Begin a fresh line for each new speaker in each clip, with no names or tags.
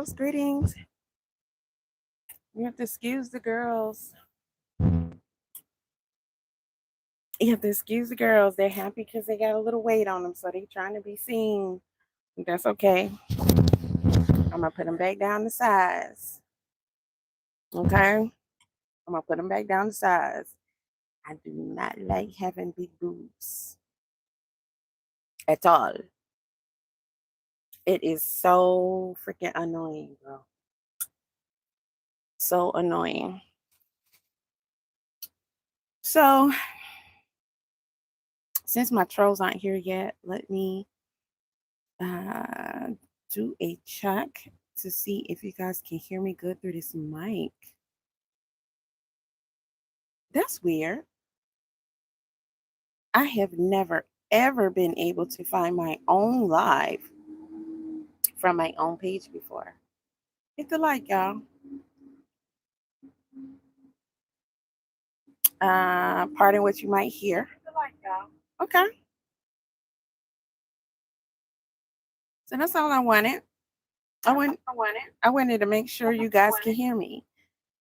Greetings. You have to excuse the girls. You have to excuse the girls. They're happy because they got a little weight on them, so they're trying to be seen. That's okay. I'm gonna put them back down to size. Okay? I'm gonna put them back down to size. I do not like having big boobs at all. It is so freaking annoying, bro. So annoying. So, since my trolls aren't here yet, let me do a check to see if you guys can hear me good through this mic. That's weird. I have never ever been able to find my own live from my own page before. Hit the like, y'all. Pardon what you might hear. Hit the like, y'all. Okay. So that's all I wanted. I wanted to make sure you guys can hear me.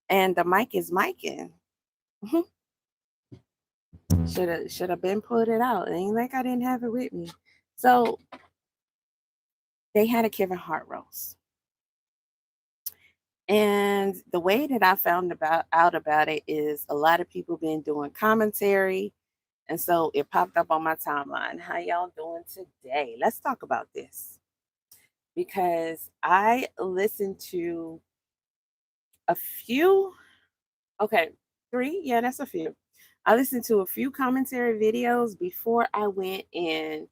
And the mic is micing. Should have been put it out. It ain't like I didn't have it with me. So they had a Kevin Hart roast. And the way that I found out about it is a lot of people been doing commentary. And so it popped up on my timeline. How y'all doing today? Let's talk about this. Because I listened to a few, okay, 3, yeah, that's a few. I listened to a few commentary videos before I went and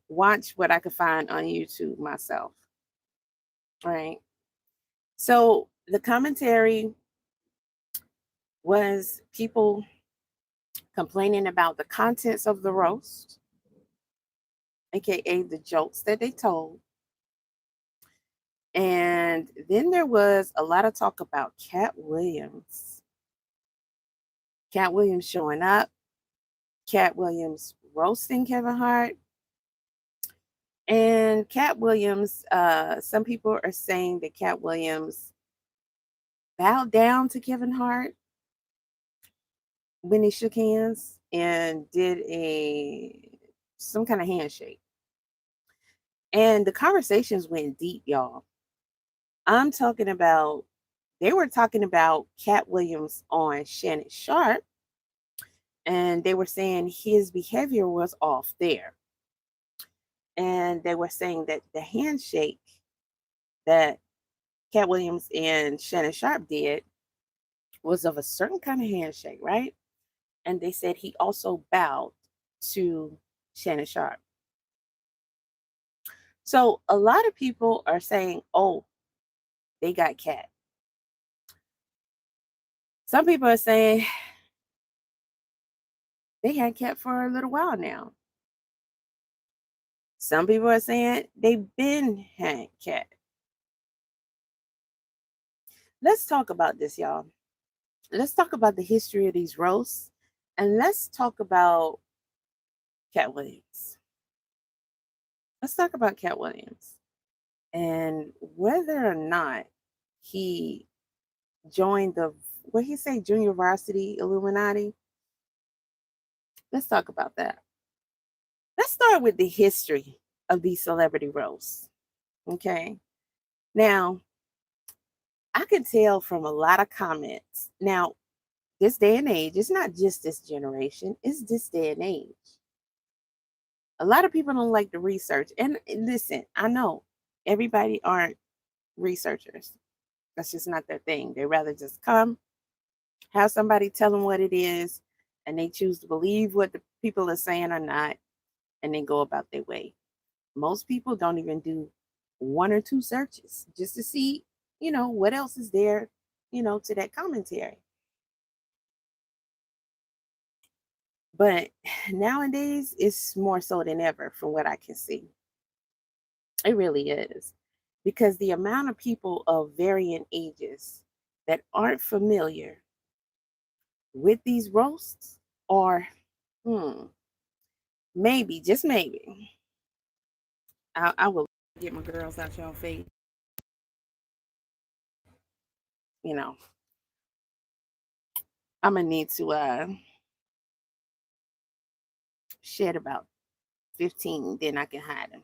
watch what I could find on YouTube myself. Right. So the commentary was people complaining about the contents of the roast, aka the jokes that they told. And then there was a lot of talk about Katt Williams. Katt Williams showing up, Katt Williams roasting Kevin Hart. And Katt Williams, some people are saying that Katt Williams bowed down to Kevin Hart when they shook hands and did some kind of handshake. And the conversations went deep, y'all. I'm talking about, they were talking about Katt Williams on Shannon Sharp, and they were saying his behavior was off there. And they were saying that the handshake that Katt Williams and Shannon Sharp did was of a certain kind of handshake, right? And they said he also bowed to Shannon Sharp. So a lot of people are saying, oh, they got Katt. Some people are saying they had Katt for a little while now. Some people are saying they've been had Katt. Let's talk about this, y'all. Let's talk about the history of these roasts, and let's talk about Katt Williams. Let's talk about Katt Williams and whether or not he joined the, what he say, junior varsity Illuminati. Let's talk about that. Let's start with the history of these celebrity roasts. Okay. Now, I can tell from a lot of comments. Now, this day and age, it's not just this generation, it's this day and age. A lot of people don't like the research. And listen, I know everybody aren't researchers. That's just not their thing. They rather just come, have somebody tell them what it is, and they choose to believe what the people are saying or not, and then go about their way. Most people don't even do 1 or 2 searches just to see, what else is there, to that commentary. But nowadays, it's more so than ever from what I can see. It really is. Because the amount of people of varying ages that aren't familiar with these roasts, or maybe, just maybe, I will get my girls out y'all face. You know, I'm gonna need to shed about 15, then I can hide them.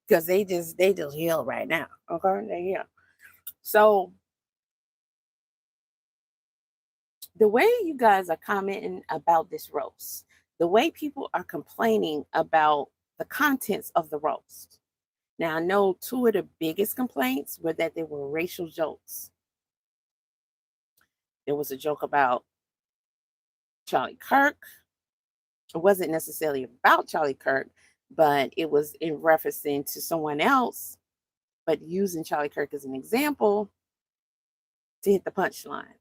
Because they just yell right now. Okay, they yell. So the way you guys are commenting about this roast, the way people are complaining about the contents of the roast. Now I know two of the biggest complaints were that they were racial jokes. There was a joke about Charlie Kirk. It wasn't necessarily about Charlie Kirk, but it was in referencing to someone else, but using Charlie Kirk as an example to hit the punchline.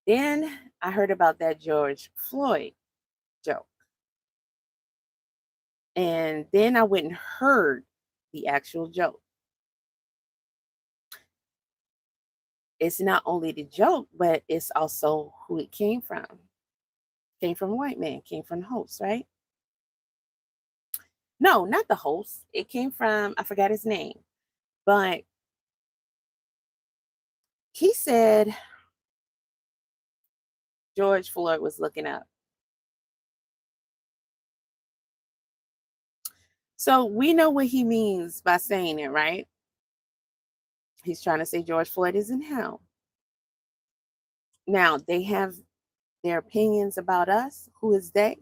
Then I heard about that George Floyd joke. And then I went and heard the actual joke. It's not only the joke, but it's also who it came from. Came from a white man, came from the host, right? No, not the host. It came from, I forgot his name, but he said George Floyd was looking up. So we know what he means by saying it, right? He's trying to say George Floyd is in hell. Now, they have their opinions about us. Who is they?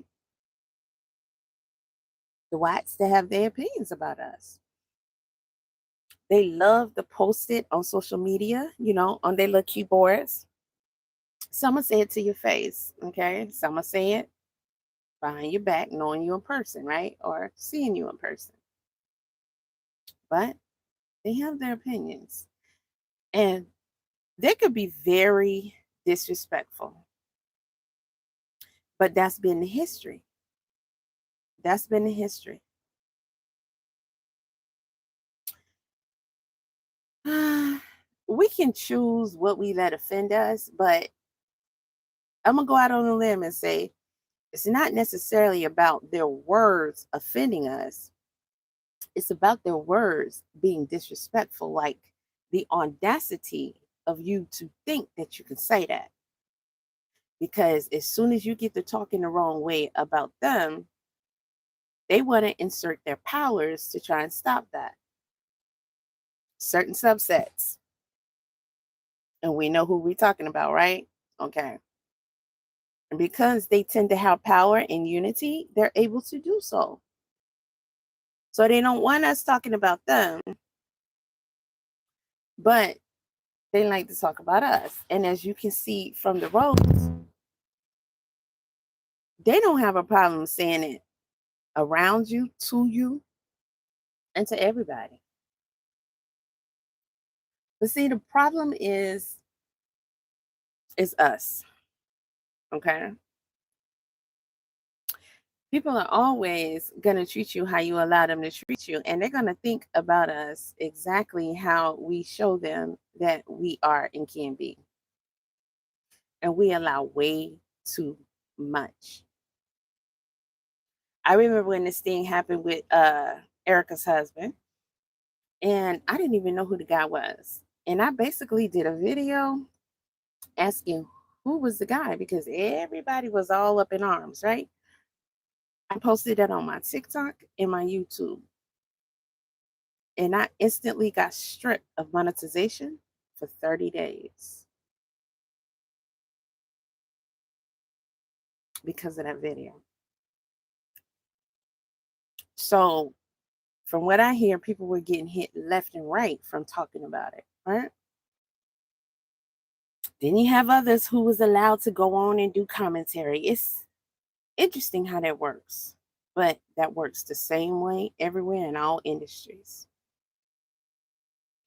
The whites that have their opinions about us. They love to post it on social media, on their little keyboards. Some will say it to your face, okay? Some will say it behind your back, knowing you in person, right? Or seeing you in person. But they have their opinions. And they could be very disrespectful. But that's been the history. That's been the history. We can choose what we let offend us, but I'm going to go out on a limb and say it's not necessarily about their words offending us. It's about their words being disrespectful, like the audacity of you to think that you can say that. Because as soon as you get to talking the wrong way about them, they want to insert their powers to try and stop that. Certain subsets. And we know who we're talking about, right? Okay. And because they tend to have power and unity, they're able to do so. So they don't want us talking about them, but they like to talk about us. And as you can see from the roads, they don't have a problem saying it around you, to you, and to everybody. But see, the problem is us. Okay. People are always going to treat you how you allow them to treat you. And they're going to think about us exactly how we show them that we are and can be. And we allow way too much. I remember when this thing happened with Erica's husband, and I didn't even know who the guy was. And I basically did a video asking who was the guy because everybody was all up in arms, right? I posted that on my TikTok and my YouTube. And I instantly got stripped of monetization for 30 days because of that video. So, from what I hear, people were getting hit left and right from talking about it, right? Then you have others who was allowed to go on and do commentary. It's interesting how that works, but that works the same way everywhere in all industries,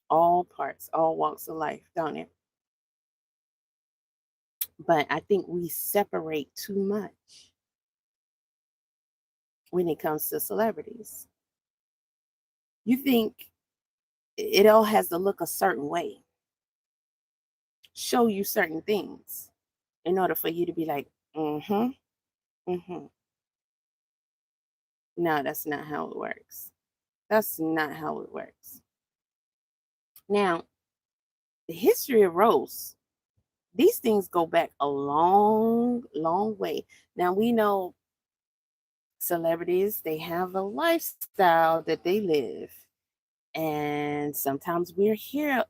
all parts, all walks of life, don't it? But I think we separate too much when it comes to celebrities. You think it all has to look a certain way, show you certain things in order for you to be like, mm-hmm, mm-hmm. No, that's not how it works. That's not how it works. Now, the history of roast, these things go back a long, long way. Now we know celebrities, they have a lifestyle that they live. And sometimes we hear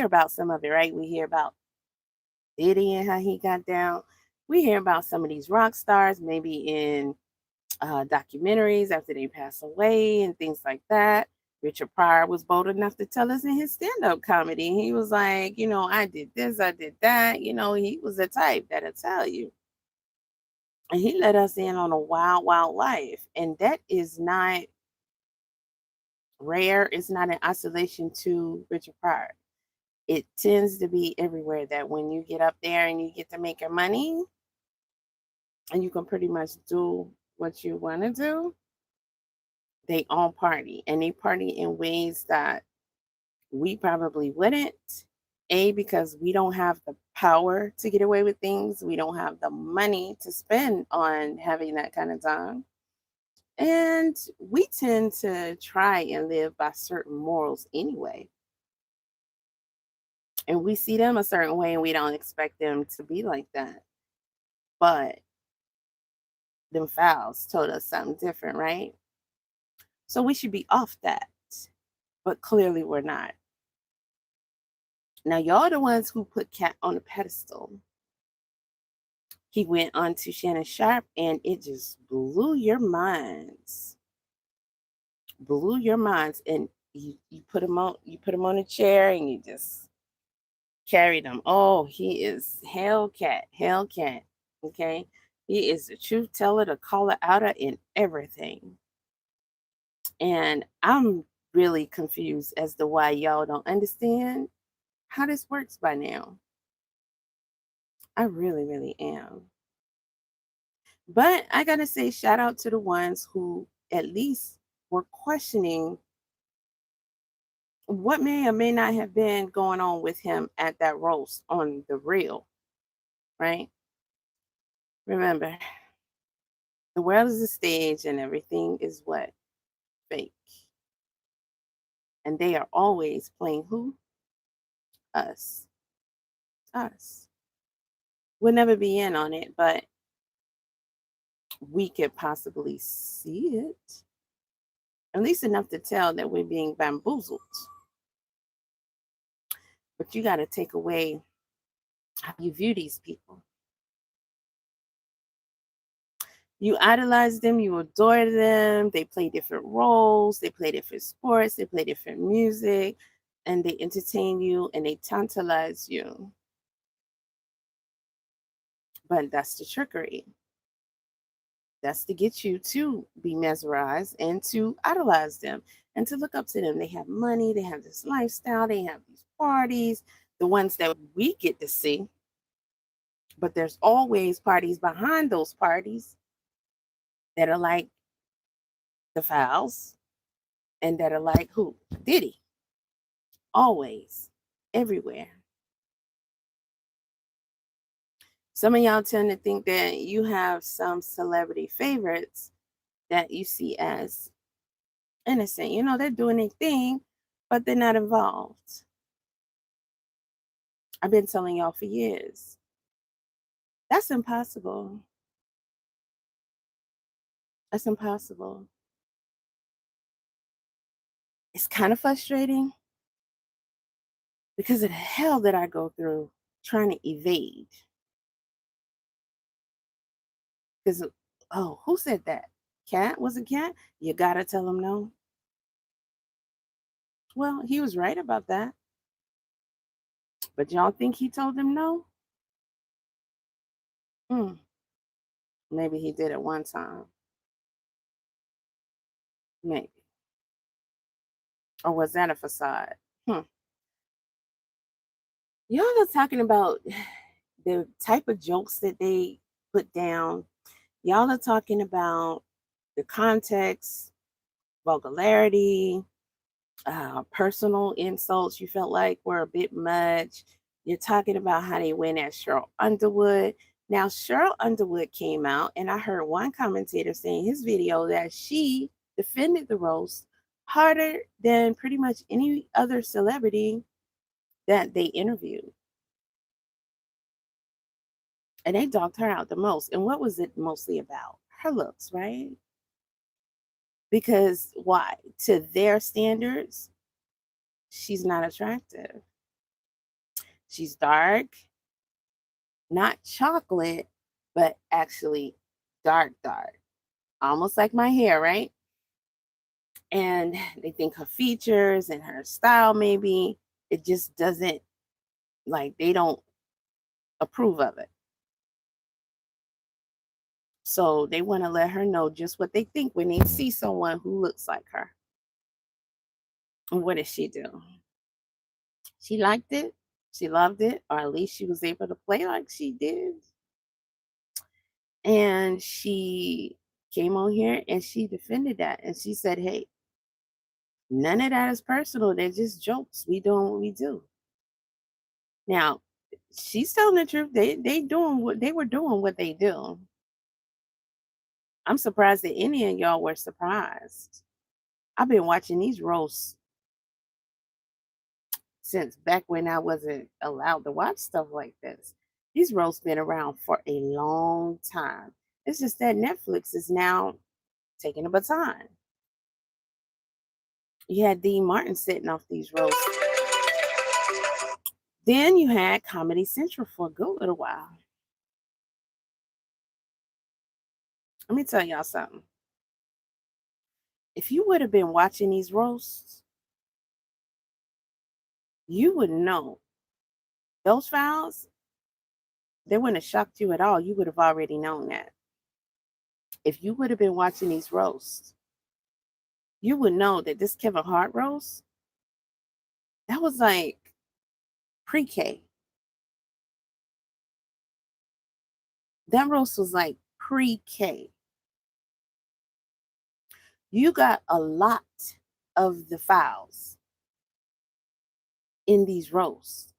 about some of it, right? We hear about Diddy and how he got down. We hear about some of these rock stars, maybe in documentaries after they pass away and things like that. Richard Pryor was bold enough to tell us in his stand-up comedy. He was like, I did this, I did that. He was the type that'll tell you. And he let us in on a wild, wild life. And that is not rare. It's not in isolation to Richard Pryor. It tends to be everywhere that when you get up there and you get to make your money and you can pretty much do what you want to do, they all party, and they party in ways that we probably wouldn't. A, because we don't have the power to get away with things. We don't have the money to spend on having that kind of time. And we tend to try and live by certain morals anyway. And we see them a certain way and we don't expect them to be like that. But them fouls told us something different, right? So we should be off that. But clearly we're not. Now, y'all are the ones who put Katt on a pedestal. He went on to Shannon Sharp and it just blew your minds. Blew your minds. And you put him on a chair and you just carried him. Oh, he is Hellcat. Okay. He is the truth teller, the caller outer in everything. And I'm really confused as to why y'all don't understand how this works by now. I really, really am. But I gotta say, shout out to the ones who at least were questioning what may or may not have been going on with him at that roast on the real, right? Remember, the world is a stage and everything is what? Fake. And they are always playing who? Us. Us. We'll never be in on it, but we could possibly see it. At least enough to tell that we're being bamboozled. But you got to take away how you view these people. You idolize them, you adore them. They play different roles, they play different sports, they play different music, and they entertain you and they tantalize you. But that's the trickery. That's to get you to be mesmerized and to idolize them and to look up to them. They have money, they have this lifestyle, they have these parties, the ones that we get to see. But there's always parties behind those parties that are like the Fouls and that are like who? Diddy. Always, everywhere. Some of y'all tend to think that you have some celebrity favorites that you see as innocent. They're doing their thing, but they're not involved. I've been telling y'all for years. That's impossible. That's impossible. It's kind of frustrating because of the hell that I go through trying to evade. Because, oh, who said that? Katt? Was it Katt? You gotta tell him no. Well, he was right about that. But y'all think he told them no? Hmm. Maybe he did at one time. Maybe. Or was that a facade? Hmm. Y'all are talking about the type of jokes that they put down. Y'all are talking about the context, vulgarity, personal insults you felt like were a bit much. You're talking about how they went at Cheryl Underwood. Now, Cheryl Underwood came out, and I heard one commentator saying his video that she defended the roast harder than pretty much any other celebrity that they interviewed. And they dogged her out the most. And what was it mostly about? Her looks, right? Because why? To their standards, she's not attractive. She's dark, not chocolate, but actually dark, dark. Almost like my hair, right? And they think her features and her style, maybe, it just doesn't, like, they don't approve of it. So they want to let her know just what they think when they see someone who looks like her. And what did she do? She liked it. She loved it, or at least she was able to play like she did. And she came on here and she defended that. And she said, hey, none of that is personal. They're just jokes. We doing what we do. Now, she's telling the truth. They doing what they were doing what they do. I'm surprised that any of y'all were surprised. I've been watching these roasts since back when I wasn't allowed to watch stuff like this. These roasts been around for a long time. It's just that Netflix is now taking a baton. You had Dean Martin setting off these roasts. Then you had Comedy Central for a good little while. Let me tell y'all something. If you would have been watching these roasts, you would know those files, they wouldn't have shocked you at all. You would have already known that. If you would have been watching these roasts, you would know that this Kevin Hart roast, that was like pre-K. That roast was like pre-K. You got a lot of the files in these roasts.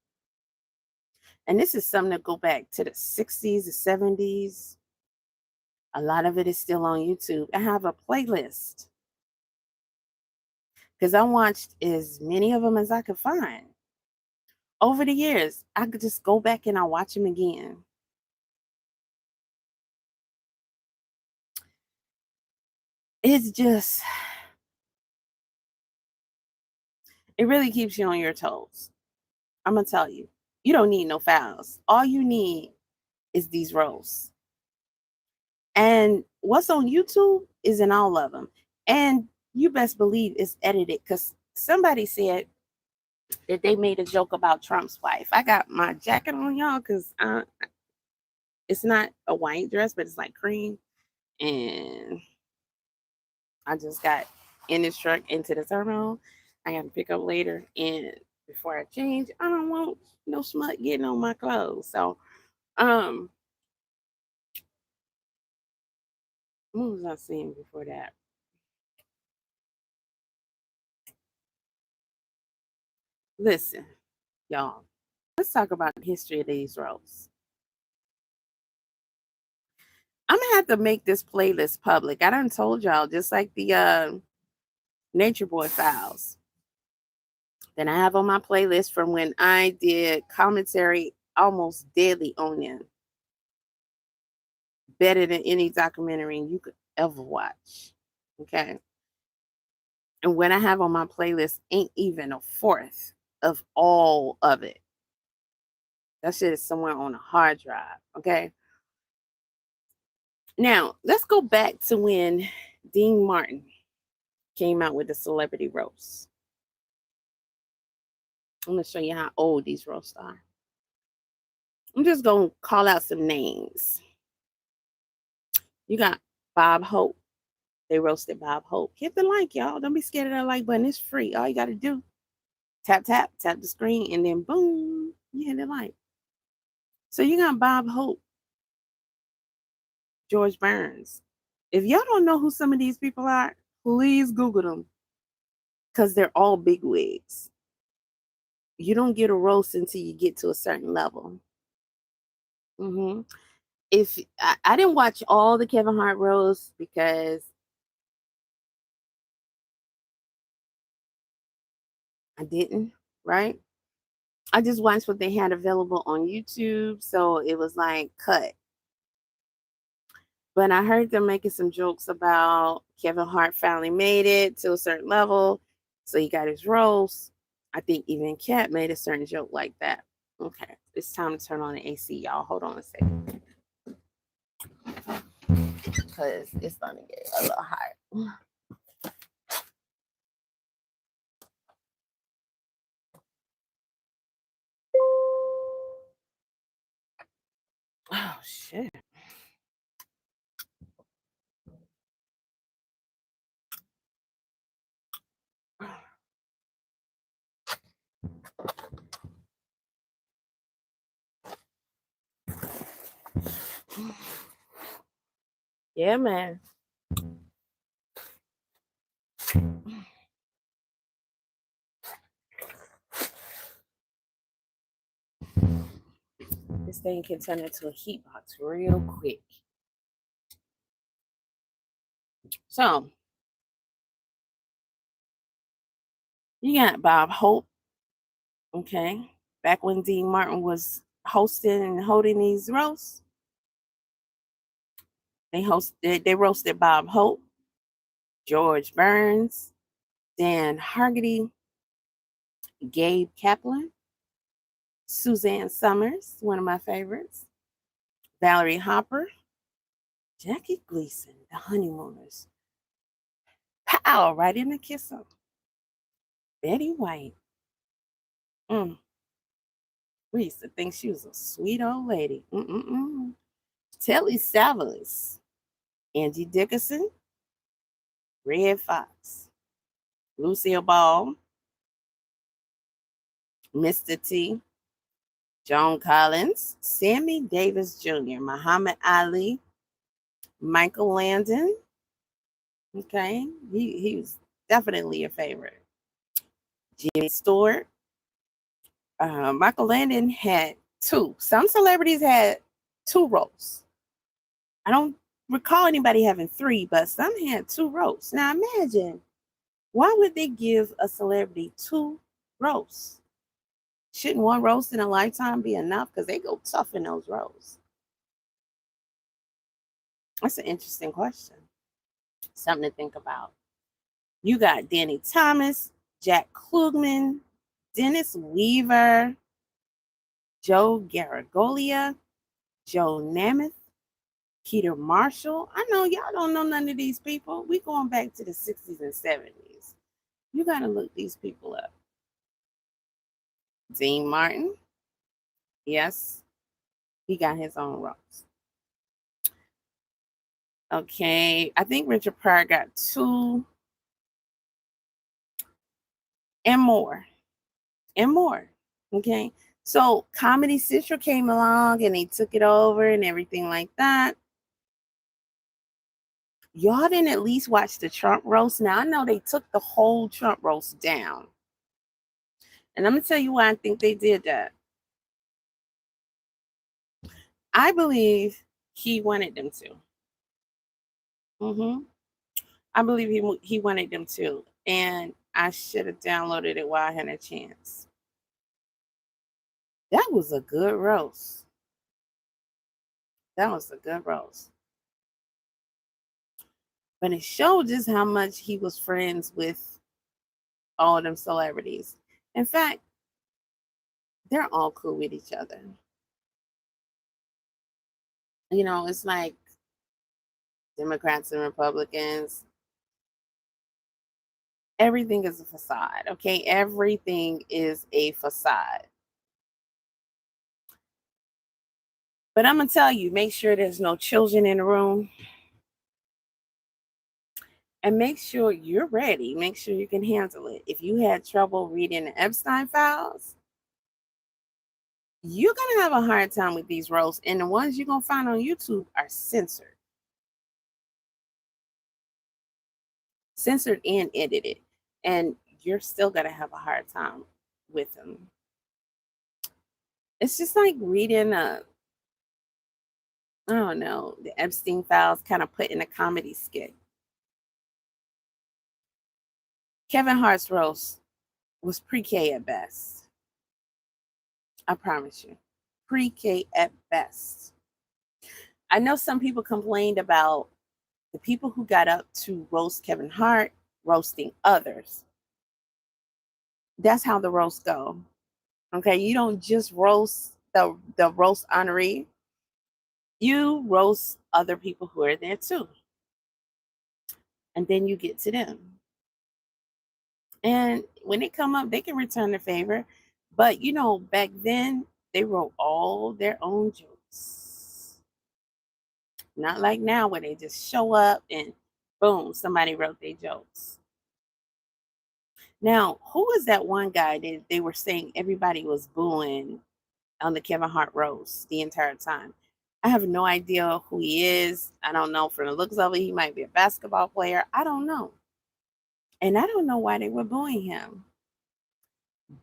And this is something that go back to the 60s, the 70s. A lot of it is still on YouTube. I have a playlist because I watched as many of them as I could find. Over the years, I could just go back and I watch them again. It's just, it really keeps you on your toes. I'm going to tell you, you don't need no files. All you need is these roles. And what's on YouTube is in all of them. And you best believe it's edited because somebody said that they made a joke about Trump's wife. I got my jacket on, y'all, because it's not a white dress, but it's like cream. And I just got in this truck into the terminal. I got to pick up later. And before I change, I don't want no smut getting on my clothes. So, what was I saying before that? Listen, y'all, let's talk about the history of these roles. I'm gonna have to make this playlist public. I done told y'all, just like the Nature Boy files that I have on my playlist from when I did commentary almost daily on them. Better than any documentary you could ever watch. Okay. And what I have on my playlist ain't even a fourth of all of it. That shit is somewhere on a hard drive. Okay. Now, let's go back to when Dean Martin came out with the celebrity roast. I'm going to show you how old these roasts are. I'm just going to call out some names. You got Bob Hope. They roasted Bob Hope. Hit the like, y'all. Don't be scared of that like button. It's free. All you got to do, tap the screen, and then boom, you hit the like. So you got Bob Hope, George Burns. If y'all don't know who some of these people are, please Google them because they're all big wigs. You don't get a roast until you get to a certain level. If I didn't watch all the Kevin Hart roasts because I didn't, right? I just watched what they had available on YouTube, so it was like cut. But I heard them making some jokes about Kevin Hart finally made it to a certain level, so he got his roast. I think even Katt made a certain joke like that. Okay, it's time to turn on the AC, y'all. Hold on a second, because it's gonna get a little hot. Oh shit. Yeah, man. This thing can turn into a heat box real quick. So you got Bob Hope, okay? Back when Dean Martin was hosting and holding these roasts, they roasted Bob Hope, George Burns, Dan Hargety, Gabe Kaplan, Suzanne Summers, one of my favorites, Valerie Hopper, Jackie Gleason, the Honeymooners. Pow, right in the kisser. Betty White. We used to think she was a sweet old lady. Telly Savalas, Angie Dickinson, Red Fox, Lucille Ball, Mr. T, Joan Collins, Sammy Davis Jr., Muhammad Ali, Michael Landon. Okay, he was definitely a favorite. Jimmy Stewart. Michael Landon had two. Some celebrities had two roles. I don't recall anybody having three, but some had two roles. Now imagine, why would they give a celebrity two roles? Shouldn't one roast in a lifetime be enough? Because they go tough in those roles. That's an interesting question. Something to think about. You got Danny Thomas, Jack Klugman, Dennis Weaver, Joe Garaglia, Joe Namath, Peter Marshall. I know y'all don't know none of these people. We going back to the 60s and 70s. You got to look these people up. Dean Martin. Yes, he got his own roast. Okay, I think Richard Pryor got two and more. And more. Okay. So Comedy Central came along and they took it over and everything like that. Y'all didn't at least watch the Trump roast. Now I know they took the whole Trump roast down. And I'm gonna tell you why I think they did that. I believe he wanted them to. I believe he wanted them to. And I should have downloaded it while I had a chance. That was a good roast. That was a good roast. But it showed just how much he was friends with all them celebrities. In fact, they're all cool with each other. You know, it's like Democrats and Republicans. Everything is a facade, okay? Everything is a facade. But I'm going to tell you, make sure there's no children in the room. And make sure you're ready. Make sure you can handle it. If you had trouble reading the Epstein files, you're going to have a hard time with these roasts. And the ones you're going to find on YouTube are censored. Censored and edited. And you're still going to have a hard time with them. It's just like reading I don't know, the Epstein files kind of put in a comedy skit. Kevin Hart's roast was pre-K at best. I promise you. Pre-K at best. I know some people complained about the people who got up to roast Kevin Hart roasting others. That's how the roasts go. Okay, you don't just roast the roast honoree. You roast other people who are there too. And then you get to them. And when they come up, they can return the favor. But back then they wrote all their own jokes. Not like now where they just show up and boom, somebody wrote their jokes. Now, who was that one guy that they were saying everybody was booing on the Kevin Hart roast the entire time? I have no idea who he is. I don't know. From the looks of it, he might be a basketball player. I don't know. And I don't know why they were booing him.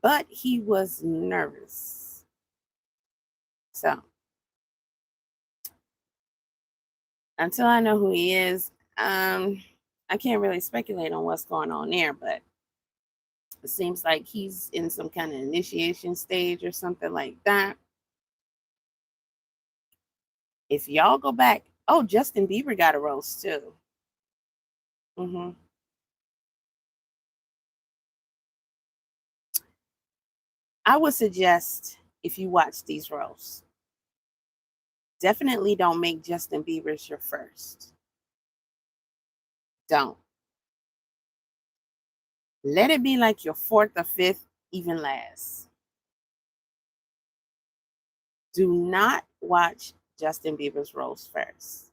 But he was nervous. So, until I know who he is, I can't really speculate on what's going on there. But it seems like he's in some kind of initiation stage or something like that. If y'all go back, oh, Justin Bieber got a roast too. I would suggest if you watch these roasts, definitely don't make Justin Bieber's your first. Don't. Let it be like your fourth or fifth, even last. Do not watch Justin Bieber's roast first.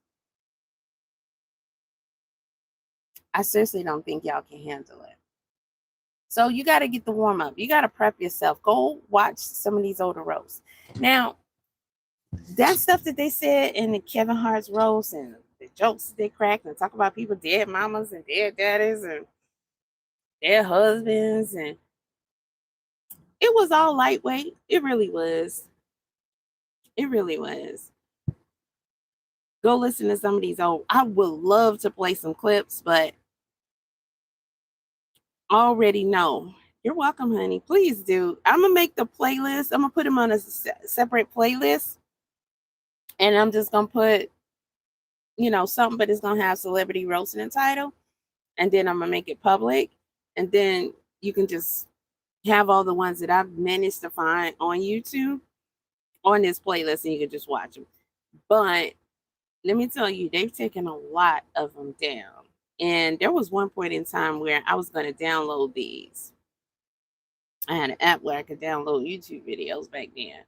I seriously don't think y'all can handle it. So you got to get the warm up. You got to prep yourself. Go watch some of these older roasts. Now, that stuff that they said in the Kevin Hart's roast and the jokes they cracked and talk about people dead mamas and dead daddies and their husbands, and it was all lightweight. It really was. It really was. Go listen to some of these old. I would love to play some clips, but already know. You're welcome, honey. Please do. I'm gonna make the playlist. I'm gonna put them on a separate playlist, and I'm just gonna put, something, but it's gonna have celebrity roasting and title, and then I'm gonna make it public, and then you can just have all the ones that I've managed to find on YouTube on this playlist, and you can just watch them. But let me tell you, they've taken a lot of them down. And there was one point in time where I was going to download these. I had an app where I could download YouTube videos back then.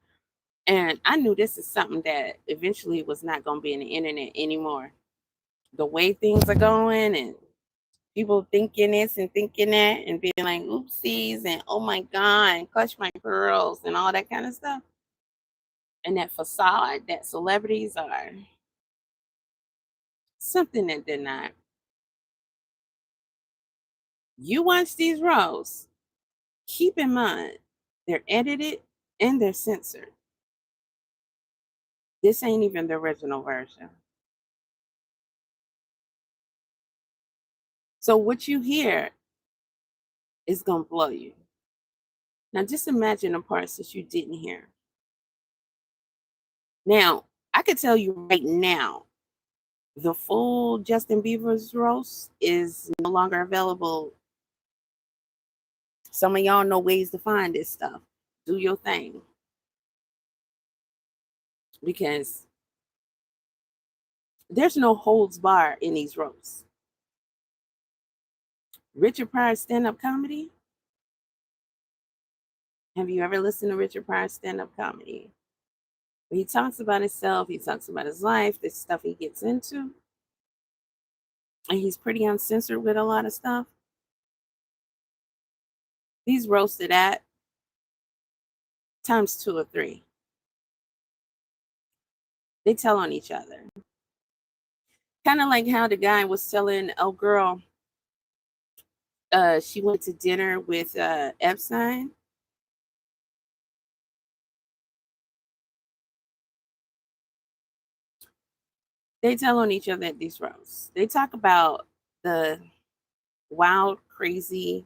And I knew this is something that eventually was not going to be in the internet anymore. The way things are going and people thinking this and thinking that and being like, oopsies, and oh my God, and clutch my pearls and all that kind of stuff. And that facade that celebrities are something that they're not. You watch these roles, keep in mind they're edited and they're censored. This ain't even the original version. So what you hear is going to blow you. Now just imagine the parts that you didn't hear. Now, I could tell you right now, the full Justin Bieber's roast is no longer available. Some of y'all know ways to find this stuff. Do your thing. Because there's no holds bar in these roasts. Richard Pryor's stand-up comedy. Have you ever listened to Richard Pryor's stand-up comedy? He talks about himself, he talks about his life, the stuff he gets into. And he's pretty uncensored with a lot of stuff. He's roasted at times 2 or 3. They tell on each other. Kind of like how the guy was telling, oh girl, she went to dinner with Epstein. They tell on each other at these roasts. They talk about the wild, crazy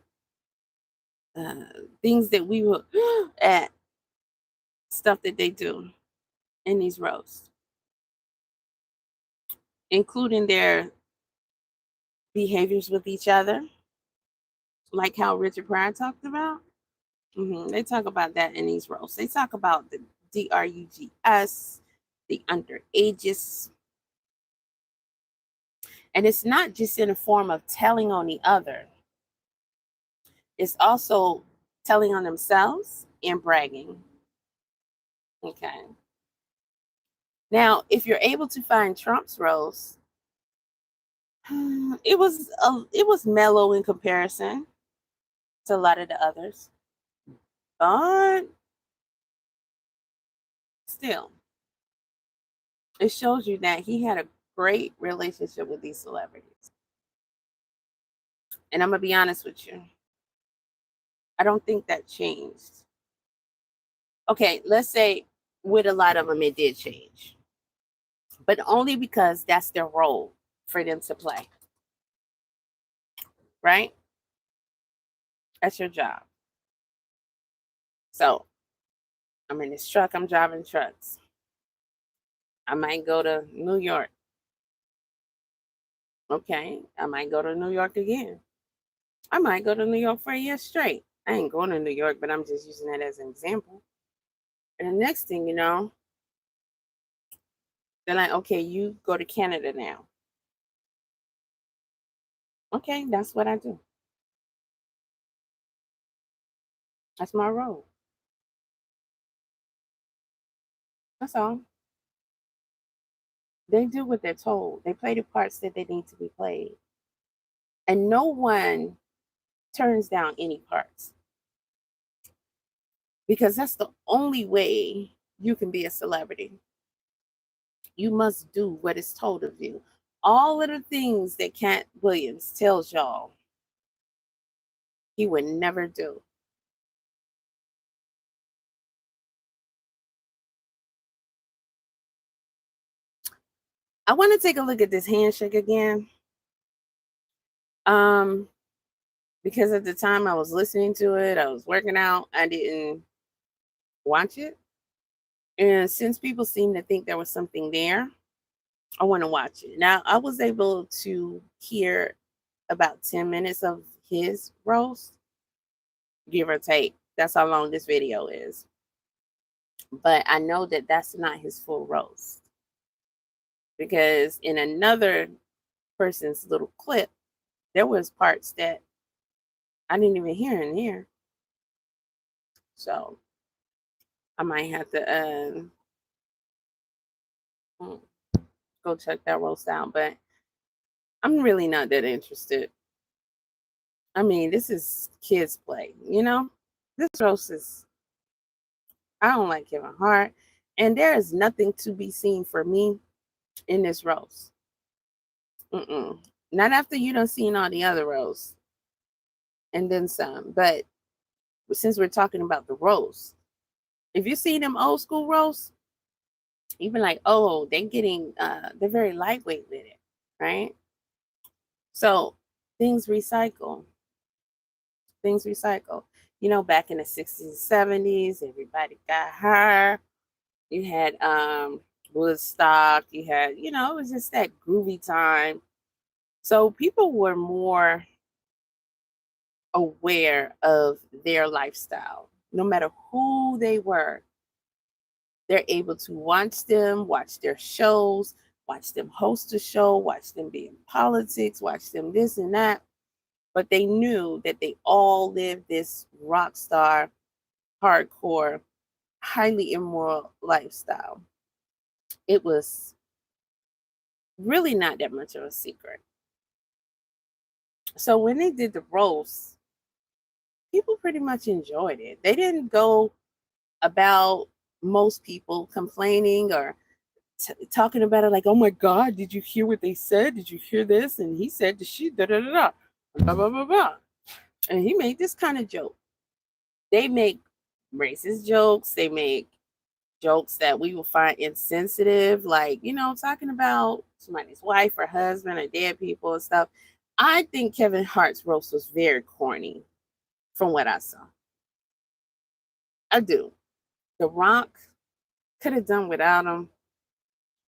things that we will at stuff that they do in these roasts, including their behaviors with each other, like how Richard Pryor talked about. They talk about that in these roasts. They talk about the drugs, the underages, and it's not just in a form of telling on the other. It's also telling on themselves and bragging. Okay. Now, if you're able to find Trump's roast, it was mellow in comparison to a lot of the others, but still, it shows you that he had a great relationship with these celebrities. And I'm gonna be honest with you, I don't think that changed. Okay, let's say with a lot of them it did change, but only because that's their role for them to play, right? That's your job. So I'm in this truck, I'm driving trucks. I might go to New York. Okay, I might go to New York again. I might go to New York for a year straight. I ain't going to New York, but I'm just using that as an example. And the next thing you know, they're like, okay, you go to Canada now. Okay, that's what I do. That's my role. That's all. They do what they're told. They play the parts that they need to be played. And no one turns down any parts because that's the only way you can be a celebrity. You must do what is told of you. All of the things that Katt Williams tells y'all, he would never do. I want to take a look at this handshake again. Because at the time I was listening to it, I was working out, I didn't watch it. And since people seem to think there was something there, I want to watch it. Now, I was able to hear about 10 minutes of his roast, give or take. That's how long this video is. But I know that that's not his full roast. Because in another person's little clip, there was parts that I didn't even hear in here. So I might have to go check that roast out. But I'm really not that interested. I mean, this is kids play, you know? This roast is, I don't like Kevin Hart. And there is nothing to be seen for me in this roast. Not after you done seen all the other roasts and then some. But since we're talking about the roast, if you see them old school roasts, even like, oh, they're very lightweight with it, right? So things recycle. Things recycle. You know, back in the 60s and 70s, everybody got high. You had Woodstock, you had, it was just that groovy time. So people were more aware of their lifestyle, no matter who they were. They're able to watch them, watch their shows, watch them host a show, watch them be in politics, watch them this and that. But they knew that they all lived this rock star, hardcore, highly immoral lifestyle. It was really not that much of a secret. So when they did the roast, people pretty much enjoyed it. They didn't go about most people complaining or talking about it like, oh my God, did you hear what they said? Did you hear this? And he said the shit, da da da da, blah, blah, blah, blah. And he made this kind of joke. They make racist jokes. They make jokes that we will find insensitive, like, talking about somebody's wife or husband or dead people and stuff. I think Kevin Hart's roast was very corny from what I saw. I do. The Rock could have done without him.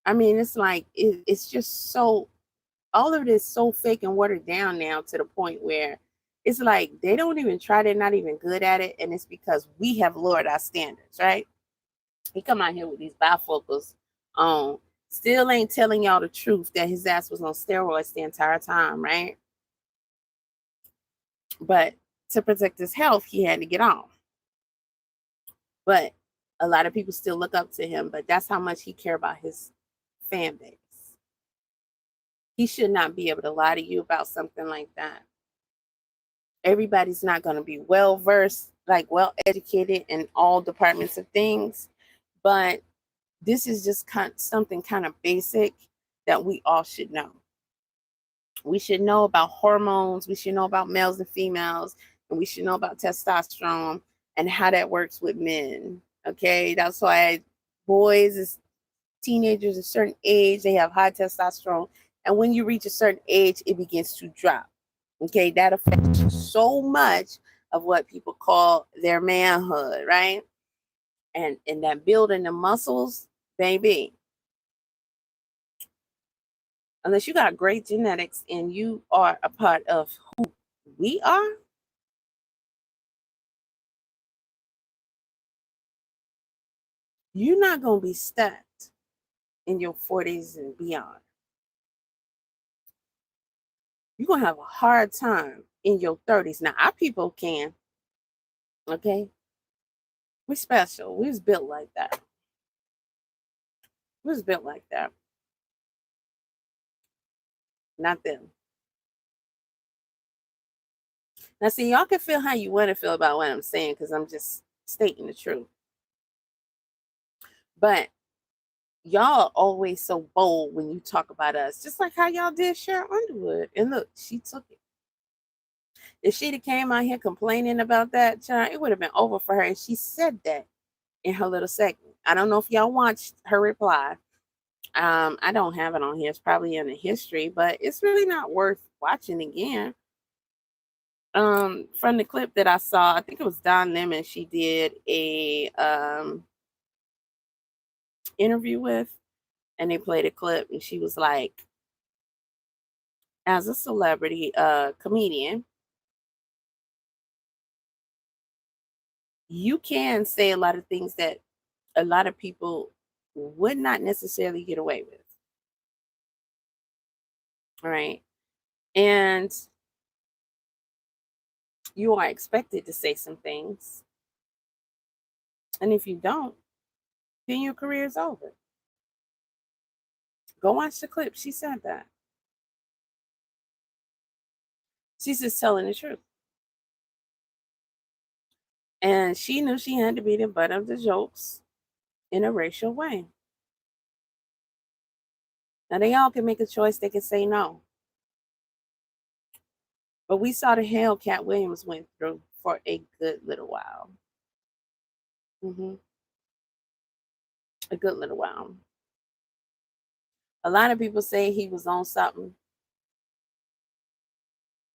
I mean, it's like it's just so, all of it is so fake and watered down now to the point where it's like they don't even try. They're not even good at it, and it's because we have lowered our standards, right? He come out here with these bifocals on, still ain't telling y'all the truth that his ass was on steroids the entire time, right? But to protect his health, he had to get on. But a lot of people still look up to him, but that's how much he care about his fan base. He should not be able to lie to you about something like that. Everybody's not going to be well versed, like well educated in all departments of things, but this is just something kind of basic that we all should know. We should know about hormones, we should know about males and females, and we should know about testosterone and how that works with men. Okay, that's why boys, as teenagers, a certain age, they have high testosterone, and when you reach a certain age, it begins to drop. Okay, that affects so much of what people call their manhood, right? And that building the muscles, baby. Unless you got great genetics and you are a part of who we are, you're not going to be stacked in your 40s and beyond. You're going to have a hard time in your 30s. Now, our people can, okay? We're special. We was built like that. We was built like that. Not them. Now, see, y'all can feel how you want to feel about what I'm saying because I'm just stating the truth. But y'all are always so bold when you talk about us, just like how y'all did Sharon Underwood. And look, she took it. If she'd have came out here complaining about that, child, it would have been over for her. And she said that in her little segment. I don't know if y'all watched her reply. I don't have it on here. It's probably in the history, but it's really not worth watching again. From the clip that I saw, I think it was Don Lemon. She did a interview with, and they played a clip, and she was like, as a celebrity comedian, you can say a lot of things that a lot of people would not necessarily get away with. All right. And you are expected to say some things. And if you don't, then your career is over. Go watch the clip. She said that. She's just telling the truth. And she knew she had to be the butt of the jokes in a racial way. Now, they all can make a choice. They can say no. But we saw the hell Katt Williams went through for a good little while. A good little while. A lot of people say he was on something.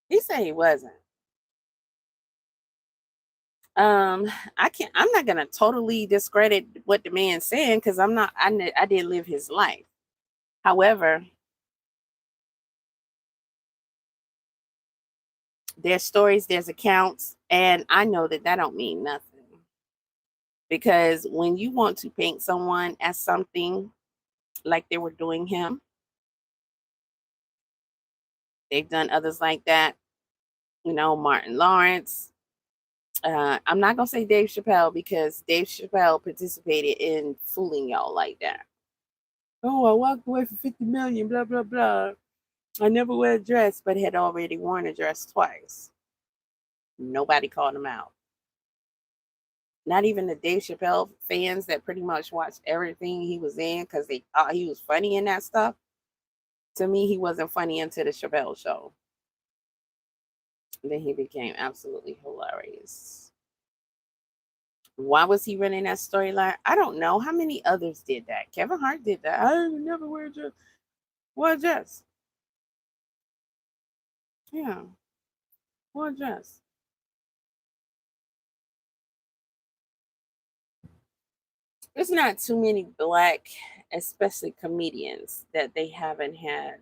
He said he wasn't. I'm not gonna totally discredit what the man's saying because I didn't live his life. However, there's stories, there's accounts, and I know that don't mean nothing. Because when you want to paint someone as something like they were doing him, they've done others like that. You know, Martin Lawrence. I'm not gonna say Dave Chappelle because Dave Chappelle participated in fooling y'all like that. Oh, I walked away for 50 million, blah blah blah. I never wear a dress, but had already worn a dress twice. Nobody called him out. Not even the Dave Chappelle fans that pretty much watched everything he was in because they thought he was funny in that stuff. To me, he wasn't funny until the Chappelle show. Then he became absolutely hilarious. Why was he running that storyline? I don't know. How many others did that? Kevin Hart did that. I never wear a dress. Wear a dress. Yeah. Wear a dress. There's not too many black, especially comedians, that they haven't had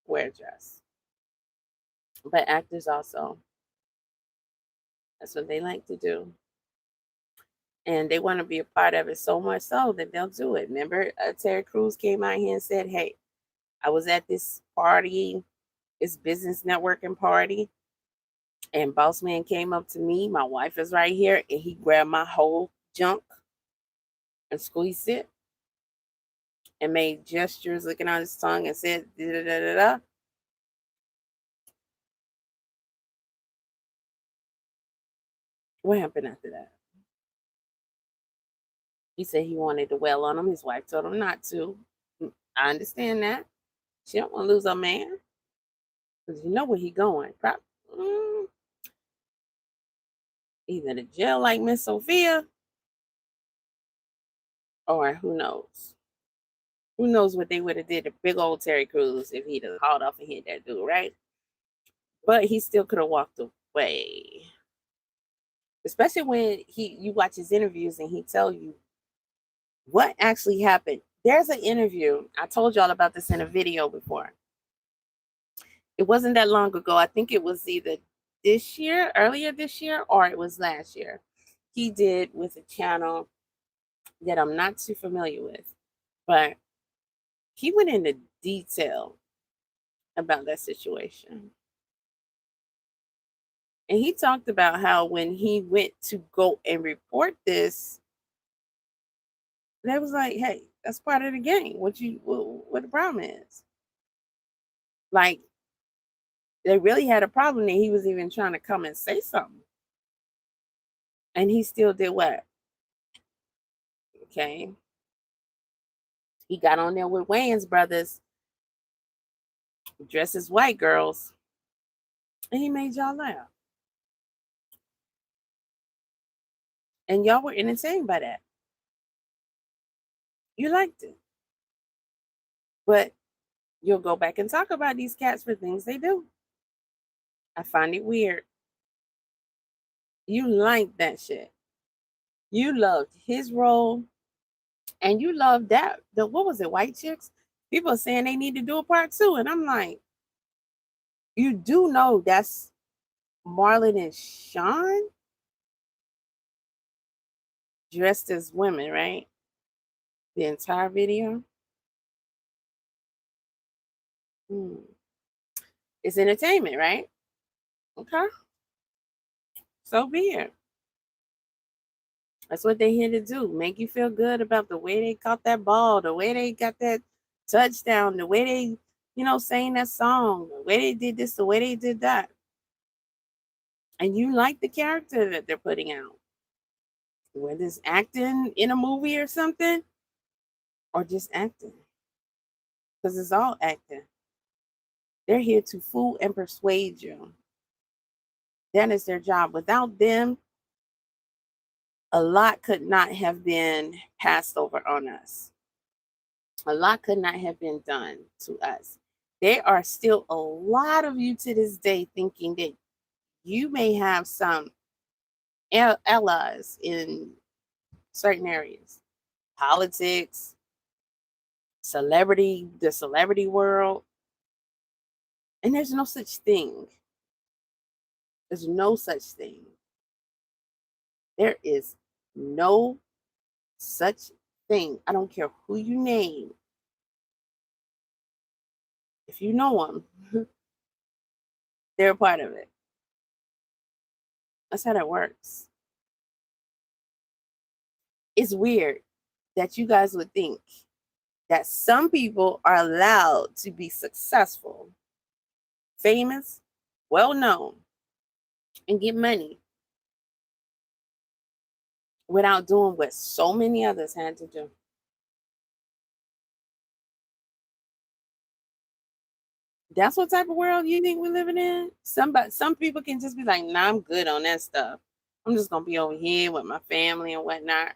wear a dress. But actors also. That's what they like to do. And they want to be a part of it so much so that they'll do it. Remember, Terry Crews came out here and said, "Hey, I was at this party, this business networking party, and boss man came up to me. My wife is right here, and he grabbed my whole junk and squeezed it and made gestures looking on his tongue and said, da da da da da." What happened after that? He said he wanted to well on him. His wife told him not to. I understand that. She don't want to lose her man because you know where he going. Mm, either to jail like Miss Sophia, or who knows? Who knows what they would have did to big old Terry Crews if he'd have hauled off and hit that dude, right? But he still could have walked away. Especially when you watch his interviews and he tell you what actually happened. There's an interview. I told y'all about this in a video before. It wasn't that long ago. I think it was either earlier this year, or it was last year. He did with a channel that I'm not too familiar with, but he went into detail about that situation. And he talked about how when he went to go and report this, they was like, "Hey, that's part of the game. What the problem is?" Like, they really had a problem that he was even trying to come and say something. And he still did what? Okay. He got on there with Wayans brothers, dressed as white girls, and he made y'all laugh. And y'all were entertained by that. You liked it. But you'll go back and talk about these cats for things they do. I find it weird. You liked that shit. You loved his role, and you loved that. What was it, White Chicks? People are saying they need to do a part 2. And I'm like, you do know that's Marlon and Sean dressed as women, right? The entire video. It's entertainment, right? Okay. So be it. That's what they're here to do. Make you feel good about the way they caught that ball, the way they got that touchdown, the way they, sang that song, the way they did this, the way they did that. And you like the character that they're putting out. Whether it's acting in a movie or something, or just acting. Because it's all acting. They're here to fool and persuade you. That is their job. Without them, a lot could not have been passed over on us. A lot could not have been done to us. There are still a lot of you to this day thinking that you may have some allies in certain areas, politics, the celebrity world, and there's no such thing. There's no such thing. There is no such thing. I don't care who you name. If you know them, they're a part of it. That's how that works. It's weird that you guys would think that some people are allowed to be successful, famous, well known, and get money without doing what so many others had to do. That's what type of world you think we're living in? Some people can just be like, "Nah, I'm good on that stuff. I'm just gonna be over here with my family and whatnot."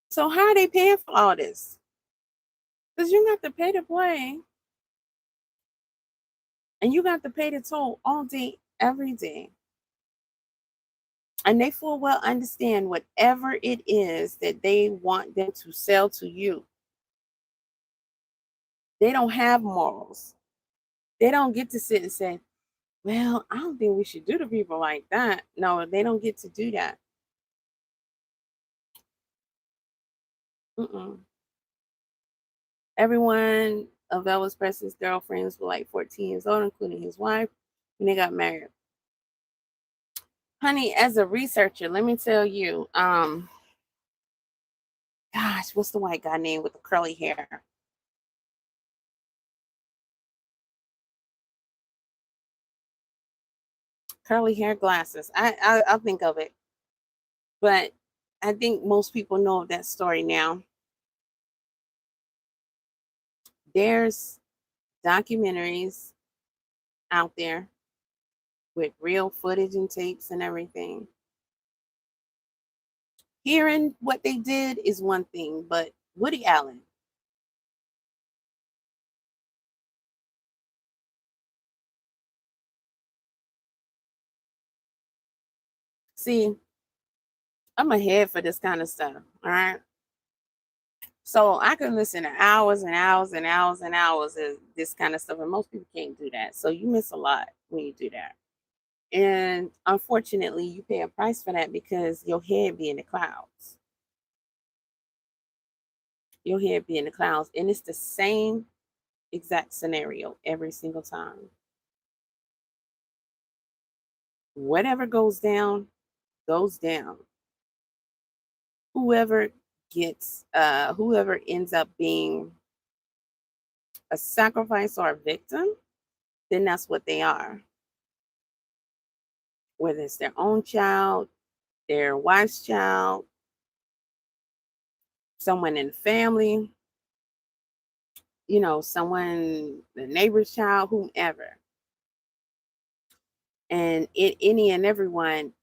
So how are they paying for all this? Because you got to pay to play, and you got to pay the toll all day, every day. And they full well understand whatever it is that they want them to sell to you. They don't have morals. They don't get to sit and say, well, I don't think we should do to people like that. No, they don't get to do that. Mm-mm. Everyone of Elvis Presley's girlfriends were like 14 years old, including his wife, when they got married. Honey, as a researcher, let me tell you, gosh, what's the white guy name with the curly hair? Curly hair, glasses. I'll think of it. But I think most people know that story now. There's documentaries out there with real footage and tapes and everything. Hearing what they did is one thing, but Woody Allen, see, I'm ahead for this kind of stuff. All right. So I can listen to hours and hours and hours and hours of this kind of stuff. And most people can't do that. So you miss a lot when you do that. And unfortunately, you pay a price for that because your head be in the clouds. Your head be in the clouds. And it's the same exact scenario every single time. Whatever goes down, goes down. Whoever whoever ends up being a sacrifice or a victim, then that's what they are. Whether it's their own child, their wife's child, someone in the family, someone, the neighbor's child, whomever. And any and everyone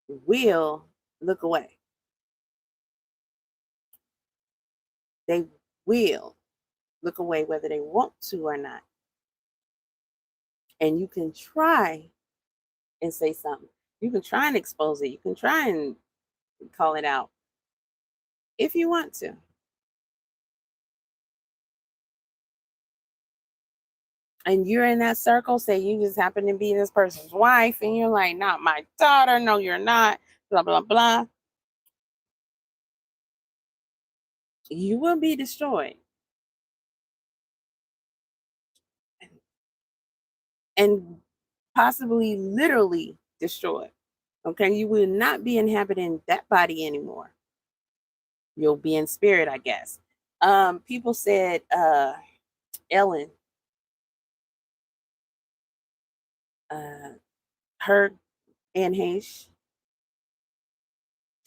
will look away. They will look away whether they want to or not. And you can try and say something. You can try and expose it. You can try and call it out if you want to. And you're in that circle, say you just happen to be this person's wife, and you're like, not my daughter, no, you're not, blah, blah, blah. You will be destroyed. And possibly literally destroyed. Okay, you will not be inhabiting that body anymore. You'll be in spirit, I guess. People said Ellen, her and Hayes.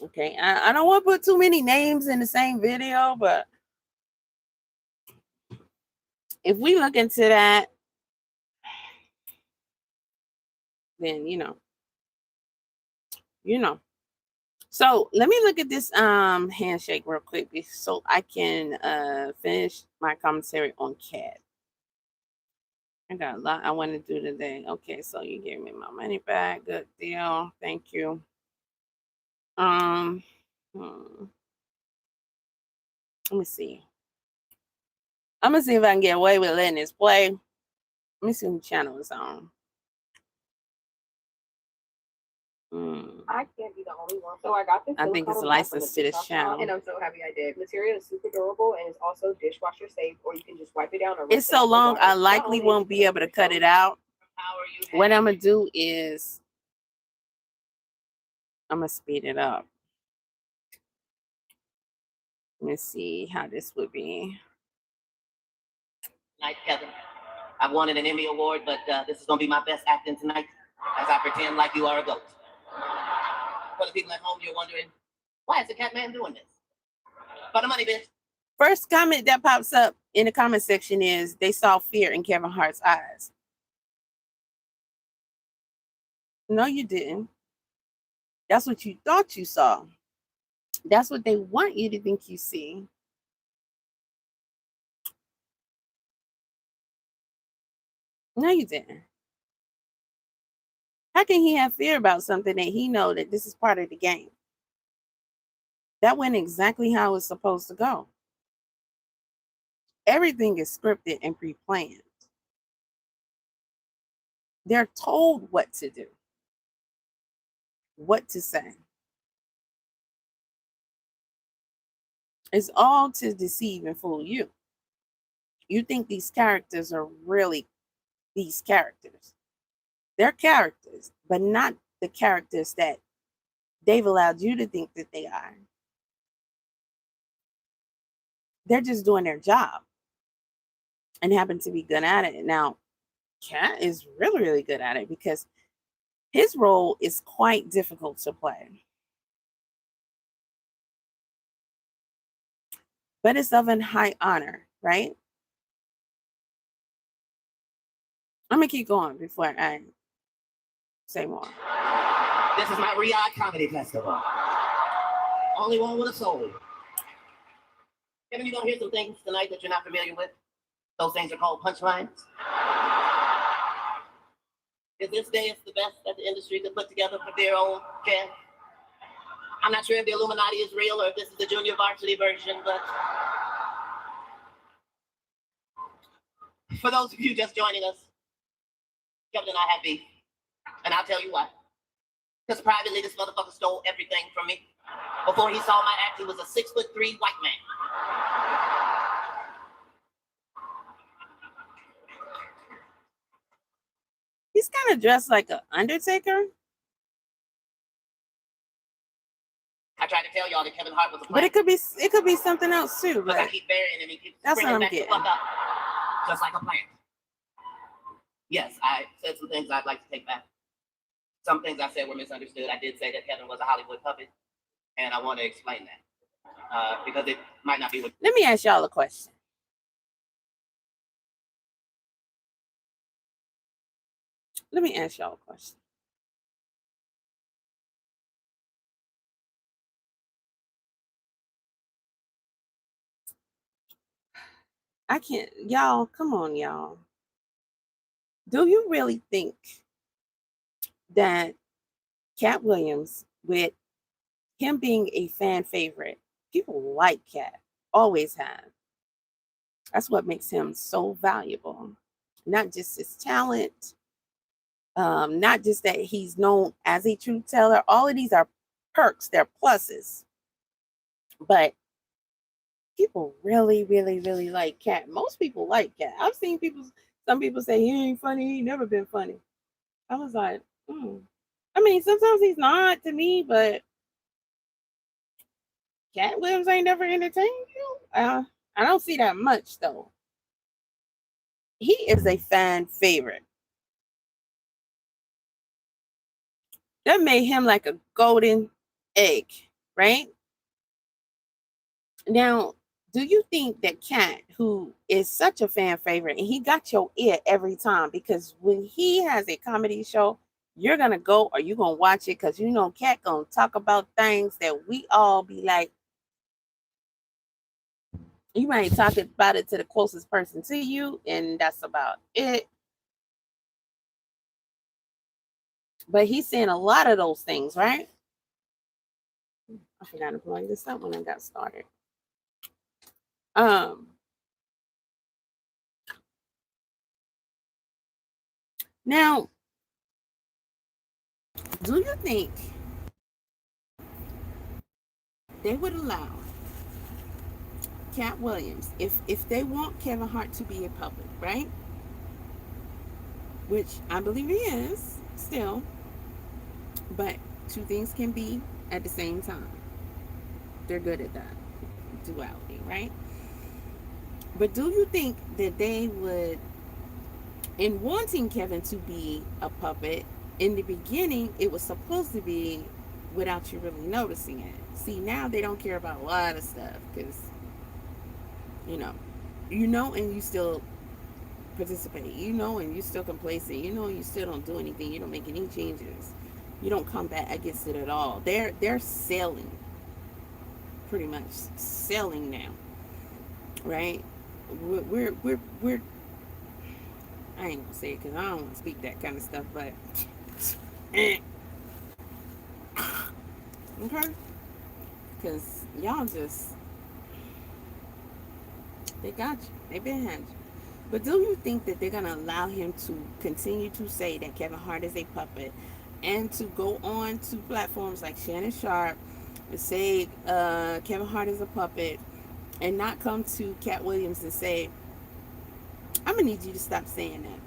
Okay, I don't want to put too many names in the same video, but if we look into that, then you know. So let me look at this handshake real quick so I can finish my commentary on Catt. I got a lot I want to do today. Okay, so you gave me my money back. Good deal. Thank you. Um let me see. I'm gonna see if I can get away with letting this play. Let me see who channel is on.
I can't be the only one. So I got this.
I think it's a license to this channel.
And I'm so happy I did. Material is super durable and it's also dishwasher safe, or you can just wipe it down. Or
it's so long, I likely won't be able to cut it out. What I'm going to do is I'm going to speed it up. Let me see how this would be.
Night, Kevin. I've won an Emmy Award, but this is going to be my best acting tonight as I pretend like you are a goat. For the people at home, you're wondering, why is the cat man doing this? For the money, bitch.
First comment that pops up in the comment section is they saw fear in Kevin Hart's eyes. No, you didn't. That's what you thought you saw. That's what they want you to think you see. No, you didn't. How can he have fear about something that he know that this is part of the game? That went exactly how it's supposed to go. Everything is scripted and pre-planned. They're told what to do, what to say. It's all to deceive and fool you. You think these characters are really these characters. They're characters, but not the characters that they've allowed you to think that they are. They're just doing their job and happen to be good at it. Now, Katt is really, really good at it because his role is quite difficult to play. But it's of an high honor, right? I'm going to keep going before I say more.
This is my Riyadh Comedy Festival. Only one with a soul. Kevin, you're going to hear some things tonight that you're not familiar with. Those things are called punchlines. Is this day is the best that the industry could put together for their own cast? I'm not sure if the Illuminati is real or if this is the junior varsity version, but for those of you just joining us, Kevin and I have beef, and I'll tell you why. Because privately, this motherfucker stole everything from me. Before he saw my act, he was a 6'3" white man.
He's kind of dressed like an Undertaker.
I tried to tell y'all that Kevin Hart was a
But it could be something else too.
But I
But
keep burying him. He keeps
that's
bringing
what I'm
back the
getting.
fuck up. Just like a plant. Yes, I said some things I'd like to take back. Some things I said were misunderstood. I did say that Kevin was a Hollywood puppet, and I want to explain that because it might not be what.
Let me ask y'all a question. Let me ask y'all a question. I can't, y'all, come on, y'all. Do you really think that Katt Williams, with him being a fan favorite, people like Katt, always have. That's what makes him so valuable. Not just his talent, not just that he's known as a truth teller. All of these are perks, they're pluses. But people really, really, really like Katt. Most people like Katt. I've seen some people say he ain't funny, he never been funny. I was like, I mean, sometimes he's not to me, but Katt Williams ain't never entertained you. I don't see that much though. He is a fan favorite. That made him like a golden egg, right? Now, do you think that Katt, who is such a fan favorite, and he got your ear every time, because when he has a comedy show, you're gonna go or you're gonna watch it because you know Katt gonna talk about things that we all be like, you might talk about it to the closest person to you, and that's about it. But he's saying a lot of those things, right? I forgot to plug this up when I got started. Now, do you think they would allow Katt Williams, if they want Kevin Hart to be a puppet, right? Which I believe he is still, but two things can be at the same time. They're good at that duality, right? But do you think that they would, in wanting Kevin to be a puppet, in the beginning, it was supposed to be without you really noticing it. See, now they don't care about a lot of stuff because, you know, and you still participate, and you still complacent, and you still don't do anything. You don't make any changes. You don't come back against it at all. They're sailing, pretty much sailing now, right? We're I ain't gonna say it because I don't want to speak that kind of stuff, but Okay? Because y'all just, they got you. They been had you. But do you think that they're going to allow him to continue to say that Kevin Hart is a puppet and to go on to platforms like Shannon Sharp and say Kevin Hart is a puppet and not come to Katt Williams and say, I'm going to need you to stop saying that?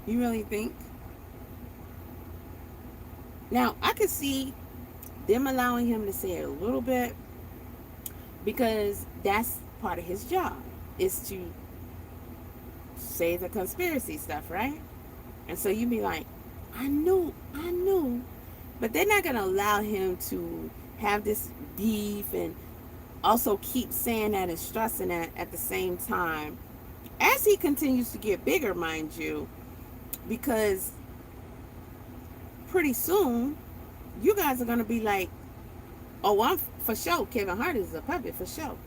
You really think? Now, I could see them allowing him to say it a little bit because that's part of his job, is to say the conspiracy stuff, right? And so you'd be like, I knew. But they're not going to allow him to have this beef and also keep saying that and stressing that at the same time as he continues to get bigger, mind you, because pretty soon you guys are going to be like, oh, I'm for sure Kevin Hart is a puppet for sure.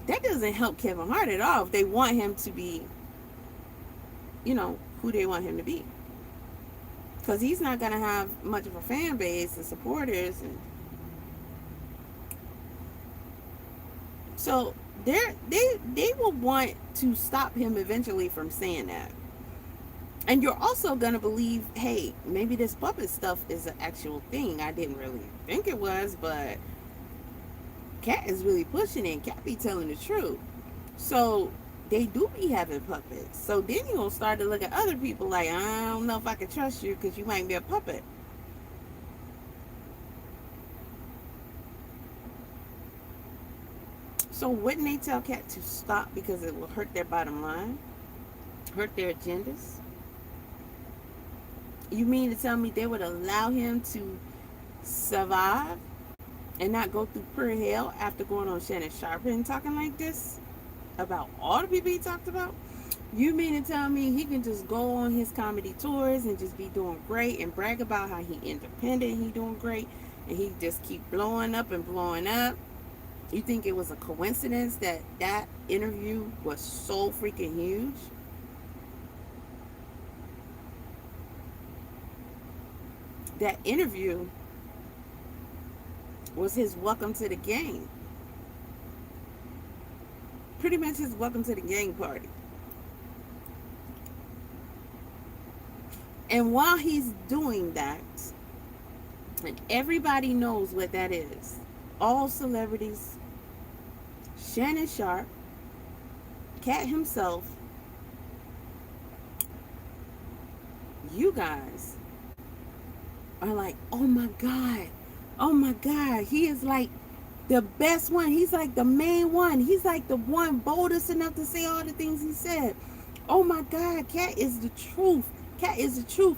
That doesn't help Kevin Hart at all if they want him to be, who they want him to be. Because he's not going to have much of a fan base and supporters. And so they will want to stop him eventually from saying that. And you're also going to believe, hey, maybe this puppet stuff is an actual thing. I didn't really think it was, but Katt is really pushing it and Katt be telling the truth. So they do be having puppets. So then you're going to start to look at other people like, I don't know if I can trust you because you might be a puppet. So wouldn't they tell Katt to stop because it will hurt their bottom line? Hurt their agendas? You mean to tell me they would allow him to survive and not go through pure hell after going on Shannon Sharp and talking like this about all the people he talked about? You mean to tell me he can just go on his comedy tours and just be doing great and brag about how he independent, he doing great, and he just keep blowing up and blowing up? You think it was a coincidence that that interview was so freaking huge? That interview was his welcome to the gang. Pretty much his welcome to the gang party. And while he's doing that, and everybody knows what that is, all celebrities, Shannon Sharp, Katt himself, you guys are like, oh my God, he is like the best one. He's like the main one. He's like the one boldest enough to say all the things he said. Oh my God, Katt is the truth. Katt is the truth.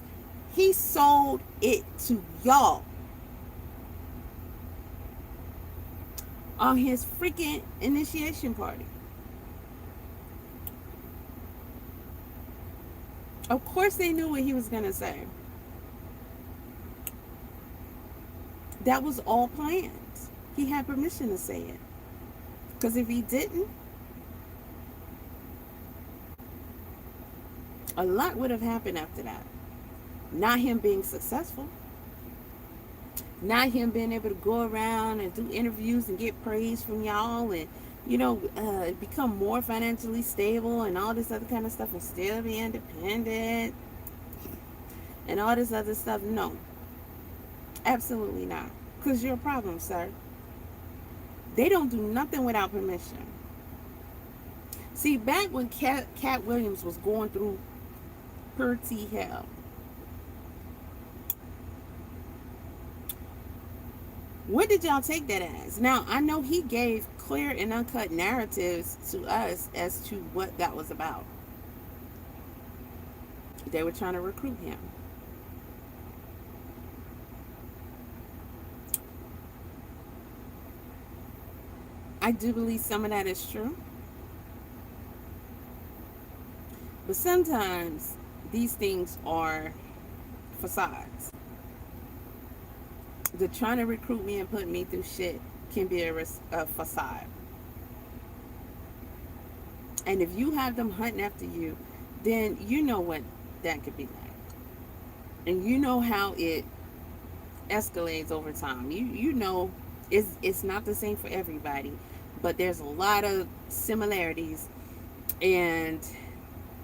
He sold it to y'all on his freaking initiation party. Of course they knew what he was going to say. That was all planned. He had permission to say it. Because if he didn't, a lot would have happened after that. Not him being successful. Not him being able to go around and do interviews and get praise from y'all and, become more financially stable and all this other kind of stuff and still be independent and all this other stuff. No. Absolutely not. Because you're a problem, sir. They don't do nothing without permission. See, back when Katt Williams was going through pretty hell, what did y'all take that as? Now, I know he gave clear and uncut narratives to us as to what that was about. They were trying to recruit him. I do believe some of that is true. But sometimes these things are facades. The trying to recruit me and put me through shit can be a facade. And if you have them hunting after you, then you know what that could be like. And you know how it escalates over time. You know it's not the same for everybody, but there's a lot of similarities, and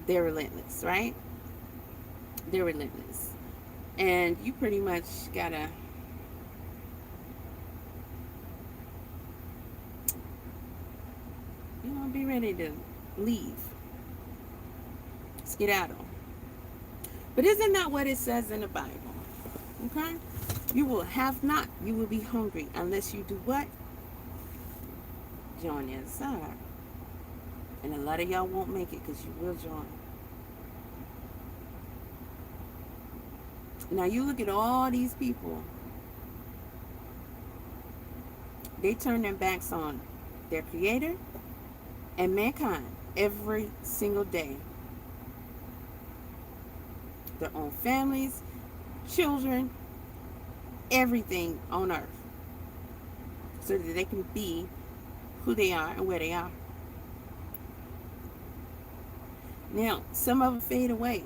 they're relentless, right? They're relentless. And you pretty much gotta be ready to leave. Skedaddle. But isn't that what it says in the Bible? Okay? You will have not, you will be hungry unless you do what? Join the other side. And a lot of y'all won't make it because you will join. Now you look at all these people. They turn their backs on their creator and mankind every single day. Their own families, children, everything on earth, so that they can be who they are and where they are. Now, some of them fade away.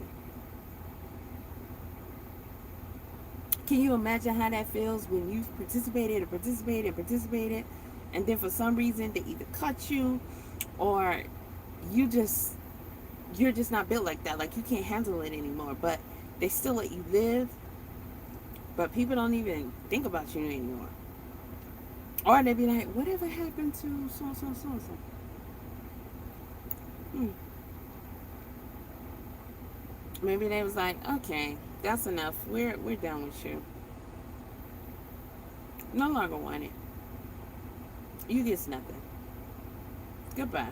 Can you imagine how that feels when you've participated, and then for some reason they either cut you, or you're just not built like that, like you can't handle it anymore, but they still let you live, but people don't even think about you anymore. Or they be like, whatever happened to so. Maybe they was like, okay, that's enough, we're done with you, no longer want it, you get nothing, goodbye.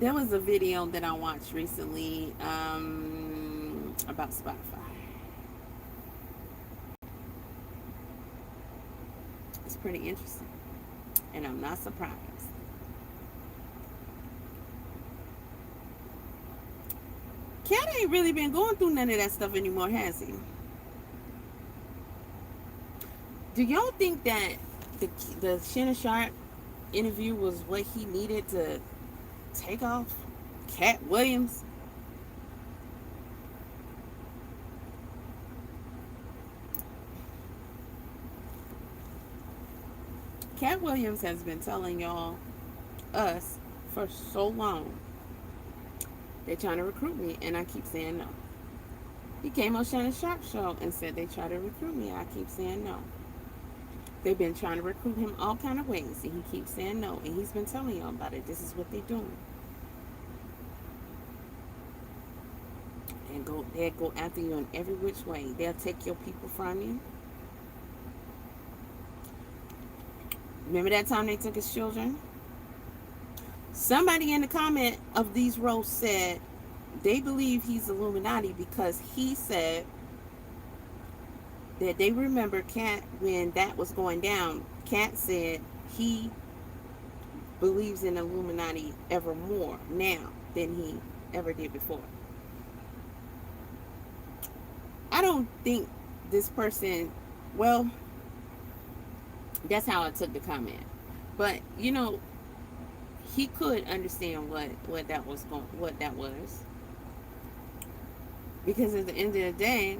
There was a video that I watched recently about Spotify. It's pretty interesting, and I'm not surprised. Katt ain't really been going through none of that stuff anymore, has he? Do y'all think that the Shannon Sharp interview was what he needed to take off Katt Williams? Katt Williams has been telling us for so long, they're trying to recruit me, and I keep saying no. He came on Shannon Sharp's show and said they try to recruit me. I keep saying no. They've been trying to recruit him all kind of ways, and he keeps saying no. And he's been telling y'all about it. This is what they're doing. And they'll go after you in every which way. They'll take your people from you. Remember that time they took his children? Somebody in the comment of these roasts said they believe he's Illuminati because he said that they remember Katt when that was going down. Katt said he believes in Illuminati ever more now than he ever did before. I don't think this person, well, that's how I took the comment. But he could understand what that was. Because at the end of the day,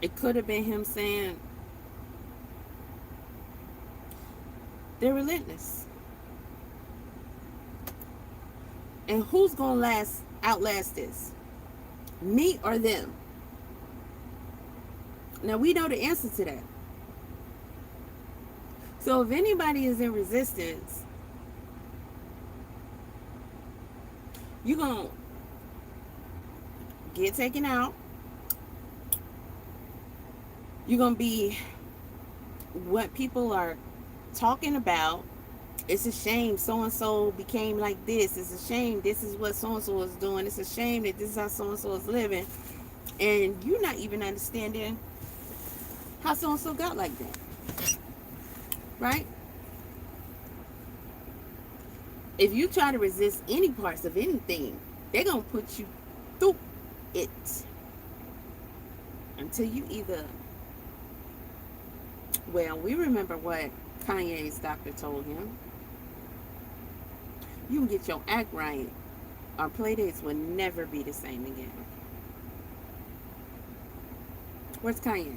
it could have been him saying they're relentless. And who's gonna outlast this? Me or them? Now we know the answer to that. So if anybody is in resistance, you're gonna get taken out. You're gonna be what people are talking about. It's a shame so-and-so became like this. It's a shame this is what so-and-so is doing. It's a shame that this is how so-and-so is living. And you're not even understanding how so-and-so got like that. Right? If you try to resist any parts of anything, they're going to put you through it. Until you either... Well, we remember what Kanye's doctor told him. You can get your act right. Our playdates will never be the same again. Where's Kanye?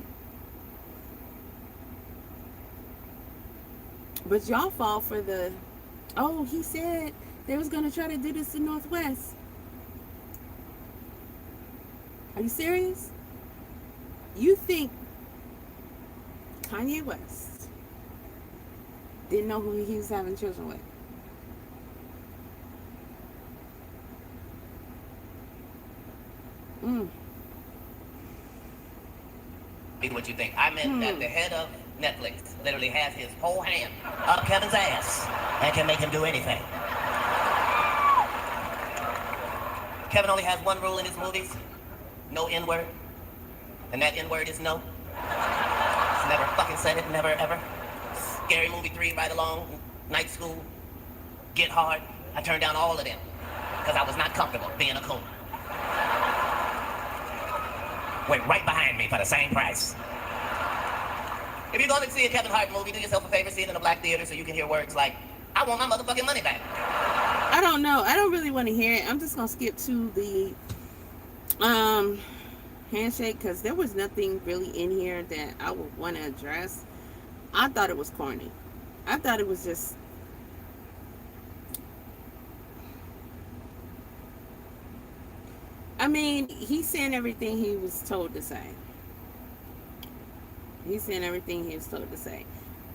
But y'all fall for the, oh, he said they was going to try to do this in Northwest. Are you serious? You think Kanye West didn't know who he was having children with?
What you think? I meant that the head of Netflix literally has his whole hand up Kevin's ass and can make him do anything. Kevin only has one rule in his movies: no N-word. And that N-word is no. He's never fucking said it, never ever. Scary Movie 3, Right Along, Night School, Get Hard. I turned down all of them because I was not comfortable being a coon. Went right behind me for the same price. If you're going to see a Kevin Hart movie, do yourself a favor, see it in a black theater so you can hear words like, I want my motherfucking money back.
I don't know. I don't really want to hear it. I'm just going to skip to the handshake because there was nothing really in here that I would want to address. I thought it was corny. I thought it was just... I mean, he's saying everything he was told to say. He's saying everything he was told to say.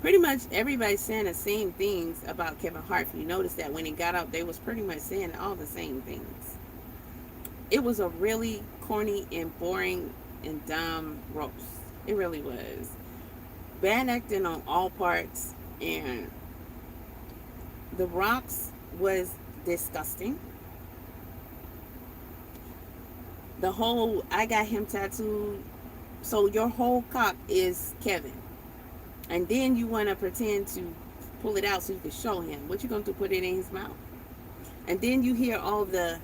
Pretty much everybody's saying the same things about Kevin Hart. If you notice that when he got out, they was pretty much saying all the same things. It was a really corny and boring and dumb roast. It really was. Bad acting on all parts. And The Rock's was disgusting. The whole, I got him tattooed, so your whole cock is Kevin. And then you want to pretend to pull it out so you can show him. What you going to do, put it in his mouth? And then you hear all the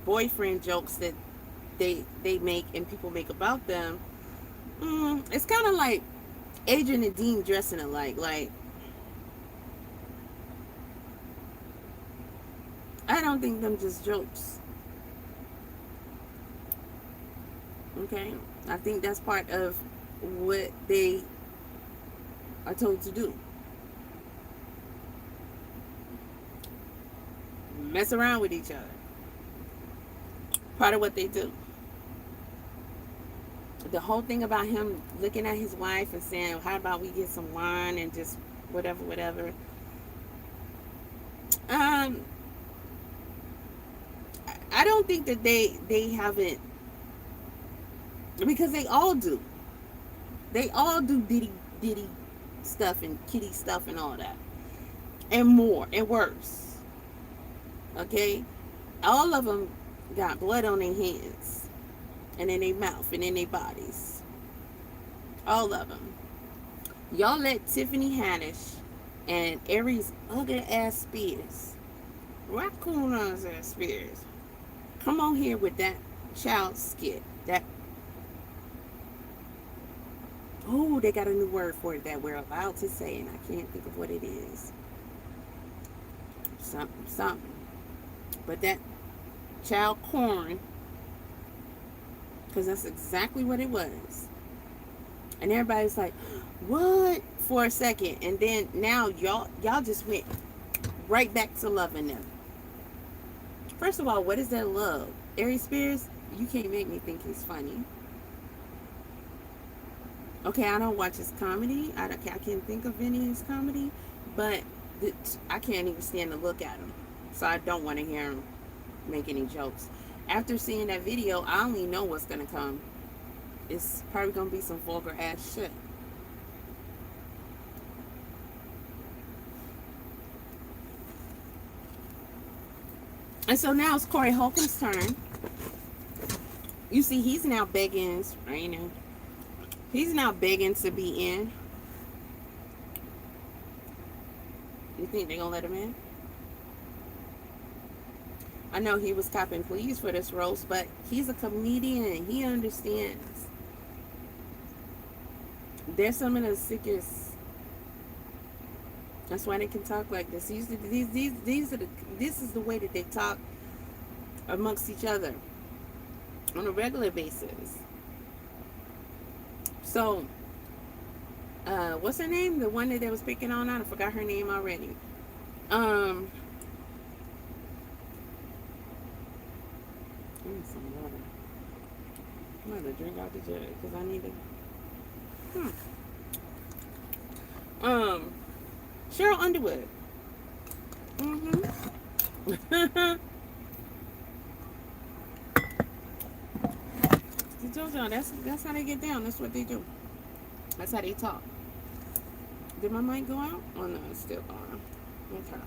boyfriend jokes that they make and people make about them. It's kind of like Adrian and Dean dressing alike. Like, I don't think them just jokes. Okay, I think that's part of what they are told to do. Mess around with each other. Part of what they do. The whole thing about him looking at his wife and saying, how about we get some wine and just whatever. I don't think that they haven't, because they all do. They all do ditty stuff and kitty stuff and all that. And more and worse. Okay? All of them got blood on their hands. And in their mouth and in their bodies. All of them. Y'all let Tiffany Haddish and Aries ugly ass Spears, raccoon ass Spears, come on here with that child skit. That, oh, they got a new word for it that we're allowed to say, and I can't think of what it is. Something. But that child corn, because that's exactly what it was. And everybody's like, what? For a second. And then now y'all just went right back to loving them. First of all, what is that love? Aries Spears, you can't make me think he's funny. Okay, I don't watch his comedy. I can't think of any of his comedy. But I can't even stand to look at him. So I don't want to hear him make any jokes. After seeing that video, I only know what's going to come. It's probably going to be some vulgar ass shit. And so now it's Corey Holcomb's turn. You see, he's now begging, right now. He's now begging to be in. You think they're going to let him in? I know he was copping pleas for this roast, but he's a comedian. He understands. There's some of the sickest That's why they can talk like this. This is the way that they talk amongst each other on a regular basis. So, what's her name? The one that they was picking on? I forgot her name already. Give me some water. I'm gonna drink out the jug because I need to. Cheryl Underwood. I told y'all that's how they get down. That's what they do. That's how they talk. Did my mic go out? Oh no, it's still going. Okay.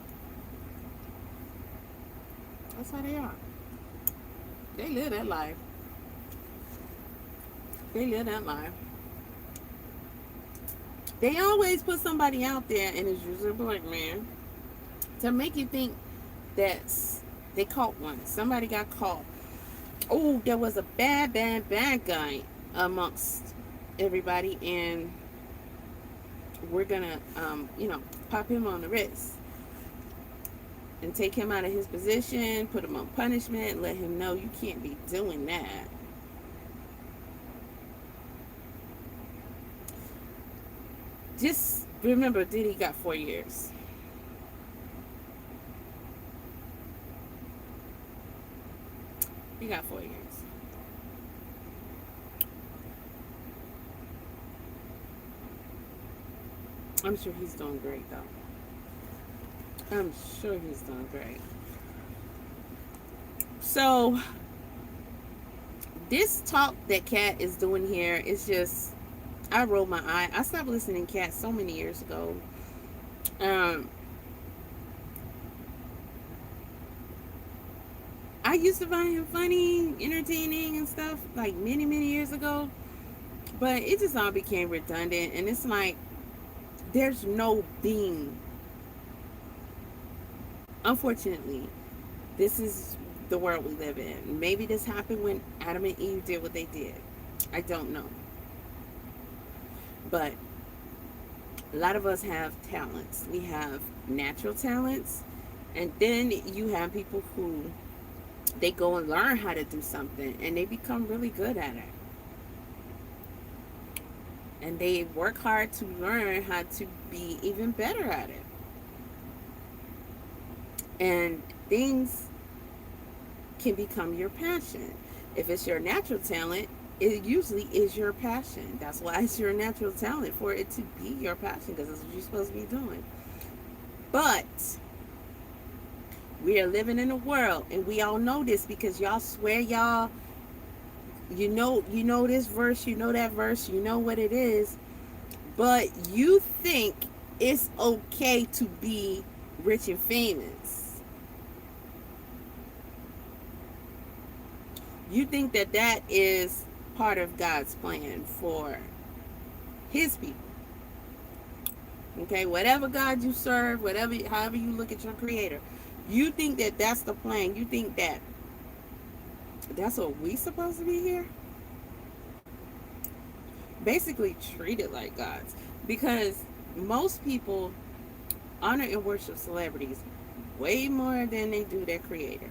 That's how they are. They live that life. They live that life. They always put somebody out there, and it's usually a black man, to make you think that's they caught one. Somebody got caught. Oh, there was a bad guy amongst everybody, and we're gonna, pop him on the wrist and take him out of his position, put him on punishment, and let him know you can't be doing that. Just remember, Diddy got 4 years. He got 4 years. I'm sure he's doing great, though. I'm sure he's doing great. So, this talk that Katt is doing here is just, I rolled my eye. I stopped listening to Katt so many years ago. I used to find him funny, entertaining, and stuff like many years ago. But it just all became redundant, and it's like there's no being. Unfortunately, this is the world we live in. Maybe this happened when Adam and Eve did what they did. I don't know. But a lot of us have talents. We have natural talents, and then you have people who they go and learn how to do something, and they become really good at it. And they work hard to learn how to be even better at it. And things can become your passion. If it's your natural talent, it usually is your passion. That's why it's your natural talent, for it to be your passion, because that's what you're supposed to be doing. But we are living in a world, and we all know this because y'all swear y'all, you know this verse, you know that verse, you know what it is, but you think it's okay to be rich and famous. You think that that is part of God's plan for his people. Okay, whatever God you serve, however you look at your creator, you think that that's the plan. You think that that's what we supposed to be here? Basically treat it like God's. Because most people honor and worship celebrities way more than they do their creator.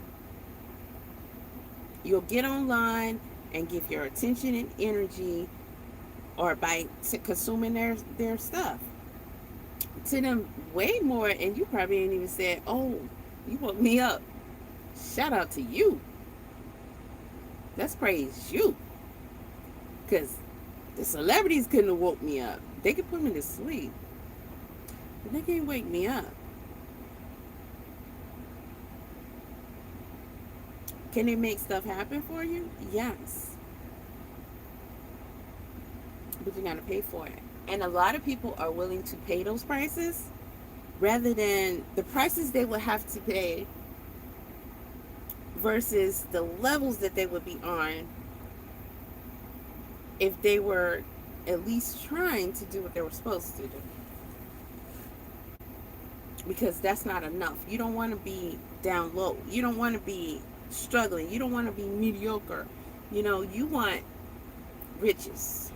You'll get online and give your attention and energy, or by consuming their stuff, to them way more, and you probably ain't even said, oh, you woke me up. Shout out to you. Let's praise you. Because the celebrities couldn't have woke me up. They could put me to sleep, but they can't wake me up. Can they make stuff happen for you? Yes. But you gotta pay for it. And a lot of people are willing to pay those prices rather than the prices they would have to pay versus the levels that they would be on if they were at least trying to do what they were supposed to do. Because that's not enough. You don't want to be down low. You don't want to be struggling. You don't want to be mediocre. You want riches.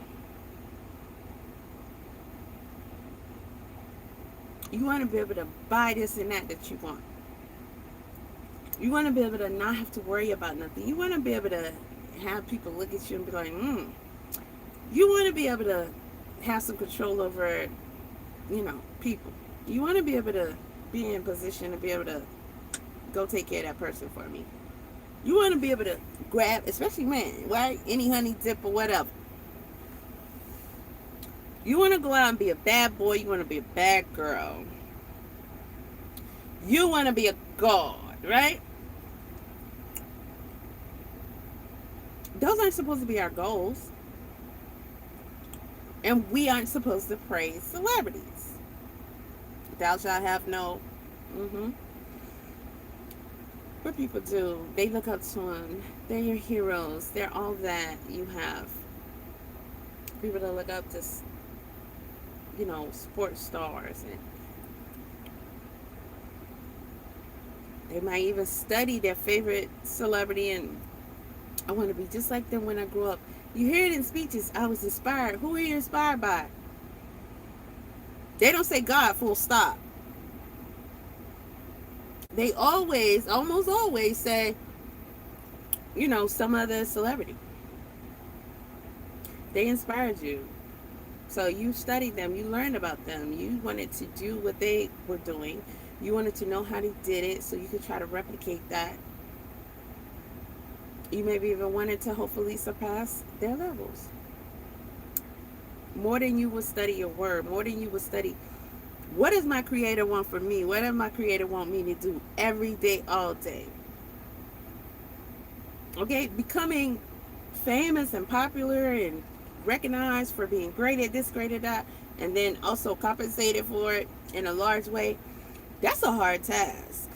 You want to be able to buy this and that you want. You want to be able to not have to worry about nothing. You want to be able to have people look at you and be like, You want to be able to have some control over, people. You want to be able to be in position to be able to go take care of that person for me. You want to be able to grab, especially men, right? Any honey dip or whatever. You want to go out and be a bad boy. You want to be a bad girl. You want to be a god, right? Those aren't supposed to be our goals. And we aren't supposed to praise celebrities. Thou shalt have no. What people do, they look up to them. They're your heroes. They're all that you have. People that look up to, sports stars. And they might even study their favorite celebrity and I want to be just like them when I grow up. You hear it in speeches. I was inspired. Who are you inspired by? They don't say God, full stop. They almost always say, some other celebrity. They inspired you. So you studied them. You learned about them. You wanted to do what they were doing. You wanted to know how they did it so you could try to replicate that. You maybe even wanted to hopefully surpass their levels. More than you would study your word. More than you would study, what does my creator want for me? What does my creator want me to do every day, all day? Okay, becoming famous and popular and recognized for being great at this, great at that, and then also compensated for it in a large way. That's a hard task.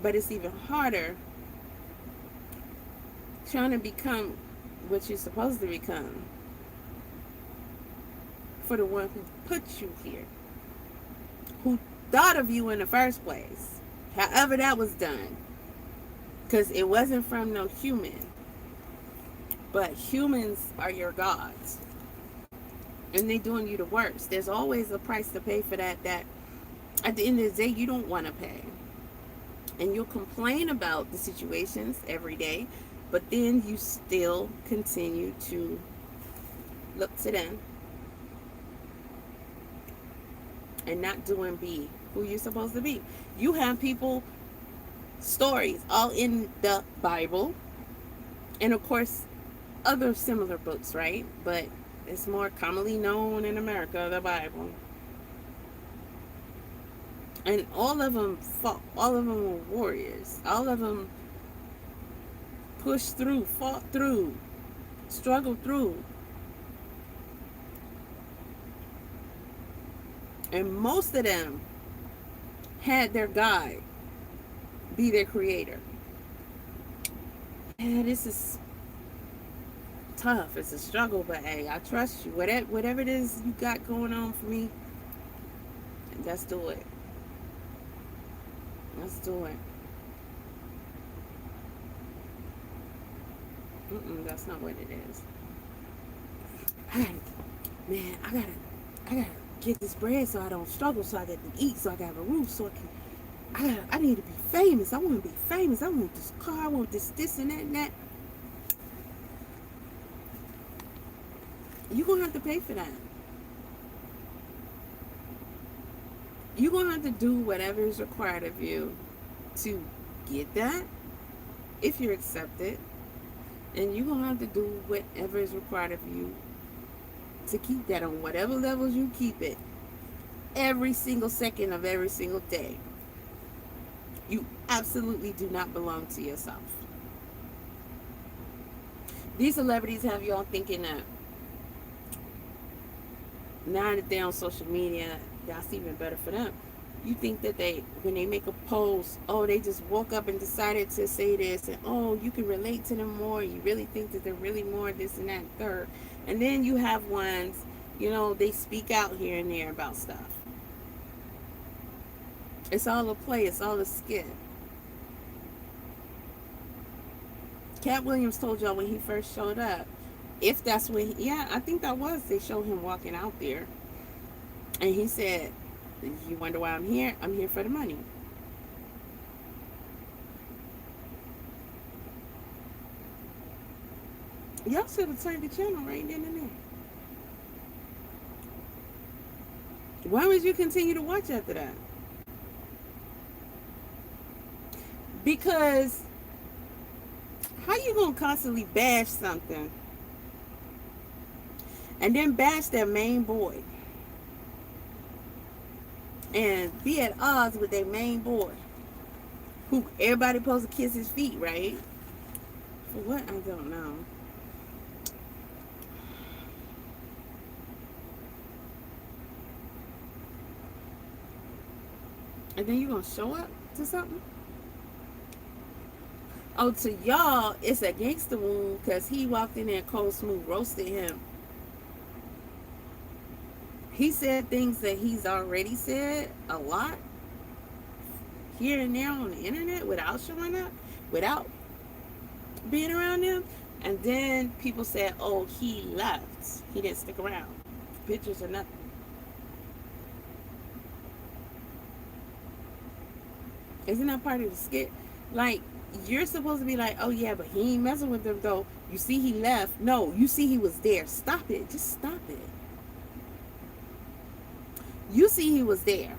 But it's even harder trying to become what you're supposed to become for the one who put you here, who thought of you in the first place, however that was done, because it wasn't from no human, but humans are your gods, and they doing you the worst. There's always a price to pay for that at the end of the day you don't want to pay. And you'll complain about the situations every day, but then you still continue to look to them and not do and be who you're supposed to be. You have people, stories, all in the Bible, and of course, other similar books, right? But it's more commonly known in America, the Bible. And all of them fought. All of them were warriors. All of them pushed through, fought through, struggled through. And most of them had their guide be their creator. Yeah, this is tough. It's a struggle, but hey, I trust you. Whatever it is you got going on for me, let's do it. Let's do it. That's not what it is. I gotta get this bread so I don't struggle, so I get to eat, so I got a roof, so I need to be famous. I want to be famous. I want this car. I want this and that and that. You're gonna have to pay for that. You're going to have to do whatever is required of you to get that, if you're accepted. And you're going to have to do whatever is required of you to keep that on whatever levels you keep it. Every single second of every single day. You absolutely do not belong to yourself. These celebrities have y'all thinking that now that they're on social media, that's even better for them. You think that when they make a post, they just woke up and decided to say this, and you can relate to them more. You really think that they're really more this and that third. And then you have ones, they speak out here and there about stuff. It's all a play. It's all a skit. Katt Williams told y'all when he first showed up, if that's what, yeah, I think that was, they showed him walking out there. And he said, you wonder why I'm here? I'm here for the money. Y'all should have turned the channel right then and there. Why would you continue to watch after that? Because how you gonna constantly bash something and then bash their main boy and be at odds with their main boy, who everybody supposed to kiss his feet, right? For what? I don't know. And then you gonna show up to something? Oh, to y'all, it's a gangster wound because he walked in there cold smooth, roasted him. He said things that he's already said a lot here and there on the internet without showing up, without being around them. And then people said, oh, he left. He didn't stick around. Pictures or nothing. Isn't that part of the skit? Like, you're supposed to be like, oh yeah, but he ain't messing with them though. You see he left. No, you see he was there. Stop it. Just stop it. You see he was there.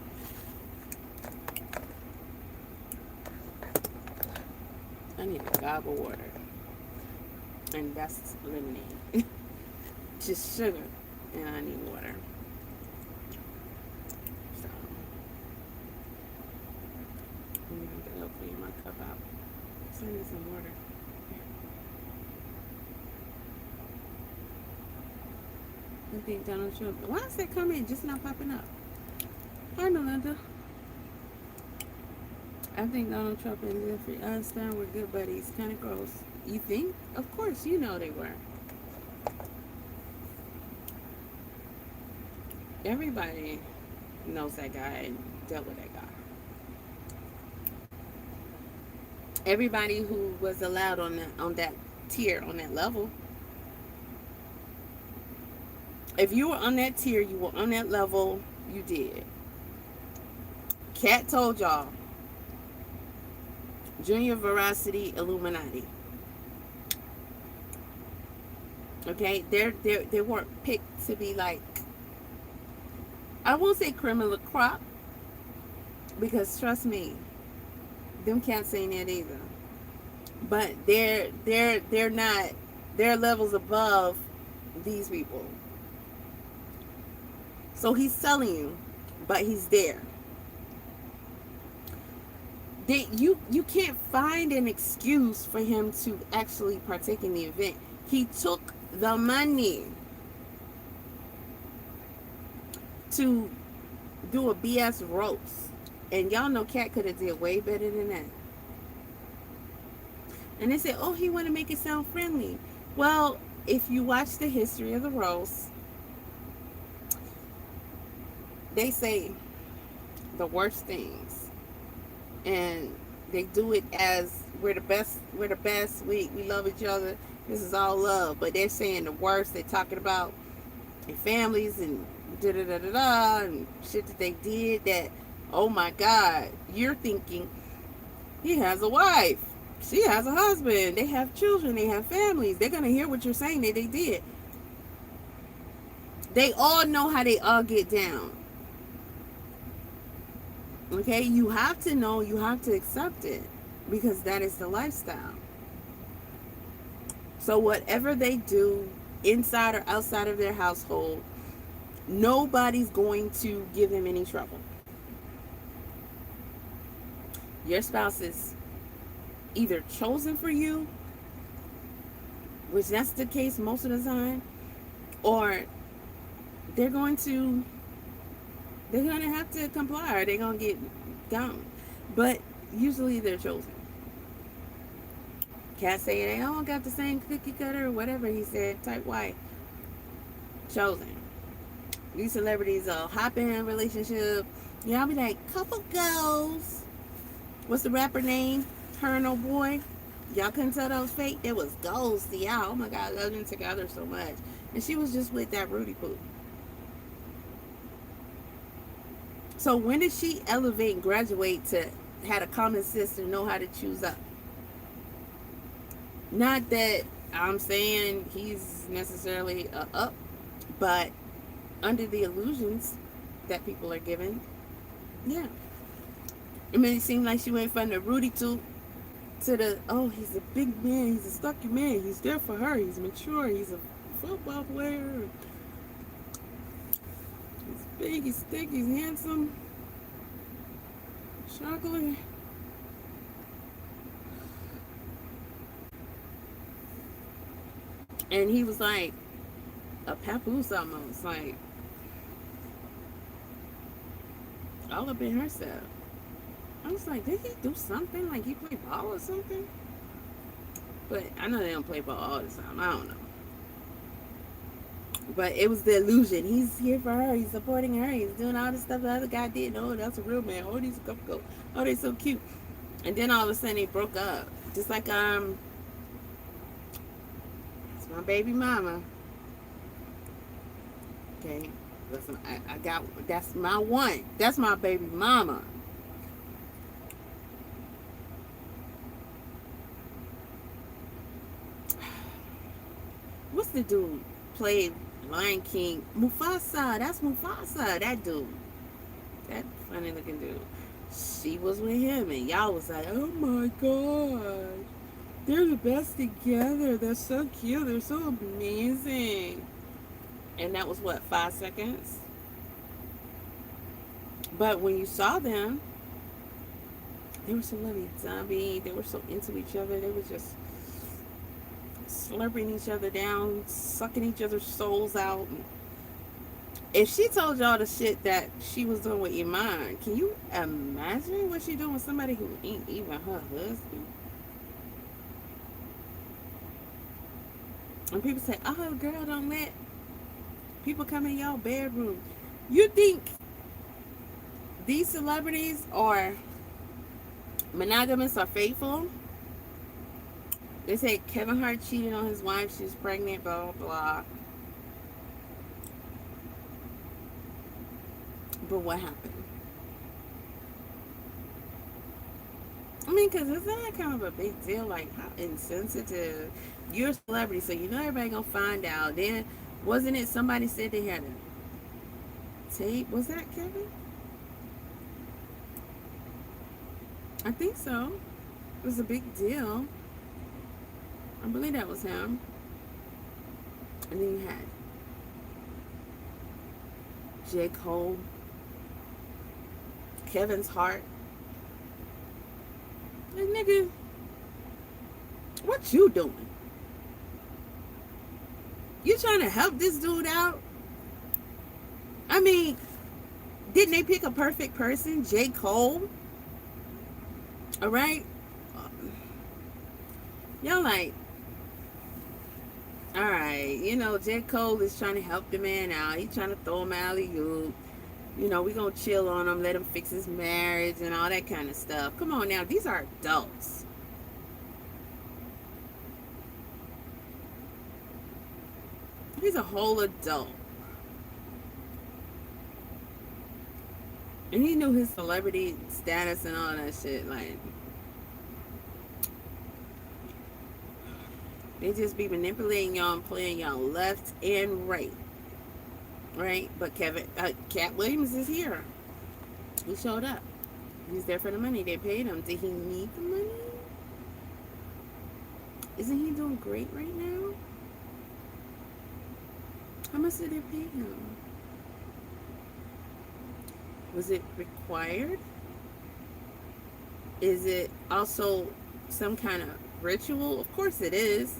I need a gobble of water. And that's lemonade. Just sugar. And I need water. So, I'm going to go clean my cup out. So I need some water. I think Donald Trump. Why is that comment just not popping up? Hi, Melinda. I think Donald Trump and Jeffrey Einstein were good buddies. Kind of gross. You think? Of course, you know they were. Everybody knows that guy and dealt with that guy. Everybody who was allowed on that tier, on that level. If you were on that tier, you were on that level, you did. Katt told y'all. Junior Veracity Illuminati. Okay, they weren't picked to be like, I won't say criminal crop, because trust me, them cats ain't that either. But they're not, they're levels above these people. So he's telling you, but he's there. You can't find an excuse for him to actually partake in the event. He took the money to do a BS roast. And y'all know Katt could have did way better than that. And they said, oh, he want to make it sound friendly. Well, if you watch the history of the roast, they say the worst things. And they do it as we're the best, we love each other, this is all love. But they're saying the worst. They're talking about their families and da-da-da-da-da and shit that they did that, oh my God, you're thinking he has a wife, she has a husband, they have children, they have families. They're going to hear what you're saying that they did. They all know how they all get down. Okay, you have to know, you have to accept it, because that is the lifestyle. So whatever they do, inside or outside of their household, nobody's going to give them any trouble. Your spouse is either chosen for you, which that's the case most of the time, or they're going to have to comply, or they're going to get down. But usually they're chosen. Katt saying they all got the same cookie cutter or whatever he said, type white. Chosen. These celebrities will hop in a relationship. Yeah, I'll be like, couple goals. What's the rapper name? Turn, oh boy. Y'all couldn't tell that was fake. It was ghosts. Yeah. Oh my God, I love them together so much. And she was just with that Rudy Poo. So when did she elevate and graduate to had a common sense to know how to choose up? Not that I'm saying he's necessarily a up, but under the illusions that people are given, yeah. I mean, it seemed like she went from the Rudy to the, oh, he's a big man, he's a stocky man, he's there for her, he's mature, he's a football player, he's big, he's thick, he's handsome, chocolate. And he was like a papoose almost, like all up in herself. I was like, did he do something? Like he played ball or something? But I know they don't play ball all the time. I don't know. But it was the illusion. He's here for her. He's supporting her. He's doing all the stuff the other guy did. Oh, that's a real man. Oh, he's a couple. Oh, they're so cute. And then all of a sudden they broke up. Just like it's my baby mama. Okay, listen, I got, that's my one. That's my baby mama. What's the dude played Lion King? Mufasa. That's Mufasa. That dude. That funny looking dude. She was with him, and y'all was like, oh my God. They're the best together. They're so cute. They're so amazing. And that was what, 5 seconds? But when you saw them, they were so lovey-dovey. They were so into each other. They were just slurping each other down, sucking each other's souls out. If she told y'all the shit that she was doing with Iman, can you imagine what she doing with somebody who ain't even her husband? And people say, oh, girl, don't let people come in your bedroom. You think these celebrities are monogamous or faithful? They say Kevin Hart cheated on his wife. She was pregnant, blah, blah, blah. But what happened? I mean, because isn't that kind of a big deal? Like, how insensitive. You're a celebrity, so you know everybody gonna find out. Then, wasn't it somebody said they had a tape? Was that Kevin? I think so. It was a big deal. I believe that was him. And then you had J. Cole, Kevin's heart. Like, nigga, what you doing? You trying to help this dude out? I mean, didn't they pick a perfect person? J. Cole? Alright? Y'all like, alright, you know, J. Cole is trying to help the man out. He's trying to throw him alley-oop. You know, we gonna chill on him, let him fix his marriage and all that kind of stuff. Come on now, these are adults. He's a whole adult. And he knew his celebrity status and all that shit. Like, they just be manipulating y'all and playing y'all left and right. Right? But Katt Williams is here. He showed up. He's there for the money. They paid him. Did he need the money? Isn't he doing great right now? How much did they pay him? Was it required? Is it also some kind of ritual? Of course it is.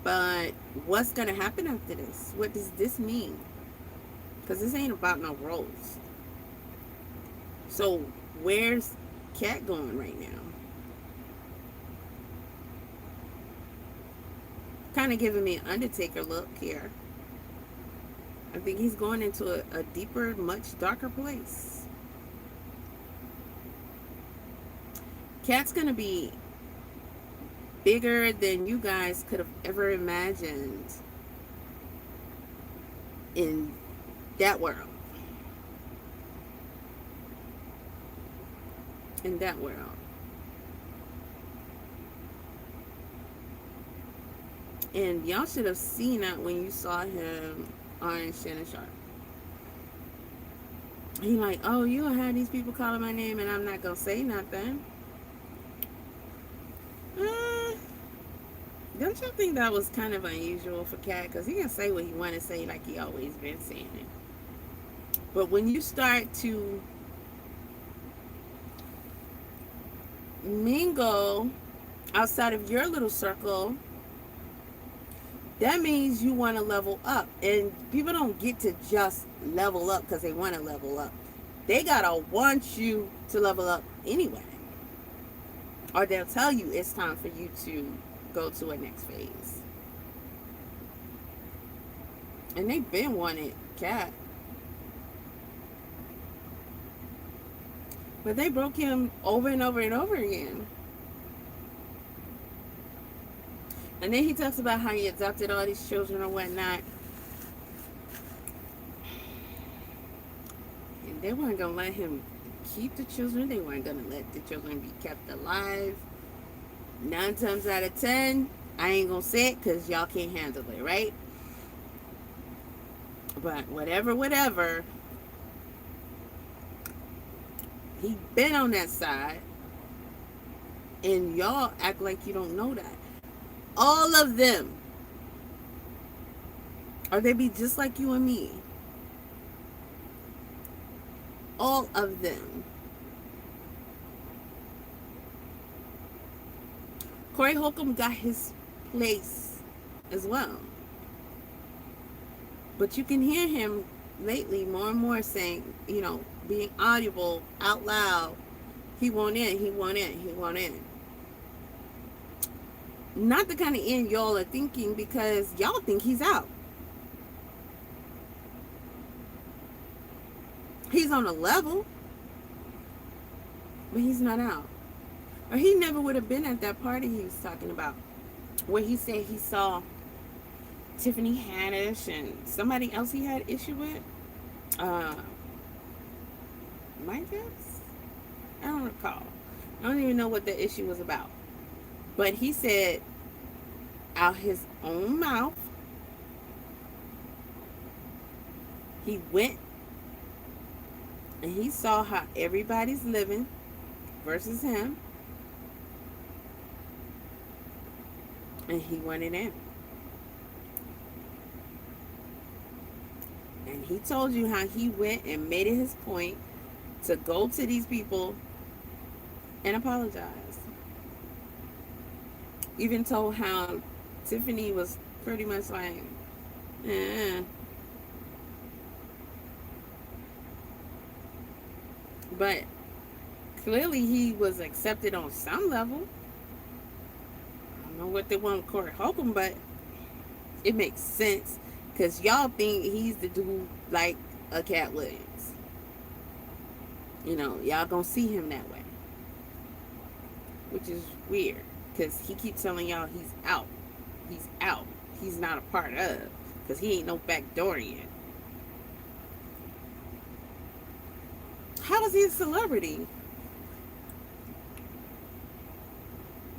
But what's going to happen after this? What does this mean? Because this ain't about no roles. So where's Katt going right now? Kind of giving me an Undertaker look here. I think he's going into a deeper, much darker place. Katt's going to be bigger than you guys could have ever imagined in that world. In that world. And y'all should have seen that when you saw him on Shannon Sharp. He like, oh, you had these people calling my name and I'm not gonna say nothing. Don't you think that was kind of unusual for Katt? Because he can say what he want to say like he always been saying it. But when you start to mingle outside of your little circle, that means you want to level up. And people don't get to just level up because they want to level up. They gotta want you to level up anyway. Or they'll tell you it's time for you to go to a next phase. And they've been wanting Katt. But they broke him over and over and over again. And then he talks about how he adopted all these children and whatnot. And they weren't going to let him keep the children. They weren't going to let the children be kept alive. 9 times out of 10, I ain't going to say it because y'all can't handle it, right? But whatever. He been on that side. And y'all act like you don't know that. All of them. Or they be just like you and me. All of them. Corey Holcomb got his place as well. But you can hear him lately more and more saying, you know, being audible out loud. He won't in, he won't in, he won't in. Not the kind of end y'all are thinking, because y'all think he's out. He's on a level, but he's not out. Or he never would have been at that party he was talking about, where he said he saw Tiffany Haddish and somebody else he had issue with. My guess? I don't recall. I don't even know what the issue was about. But he said out his own mouth, he went and he saw how everybody's living versus him. And he wanted in. And he told you how he went and made it his point to go to these people and apologize. Even told how Tiffany was pretty much like, But clearly he was accepted on some level. I don't know what they want with Corey Holcomb, but it makes sense. Because y'all think he's the dude like a Katt Williams. You know, y'all gonna see him that way. Which is weird. Because he keeps telling y'all he's out. He's out. He's not a part of. Because he ain't no backdoorian. How is he a celebrity?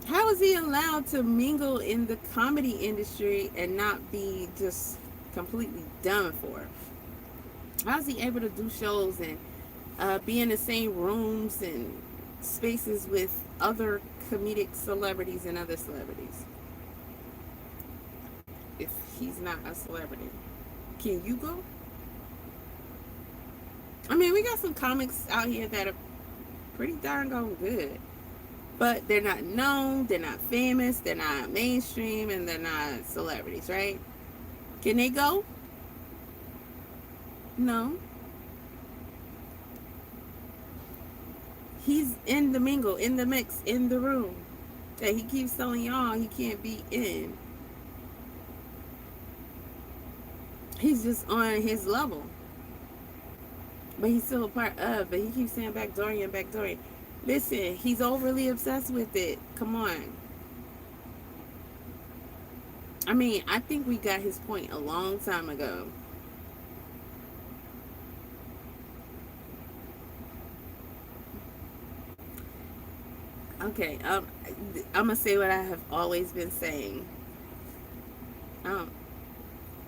How is he allowed to mingle in the comedy industry and not be just completely done for? How is he able to do shows and be in the same rooms and spaces with other comedic celebrities and other celebrities if he's not a celebrity? Can you go? I mean, we got some comics out here that are pretty darn good, but they're not known, they're not famous, they're not mainstream, and they're not celebrities, right? Can they go? No. He's in the mingle, in the mix, in the room that he keeps telling y'all he can't be in. He's just on his level. But he's still a part of, but he keeps saying backdooring. Listen, he's overly obsessed with it. Come on. I mean, I think we got his point a long time ago. Okay, I'm gonna say what I have always been saying. Um,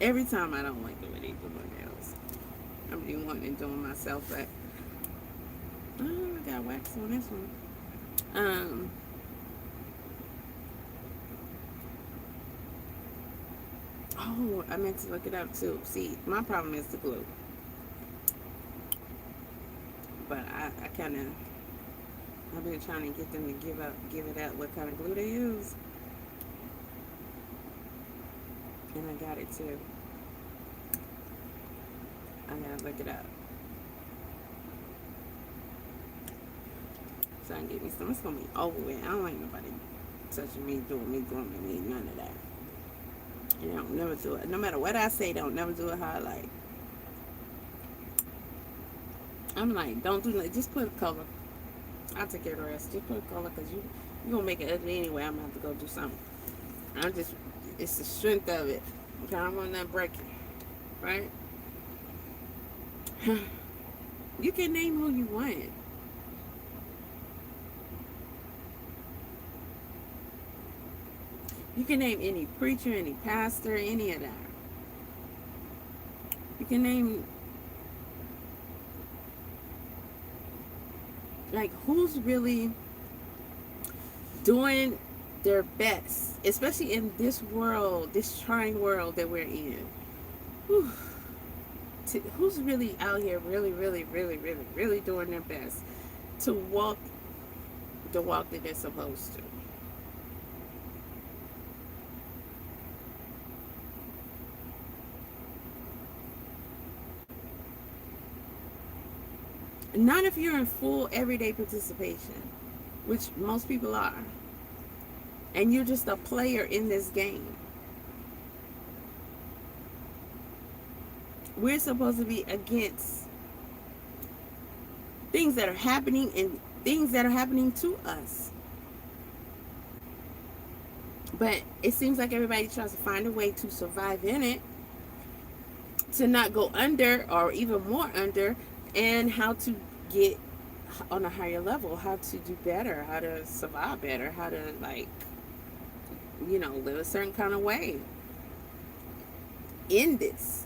every time I don't like the way they do my nails, I'm be wanting to do them myself, but I got wax on this one. Um, oh, I meant to look it up too. See, my problem is the glue, but I kind of I've been trying to get them to give it out what kind of glue they use, and I got it too. I gotta look it up. So I can get me some. It's gonna be over with. I don't like nobody touching me, doing me, grooming me, none of that. You don't never do it. No matter what I say, don't never do it how I like. I'm like, don't do that. Just put a color. I'll take care of the rest. Just put a color because you gonna make it ugly anyway. I'm gonna have to go do something. I'm just, it's the strength of it. Okay, I don't want that breaking, right? You can name who you want. You can name any preacher, any pastor, any of that. You can name, like, who's really doing their best, especially in this world, this trying world that we're in. Whew. Who's really out here really, really, really, really, really doing their best to walk the walk that they're supposed to. Not if you're in full everyday participation, which most people are, and you're just a player in this game. We're supposed to be against things that are happening and things that are happening to us. But it seems like everybody tries to find a way to survive in it, to not go under or even more under, and how to get on a higher level, how to do better, how to survive better, how to, like, live a certain kind of way in this.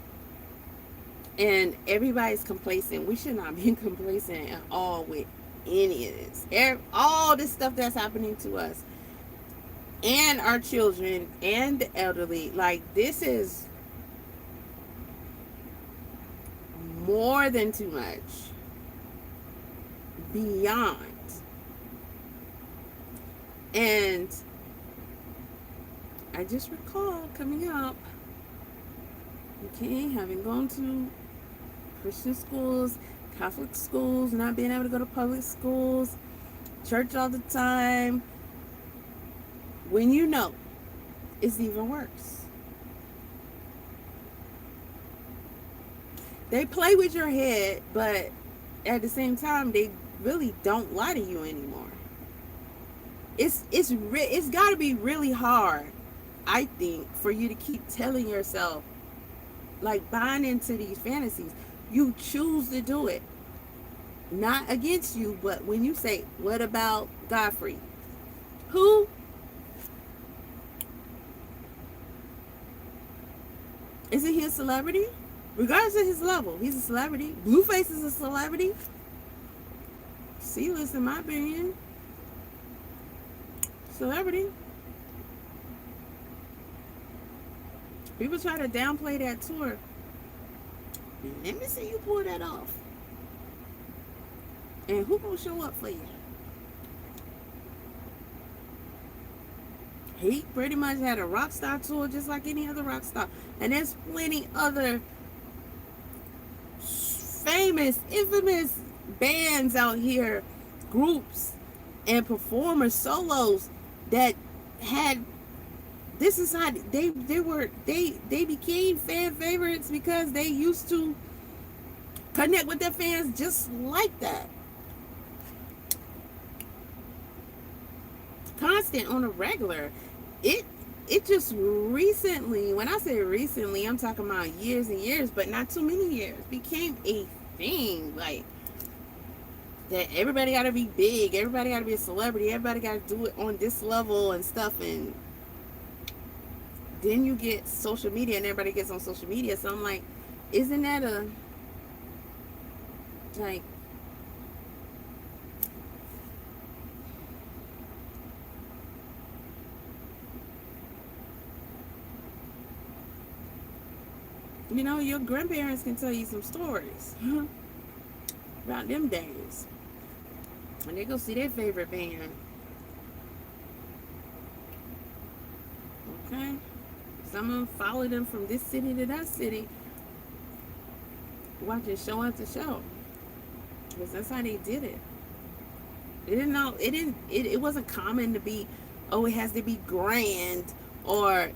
And everybody's complacent. We should not be complacent at all with any of this. All this stuff that's happening to us and our children and the elderly. Like, this is more than too much. Beyond. And I just recall coming up, okay, having gone to Christian schools, Catholic schools, not being able to go to public schools, church all the time, when you know it's even worse. They play with your head, but at the same time, they really don't lie to you anymore. It's got to be really hard, I think, for you to keep telling yourself, like, buying into these fantasies. You choose to do it, not against you, but when you say, what about Godfrey? Who? Isn't he a celebrity? Regardless of his level, he's a celebrity. Blueface is a celebrity. C-list, in my opinion. Celebrity. People try to downplay that tour. Let me see you pull that off. And who gonna show up for you? He pretty much had a rock star tour just like any other rock star. And there's plenty other famous, infamous bands out here, groups and performers, solos that had, this is how they became fan favorites because they used to connect with their fans just like that. Constant, on a regular. it just recently, when I say recently, I'm talking about years and years, but not too many years, became a thing. Like, that everybody got to be big, everybody got to be a celebrity, everybody got to do it on this level and stuff. And then you get social media and everybody gets on social media. So I'm like, isn't that a, like, you know, your grandparents can tell you some stories about them days. And they go see their favorite band. Okay? Some of them follow them from this city to that city, watching show after show. Because that's how they did it. They didn't know, it wasn't common to be, oh, it has to be grand, or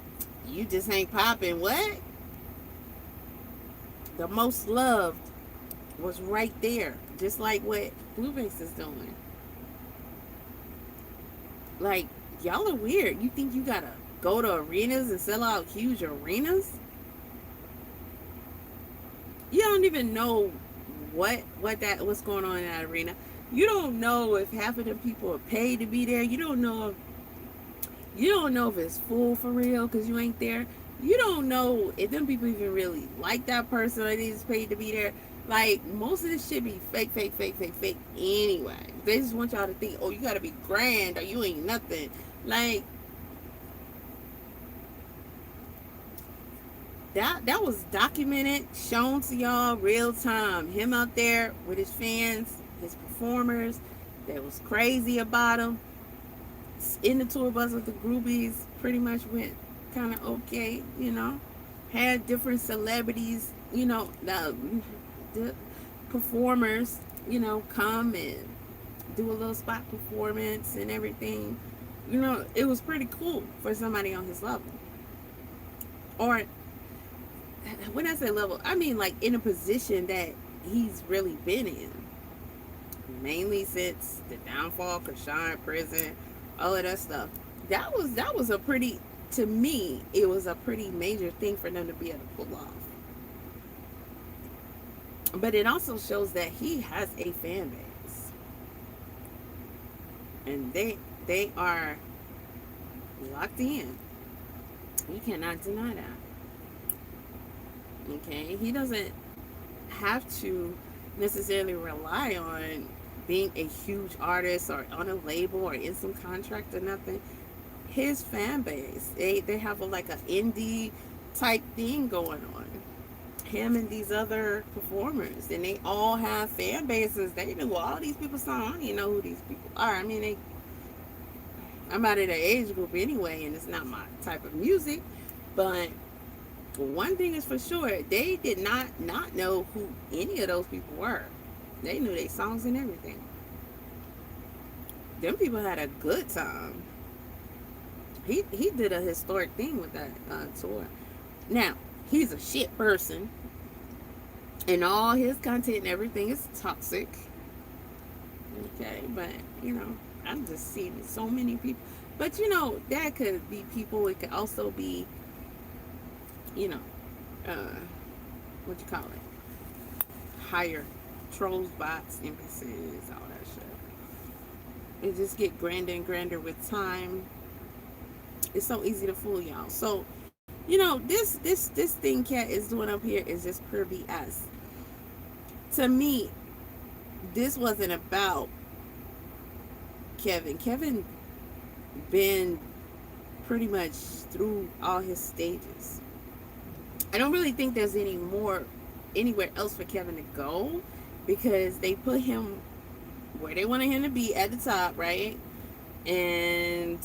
you just ain't popping. What? The most loved was right there, just like what Blueface is doing. Like, y'all are weird. You think you gotta go to arenas and sell out huge arenas? You don't even know what's going on in that arena. You don't know if half of them people are paid to be there. You don't know if it's full for real because you ain't there. You don't know if them people even really like that person or they just paid to be there. Like, most of this shit be fake anyway. They just want y'all to think, oh, you gotta be grand or you ain't nothing. Like, that was documented, shown to y'all real time. Him out there with his fans, his performers that was crazy about him. In the tour bus with the groupies, pretty much went kind of okay, you know. Had different celebrities, you know, the performers, you know, come and do a little spot performance and everything. You know, it was pretty cool for somebody on his level. Or, when I say level, I mean like in a position that he's really been in. Mainly since the downfall, Krishan prison, all of that stuff. That was a pretty, to me, it was a pretty major thing for them to be able to pull off. But it also shows that he has a fan base. And they are locked in. You cannot deny that. Okay? He doesn't have to necessarily rely on being a huge artist or on a label or in some contract or nothing. His fan base, they have like an indie type thing going on. Him and these other performers, and they all have fan bases. They know all these people's songs. I don't even know who these people are. I mean, I'm out of their age group anyway, and it's not my type of music. But one thing is for sure, they did not know who any of those people were. They knew their songs and everything. Them people had a good time. He did a historic thing with that tour. Now, he's a shit person. And all his content and everything is toxic. Okay, but, you know, I'm just seeing so many people. But, you know, that could be people. It could also be, you know, what you call it? Higher trolls, bots, NPCs, all that shit. It just get grander and grander with time. It's so easy to fool y'all. So, you know, this thing Katt is doing up here is just pure BS. To me, this wasn't about Kevin. Kevin been pretty much through all his stages. I don't really think there's anywhere else for Kevin to go, because they put him where they wanted him to be, at the top, right? And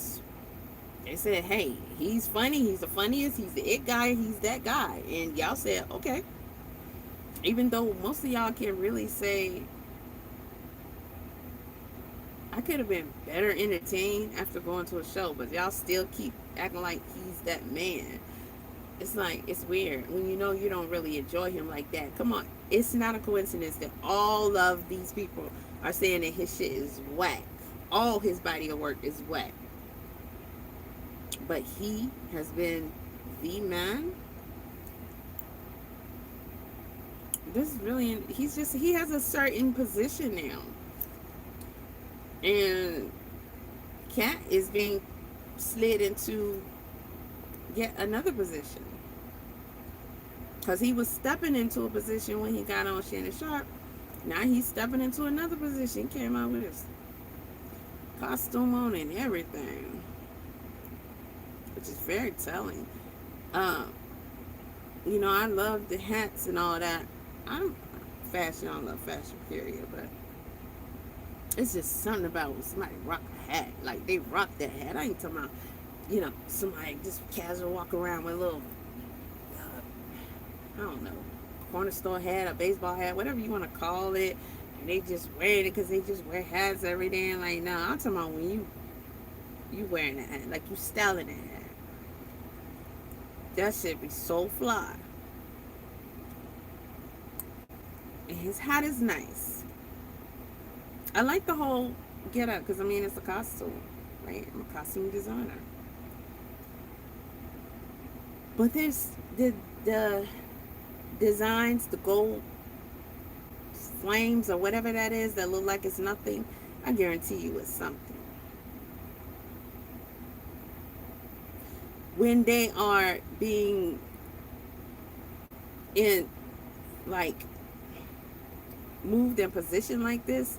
they said, hey, he's funny, he's the funniest, he's the it guy, he's that guy. And y'all said, okay. Even though most of y'all can really say, I could have been better entertained after going to a show, but y'all still keep acting like he's that man. It's like, it's weird when you know you don't really enjoy him like that. Come on. It's not a coincidence that all of these people are saying that his shit is whack. All his body of work is whack. but he has been the man. This is really, he has a certain position now. And Katt is being slid into yet another position. Because he was stepping into a position when he got on Shannon Sharp. Now he's stepping into another position. He came out with his costume on and everything, which is very telling. You know, I love the hats and all that. I'm fashion. I love fashion, period. But it's just something about when somebody rock a hat. Like, they rock that hat. I ain't talking about, you know, somebody just casual walk around with a little, I don't know, corner store hat, a baseball hat, whatever you want to call it. And they just wear it because they just wear hats every day. And like, no, I'm talking about when you wearing that hat, like you styling that hat. That should be so fly. And his hat is nice. I like the whole get up because I mean it's a costume, right? I'm a costume designer. But there's the designs, the gold flames or whatever that is that look like it's nothing. I guarantee you it's something. When they are being in, like, moved in position like this,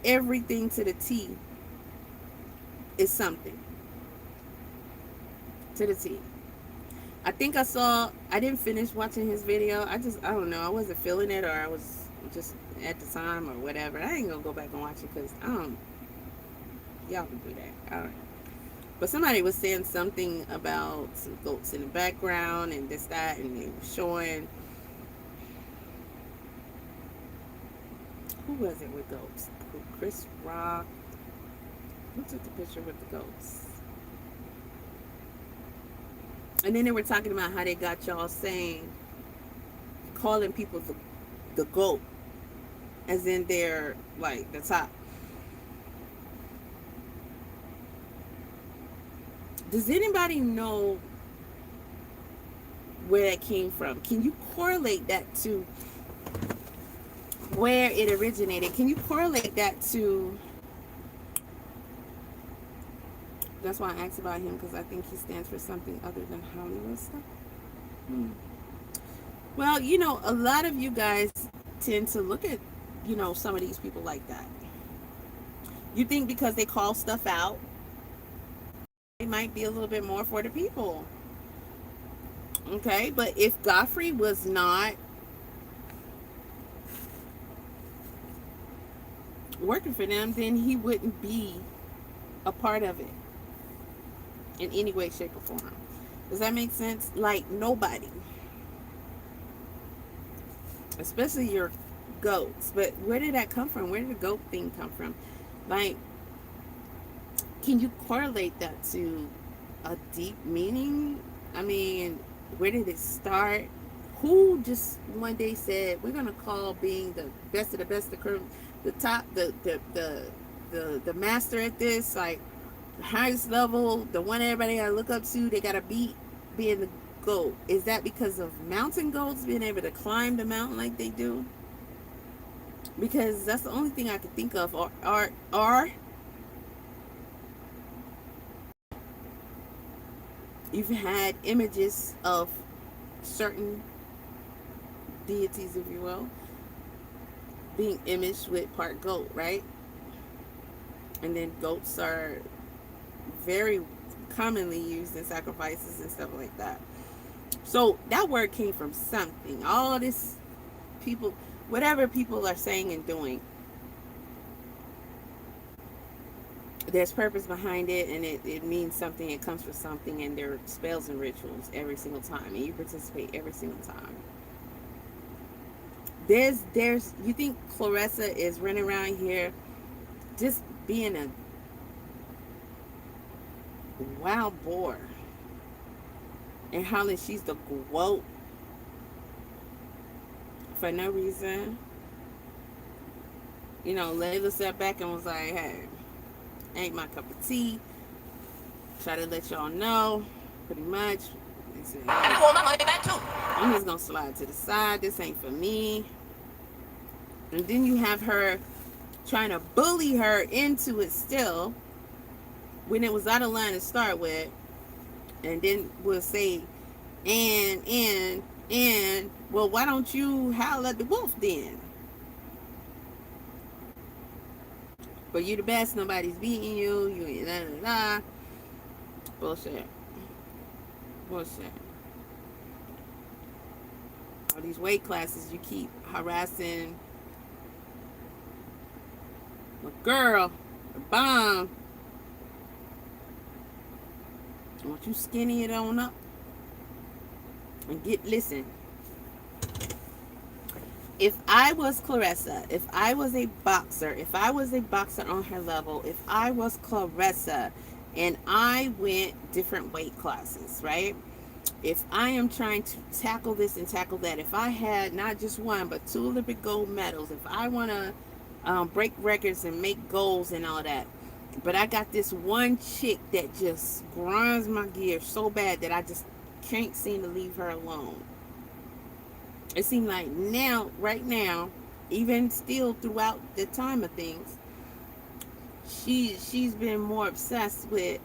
everything to the T is something. To the T. I think I didn't finish watching his video. I don't know. I wasn't feeling it, or I was just at the time or whatever. I ain't gonna go back and watch it because y'all can do that. All right. But somebody was saying something about some goats in the background and this, that, and they were showing. Who was it with goats? Chris Rock. Who took the picture with the goats? And then they were talking about how they got y'all saying, calling people the GOAT, as in they're like the top. Does anybody know where that came from? Can you correlate that to where it originated? Can you correlate that to... That's why I asked about him, because I think he stands for something other than Hollywood stuff. Well, you know, a lot of you guys tend to look at, you know, some of these people like that. You think because they call stuff out, it might be a little bit more for the people. Okay, but if Godfrey was not working for them, then he wouldn't be a part of it in any way, shape, or form. Does that make sense? Like, nobody, especially your goats. But where did that come from? Where did the goat thing come from? Like, can you correlate that to a deep meaning? I mean, where did it start? Who just one day said, we're gonna call being the best of the best, the top, the master at this, like the highest level, the one everybody gotta look up to, they gotta beat, being the GOAT? Is that because of mountain goats being able to climb the mountain like they do? Because that's the only thing I could think of. Or you've had images of certain deities, if you will, being imaged with part goat, right? And then goats are very commonly used in sacrifices and stuff like that. So that word came from something. All this people, whatever people are saying and doing, there's purpose behind it, and it means something. It comes from something, and there are spells and rituals every single time, and you participate every single time. You think Clarissa is running around here just being a wild boar and hollering she's the GOAT for no reason? You know, Layla sat back and was like, hey, ain't my cup of tea. try to let y'all know, pretty much.
And you want my money back too.
I'm just gonna slide to the side. This ain't for me. And then you have her trying to bully her into it still, when it was out of line to start with. And then we'll say, and, well, why don't you howl at the wolf then? But you the best, nobody's beating you, you da da da. Bullshit. Bullshit. All these weight classes, you keep harassing a girl, a bomb. I want you skinny it on up. And listen. If I was Clarissa, if I was a boxer on her level, if I was Clarissa and I went different weight classes, right? If I am trying to tackle this and tackle that, if I had not just one, but 2 Olympic gold medals, if I want to break records and make goals and all that, but I got this one chick that just grinds my gears so bad that I just can't seem to leave her alone. It seems like right now, even still throughout the time of things, she's been more obsessed with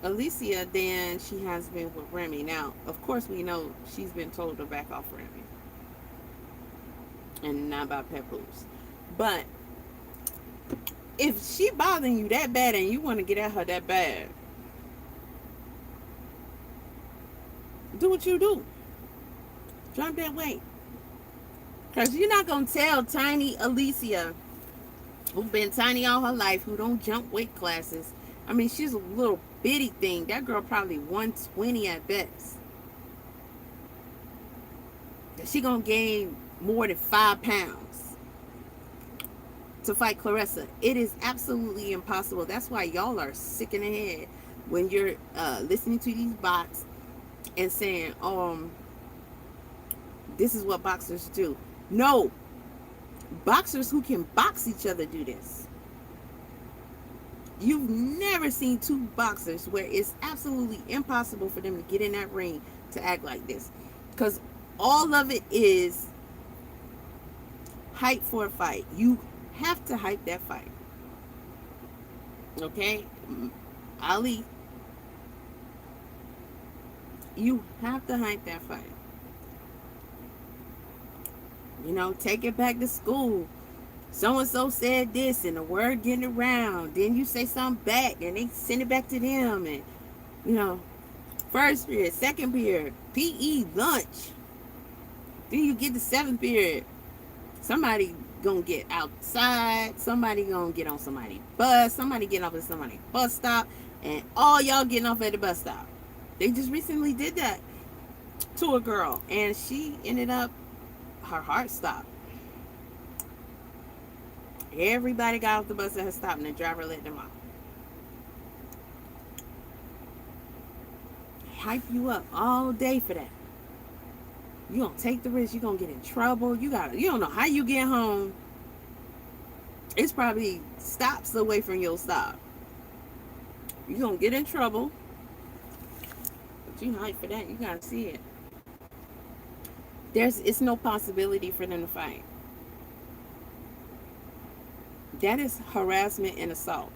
Alicia than she has been with Remy. Now, of course, we know she's been told to back off Remy and not about Papoose. But if she bothering you that bad and you want to get at her that bad, do what you do. Drop that weight. Because you're not going to tell tiny Alicia, who's been tiny all her life, who don't jump weight classes. I mean, she's a little bitty thing. That girl probably 120 at best. She going to gain more than 5 pounds to fight Clarissa. It is absolutely impossible. That's why y'all are sick in the head when you're listening to these bots and saying, this is what boxers do. No. Boxers who can box each other do this. You've never seen 2 boxers where it's absolutely impossible for them to get in that ring to act like this. Because all of it is hype for a fight. You have to hype that fight. Okay? Ali, you have to hype that fight. You know, take it back to school. So-and-so said this and the word getting around. Then you say something back and they send it back to them. And, you know, first period, second period, PE, lunch. Then you get the 7th period. Somebody gonna get outside. Somebody gonna get on somebody's bus. Somebody getting off at somebody's bus stop. And all y'all getting off at the bus stop. They just recently did that to a girl. And she ended up, her heart stopped. Everybody got off the bus at her stop and the driver let them off. Hype you up all day for that. You gonna take the risk, you gonna get in trouble. You don't know how you get home. It's probably stops away from your stop. You gonna get in trouble. But you hype for that, you gotta see it. It's no possibility for them to fight. That is harassment and assault.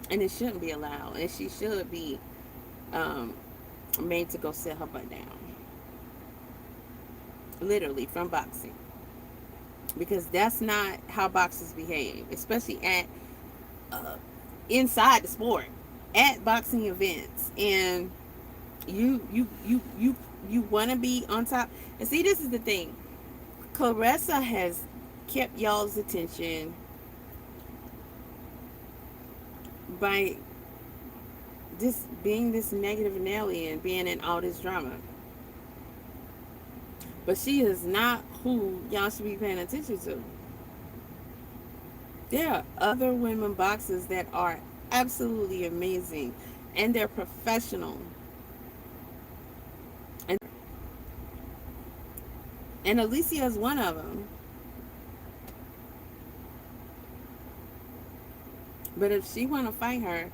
And it shouldn't be allowed. And she should be made to go sit her butt down. Literally, from boxing. Because that's not how boxers behave. Especially at inside the sport. At boxing events. And you want to be on top. And see, this is the thing. Clarissa has kept y'all's attention by this being this negative Nelly and being in all this drama. But she is not who y'all should be paying attention to. There are other women boxers that are absolutely amazing. And they're professional. And Alicia is one of them. But if she want to fight her,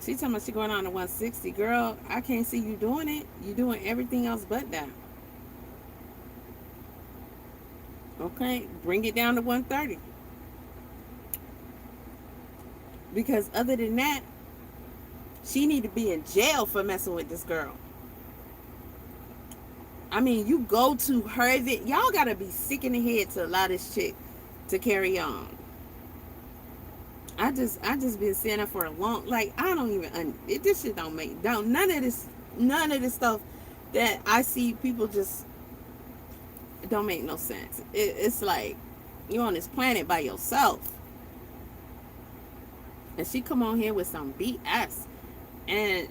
She talking about she going on to 160. Girl, I can't see you doing it. You doing everything else but that. Okay, bring it down to 130. Because other than that, she need to be in jail for messing with this girl. I mean, you go to her event. Y'all gotta be sick in the head to allow this chick to carry on. I just been saying that for a long, like, I don't even this shit don't make none of this stuff that I see people just, it don't make no sense. It's like you on this planet by yourself, and she come on here with some BS, and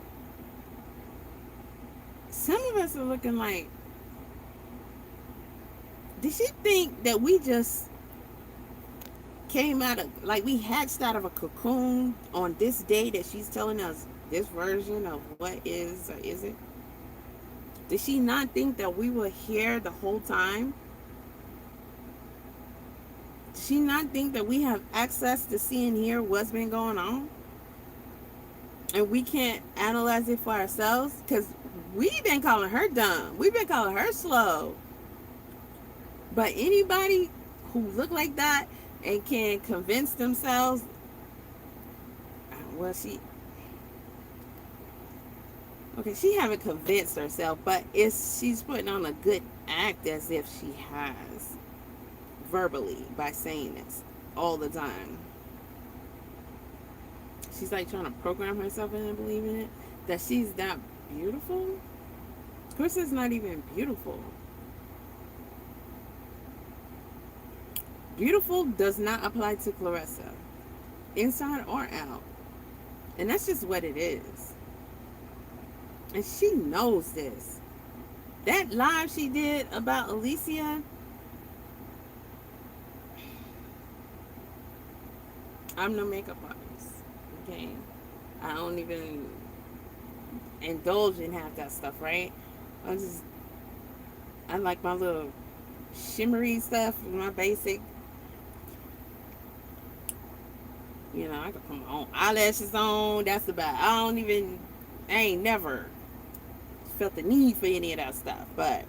some of us are looking like, did she think that we just came out of, like, we hatched out of a cocoon on this day that she's telling us this version of what is or isn't? Did she not think that we were here the whole time? Did she not think that we have access to see and hear what's been going on? And we can't analyze it for ourselves? Because we've been calling her dumb. We've been calling her slow. But anybody who look like that and can convince themselves, well, she haven't convinced herself, but she's putting on a good act as if she has, verbally, by saying this all the time. She's like trying to program herself into believing it, that she's that beautiful. Carissa's not even beautiful. Beautiful does not apply to Clarissa, inside or out. And that's just what it is. And she knows this. That live she did about Alicia, I'm no makeup artist, okay? I don't even indulge in half that stuff, right? I like my little shimmery stuff, my basic. You know, I can put my own eyelashes on. That's about, I ain't never felt the need for any of that stuff. But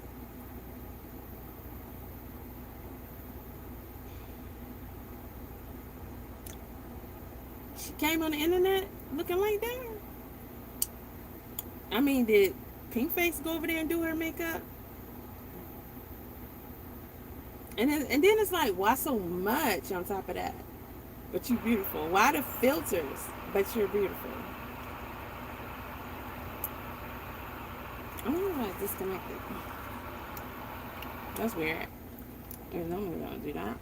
she came on the internet looking like that. I mean, did Pink Face go over there and do her makeup? And then it's like, why so much on top of that? But you're beautiful. Why the filters? But you're beautiful. I don't know why it's disconnected. That's weird. I don't know we're gonna do that.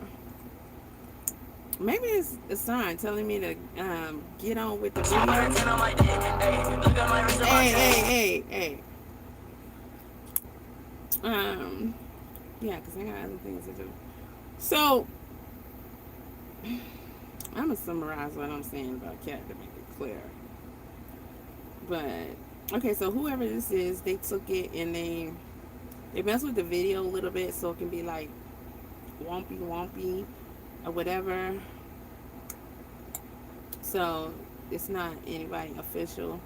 Maybe it's a sign telling me to get on with the video. Hey. Yeah, because I got other things to do. So I'm going to summarize what I'm saying about Katt to make it clear. But, okay, so whoever this is, they took it and they messed with the video a little bit so it can be like wompy or whatever. So it's not anybody official.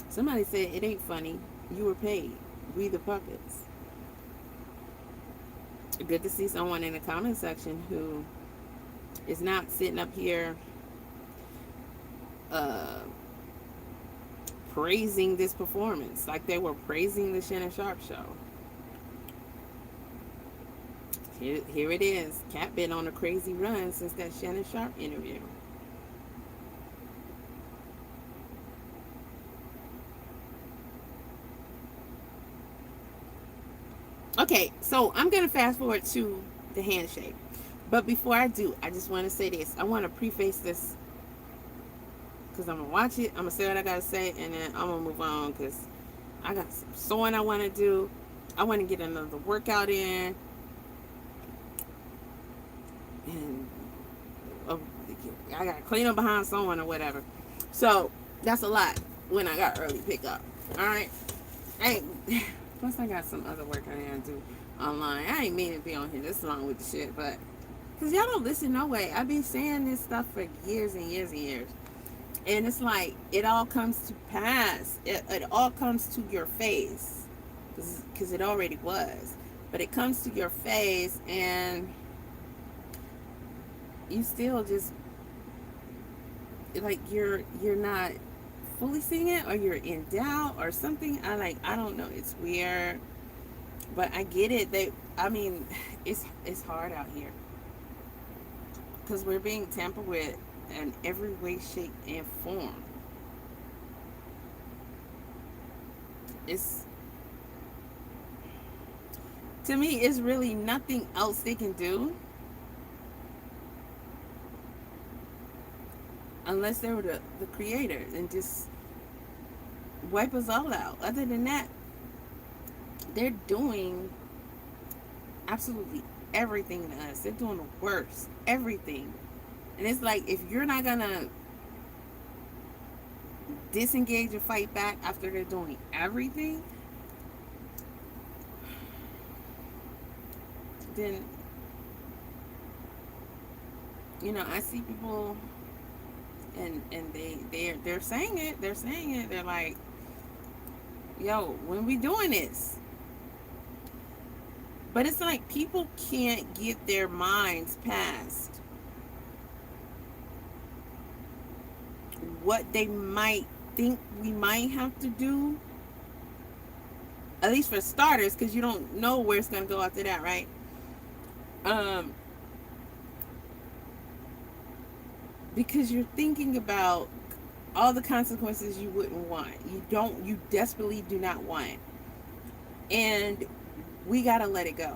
Somebody said it ain't funny. You were paid. We the puppets. Good to see someone in the comment section who is not sitting up here praising this performance like they were praising the Shannon Sharp show. Here it is. Katt been on a crazy run since that Shannon Sharp interview. Okay, so I'm going to fast forward to the handshake. But before I do, I just want to say this. I want to preface this because I'm going to watch it. I'm going to say what I got to say, and then I'm going to move on because I got some sewing I want to do. I want to get another workout in. And I got to clean up behind sewing or whatever. So that's a lot when I got early pickup. All right. Plus I got some other work I gotta do online. I ain't meaning to be on here this long with the shit, but Because y'all don't listen no way. I've been saying this stuff for years and years and years. And it's like, it all comes to pass. It all comes to your face. Because it already was. But it comes to your face, and you still just, like, you're not fully seeing it, or you're in doubt or something. I don't know. It's weird. But I get it. I mean, it's hard out here. Because we're being tampered with in every way, shape, and form. It's, to me, it's really nothing else they can do unless they were the creator and just wipe us all out. Other than that, they're doing absolutely everything to us. They're doing the worst, everything. And it's like, if you're not gonna disengage and fight back after they're doing everything, then, I see people, and they're saying it. They're like, yo, when we doing this? But it's like, people can't get their minds past what they might think we might have to do, at least for starters, because you don't know where it's going to go after that, right? Because you're thinking about all the consequences you wouldn't want. You desperately do not want. And we got to let it go.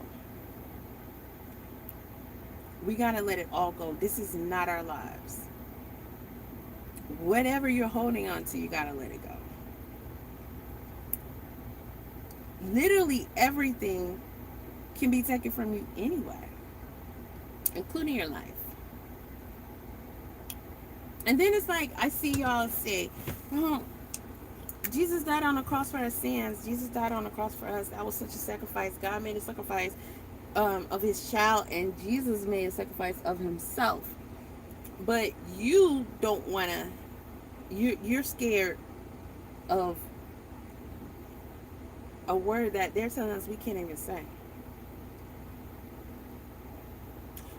We got to let it all go. This is not our lives. Whatever you're holding on to, you got to let it go. Literally everything can be taken from you anyway, including your life. And then it's like, I see y'all say, oh, Jesus died on the cross for our sins. Jesus died on the cross for us. That was such a sacrifice. God made a sacrifice of his child, and Jesus made a sacrifice of himself. But you don't want to, you're scared of a word that they're telling us we can't even say.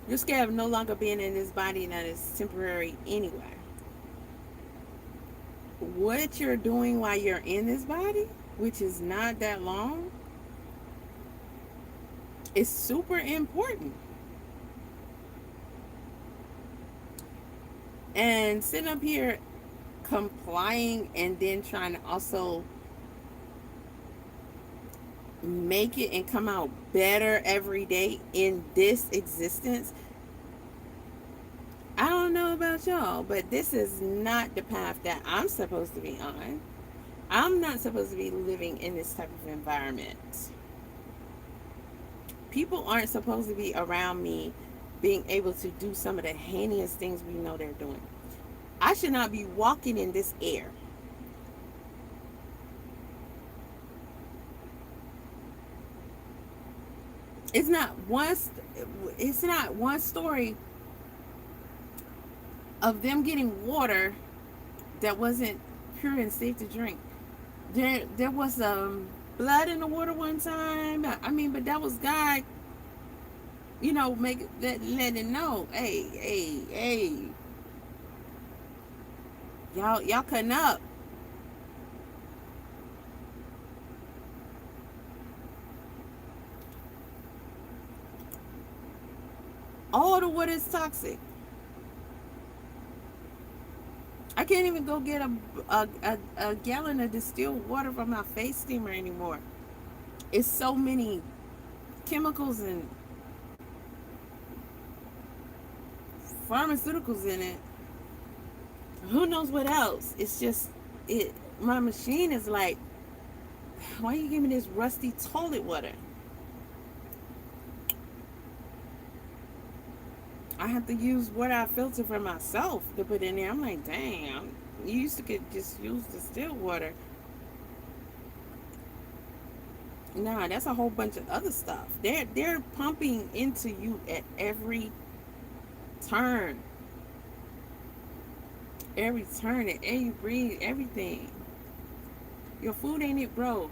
You're scared of no longer being in this body that is temporary anyway. What you're doing while you're in this body, which is not that long, is super important. And sitting up here complying and then trying to also make it and come out better every day in this existence, I don't know about y'all, but this is not the path that I'm supposed to be on. I'm not supposed to be living in this type of environment. People aren't supposed to be around me being able to do some of the heinous things we know they're doing. I should not be walking in this air. It's not one story of them getting water that wasn't pure and safe to drink. There was blood in the water one time. I mean, but that was God, let it know, hey, y'all cutting up. All the water is toxic. I can't even go get a gallon of distilled water from my face steamer anymore. It's so many chemicals and pharmaceuticals in it. Who knows what else? It's just, my machine is like, why are you giving me this rusty toilet water? I have to use water I filter for myself to put in there. I'm like, dang, you used to could just use distilled water. Nah, that's a whole bunch of other stuff. They're pumping into you at every turn. Every turn and every breathe, everything. Your food ain't it, bro.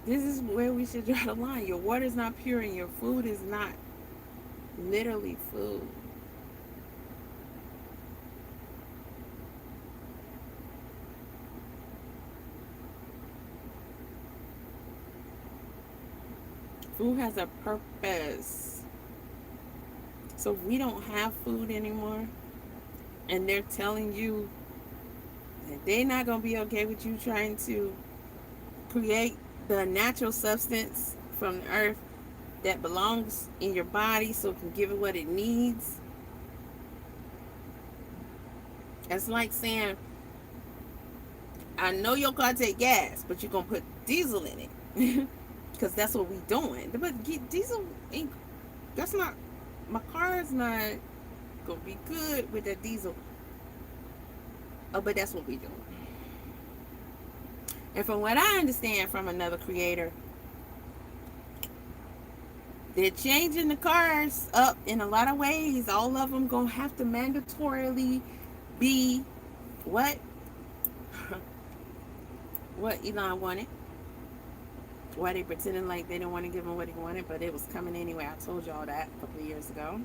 This is where we should draw the line. Your water is not pure and your food is not literally food. Food has a purpose. So if we don't have food anymore and they're telling you that they're not going to be okay with you trying to create the natural substance from the earth that belongs in your body so it can give it what it needs. It's like saying, I know your car take gas, but you're going to put diesel in it. Because that's what we doing. But diesel ain't, that's not, my car is not going to be good with that diesel. Oh, but that's what we doing. And from what I understand from another creator, they're changing the cars up in a lot of ways. All of them gonna have to mandatorily be what? What Elon wanted. Why they pretending like they didn't want to give him what he wanted, but it was coming anyway. I told y'all that a couple of years ago.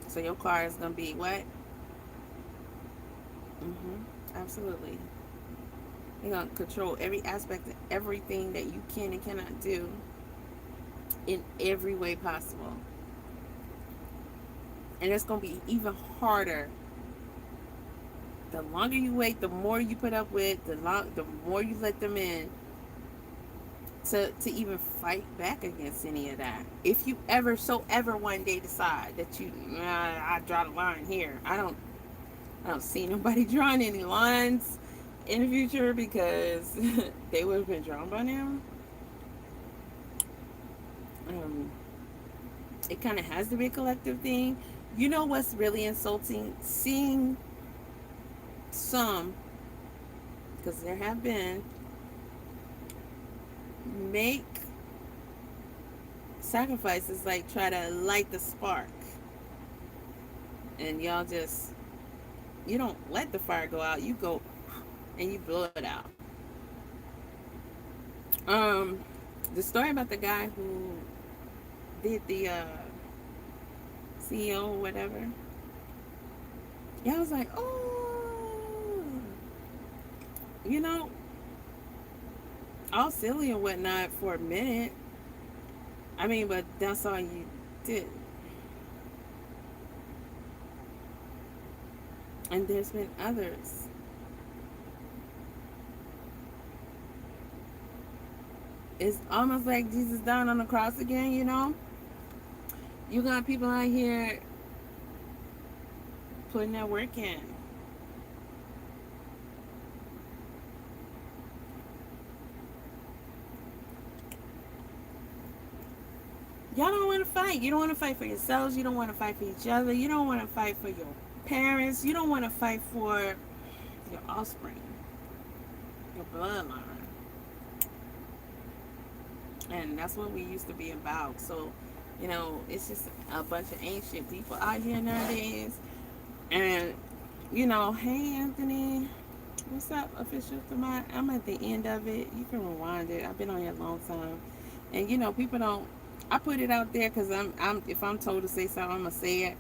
So your car is gonna be what? Absolutely. They're gonna control every aspect of everything that you can and cannot do in every way possible. And it's gonna be even harder. The longer you wait, the more you put up with, the more you let them in to even fight back against any of that. If you ever one day decide that I draw the line here. I don't see nobody drawing any lines in the future because they would have been drawn by now. It kind of has to be a collective thing. You know what's really insulting? Seeing some, because there have been, make sacrifices like try to light the spark. And y'all just, you don't let the fire go out, you go and you blow it out. The story about the guy who did the CEO or whatever, yeah, I was like, oh, you know, all silly and whatnot for a minute. I mean, but that's all you did. And there's been others. It's almost like Jesus died on the cross again, you know? You got people out here putting that work in. Y'all don't want to fight. You don't want to fight for yourselves. You don't want to fight for each other. You don't want to fight for your parents. You don't want to fight for your offspring, your bloodline. And that's what we used to be about. So, you know, it's just a bunch of ancient people out here nowadays. And, you know, hey, Anthony, what's up, official tonight? I'm at the end of it. You can rewind it. I've been on here a long time. And, you know, people don't, I put it out there because I'm if I'm told to say something, I'm going to say it.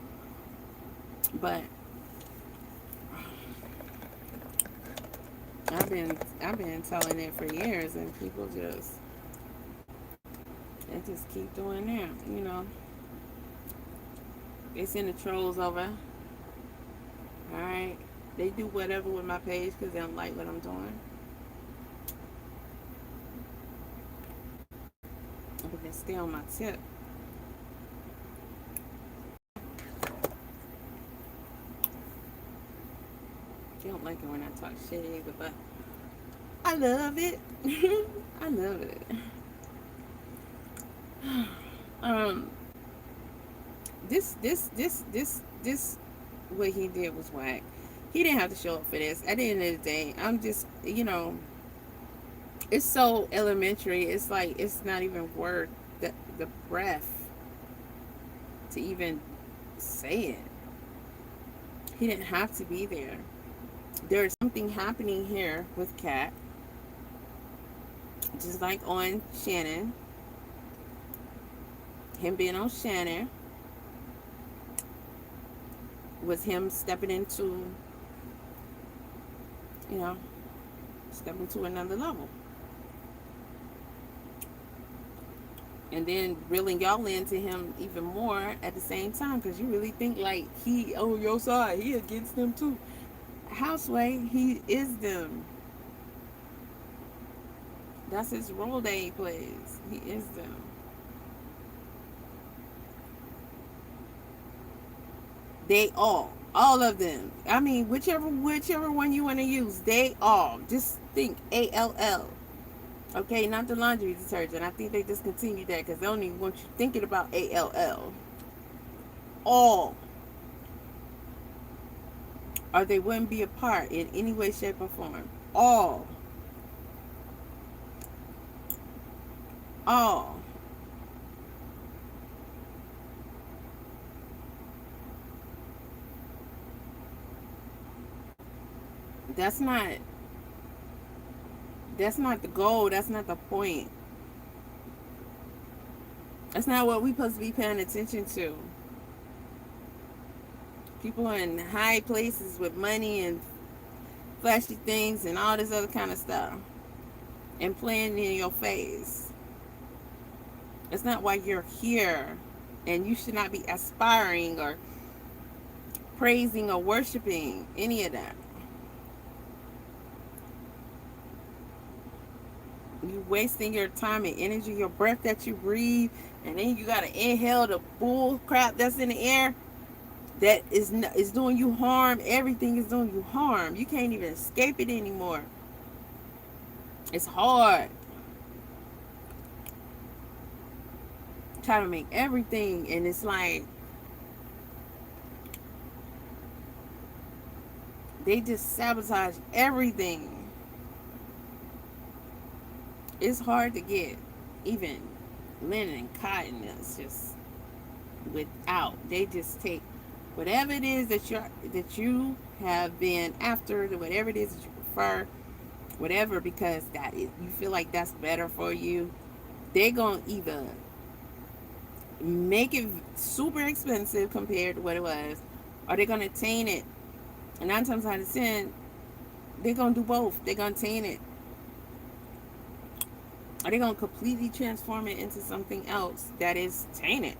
But I've been telling it for years, and people just keep doing that, you know. They send the trolls over. Alright. They do whatever with my page because they don't like what I'm doing. But they stay on my tip. They don't like it when I talk shit either, but I love it. I love it. This what he did was whack. He didn't have to show up for this. At the end of the day, I'm just, you know, it's so elementary. It's like it's not even worth the breath to even say it. He didn't have to be there. There's something happening here with Katt, just like on Shannon. Him being on Shannon was him stepping into, stepping to another level. And then reeling y'all into him even more at the same time, because you really think like he on your side, he against them too. Houseway, he is them. That's his role that he plays. He is them. They all of them. I mean, whichever one you want to use, they all. Just think ALL. Okay, not the laundry detergent. I think they discontinued that because they don't even want you thinking about ALL. All. Or they wouldn't be a part in any way, shape, or form. All. All. That's not the goal. That's not the point. That's not what we're supposed to be paying attention to. People in high places with money and flashy things and all this other kind of stuff, and playing in your face. That's not why you're here. And you should not be aspiring or praising or worshiping any of that. You wasting your time and energy, your breath that you breathe, and then you gotta inhale the bull crap that's in the air that is doing you harm. Everything is doing you harm. You can't even escape it anymore. It's hard. Try to make everything, and it's like they just sabotage everything. It's hard to get even linen and cotton. It's just without. They just take whatever it is that you have been after, whatever it is that you prefer, whatever, because that is, you feel like that's better for you. They're gonna either make it super expensive compared to what it was, or they're gonna taint it. And 9 times out of 10, they're gonna do both. They're gonna taint it. Are they going to completely transform it into something else that is tainted?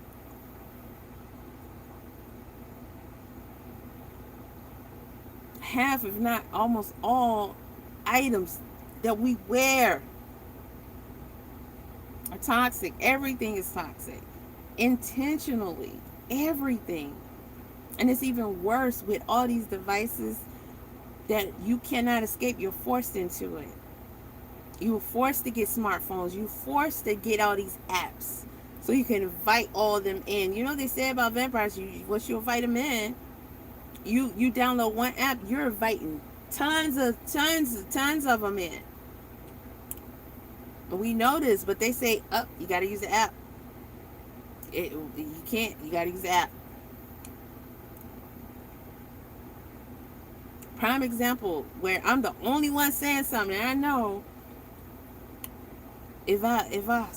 Half, if not almost all, items that we wear are toxic. Everything is toxic. Intentionally. Everything. And it's even worse with all these devices that you cannot escape. You're forced into it. You were forced to get smartphones. You were forced to get all these apps so you can invite all of them in. You know they say about vampires, once you invite them in, you download one app, you're inviting tons of them in. We know this, but they say, you got to use the app. You can't. You got to use the app. Prime example where I'm the only one saying something, and I know if I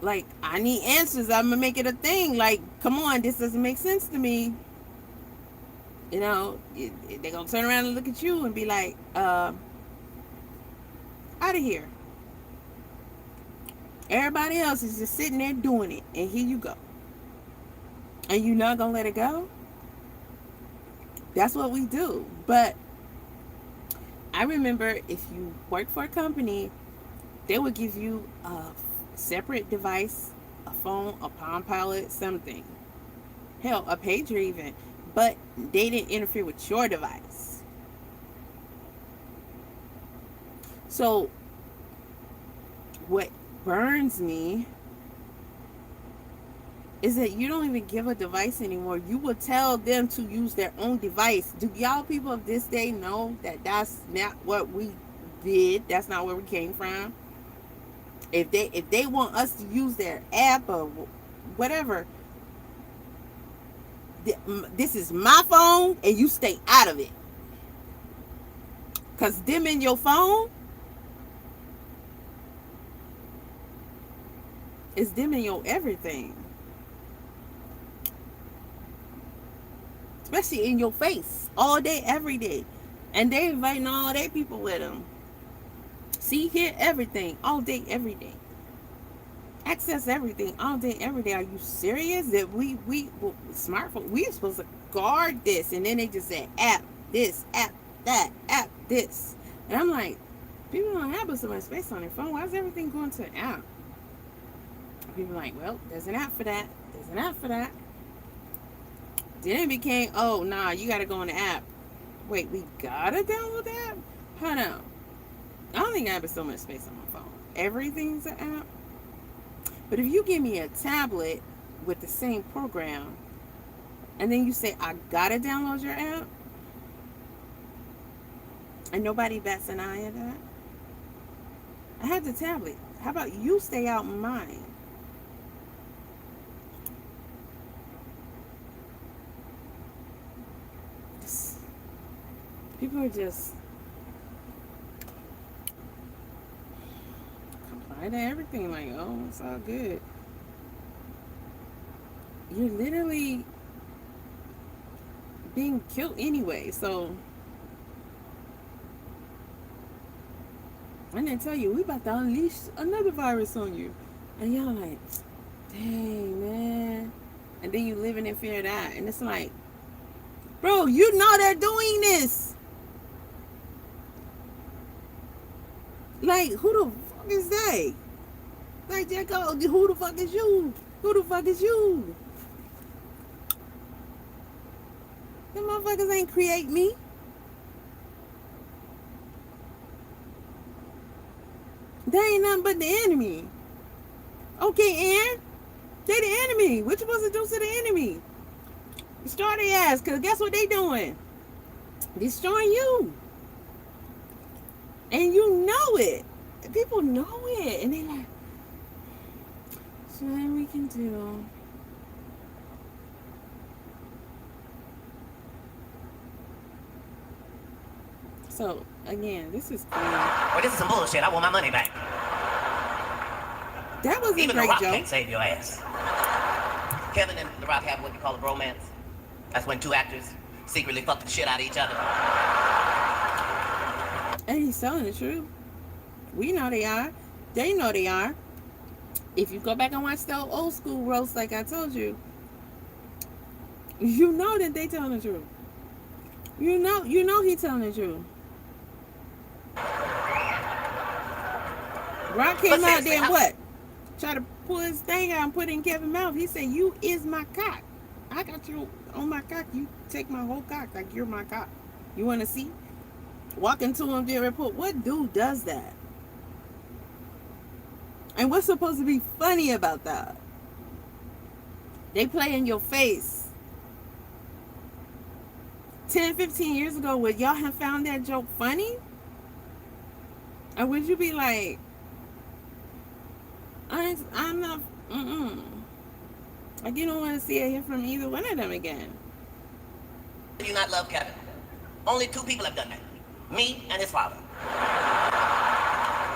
like, I need answers, I'm gonna make it a thing. Like, come on, this doesn't make sense to me. They're gonna turn around and look at you and be like, out of here. Everybody else is just sitting there doing it, and here you go. And you're not gonna let it go? That's what we do. But I remember if you work for a company, they would give you a separate device, a phone, a Palm Pilot, something. Hell, a pager even. But they didn't interfere with your device. So what burns me is that you don't even give a device anymore. You will tell them to use their own device. Do y'all people of this day know that that's not what we did? That's not where we came from. If they want us to use their app or whatever, This is my phone, and you stay out of it. Because dimming your phone is dimming your everything. Especially in your face. All day, every day. And they inviting all their people with them. See, hear everything. All day, every day. Access everything. All day, every day. Are you serious? That we smartphone, we are supposed to guard this. And then they just said, app this, app that, app this. And I'm like, people don't have so much space on their phone. Why is everything going to an app? People are like, well, there's an app for that. There's an app for that. Then it became, oh, nah, you got to go on the app. Wait, we got to download the app? Hold on. I don't think I have so much space on my phone. Everything's an app. But if you give me a tablet with the same program, and then you say, I got to download your app, and nobody bats an eye at that. I have the tablet. How about you stay out mine? People are just comply to everything like, oh, it's all good. You're literally being killed anyway, so and they tell you, we about to unleash another virus on you. And y'all like, dang, man. And then you living in fear of that. And it's like, bro, you know they're doing this. Like, who the fuck is they? Like, Jacko, who the fuck is you? Who the fuck is you? Them motherfuckers ain't create me. They ain't nothing but the enemy. Okay, Ann. They the enemy. What you supposed to do to the enemy? Destroy their ass, because guess what they doing? Destroying you. And you know it. People know it. And they like, there's nothing we can do. So, again, this is cool.
Well, this is some bullshit. I want my money back.
That was
Even
a
The
great
Rock
joke.
can't save your ass. Kevin and The Rock have what you call a bromance. That's when two actors secretly fuck the shit out of each other.
And he's telling the truth. We know they are. They know they are. If you go back and watch the old school roast, like I told you, you know that they telling the truth. You know he telling the truth. Rock came out there and what? Try to pull his thing out and put it in Kevin's mouth. He said, you is my cock. I got you on my cock. You take my whole cock like you're my cock. You want to see? Walk into him there and report. What dude does that? And what's supposed to be funny about that? They play in your face. 10, 15 years ago, would y'all have found that joke funny? Or would you be like, I'm not, like, you don't want to see or hear from either one of them again.
Do you not love Kevin? Only two people have done that. Me and his father.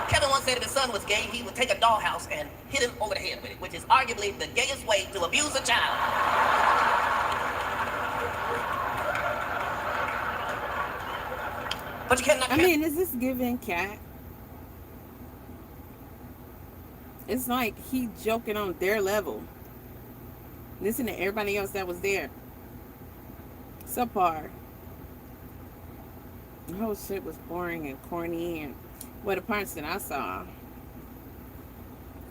Kevin once said if his son was gay, he would take a dollhouse and hit him over the head with it, which is arguably the gayest way to abuse a child. But you cannot...
I mean, is this giving Katt? It's like he joking on their level. Listen to everybody else that was there. Subpar. The whole shit was boring and corny, and well, the parts that I saw,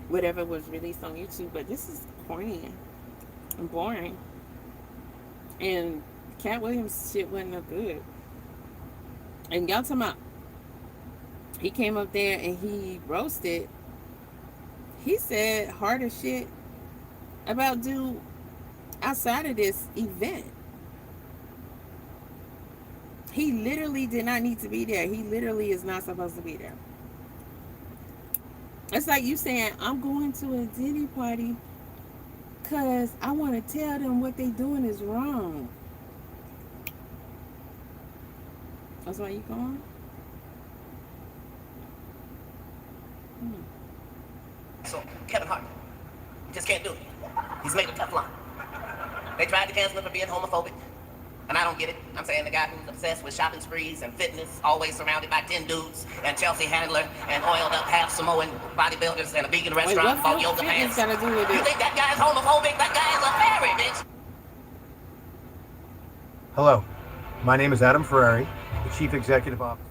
whatever was released on YouTube, but this is corny and boring. And Katt Williams shit wasn't no good. And y'all talking about, he came up there and he roasted. He said harder shit about dude outside of this event. He literally did not need to be there. He literally is not supposed to be there. It's like you saying, I'm going to a Diddy party Because I want to tell them what they doing is wrong. That's why you going?
So, Kevin Hart, he just can't do it. He's made a tough line. They tried to cancel him for being homophobic, and I don't get it. I'm saying the guy who's obsessed with shopping sprees and fitness, always surrounded by 10 dudes, and Chelsea Handler, and oiled up half Samoan bodybuilders, and a vegan restaurant called Yoga Pants.
Gotta do with
You
it?
think that guy's homophobic? That guy is a fairy, bitch.
Hello, my name is Adam Ferrari, the Chief Executive Officer.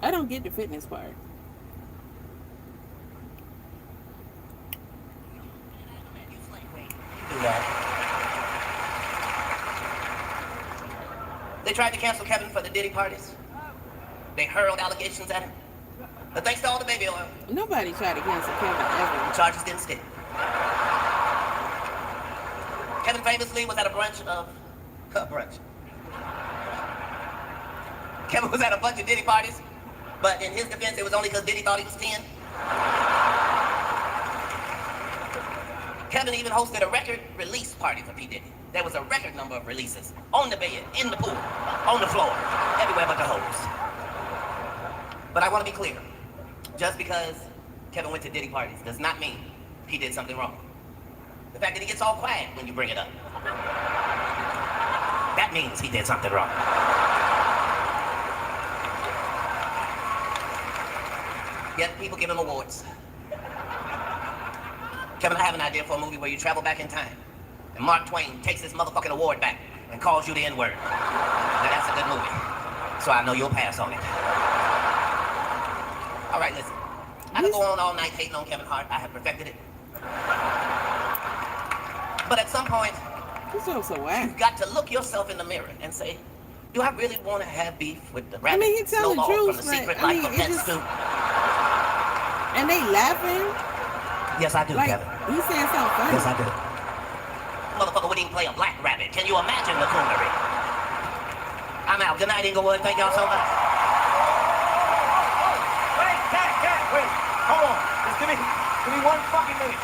I don't get the fitness part.
They tried to cancel Kevin for the Diddy parties. They hurled allegations at him. But thanks to all the baby oil,
Nobody tried to cancel Kevin ever.
the charges didn't stick. Kevin famously was at a brunch of... Kevin was at a bunch of Diddy parties, but in his defense, it was only because Diddy thought he was 10. Kevin even hosted a record release party for P. Diddy. There was a record number of releases. On the bed, in the pool, on the floor, everywhere but the hoes. But I want to be clear. Just because Kevin went to Diddy parties does not mean he did something wrong. The fact that he gets all quiet when you bring it up, that means he did something wrong. Yet people give him awards. Kevin, I have an idea for a movie where you travel back in time, and Mark Twain takes this motherfucking award back and calls you the N-word. Now that's a good movie, so I know you'll pass on it. All right, listen. I could go on all night hating on Kevin Hart. I have perfected it. But at some point,
This is so whack.
you've got to look yourself in the mirror and say, do I really want to have beef with the rabbit
he telling
snowball
truth,
from the
but,
Secret
I
Life
mean,
of
it
Pet
just-
Stew?
And they laughing.
Yes, I do,
Like,
Kevin.
he's saying something funny.
Yes, I do. Motherfucker wouldn't even play a black rabbit. Can you imagine the coonery? I'm out. Good night, Inglewood. Thank y'all so much.
Wait, Cat, wait. Hold on. Just give me one fucking minute.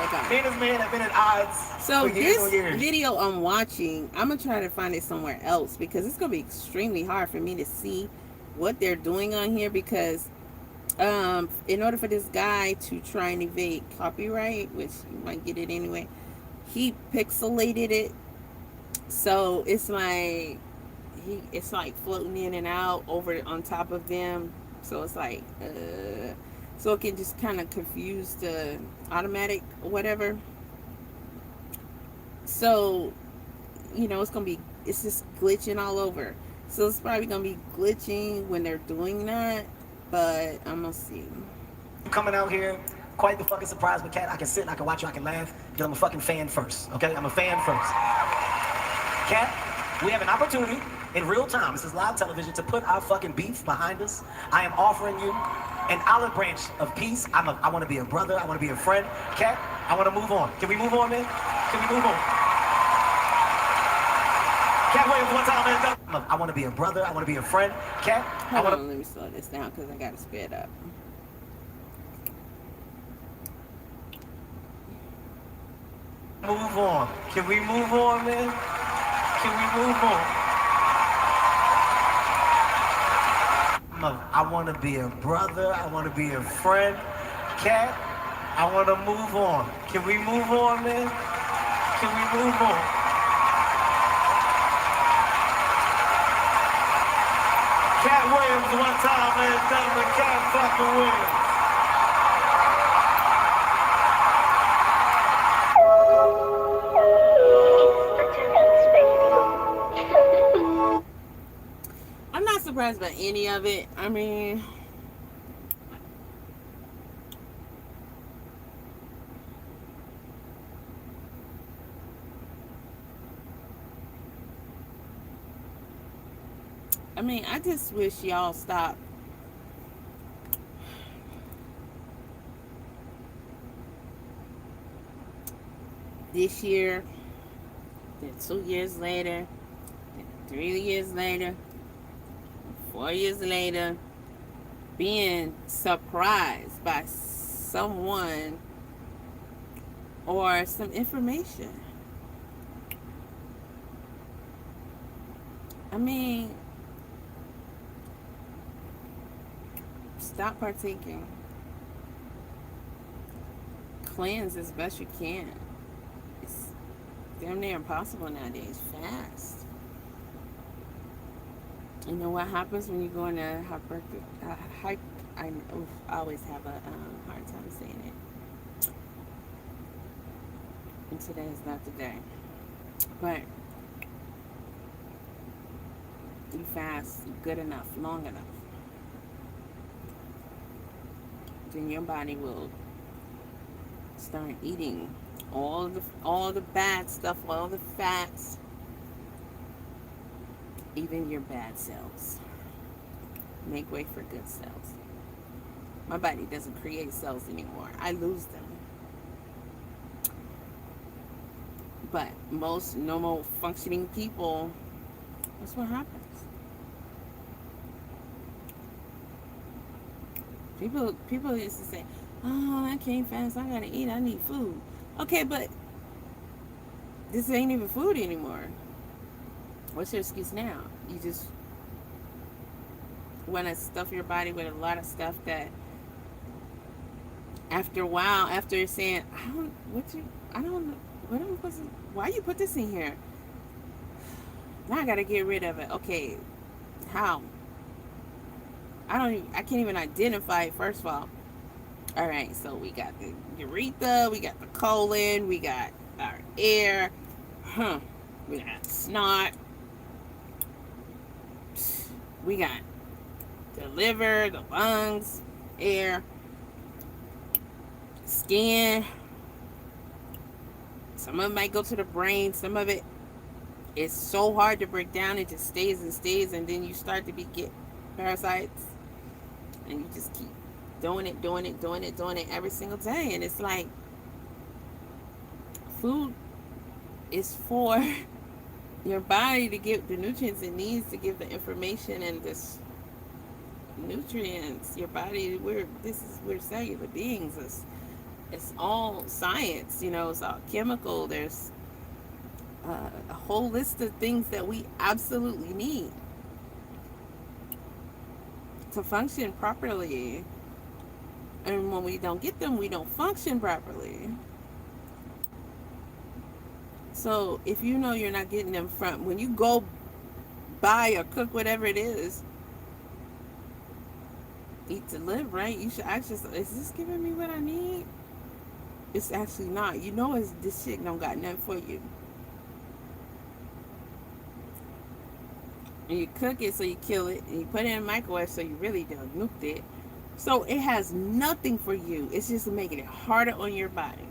Okay.
Me and this man have been at odds
So
for years
this
and years.
video I'm watching, I'm gonna try to find it somewhere else because it's gonna be extremely hard for me to see what they're doing on here because in order for this guy to try and evade copyright, which you might get it anyway, he pixelated it, so it's like floating in and out over on top of them, so it's like so it can just kind of confuse the automatic whatever. So it's just glitching all over, so it's probably gonna be glitching when they're doing that, but I'm gonna see.
I'm coming out here, quite the fucking surprise with Cat. I can sit and I can watch you, I can laugh, because I'm a fucking fan first, okay? I'm a fan first. Cat, we have an opportunity in real time, this is live television, to put our fucking beef behind us. I am offering you an olive branch of peace. I want to be a brother, I want to be a friend. Cat, I want to move on. Can we move on, man? Can we move on? Cat Williams, one time, man. I want to be a brother, I want to be a friend. Cat, I
Hold
want
on,
to...
let me slow this down because I gotta sped up.
Move on. Can we move on, man? Can we move on? I want to be a brother. I want to be a friend. Cat, I want to move on. Can we move on, man? Can we move on? Cat Williams one time, man. Done with Cat fucking Williams.
I'm not surprised by any of it. I mean, I just wish y'all stop this year, then 2 years later, then 3 years later, 4 years later, being surprised by someone or some information. I mean, stop partaking. Cleanse as best you can. It's damn near impossible nowadays. Fast. You know what happens when you go into I always have a hard time saying it. And today is not the day. But you fast good enough, long enough, then your body will start eating all the bad stuff, all the fats, even your bad cells. Make way for good cells. My body doesn't create cells anymore. I lose them. But most normal functioning people, that's what happens. People used to say, "Oh, I can't fast. I gotta eat. I need food." Okay, but this ain't even food anymore. What's your excuse now? You just want to stuff your body with a lot of stuff that, after a while, after you're saying, why you put this in here? Now I gotta get rid of it. Okay, how? I can't even identify it, first of all. All right, so we got the urethra, we got the colon, we got our air, we got snot, we got the liver, the lungs, air, skin. Some of it might go to the brain. Some of it is so hard to break down. It just stays and stays, and then you start to get parasites, and you just keep doing it every single day. And it's like, food is for your body to get the nutrients it needs to give the information and this nutrients. Your body, we're cellular beings. It's all science, it's all chemical. There's a whole list of things that we absolutely need to function properly. And when we don't get them, we don't function properly. So if you know you're not getting them from, when you go buy or cook whatever it is, eat to live, right? You should ask yourself, is this giving me what I need? It's actually not. This shit don't got nothing for you. And you cook it, so you kill it, and you put it in the microwave, so you really don't nuked it. So it has nothing for you. It's just making it harder on your body.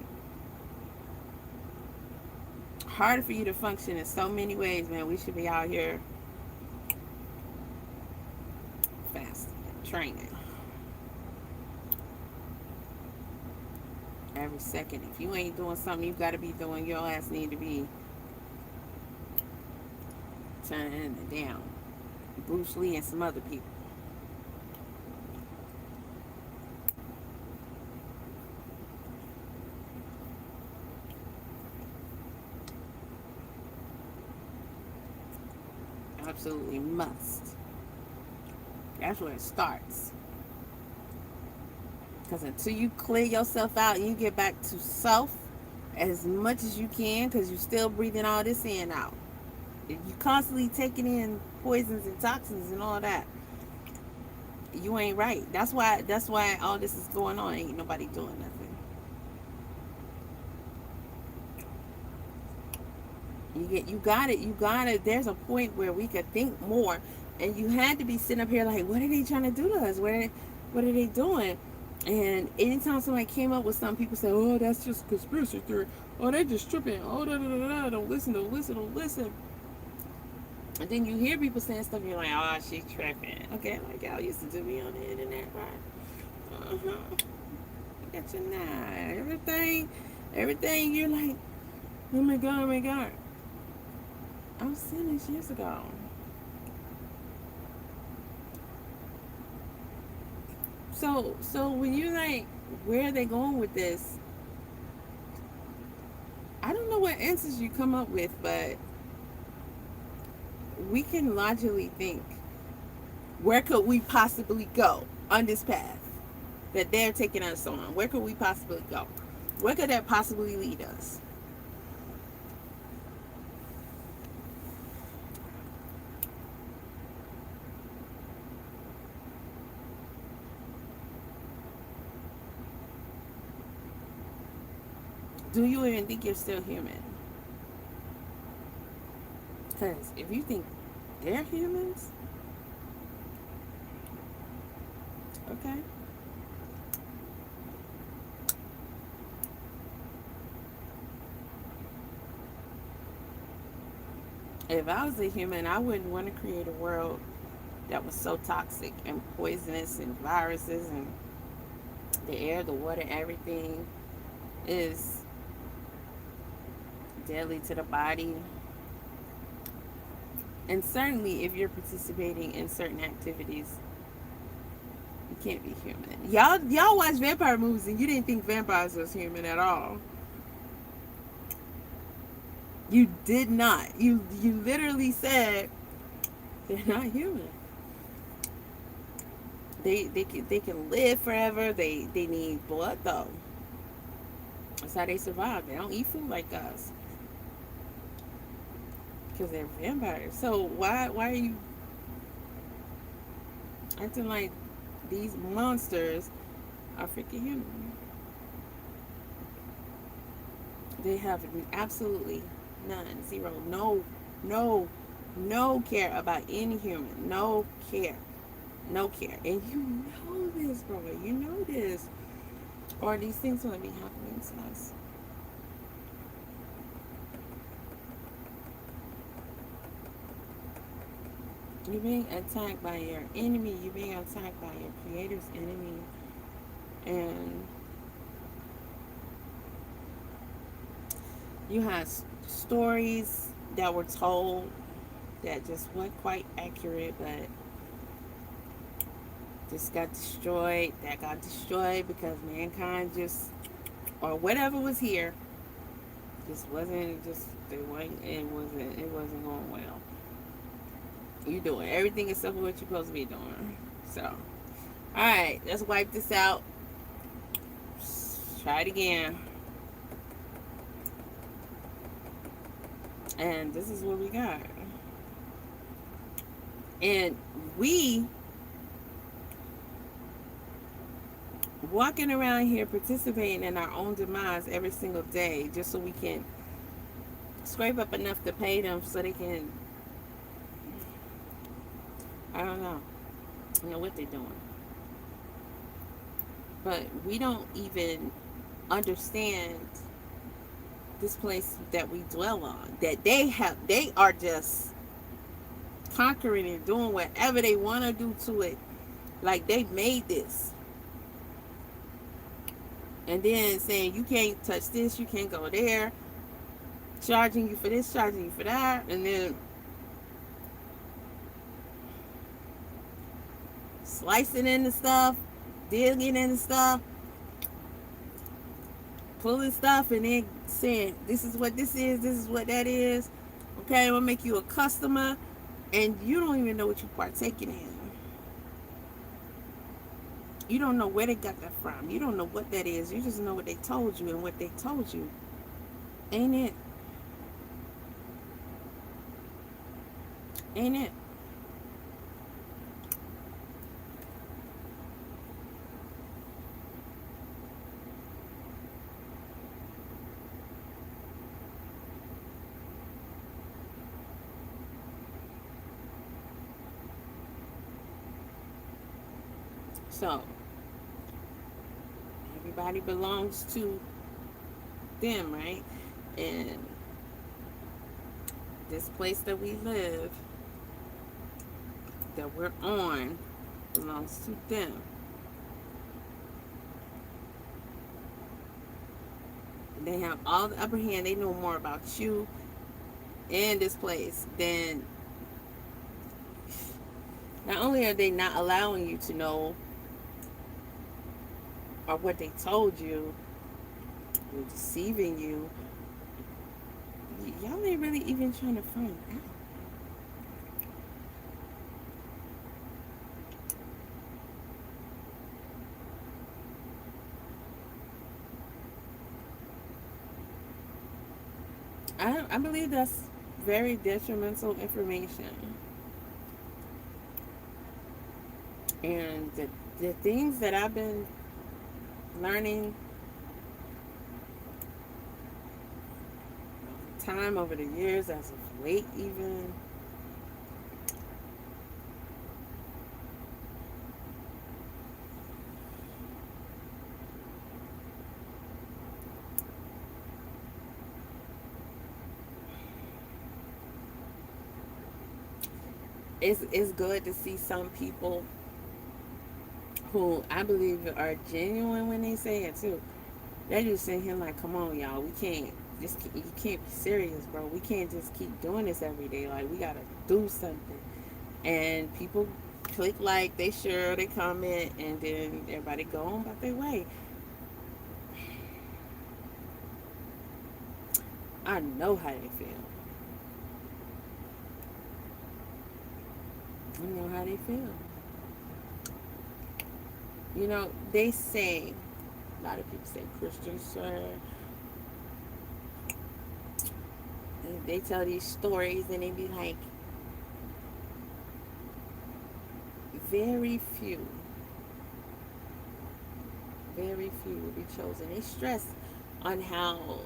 Harder for you to function in so many ways, man. We should be out here fasting, training. Every second. If you ain't doing something you gotta be doing, your ass need to be turning it down. Bruce Lee and some other people. Absolutely must. That's where it starts. Because until you clear yourself out and you get back to self as much as you can, because you're still breathing all this in and out. If you constantly taking in poisons and toxins and all that, you ain't right. That's why all this is going on. Ain't nobody doing nothing. You got it. There's a point where we could think more, and you had to be sitting up here like, what are they trying to do to us? What are they doing? And anytime somebody came up with something, people say, oh, that's just conspiracy theory. Oh, they just tripping. Oh, don't listen. And then you hear people saying stuff, and you're like, oh, she's tripping. Okay, like y'all used to do me on the internet, right? I got you now. Everything, you're like, oh my God. I was saying this years ago. So when you're like, where are they going with this? what answers you come up with, but we can logically think, where could we possibly go on this path that they're taking us on? Where could we possibly go? Where could that possibly lead us? Do you even think you're still human? Because if you think they're humans, okay. If I was a human, I wouldn't want to create a world that was so toxic and poisonous and viruses and the air, the water, everything is deadly to the body. And certainly if you're participating in certain activities, you can't be human. Y'all watch vampire movies and you didn't think vampires was human at all. You did not. You literally said they're not human. They can live forever. They need blood though. That's how they survive. They don't eat food like us because they're vampires. So why are you acting like these monsters are freaking human? They have absolutely none, zero, no care about any human. No care. And you know this, bro. You know this. Or these things will be happening to us. You're being attacked by your enemy. You're being attacked by your creator's enemy. And you have stories that were told that just weren't quite accurate, but this got destroyed, that got destroyed because mankind just, or whatever was here, just wasn't, just, it wasn't going well. You doing everything except for what you're supposed to be doing. So, alright, let's wipe this out. Try it again. And this is what we got. And we walking around here participating in our own demise every single day just so we can scrape up enough to pay them so they can, I don't know what they're doing. But we don't even understand this place that we dwell on, that they are just conquering and doing whatever they want to do to it, like they made this, and then saying you can't touch this, you can't go there, charging you for this, charging you for that, and then slicing into stuff, digging into stuff, pulling stuff, and then saying this is what this is what that is. Okay, I'm gonna make you a customer, and you don't even know what you're partaking in. You don't know where they got that from. You don't know what that is. You just know what they told you, and what they told you ain't it. Ain't it? So, everybody belongs to them, right? And this place that we live, that we're on, belongs to them. They have all the upper hand. They know more about you and this place than, not only are they not allowing you to know, or what they told you, they're deceiving you, Y'all ain't really even trying to find out. I believe that's very detrimental information. And the things that I've been learning time over the years as of late even, it's good to see some people who I believe are genuine when they say it too. They just sitting here like, come on, y'all, we can't just you can't be serious, bro. We can't just keep doing this every day. Like, we gotta do something. And people click like, they share, they comment, and then everybody go on about their way. I know how they feel. I know how they feel. You know, they say, a lot of people say Christians, sir. They tell these stories and they be like, very few will be chosen. They stress on how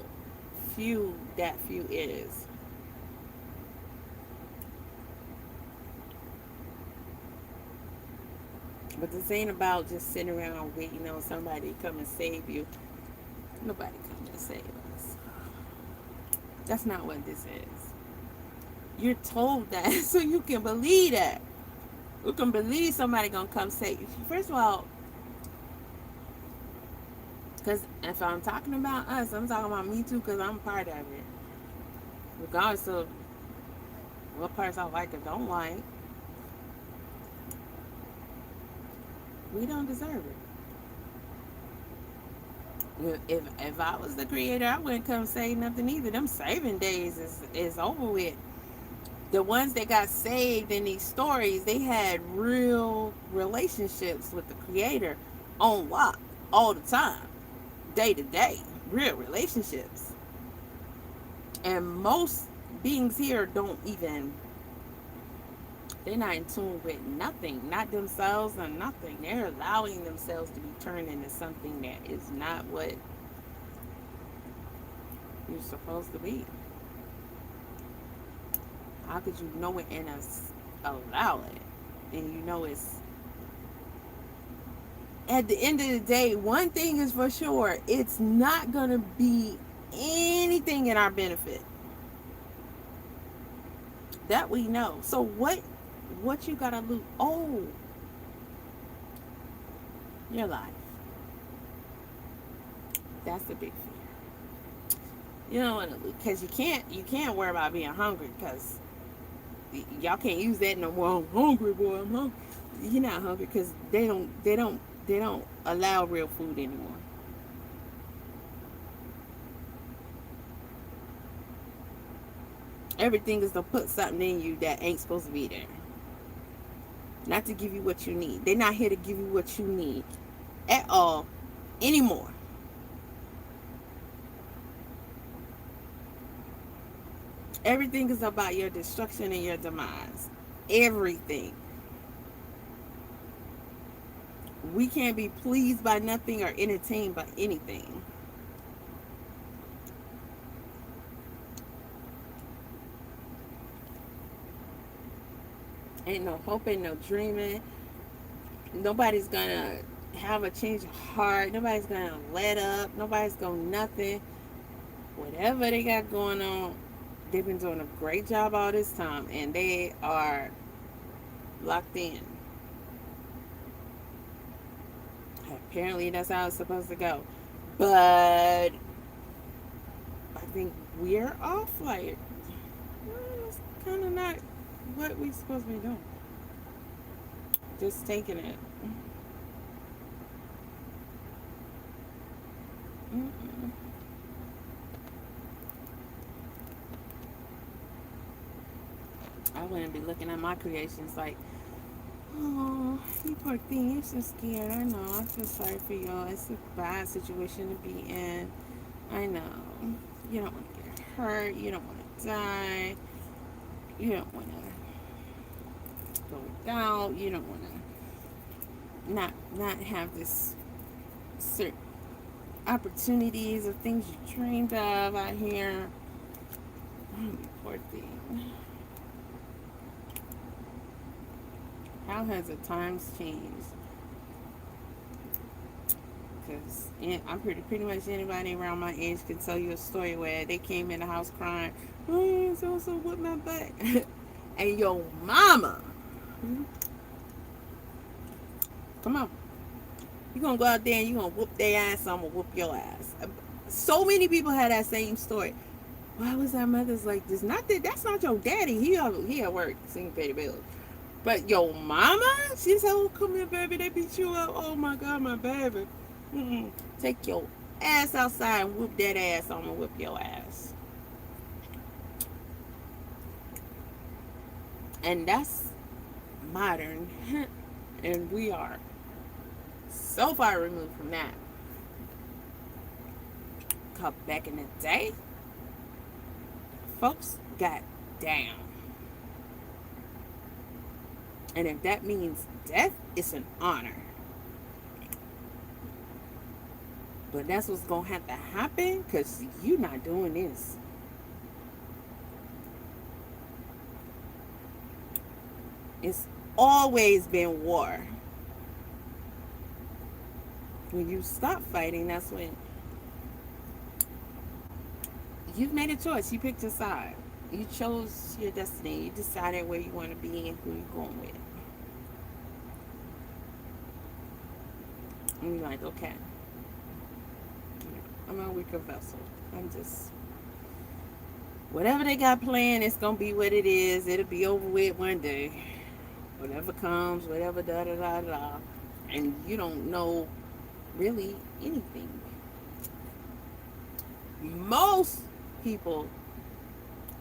few that few is. But this ain't about just sitting around waiting on somebody to come and save you. Nobody come to save us. That's not what this is. You're told that so you can believe that. You can believe somebody gonna come save you. First of all, because if I'm talking about us, I'm talking about me too, because I'm part of it. Regardless of what parts I like or don't like, we don't deserve it. If I was the creator, I wouldn't come save nothing either. Them saving days is over with. The ones that got saved in these stories, they had real relationships with the creator on lock all the time, day to day, real relationships. And most beings here don't even, they're not in tune with nothing, not themselves or nothing. They're allowing themselves to be turned into something that is not what you're supposed to be. How could you know it and allow it? And you know it's, at the end of the day, one thing is for sure, it's not going to be anything in our benefit. That we know. So what you got to lose? Oh, your life. That's the big fear. You don't want to lose, because you can't worry about being hungry, because y'all can't use that no more. I'm hungry, boy. I'm hungry. You're not hungry, because they don't allow real food anymore. Everything is to put something in you that ain't supposed to be there. Not to give you what you need. They're not here to give you what you need at all anymore. Everything is about your destruction and your demise. Everything. We can't be pleased by nothing or entertained by anything. Ain't no hope, ain't no dreaming. Nobody's gonna have a change of heart. Nobody's gonna let up. Nobody's gonna nothing. Whatever they got going on, they've been doing a great job all this time, and they are locked in. Apparently that's how it's supposed to go. But I think we're off. Like, it's kind of not what we're supposed to be doing. Just taking it. I wouldn't be looking at my creations like, oh, you poor thing, you're so scared. I know. I feel sorry for you. It's a bad situation to be in. I know. You don't want to get hurt. You don't want to die. You don't want to go without. You don't want to not have this certain opportunities of things you dreamed of out here. Oh, you poor thing. How has the times changed? Because I'm pretty much anybody around my age can tell you a story where they came in the house crying, oh, so whip my butt. And your mama, come on, you gonna go out there and you gonna whoop their ass, I'm gonna whoop your ass. So many people had that same story. Why was our mother's like this? Not that that's not your daddy. He at work, singing pay the bills. But your mama, she said, oh, come here, baby, they beat you up. Oh my God, my baby. Take your ass outside and whoop that ass. I'm gonna whip your ass. And that's modern. And we are so far removed from that. Cause back in the day, folks got down. And if that means death, it's an honor. But that's what's going to have to happen because you're not doing this. It's always been war. When you stop fighting, that's when you've made a choice. You picked a side. You chose your destiny. You decided where you want to be and who you're going with. And you're like, okay, I'm a weaker vessel. I'm just, whatever they got planned, it's going to be what it is. It'll be over with one day. Whatever comes, whatever, da-da-da-da. And you don't know really anything. Most people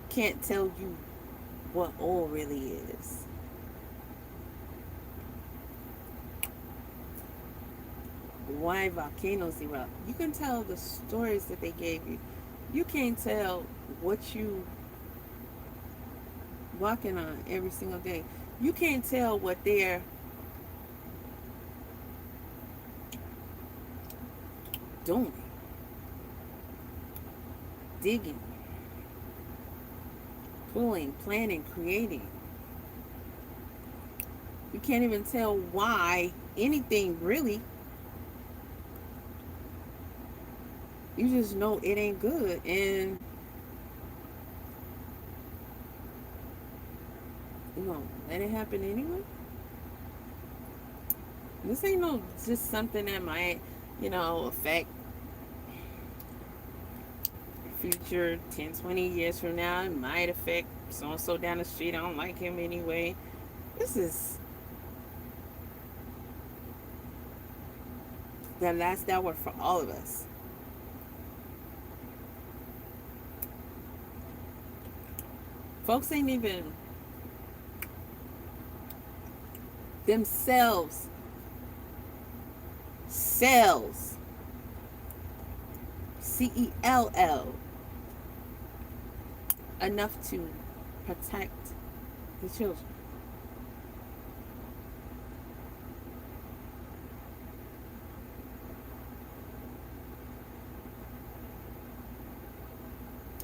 can't tell you what oil really is. Why volcanoes erupt. You can tell the stories that they gave you. You can't tell what you walking on every single day. You can't tell what they're doing, digging, pulling, planning, creating. You can't even tell why anything really. You just know it ain't good, and you gonna let it happen anyway. This ain't no just something that might, affect future 10, 20 years from now. It might affect so and so down the street. I don't like him anyway. This is the last hour for all of us. Folks ain't even themselves cells, CELL, enough to protect the children.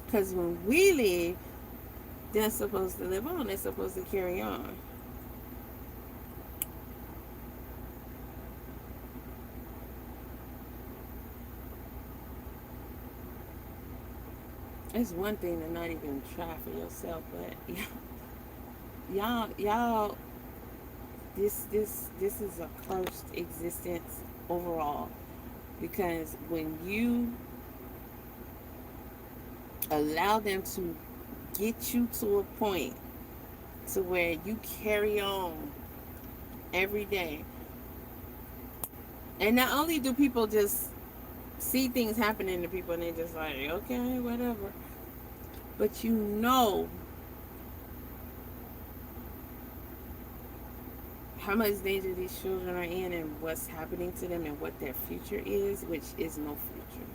Because when we leave, they're supposed to live on. They're supposed to carry on. It's one thing to not even try for yourself, but y'all, this is a cursed existence overall. Because when you allow them to get you to a point to where you carry on every day, and not only do people just see things happening to people and they're just like, okay, whatever, but how much danger these children are in and what's happening to them and what their future is, which is no future.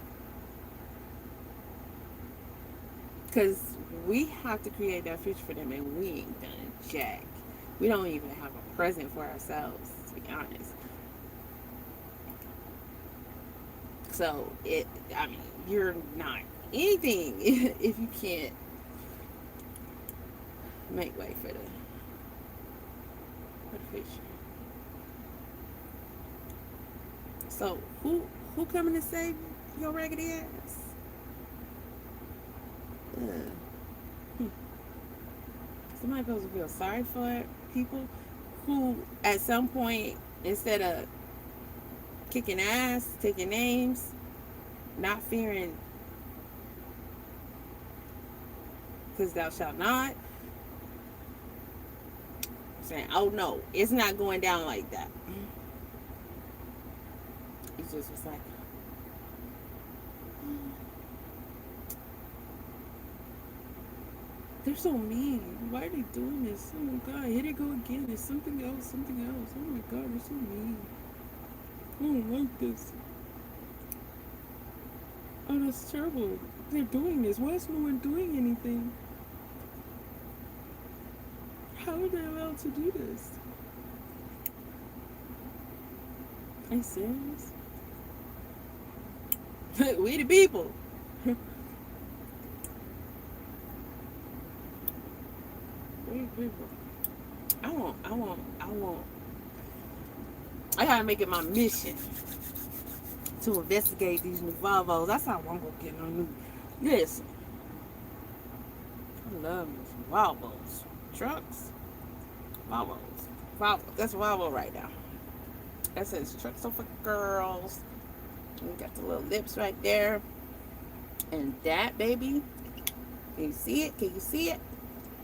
Because we have to create that future for them, and we ain't done jack. We don't even have a present for ourselves, to be honest. So you're not anything if you can't make way for the future. So who coming to save your raggedy ass? Somebody supposed to feel sorry for people who, at some point, instead of kicking ass, taking names, not fearing, because thou shalt not, saying, oh no, it's not going down like that. It just was like, they're so mean. Why are they doing this? Oh my god, here they go again. It's something else. Oh my god, they're so mean. I don't like this. Oh, that's terrible. They're doing this. Why is no one doing anything? How are they allowed to do this? Are you serious? We the people. We the people. I gotta make it my mission to investigate these new Volvos. That's how I'm gonna get on new. Listen, I love these Volvos. Trucks. Volvos. Volvo. That's Volvo right now. That says trucks are for girls. And you got the little lips right there. And that, baby. Can you see it? Can you see it?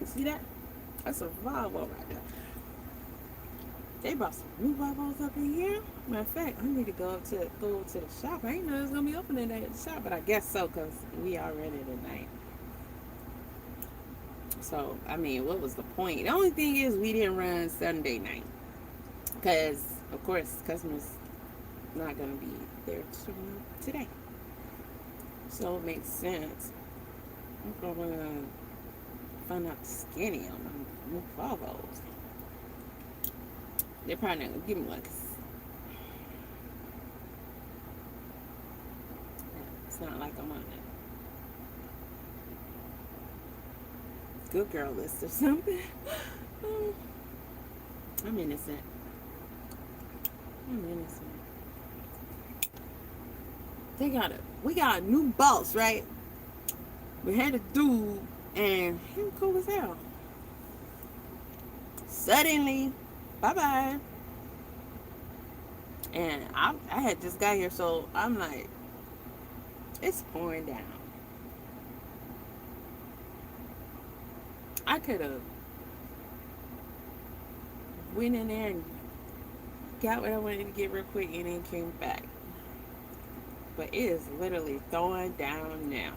You see that? That's a Volvo right there. They brought some new Volvos up in here. Matter of fact, I need to go to the shop. I didn't know it was gonna be open in that shop, but I guess so, because we are ready tonight. So, I mean, what was the point? The only thing is we didn't run Sunday night. Because, of course, customers not going to be there today. So, it makes sense. I'm probably going to find out skinny on them new Volvos. They're probably not going to give me one. It's not like I'm on it. Good girl list or something. I'm innocent. We got a new boss, right? We had a dude, and he was cool as hell. Suddenly, bye-bye. And I had just got here, so I'm like, it's pouring down. I could have went in there and got what I wanted to get real quick and then came back. But it is literally throwing down now.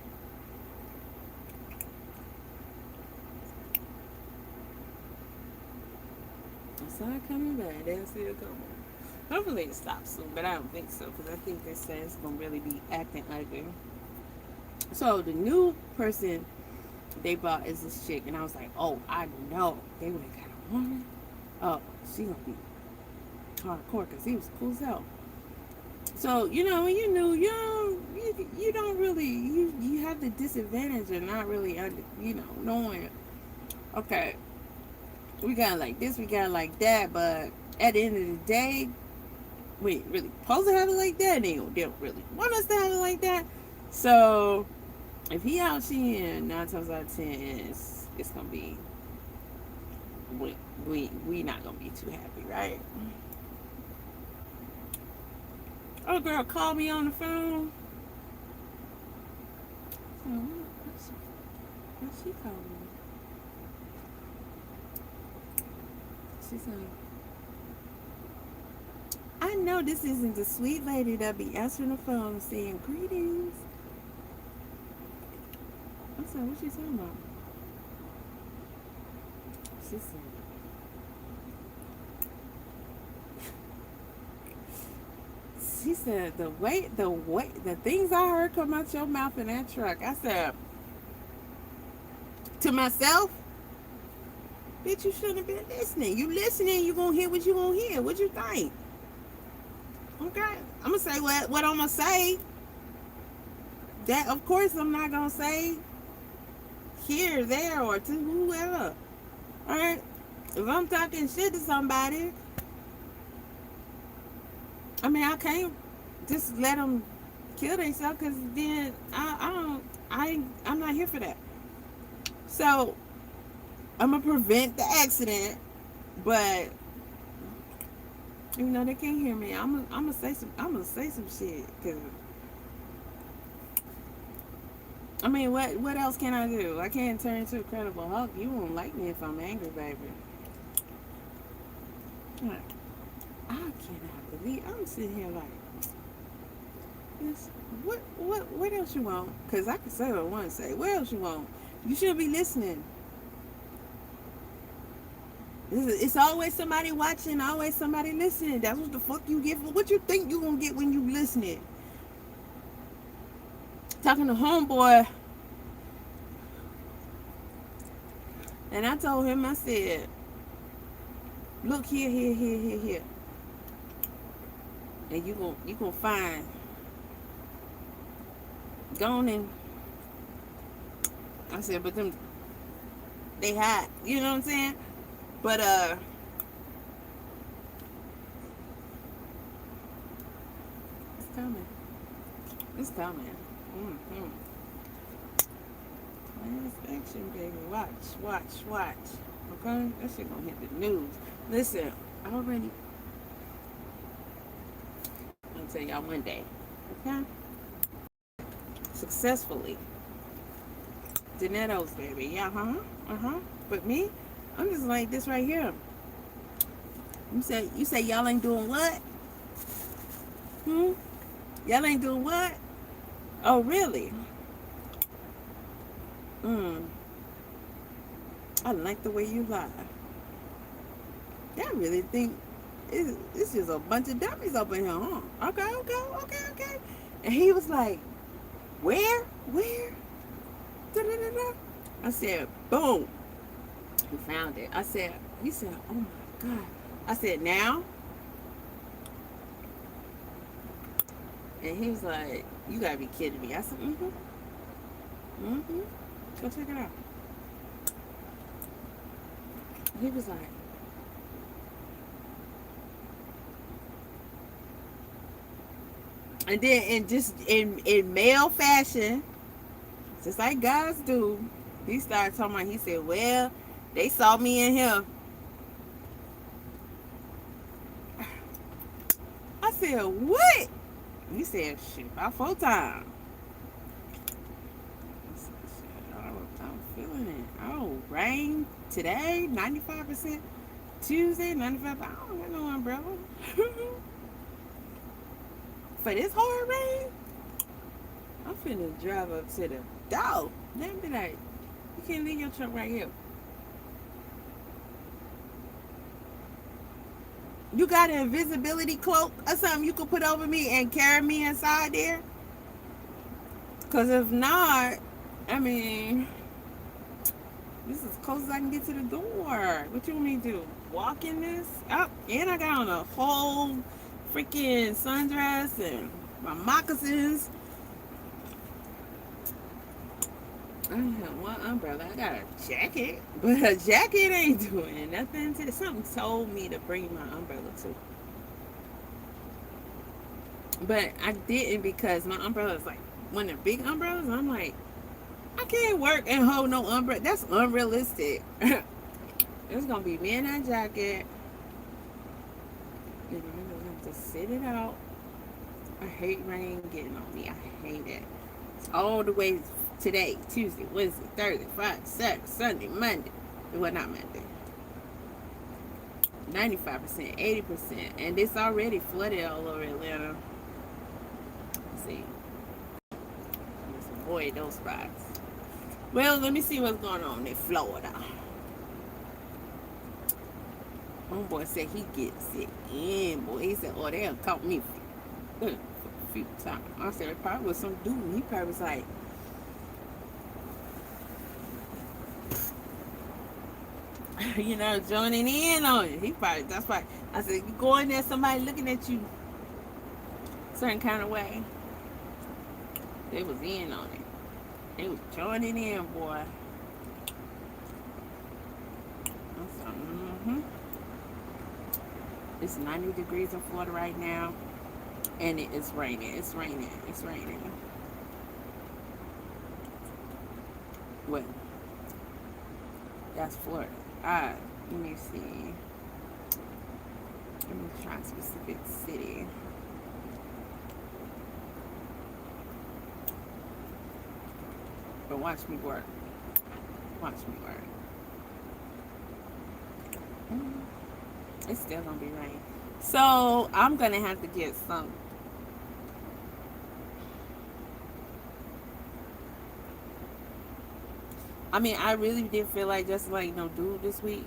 I saw it coming, but I didn't see it coming. Hopefully it stops soon, but I don't think so, because I think this says it's going to really be acting ugly. So the new person they bought is this chick, and I was like, oh, I know they would have got a woman. Oh, she gonna be hardcore, because he was cool as hell. So, you know, when you knew, you don't really, you have the disadvantage of not really knowing, okay, we got it like this, we got it like that, but at the end of the day, we ain't really supposed to have it like that. They don't really want us to have it like that. So if he out cheating 9 times out of 10, it's gonna be, we not gonna be too happy, right? Oh, girl called me on the phone. So what's she calling me? She's like, I know this isn't the sweet lady that be answering the phone saying greetings. I said, what she talking about? She said, She said, the things I heard come out your mouth in that truck. I said, to myself, bitch, you shouldn't have been listening. You listening, you gonna hear what you gonna hear. What you think? Okay, I'm gonna say what I'm gonna say. That, of course, I'm not gonna say here, there, or to whoever. All right, if I'm talking shit to somebody, I mean, I can't just let them kill themselves, because then I'm not here for that. So I'm gonna prevent the accident, but you know they can't hear me. I'm gonna say some shit, cause I mean, what else can I do? I can't turn into a Incredible Hulk. You won't like me if I'm angry, baby. I cannot believe I'm sitting here like this. What else you want? Cause I can say what I want to say. What else you want? You should be listening. It's always somebody watching, always somebody listening. That's what the fuck you get. What you think you gonna get when you listening? Talking to homeboy, and I told him, I said, look here, and you gonna find. Gone and I said, but them, they hot. You know what I'm saying? But it's coming. It's coming. Last action, baby. Watch. Okay? That shit gonna hit the news. Listen, I already. I'll tell y'all one day. Okay? Successfully. Donetto's, baby. Yeah, But me, I'm just like this right here. You say y'all ain't doing what? Y'all ain't doing what? Oh, really? I like the way you lie. I really think it's just a bunch of dummies up in here, huh? Okay. And he was like, where? Da-da-da-da. I said, boom. He found it. He said, oh my God. I said, now? And he was like, you gotta be kidding me. I said, Go check it out. He was like, and then in male fashion, just like guys do, he started talking about, he said, well, they saw me in him. I said, what? He said, shit, about 4 times. I said, shit, I'm feeling it. Oh, rain today, 95%. Tuesday, 95%. I don't got no umbrella. For this hard rain, I'm finna drive up to the door. Then be like, you can't leave your truck right here. You got an invisibility cloak or something you could put over me and carry me inside there? Because if not, I mean, this is as close as I can get to the door. What you want me to do? Walk in this? Oh, and I got on a whole freaking sundress and my moccasins. I have one umbrella. I got a jacket, but a jacket ain't doing nothing to it. Something told me to bring my umbrella too, but I didn't, because my umbrella is like one of the big umbrellas. And I'm like, I can't work and hold no umbrella. That's unrealistic. It's gonna be me in that jacket, and I'm gonna have to sit it out. I hate rain getting on me. I hate it. It's all the way. Today, Tuesday, Wednesday, Thursday, Friday, Saturday, Sunday, Monday. Well, not Monday. 95%, 80%. And it's already flooded all over Atlanta. Let's see. Let's avoid those spots. Well, let me see what's going on in Florida. Homeboy said he gets it in, boy. He said, oh, they'll caught me a few times. I said it probably was some dude. He probably was like, you know, joining in on it. He probably, that's why I said, you go in there, somebody looking at you certain kind of way. They was in on it. They was joining in, boy. I said, It's 90 degrees in Florida right now, and it is raining. It's raining. It's raining. Well, that's Florida. Let me see. Let me try a specific city. But watch me work. Watch me work. It's still gonna be rain. So I'm gonna have to get some. I mean, I really did feel like just like no dude this week.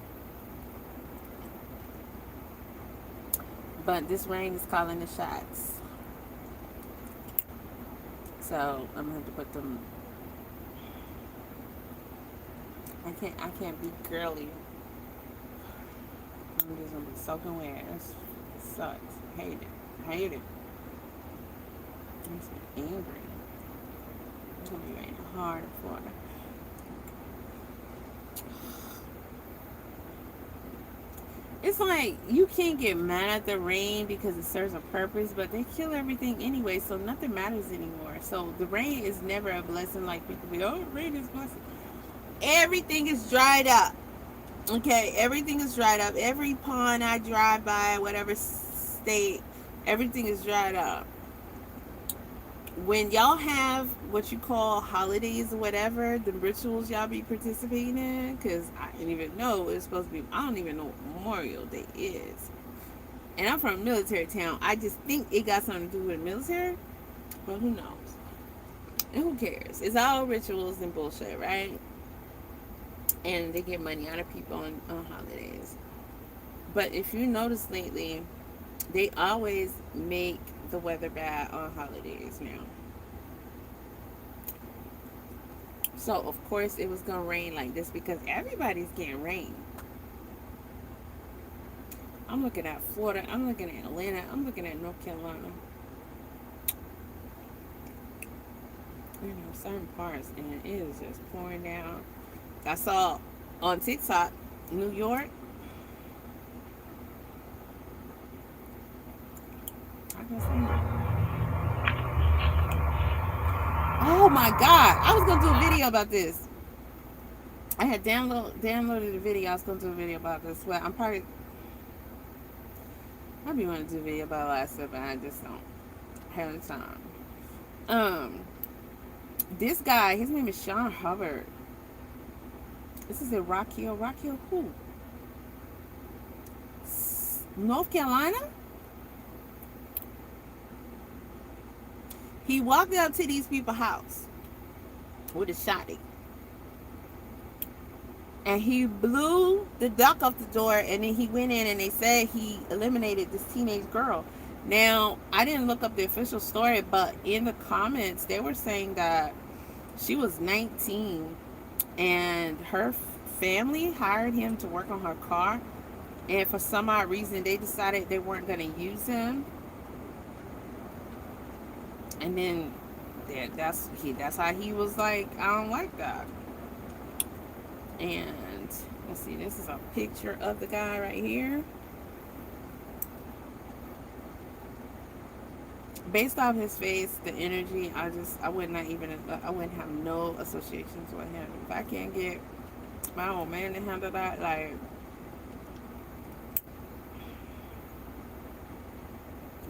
But this rain is calling the shots. So I'm gonna have to put them. I can't be girly. I'm just gonna be soaking wet. It sucks. Hate it. Hate it. Makes me angry. It's gonna be raining hard in Florida. It's like you can't get mad at the rain because it serves a purpose, but they kill everything anyway, so nothing matters anymore. So the rain is never a blessing like people be, oh, rain is a blessing. Everything is dried up. Okay, everything is dried up. Every pond I drive by, whatever state, everything is dried up. When y'all have what you call holidays or whatever, the rituals y'all be participating in, because I didn't even know it's supposed to be, I don't even know what Memorial Day is. And I'm from a military town. I just think it got something to do with the military, but who knows? And who cares? It's all rituals and bullshit, right? And they get money out of people on holidays. But if you notice lately, they always make the weather bad on holidays now. So of course it was gonna rain like this because everybody's getting rain. I'm looking at Florida, I'm looking at Atlanta, I'm looking at North Carolina. You know, certain parts, and it is just pouring down. I saw on TikTok, New York. Oh my God! I was gonna do a video about this. I had downloaded a video. I was gonna do a video about this. Well, I'll be wanting to do a video about a lot of stuff, but I just don't have the time. This guy, his name is Sean Hubbard. This is in Rock Hill. Rock Hill who? North Carolina? He walked up to these people's house with a shotty. And he blew the duck off the door, and then he went in and they said he eliminated this teenage girl. Now, I didn't look up the official story, but in the comments, they were saying that she was 19 and her family hired him to work on her car. And for some odd reason, they decided they weren't going to use him. And then that's how he was like, I don't like that. And let's see, this is a picture of the guy right here. Based off his face, the energy, I wouldn't have no associations with him. If I can't get my old man to handle that, like,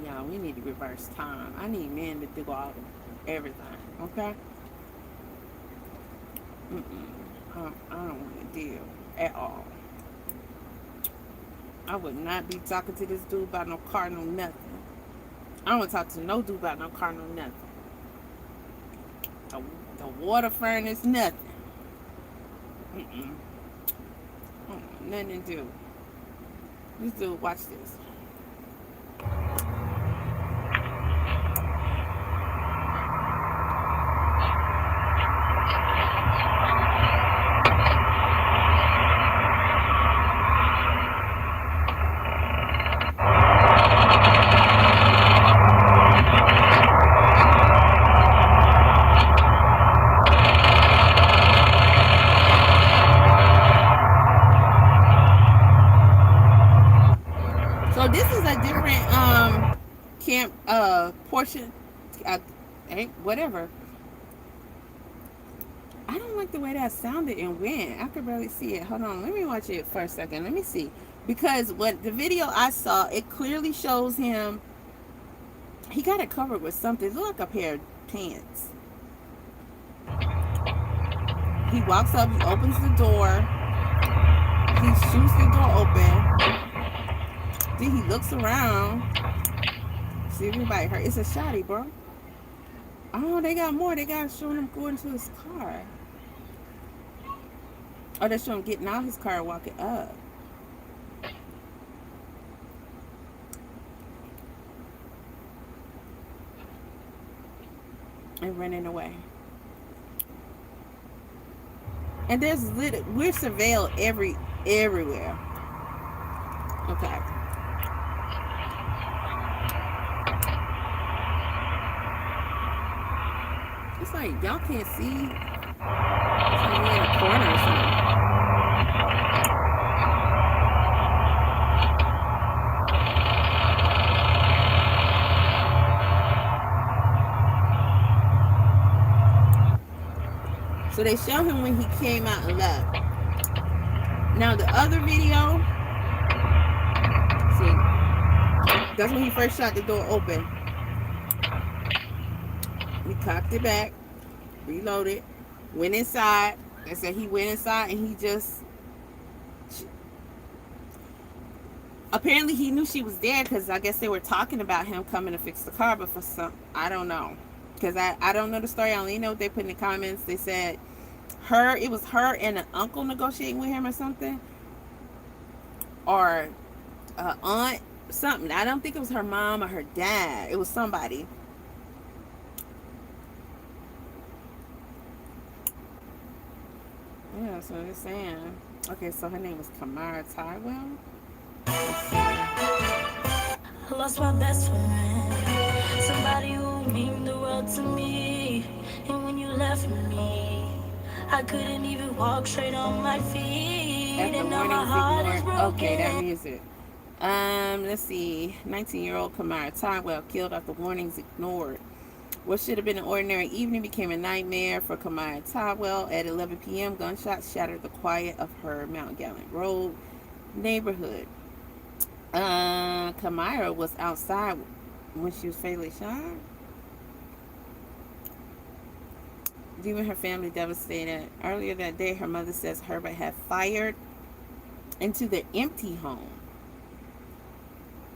yeah, we need to reverse time. I need men to do all of everything, okay? I don't want to deal at all. I would not be talking to this dude about no car, no nothing. I don't want to talk to no dude about no car, no nothing. The water furnace, nothing. I don't want nothing to do. This dude, watch this. portion, whatever. I don't like the way that sounded and went. I could barely see it. Hold on, let me watch it for a second. Let me see. Because what the video I saw, it clearly shows him. He got it covered with something. It looked like a pair of pants. He walks up, he opens the door. He shoots the door open. Then he looks around. See if anybody hurt. It's a shotty, bro. Oh, they got more. They got showing him going to his car. Oh, they're showing him getting out his car and walking up. And running away. And there's we're surveilled everywhere. Okay. It's like y'all can't see. It's like we're in a corner or something. So they show him when he came out and left. Now the other video, see, that's when he first shot the door open. He cocked it back, reloaded, went inside. They said he went inside and he just, apparently he knew she was there because I guess they were talking about him coming to fix the car, but for some, I don't know. Because I don't know the story. I only know what they put in the comments. They said it was her and an uncle negotiating with him or something. Or aunt, something. I don't think it was her mom or her dad. It was somebody. Yeah, that's what they're saying. Okay, so her name was Kamara Tywell.
I lost my best friend, somebody who meant the world to me. And when you left me, I couldn't even walk straight on my feet.
After
And now my heart is broken.
Okay, that music. Let's see. 19-year-old Kamara Tywell killed after warnings ignored. What should have been an ordinary evening became a nightmare for Kamara Tywell. At 11 p.m., gunshots shattered the quiet of her Mount Gallant Road neighborhood. Kamara was outside when she was fatally shot. Leaving her family devastated. Earlier that day, her mother says Herbert had fired into their empty home.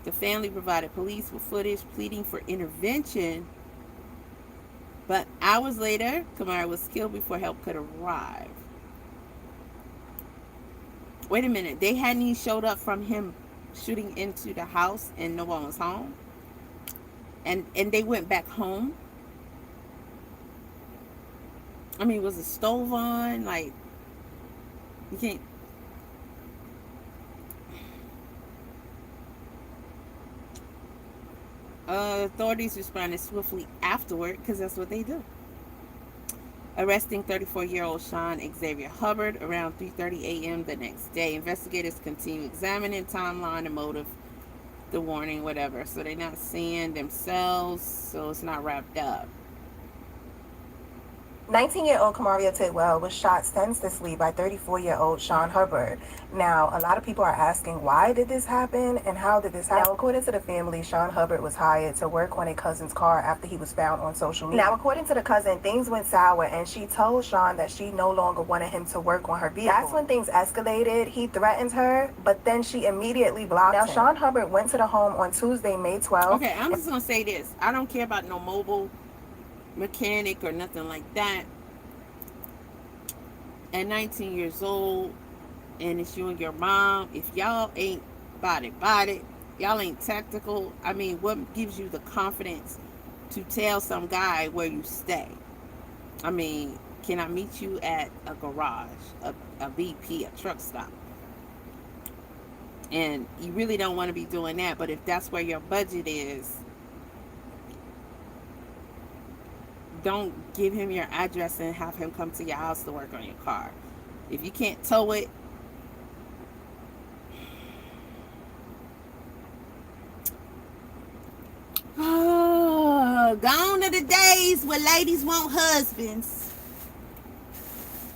The family provided police with footage pleading for intervention. But hours later, Kamara was killed before help could arrive. Wait a minute. They hadn't even showed up from him shooting into the house and no one was home? And they went back home? I mean, was the stove on? Like, you can't... Authorities responded swiftly afterward because that's what they do. Arresting 34-year-old Sean Xavier Hubbard around 3:30 a.m. the next day. Investigators continue examining timeline and motive, the warning, whatever. So they're not seeing themselves, so it's not wrapped up.
19-year-old Kamaria Tidwell was shot senselessly by 34-year-old Sean Hubbard. Now, a lot of people are asking, why did this happen and how did this happen? Now, according to the family, Sean Hubbard was hired to work on a cousin's car after he was found on social media. Now, according to the cousin, things went sour and she told Sean that she no longer wanted him to work on her vehicle. That's when things escalated. He threatened her, but then she immediately blocked him. Now, Sean Hubbard went to the home on Tuesday, May 12th.
Okay, I'm just going to say this. I don't care about no mobile mechanic or nothing like that. At 19 years old, and it's you and your mom, if y'all ain't about it, y'all ain't tactical, I mean, what gives you the confidence to tell some guy where you stay? I mean, can I meet you at a garage, a BP, a truck stop? And you really don't want to be doing that, but if that's where your budget is, don't give him your address and have him come to your house to work on your car. If you can't tow it, Gone are the days where ladies want husbands.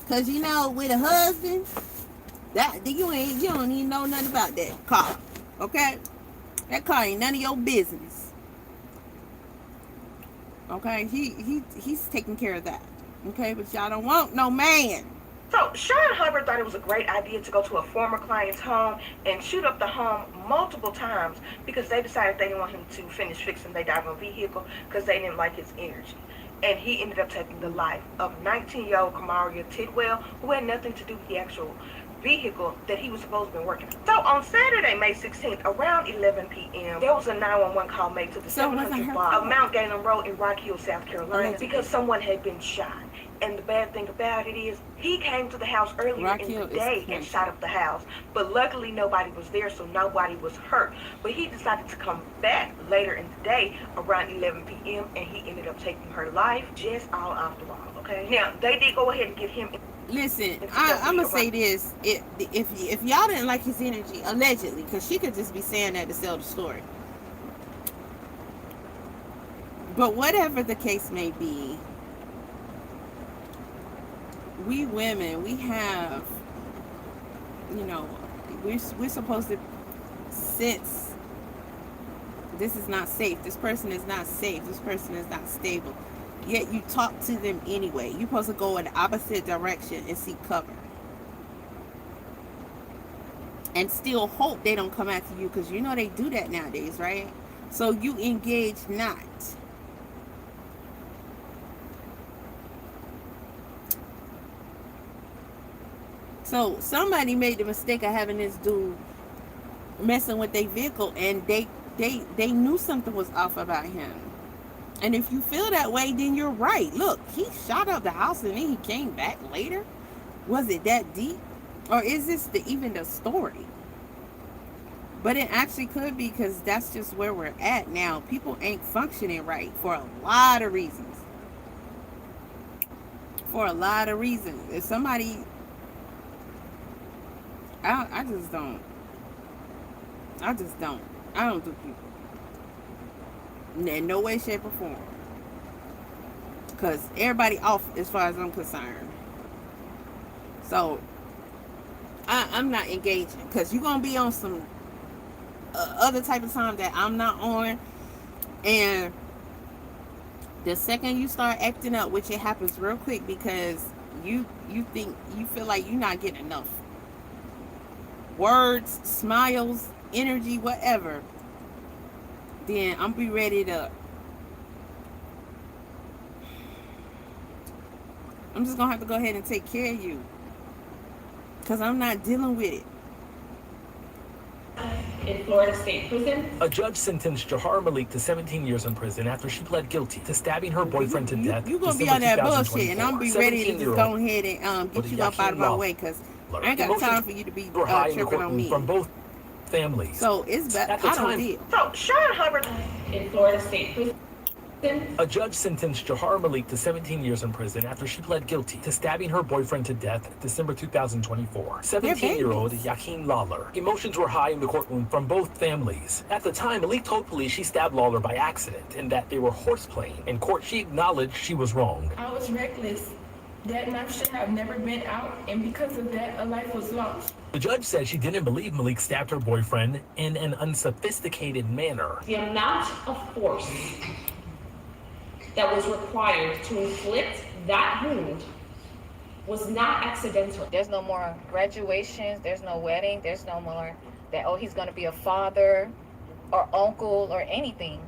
Cause you know, with a husband, that you don't even know nothing about that car. Okay? That car ain't none of your business. Okay? He's taking care of that. Okay, but y'all don't want no man.
So Sean Hubbard thought it was a great idea to go to a former client's home and shoot up the home multiple times because they decided they didn't want him to finish fixing their doggone vehicle because they didn't like his energy. And he ended up taking the life of 19-year-old Kamaria Tidwell, who had nothing to do with the actual vehicle that he was supposed to be working on. So on Saturday, May 16th, around 11 p.m., there was a 911 call made to the 700 block of Mount Galen Road in Rock Hill, South Carolina, because someone had been shot. And the bad thing about it is, he came to the house earlier in the day and shot up the house. But luckily, nobody was there, so nobody was hurt. But he decided to come back later in the day, around 11 p.m., and he ended up taking her life just all off the wall, okay? Now, they did go ahead and get him...
Listen, I'm going to say this. If y'all didn't like his energy, allegedly, because she could just be saying that to sell the story. But whatever the case may be, we women, we have, you know, we're supposed to sense this is not safe. This person is not safe. This person is not stable. Yet you talk to them anyway. You're supposed to go in the opposite direction and seek cover. And still hope they don't come after you, because you know they do that nowadays, right? So you engage not. So somebody made the mistake of having this dude messing with their vehicle, and they knew something was off about him. And if you feel that way, then you're right. Look, he shot up the house and then he came back later. Was it that deep? Or is this even the story? But it actually could be, because that's just where we're at now. People ain't functioning right for a lot of reasons. For a lot of reasons. If somebody... I just don't. I don't do people. In no way, shape, or form. Because everybody off as far as I'm concerned. So, I'm not engaging. Because you're going to be on some other type of time that I'm not on. And the second you start acting up, which it happens real quick, because you feel like you're not getting enough words, smiles, energy, whatever, then I'm be ready to... I'm just gonna have to go ahead and take care of you, because I'm not dealing with it.
In Florida State Prison,
a judge sentenced Jahar Malik to 17 years in prison after she pled guilty to stabbing her boyfriend to death.
You're gonna be on that bullshit, and I'm gonna be ready to just go ahead and get you up out of my way, because I ain't got time for you to be tripping on me.
From both families.
So it's bad. I don't deal.
So Sean Hubbard...
in Florida State Prison,
a judge sentenced Jahar Malik to 17 years in prison after she pled guilty to stabbing her boyfriend to death December 2024. 17-year-old Yakin Lawler. Emotions were high in the courtroom from both families. At the time, Malik told police she stabbed Lawler by accident and that they were horseplaying. In court, she acknowledged she was wrong.
I was reckless. That knife should have never been out, and because of that, a life was lost.
The judge said she didn't believe Malik stabbed her boyfriend in an unsophisticated manner.
the amount of force that was required to inflict that wound was not accidental.
There's no more graduations, there's no wedding, there's no more that, oh, he's gonna be a father or uncle or anything.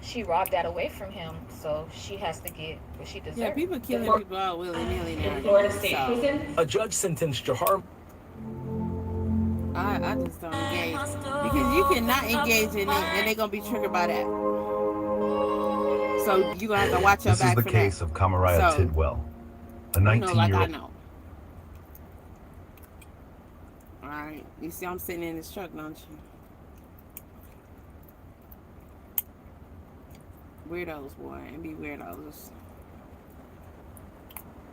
She robbed that away from him, so she has to get what she deserves.
Yeah, people killing people out willy-nilly now.
In Florida State Prison,
a judge sentenced Jahar.
I just don't engage, because you cannot engage in it and they're gonna be triggered by that. So you're gonna have to watch your back for that.
This is the case of Kamaria Tidwell, a 19-year-old.
Like I know. All right, you see, I'm sitting in this truck, don't you? Weirdos, boy, and be weirdos.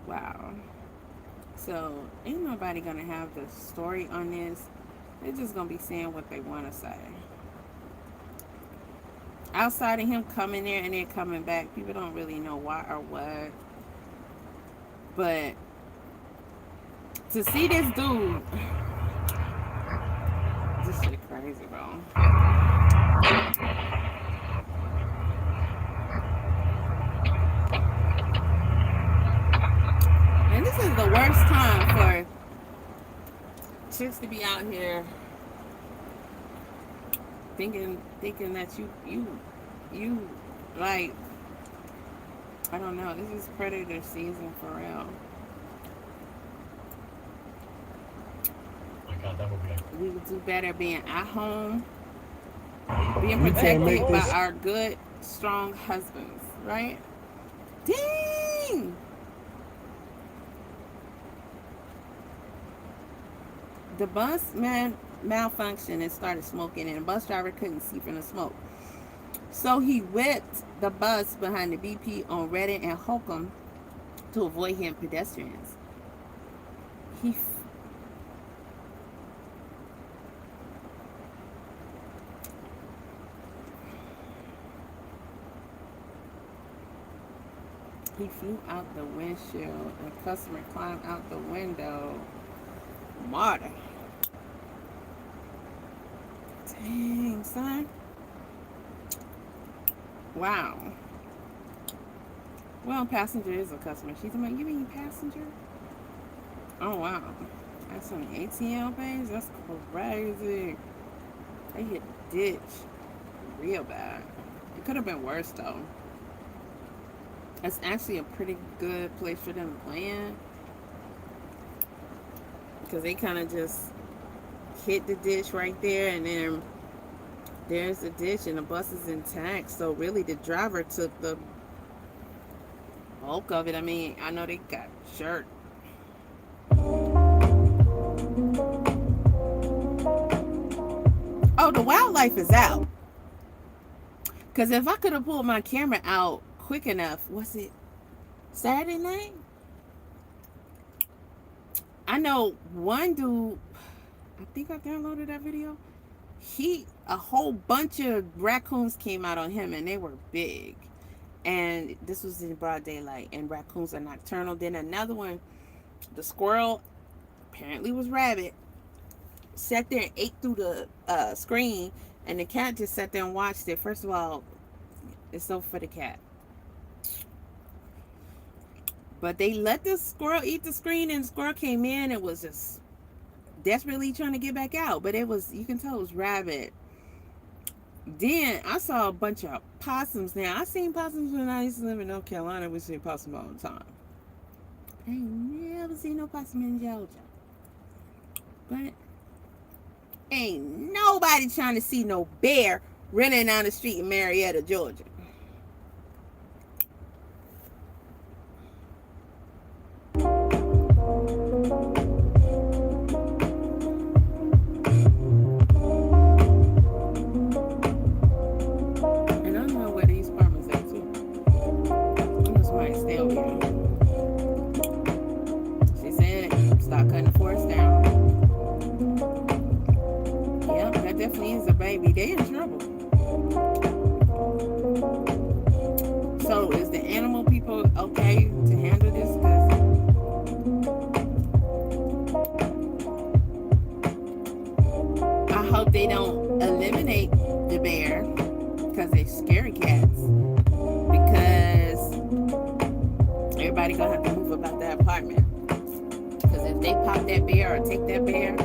Wow. So ain't nobody gonna have the story on this. They're just gonna be saying what they want to say. outside of him coming there and then coming back, people don't really know why or what. But to see this dude, this shit crazy, bro. And this is the worst time for chicks to be out here thinking that you like, I don't know, this is predator season for real.
Oh my God, that would be
We would do better being at home, being protected by our good, strong husbands, right? Dang! The bus malfunctioned and started smoking, and the bus driver couldn't see from the smoke. So he whipped the bus behind the BP on Reddit and Holcomb to avoid hitting pedestrians. He flew out the windshield. A customer climbed out the window. Martyr. Dang, son. Wow. Well, passenger is a customer. She's like, you mean passenger? Oh, wow. That's on the ATL page? That's crazy. They hit the ditch real bad. It could have been worse, though. It's actually a pretty good place for them to plan, because they kind of just hit the ditch right there, and then there's the ditch and the bus is intact. So really the driver took the bulk of it. I mean, I know they got jerked. Oh, the wildlife is out. Because if I could have pulled my camera out quick enough, was it Saturday night? I know one dude, I think I downloaded that video. A whole bunch of raccoons came out on him, and they were big. And this was in broad daylight, and raccoons are nocturnal. Then another one, the squirrel, apparently was rabbit, sat there and ate through the screen, and the cat just sat there and watched it. First of all, it's over for the cat. But they let the squirrel eat the screen, and the squirrel came in and was just desperately trying to get back out. But it was, you can tell it was rabbit. Then I saw a bunch of possums. Now, I seen possums when I used to live in North Carolina. We see possums all the time. I ain't never seen no possum in Georgia. But ain't nobody trying to see no bear running down the street in Marietta, Georgia. Baby, they in trouble. So is the animal people okay to handle this? I hope they don't eliminate the bear, because they're scary cats, because everybody gonna have to move about that apartment. Because if they pop that bear or take that bear,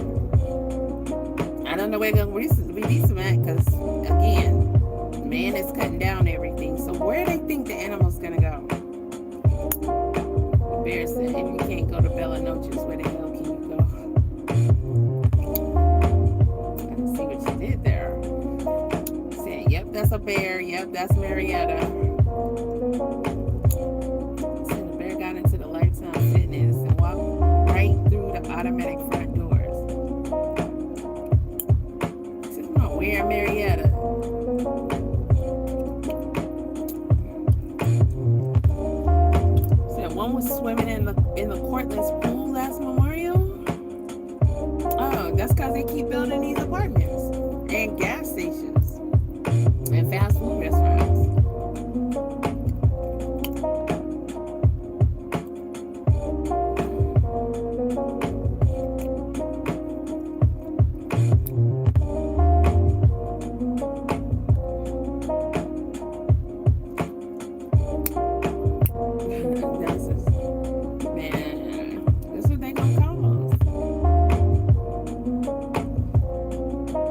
I don't know where they're going to release them at, because, again, man is cutting down everything. So where do they think the animal's going to go? The bear said, if you can't go to Bella Noches, where the hell can you go? I didn't see what you did there. Said, yep, that's a bear. Yep, that's Marietta. So the bear got into the Lifetime Fitness and walked right through the automatic front doors. Where Marietta? Said one was swimming in the Cortland's pool last Memorial. Oh, that's because they keep building these apartments and gas stations and fast food restaurants.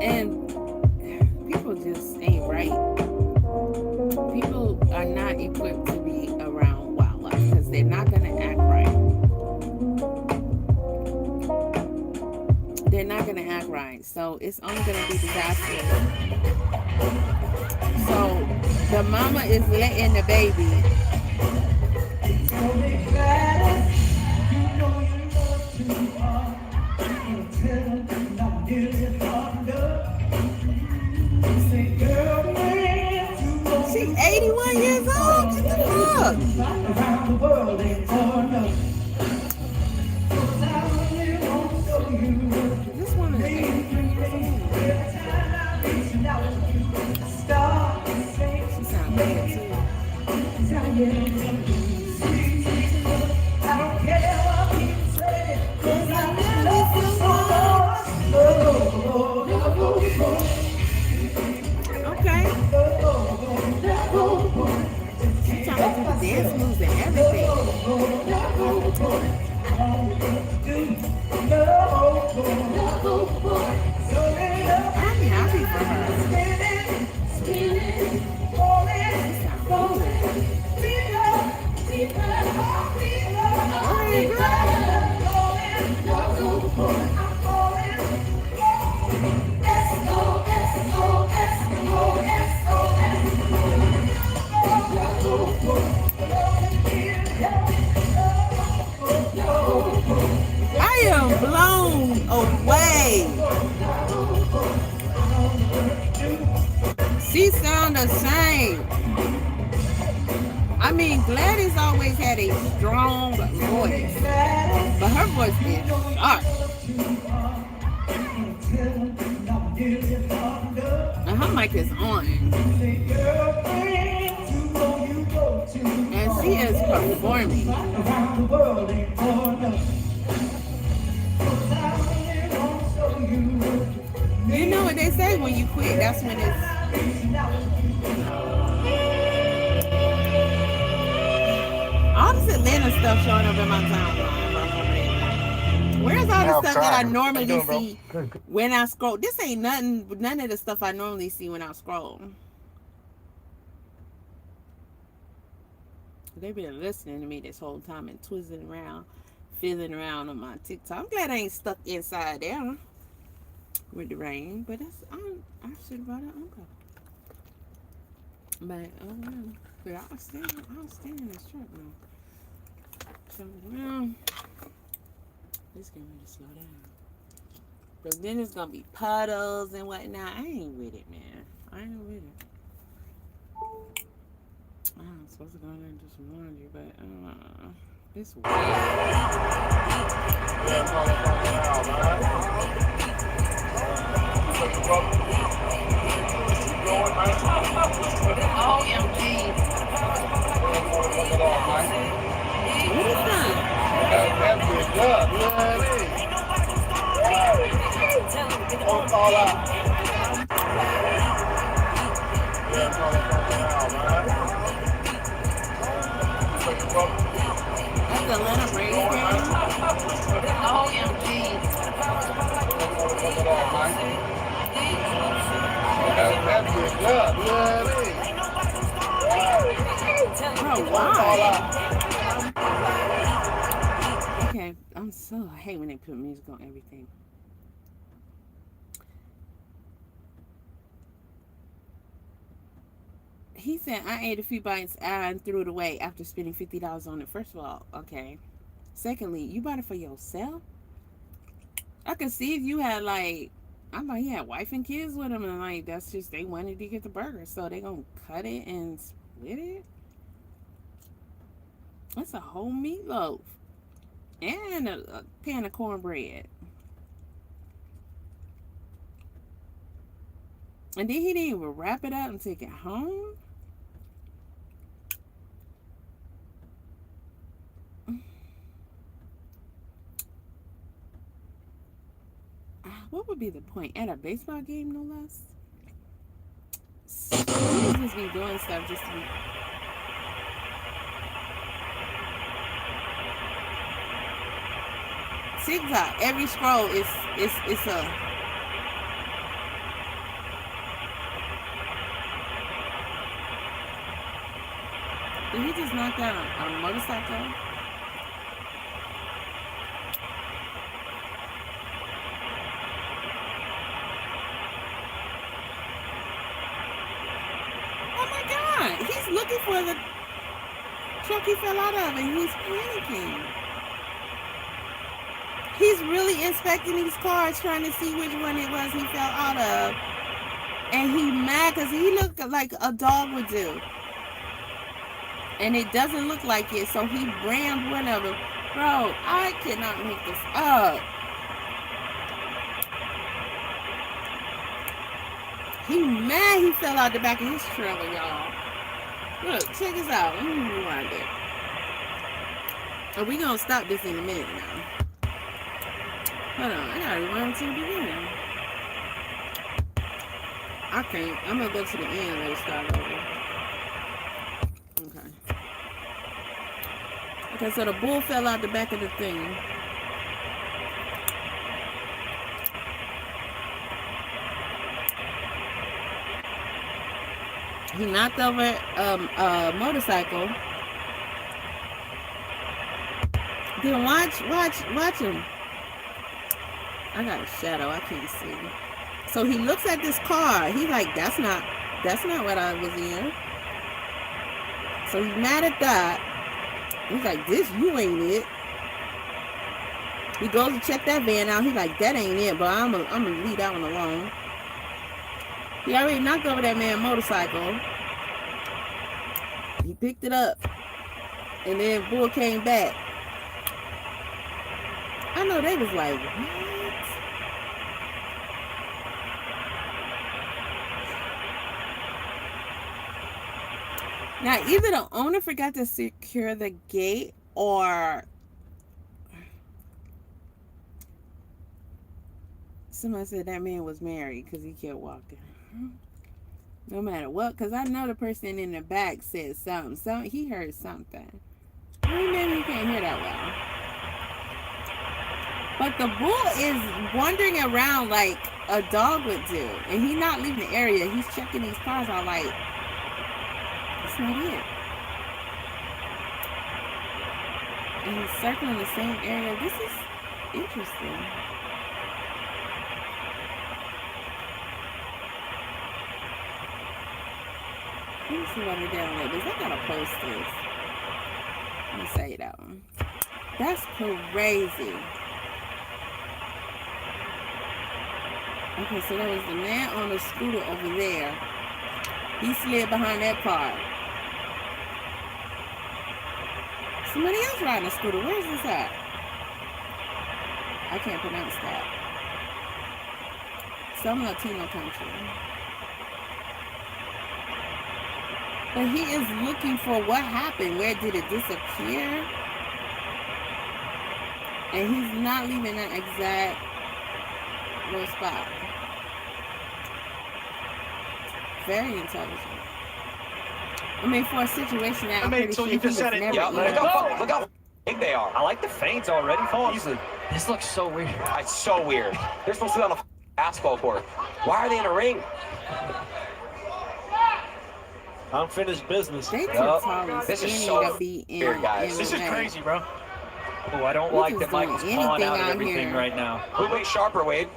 And people just ain't right. People are not equipped to be around wildlife because they're not going to act right. They're not going to act right. So it's only going to be disastrous. So the mama is letting the baby. She's 81 years old. What the fuck? This woman is 83 years old. She sounds bad too. Okay. She's trying to do the dance moves and everything. I'm happy for her. She sounds I am blown away. She sounds the same. I mean, Gladys always had a strong voice, but her voice is sharp. And her mic is on. And she is performing. You know what they say, when you quit, that's when it's... All this Atlanta stuff showing up in my timeline. Where's all the stuff that I normally see when I scroll? This ain't none of the stuff I normally see when I scroll. They've been listening to me this whole time and twisting around, fiddling around on my TikTok. I'm glad I ain't stuck inside there with the rain, but that's I should have brought it uncle. But oh well, but I'll stay in this truck now. So well, this getting ready to slow down. But then it's gonna be puddles and whatnot. I ain't with it, man. I ain't with it. I'm supposed to go in there and do some laundry, but it's weird. OMG. What is that? That's the Atlanta Braves game? OMG. Bro, why? Okay, I hate when they put music on everything. He said, I ate a few bites and threw it away after spending $50 on it. First of all, okay. Secondly, you bought it for yourself? I could see if you had, like, I thought he had wife and kids with him, and, like, that's just, they wanted to get the burger, so they gonna cut it and split it? That's a whole meatloaf. And a pan of cornbread. And then he didn't even wrap it up and take it home? What would be the point? At a baseball game, no less? So he just be doing stuff just to be... TikTok, every scroll is a... Did he just knock out a motorcycle? Oh my God! He's looking for the truck he fell out of, and he's panicking. He's really inspecting these cars, trying to see which one it was he fell out of. And he mad because he looked like a dog would do. And it doesn't look like it, so he rammed one of them. Bro, I cannot make this up. He mad he fell out the back of his trailer, y'all. Look, check this out. Let me rewind it. And we gonna stop this in a minute now. Hold on, I gotta rewind to the beginning. I can't. I'm gonna go to the end and let it start over. Okay. Okay, so the bull fell out the back of the thing. He knocked over a motorcycle. Then watch him. I got a shadow, I can't see. So he looks at this car. He's like, that's not what I was in. So he's mad at that. He's like, you ain't it. He goes to check that van out. He's like, that ain't it, but I'm gonna leave that one alone. He already knocked over that man's motorcycle. He picked it up. And then bull came back. I know they was like, what? Now, either the owner forgot to secure the gate or somebody said that man was married because he kept walking. No matter what, because I know the person in the back said something. He heard something. Maybe you can't hear that well. But the bull is wandering around like a dog would do. And he's not leaving the area. He's checking these cars out like, that's not it. And he's circling the same area. This is interesting. Let me see what I download this. I gotta post this. Let me say that one. That's crazy. Okay, so there was the man on the scooter over there. He slid behind that car. Somebody else riding a scooter. Where is this at? I can't pronounce that. Some Latino country. But he is looking for what happened. Where did it disappear? And he's not leaving that exact little spot. Very intelligent. I mean, for a situation that I'm pretty sure he was never in.
Look how big they are. I like the feints already. Easily. This looks so weird. It's so weird. They're supposed to be on a asphalt court. Why are they in a ring? Unfinished business.
They too tall
this is so weird, guys. This is crazy, bro. Oh, I don't like that Michael's calling out everything right now. Who makes sharper, Wade?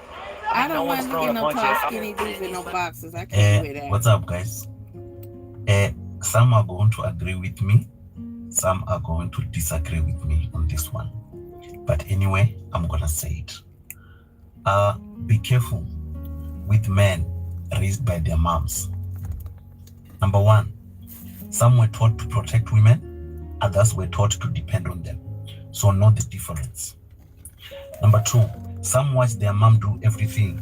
I don't want to look at no tall, skinny dudes with no boxes. I can't do that.
What's up, guys? Some are going to agree with me. Some are going to disagree with me on this one. But anyway, I'm going to say it. Be careful with men raised by their moms. Number one, some were taught to protect women. Others were taught to depend on them. So know the difference. Number two, some watch their mom do everything,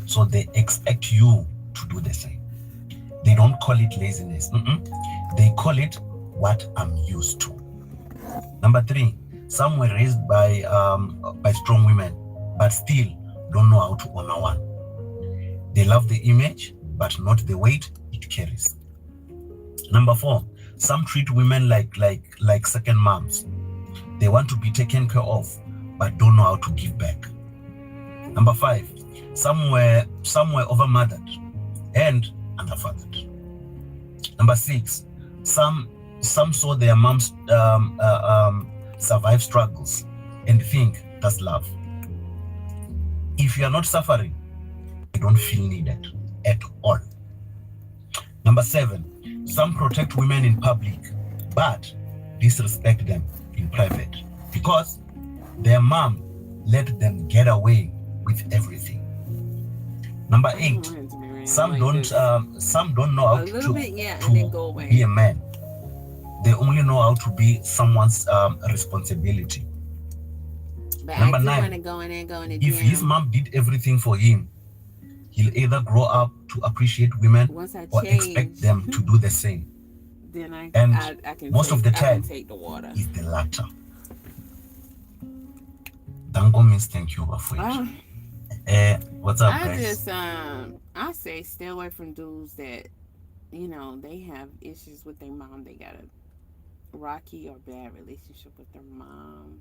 so they expect you to do the same. They don't call it laziness. They call it what I'm used to. Number three, some were raised by strong women, but still don't know how to honor one. They love the image, but not the weight it carries. Number four, some treat women like second moms. They want to be taken care of, but don't know how to give back. Number five, some were overmothered and underfathered. Number six, some some saw their moms survive struggles and think that's love. If you are not suffering, you don't feel needed at all. Number 7, some protect women in public, but disrespect them in private because their mom let them get away with everything. Number 8, some don't know how to be a man. They only know how to be someone's responsibility.
But
Number
I do
9,
want to go in and go in the
if
gym.
his mom did everything for him, he'll either grow up to appreciate women or expect them to do the same.
Then I can
most of the time,
take the water.
Is the latter. Dango means thank you, Afraid. What's up, guys?
I say stay away from dudes that, they have issues with their mom. They got a rocky or bad relationship with their mom.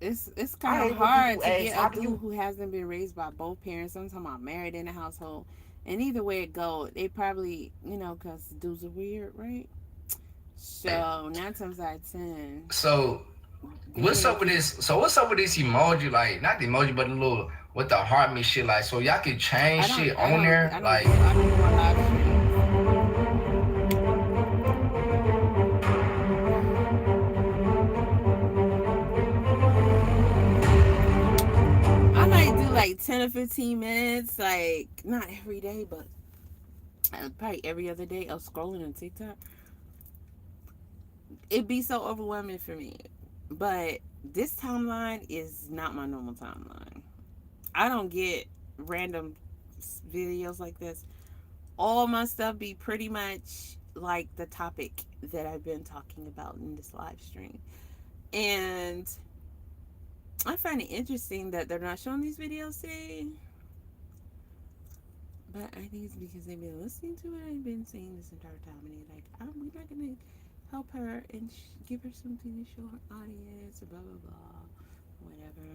It's kind of hard to get a dude who hasn't been raised by both parents. I'm talking about married in a household. And either way it goes, they probably, because dudes are weird, right? So 9 times out of 10.
So what's up with this? So what's up with this emoji? Like, not the emoji, but the little with the heart me shit. Like, so y'all can change shit on there. Like,
I don't do a lot of shit. I might do like 10 or 15 minutes, like not every day, but probably every other day of scrolling on TikTok. It'd be so overwhelming for me. But this timeline is not my normal timeline. I don't get random videos like this. All my stuff be pretty much like the topic that I've been talking about in this live stream. And I find it interesting that they're not showing these videos today. But I think it's because they've been listening to what I've been saying this entire time. And they're like, we're not going to help her and give her something to show her audience, blah, blah, blah, whatever.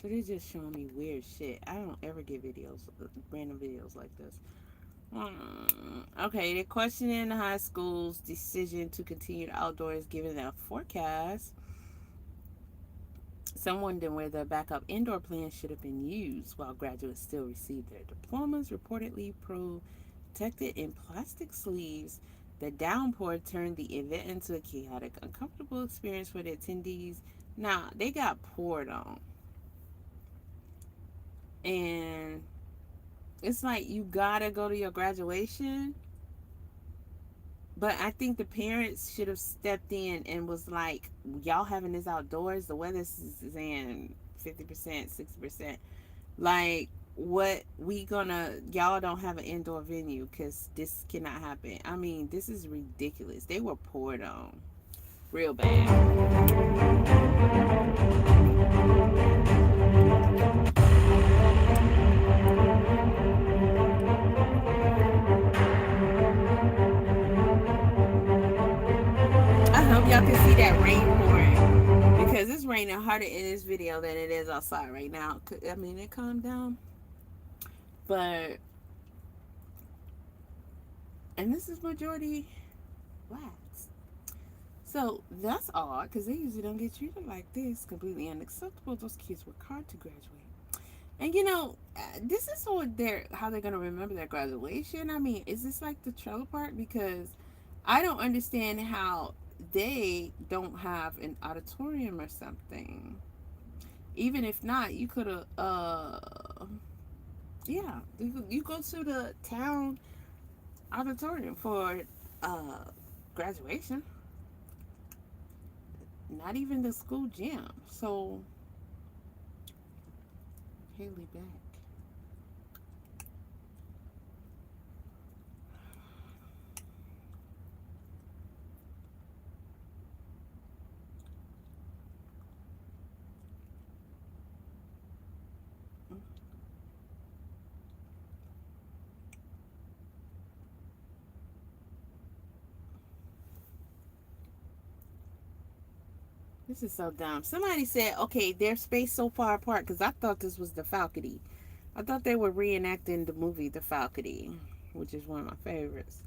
So they're just showing me weird shit. I don't ever get videos, random videos like this. Okay, they're questioning the high school's decision to continue outdoors given the forecast. Some wondering where the backup indoor plan should have been used while graduates still received their diplomas, reportedly protected in plastic sleeves. The downpour turned the event into a chaotic, uncomfortable experience for the attendees. Now, they got poured on. And it's like you gotta go to your graduation. But I think the parents should have stepped in and was like, y'all having this outdoors, the weather's saying 50%, 60%. Like, what y'all don't have an indoor venue because this cannot happen. I mean, this is ridiculous. They were poured on real bad. I hope y'all can see that rain pouring because it's raining harder in this video than it is outside right now. I mean, it calmed down, but and this is majority blacks. So that's odd because they usually don't get treated like this. Completely unacceptable. Those kids work hard to graduate. And this is how they're gonna remember their graduation. I mean, is this like the trailer park? Because I don't understand how they don't have an auditorium or something. Even if not, you could have you go to the town auditorium for graduation. Not even the school gym. So Haley back. This is so dumb. Somebody said, okay, they're spaced so far apart because I thought this was the balcony. I thought they were reenacting the movie The Faculty, which is one of my favorites.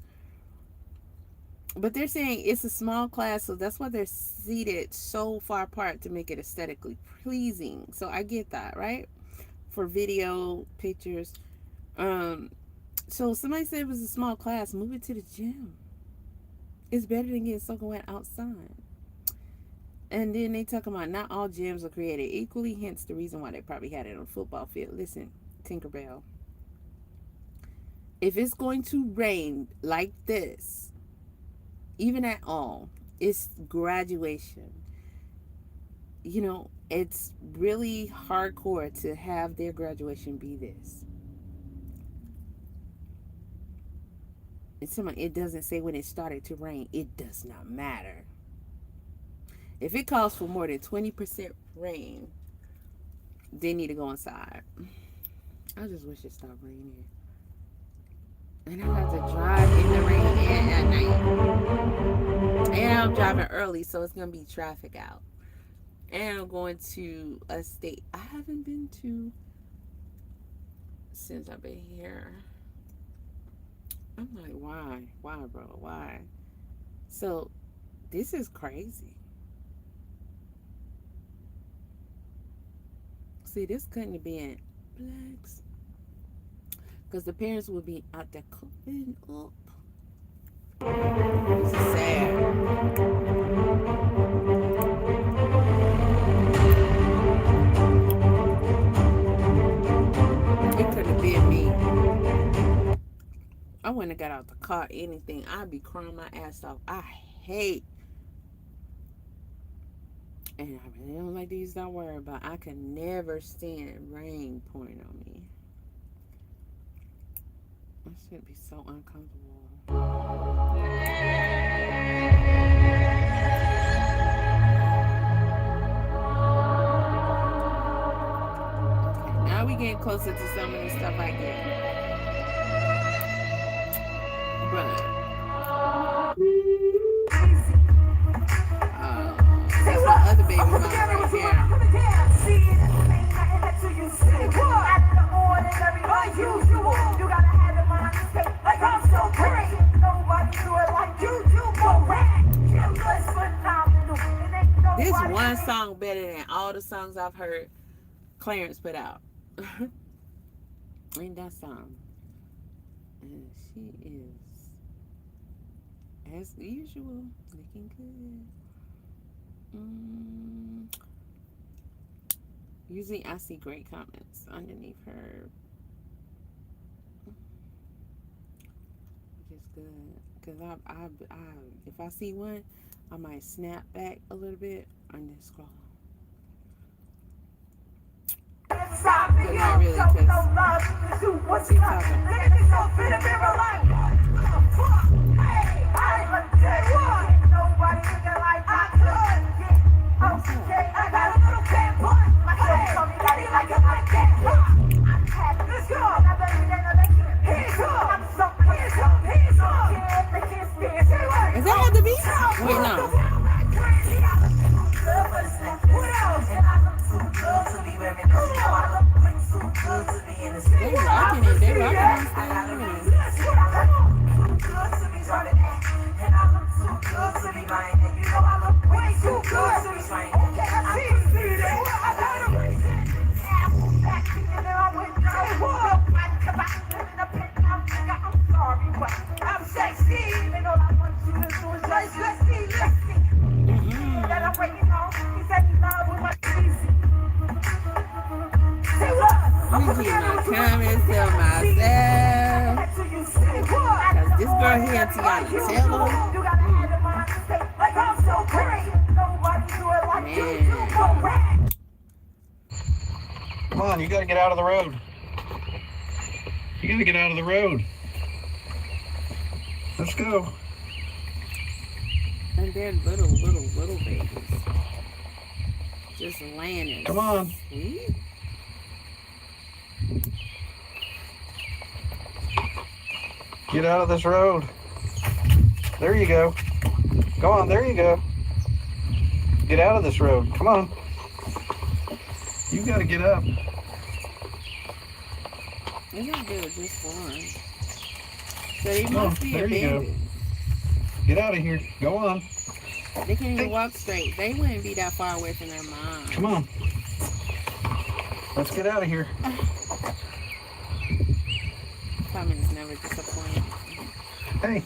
But they're saying it's a small class, so that's why they're seated so far apart to make it aesthetically pleasing. So I get that, right? For video, pictures. So somebody said it was a small class, move it to the gym. It's better than getting soaking wet outside. And then they talk about not all gyms are created equally, hence the reason why they probably had it on a football field. Listen, Tinkerbell. If it's going to rain like this, even at all, it's graduation. You know, it's really hardcore to have their graduation be this. It doesn't say when it started to rain. It does not matter. If it calls for more than 20% rain, they need to go inside. I just wish it stopped raining. And I have to drive in the rain and at night. And I'm driving early, so it's going to be traffic out. And I'm going to a state I haven't been to since I've been here. I'm like, why? Why, bro? Why? So, this is crazy. See, this couldn't have been blacks. Because the parents would be out there cooking up. This is sad. It could have been me. I wouldn't have got out the car, anything. I'd be crying my ass off. I hate. And I really don't like these don't worry about. I can never stand rain pouring on me. That should be so uncomfortable. Okay, now we getting closer to some of the stuff I get. But that's my other baby mama right here. This one song better than all the songs I've heard Clarence put out. Ain't that song? And she is, as usual, looking good. Usually I see great comments underneath her. Which is good. Because if I see one, I might snap back a little bit and then scroll. But not really, because Is that have to be? Wait, no. They rocking it. They rocking this thing. I'm sexy, and all I want you to do is just listen. That I'm waiting on. He said he's love with my cheesy. Say what? I'm gonna get my comments to myself. Cause this girl here, Tiana Taylor. Like I'm so great. Nobody do it like you do.
Come on, you gotta get out of the road. You gotta get out of the road. Let's go.
And they're little babies. Just laying.
Come on.
Sweet.
Get out of this road. There you go. Go on, there you go. Get out of this road. Come on. You gotta get up.
It's not good, just fun. So they must be abandoned.
Get out of here. Go on.
They can't even walk straight. They wouldn't be that far away from their mom.
Come on. Let's get out of here.
Comments never disappoint.
Hey,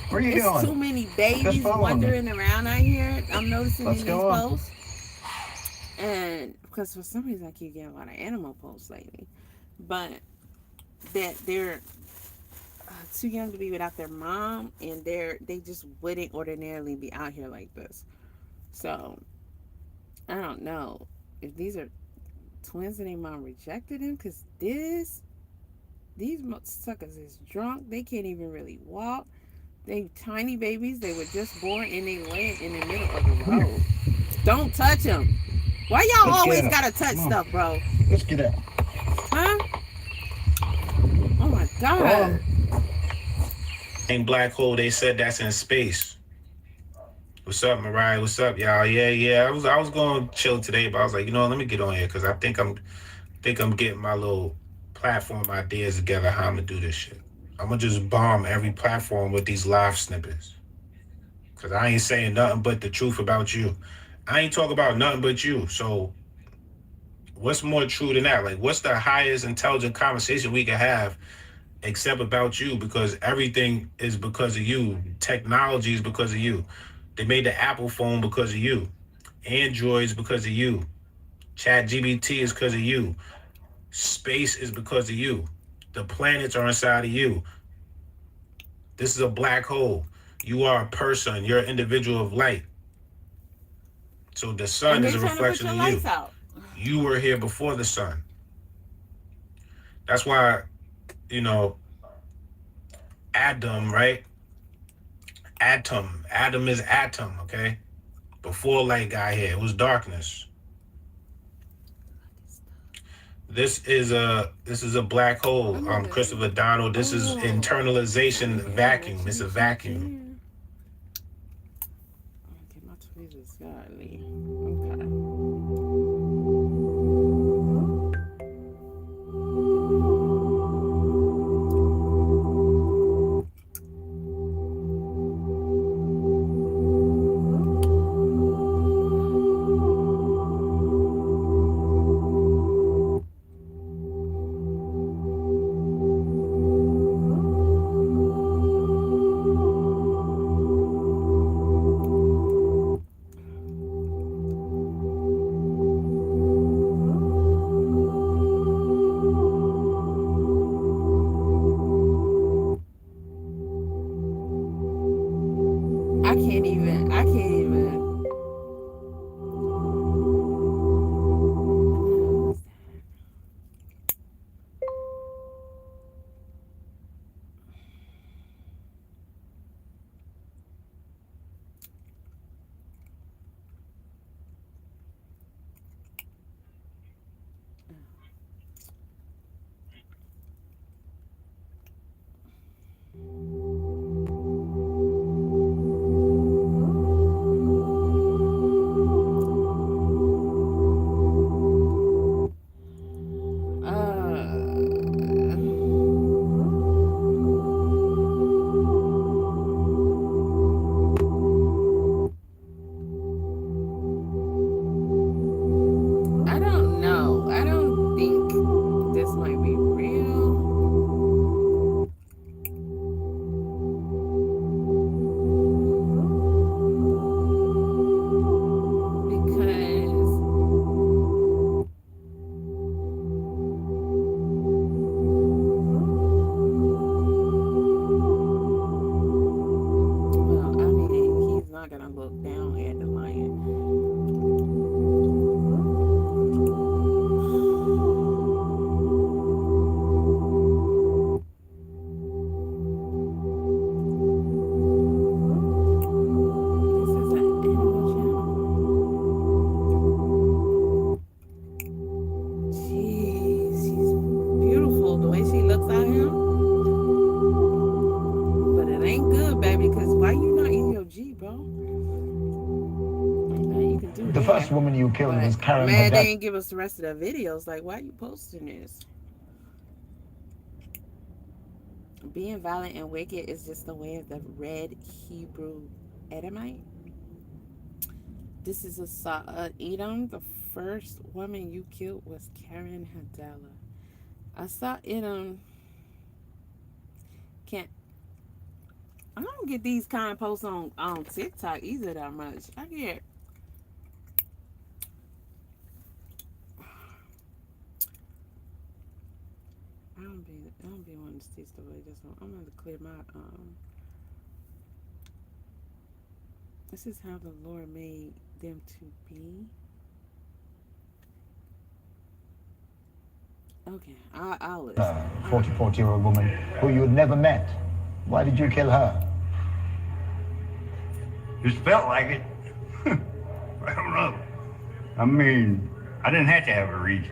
where are you
There's
going?
too many babies wandering around out here. I'm noticing in these posts. And because for some reason I keep getting a lot of animal posts lately. But that they're too young to be without their mom, and they just wouldn't ordinarily be out here like this. So I don't know if these are twins and their mom rejected them, because these suckers is drunk. They can't even really walk. They tiny babies. They were just born and they laying in the middle of the road. Don't touch them. Why y'all always gotta touch stuff, bro?
Let's get out.
Huh? Oh my God.
Black hole, they said that's in space. What's up, Mariah? What's up, y'all? Yeah. I was going to chill today, but I was like, let me get on here because I think I'm getting my little platform ideas together how I'm gonna do this shit. I'm gonna just bomb every platform with these live snippets. Cause I ain't saying nothing but the truth about you. I ain't talking about nothing but you. So what's more true than that? Like, what's the highest intelligent conversation we can have except about you? Because everything is because of you. Technology is because of you. They made the Apple phone because of you. Androids because of you. ChatGPT is because of you. Space is because of you. The planets are inside of you. This is a black hole. You are a person. You're an individual of light. So the sun is a reflection of you. You were here before the sun. That's why, Adam, right? Adam is atom, okay? Before light got here, it was darkness. This is a black hole, Christopher Donald. This is internalization vacuum. It's a vacuum.
Okay, my tweezers got me. I can't even. I don't know. I don't think this might be real. Well, I mean, he's not gonna look down at the lion. This is an animal channel. Jeez, she's beautiful the way she looks at him. But it ain't good, baby, because why you not in your G, bro? You can do
The
that.
first woman you killed was Karen
Man, they
Haddad.
ain't give us the rest of the videos. Like, why you posting this? Being violent and wicked is just the way of the red Hebrew Edomite. This is Edom. The first woman you killed was Karen Hadala. I saw Edom. Can't. I don't get these kind of posts on TikTok either that much. I get. I don't be wanting to see stuff like this one. I'm gonna clear my This is how the Lord made them to be. Okay, I'll listen.
44-year-old woman who you had never met. Why did you kill her?
Just felt like it. I don't know. I mean, I didn't have to have a reason.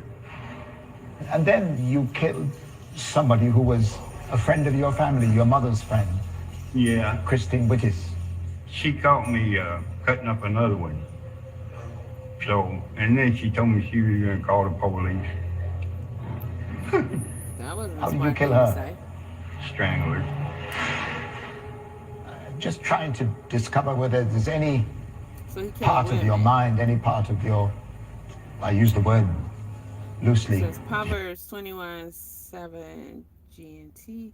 And then you killed somebody who was a friend of your family, your mother's friend.
Yeah.
Christine Wittis.
She caught me cutting up another one. So, and then she told me she was going to call the police.
That wasn't
How did you kill her?
Strangle her.
Just trying to discover whether there's any part of your mind, any part of your, I use the word loosely.
So it's Proverbs 21:7 GNT.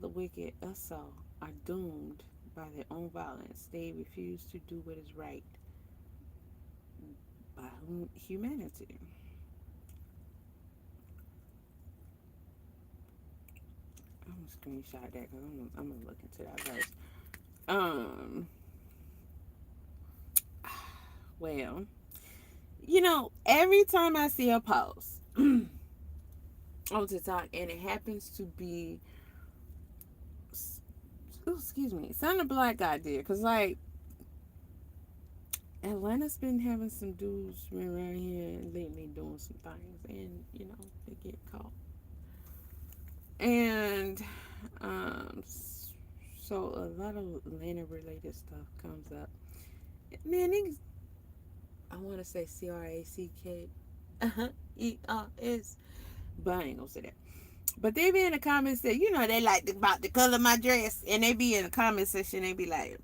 The wicked also are doomed by their own violence. They refuse to do what is right by humanity. I'm gonna screenshot that because I'm gonna look into that verse. Well, you know, every time I see a post on TikTok and it happens to be, excuse me, something a black guy did, because like Atlanta's been having some dudes around here lately doing some things, and you know they get caught. And so a lot of Atlanta related stuff comes up. Man, niggas, I want to say CRACKERS, but I ain't gonna say that. But they be in the comments that, you know, they like about the color of my dress, and they be in the comment section, they be like,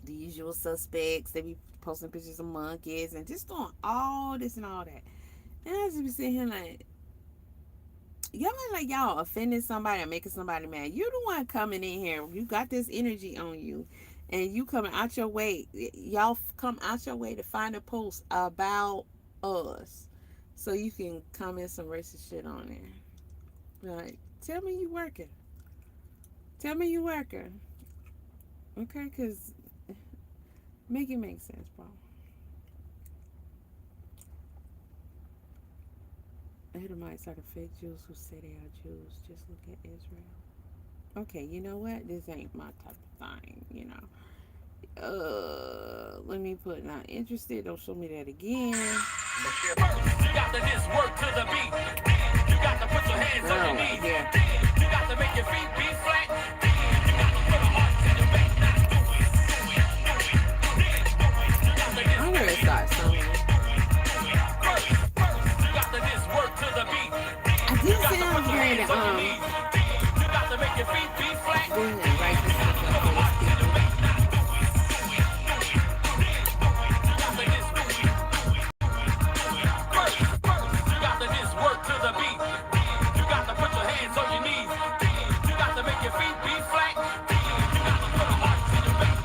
the usual suspects, they be posting pictures of monkeys and just doing all this and all that. And I just be sitting here like, y'all act like y'all offending somebody or making somebody mad. You the one coming in here. You got this energy on you, and you coming out your way. Y'all come out your way to find a post about us, so you can comment some racist shit on there. Like, tell me you working. Tell me you working. Okay, cause make it make sense, bro. Edomites are the fake Jews who say they are Jews. Just look at Israel. Okay, you know what? This ain't my type of thing, you know. Let me put not interested. Don't show me that again.
You got to just work to the beat. You got to put your hands on your knees.
Yeah.
You got to make your feet be flat. You got to put a heart to your back.
I'm gonna start somewhere.
You got to just work to the beat.
I did say I'm hearing
You got to make your feet be flat.
right this stuff up for this people.
You got to just work to the beat. You got to put your hands on your knees. You got to make your feet be flat. You got to put a heart to your back.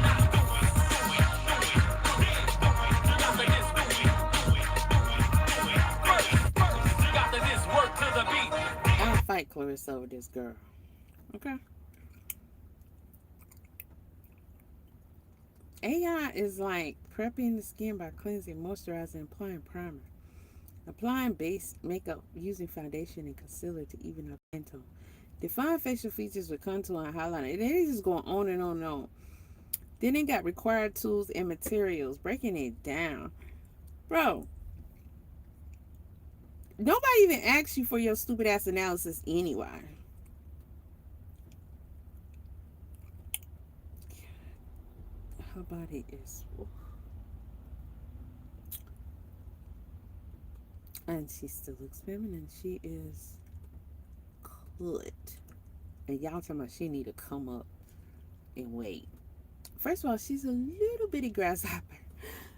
You got to just work to the beat.
I'll fight Clarissa over this girl. Okay. AI is like prepping the skin by cleansing, moisturizing, and applying primer. Applying base makeup using foundation and concealer to even up skin tone. Define facial features with contour and highlighter. And they just going on and on and on. Then they got required tools and materials, breaking it down. Bro, nobody even asks you for your stupid ass analysis anyway. Her body is, and she still looks feminine. She is good. And y'all talking about she need to come up and wait. First of all, she's a little bitty grasshopper.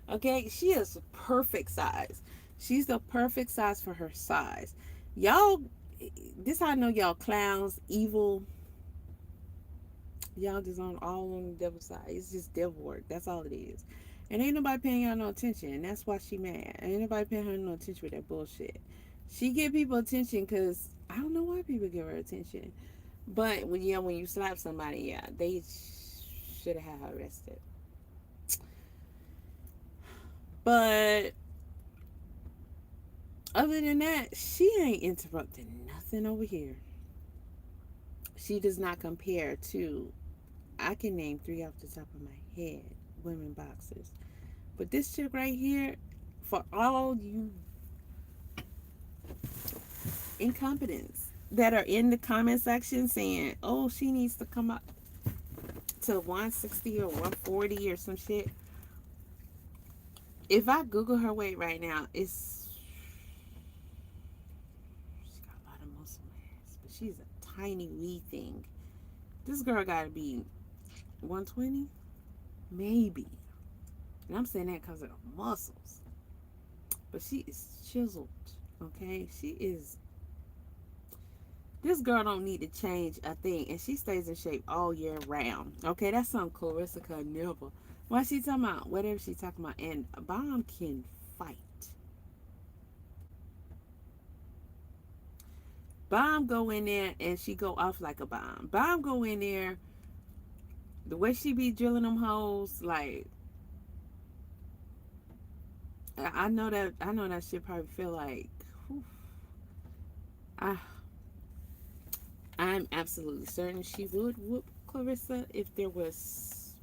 Okay, she is perfect size. She's the perfect size for her size. Y'all, this how I know y'all clowns, evil. Y'all just all on the devil's side. It's just devil work. That's all it is. And ain't nobody paying y'all no attention. And that's why she mad. Ain't nobody paying her no attention with that bullshit. She give people attention because I don't know why people give her attention. But when you slap somebody, yeah, they should have had her arrested. But other than that, she ain't interrupting nothing over here. She does not compare to, I can name 3 off the top of my head, women boxers. But this chick right here, for all you incompetents that are in the comment section saying, oh, she needs to come up to 160 or 140 or some shit. If I Google her weight right now, she's got a lot of muscle mass, but she's a tiny wee thing. This girl gotta be 120, maybe. And I'm saying that because of the muscles. But she is chiseled, okay? This girl don't need to change a thing, and she stays in shape all year round. Okay, that's something Clarissa could never. What she talking about? Whatever she talking about. And Bomb can fight. Bomb go in there and she go off like a bomb. Bomb go in there, the way she be drilling them holes, like I know that shit probably feel like whew, I'm absolutely certain she would whoop Clarissa if there was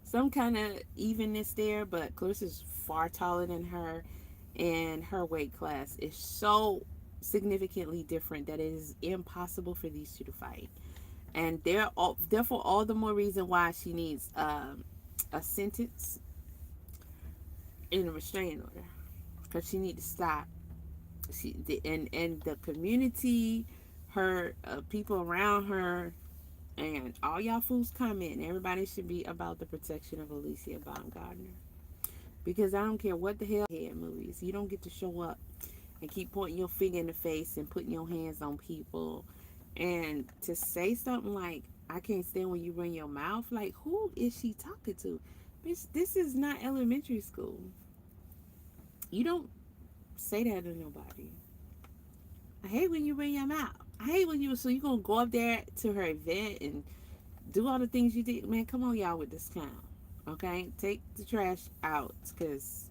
some kind of evenness there, but Clarissa's far taller than her, and her weight class is so significantly different that it is impossible for these two to fight. And therefore all the more reason why she needs a sentence in a restraining order, because she need to stop. And the community, her people around her, and all y'all fools comment. Everybody should be about the protection of Alicia Baumgartner, because I don't care what the hell head movies. You don't get to show up and keep pointing your finger in the face and putting your hands on people, and to say something like, I can't stand when you run your mouth. Like, who is she talking to? Bitch, this is not elementary school. You don't say that to nobody. I hate when you run your mouth. I hate when you gonna go up there to her event and do all the things you did. Man, come on, y'all, with this clown. Okay? Take the trash out, because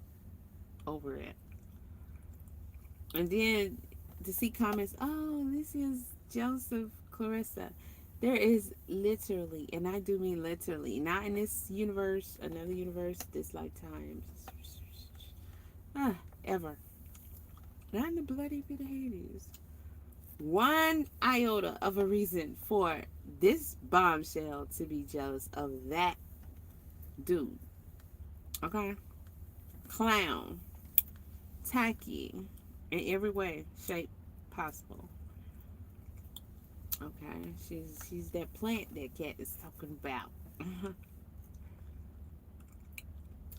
over it. And then to see comments, oh, this is jealous of Clarissa. There is literally, and I do mean literally, not in this universe, another universe, this lifetime, ever. Not in the bloody pit of Hades. One iota of a reason for this bombshell to be jealous of that dude. Okay? Clown. Tacky. In every way, shape possible. Okay? She's that plant that Katt is talking about.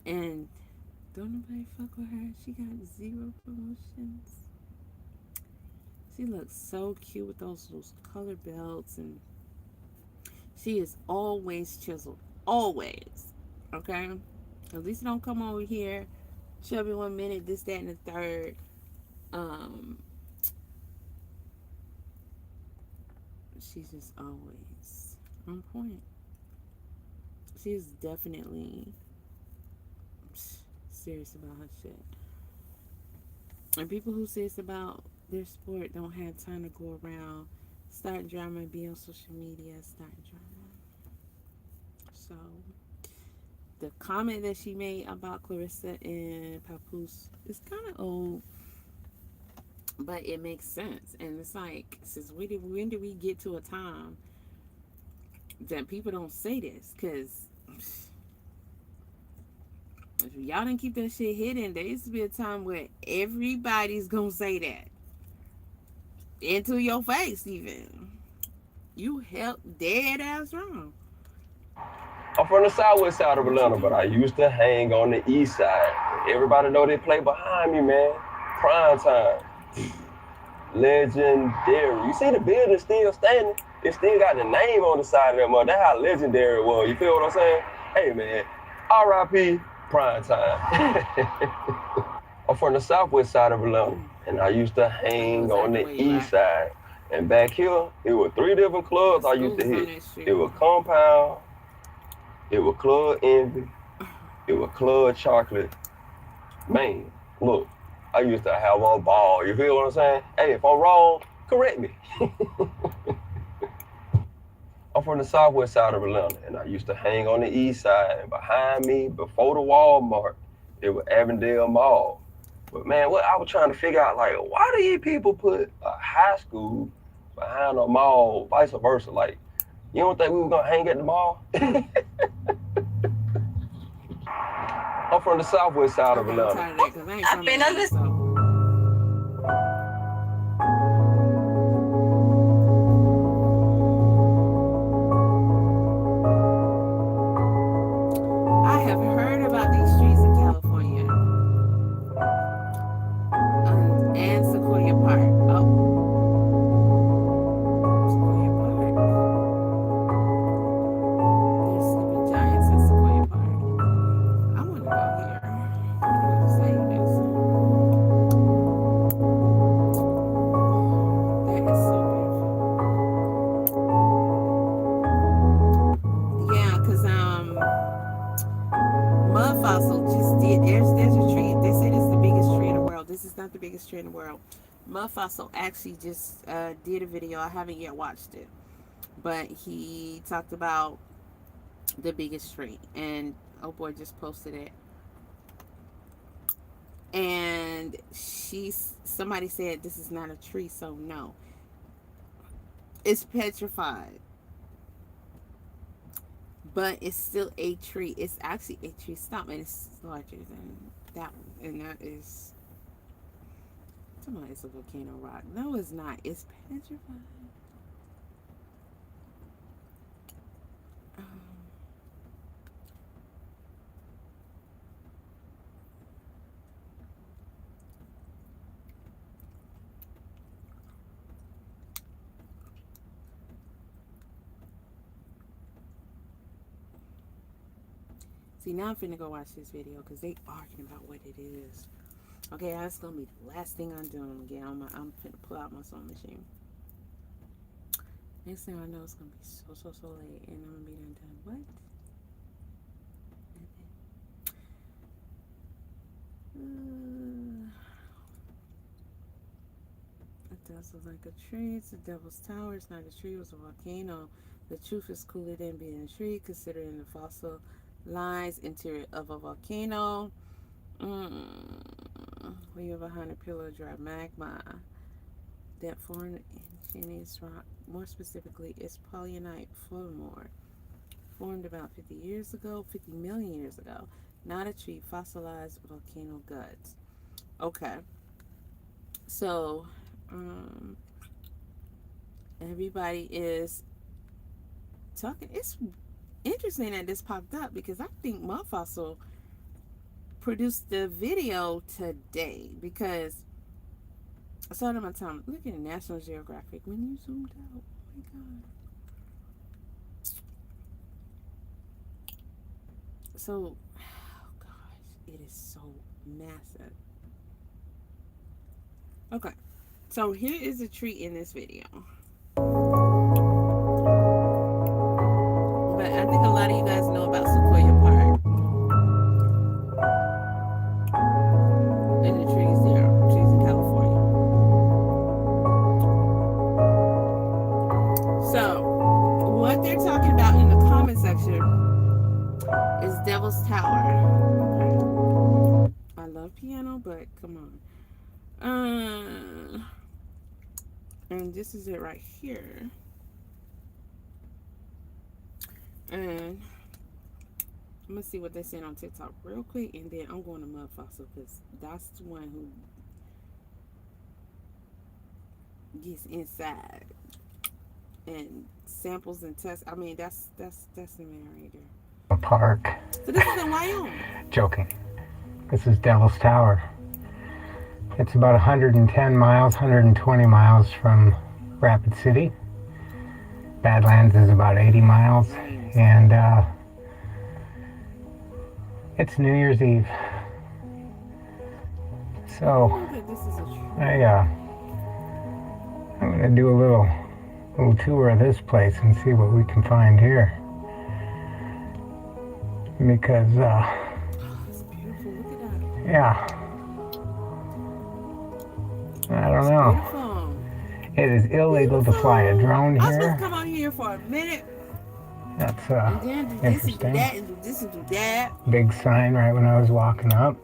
And don't nobody fuck with her. She got 0 promotions. She looks so cute with those color belts, and she is always chiseled. Always. Okay? At least don't come over here, chubby 1 minute, this, that, and the third. She's just always on point. She's definitely serious about her shit. And people who say it's about their sport don't have time to go around starting drama and be on social media starting drama. So the comment that she made about Clarissa and Papoose is kind of old, but it makes sense. And it's like, when did we get to a time that people don't say this? Because if y'all didn't keep that shit hidden, there used to be a time where everybody's gonna say that into your face. Even You held dead ass wrong.
I'm from the southwest side of Atlanta, but I used to hang on the east side. Everybody know they play behind me, man. Prime time. Legendary. You see the building still standing? It still got the name on the side of that mother. That's how legendary it was. You feel what I'm saying? Hey, man. R.I.P. Prime time. I'm from the southwest side of Atlanta, and I used to hang on the east side. And back here, it was 3 different clubs I used to hit. It was Compound, it was Club Envy, it was Club Chocolate. Man, look, I used to have a ball. You feel what I'm saying? Hey, if I'm wrong, correct me. I'm from the southwest side of Atlanta, and I used to hang on the east side. And behind me, before the Walmart, it was Avondale Mall. But man, what I was trying to figure out, like, why do these people put a high school behind a mall, vice versa? Like, you don't think we were gonna hang at the mall? I'm from the southwest side of Atlanta.
I've been on this. I have heard about these streets in California. And Sequoia Park. Oh. Sequoia Park. There's sleeping giants in Sequoia Park. I want to go here. I want to go to St. Vincent. That is so beautiful. Yeah, because Mud Fossil just did. There's a tree. They say this is the biggest tree in the world. This is not the biggest tree in the world. Mud Fossil actually just did a video. I haven't yet watched it, but he talked about the biggest tree, and oh boy, just posted it. And somebody said this is not a tree, so no, it's petrified. But it's still a tree. It's actually a tree stump, and it's larger than that one. And that is, it's a volcano rock. No, it's not. It's petrified. See, now I'm finna go watch this video because they arguing about what it is. Okay, that's gonna be the last thing I'm doing. Again, I'm finna pull out my sewing machine. Next thing I know, it's gonna be so late, and I'm gonna be done. What? It does look like a tree. It's the Devil's Tower. It's not a tree. It was a volcano. The truth is cooler than being a tree, considering the fossil lines interior of a volcano. We have 100 pillar dry magma that formed igneous rock. More specifically, it's polyonite flowmore, formed about 50 million years ago. Not a tree, fossilized volcano guts. Okay. So, everybody is talking. It's interesting that this popped up because I think Mud Fossil produced the video today because I saw it on my time. Look at National Geographic when you zoomed out. Oh my god. So, oh gosh, it is so massive. Okay, so here is a tree in this video. But I think a lot of you guys know about Sequoia Park. And the trees there, trees in California. So, what they're talking about in the comment section is Devil's Tower. Okay. I love piano, but come on. And this is it right here. And I'm gonna see what they're saying on TikTok real quick, and then I'm going to Mud Fossil because that's the one who gets inside and samples and tests. I mean, that's the man right there.
A park.
So this is in Wyoming.
Joking. This is Devil's Tower. It's about 110 miles, 120 miles from Rapid City. Badlands is about 80 miles, and it's New Year's Eve. So I'm gonna do a little tour of this place and see what we can find here, because
it's beautiful. Look at that.
yeah, I don't know. It is illegal to fly a drone
I was supposed
here.
to come out here for a minute.
That's
And then do this and do
interesting.
that and do this and do that.
Big sign right when I was walking up.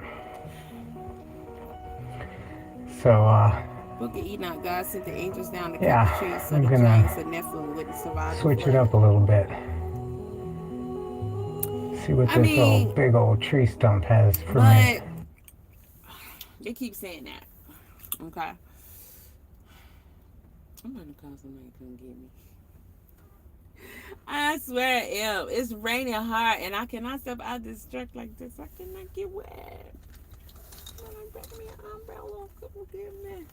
So
Book of Enoch, God sent the angels down to cut
yeah,
the trees so
I'm
the
gonna
giants of Nephilim wouldn't survive.
switch it up a little bit. See what this old big old tree stump has for me.
They keep saying that. Okay. I'm gonna call somebody to come get me. I swear I am. It's raining hard and I cannot step out this truck like this. I cannot get wet. Somebody bring me an umbrella. Come get me.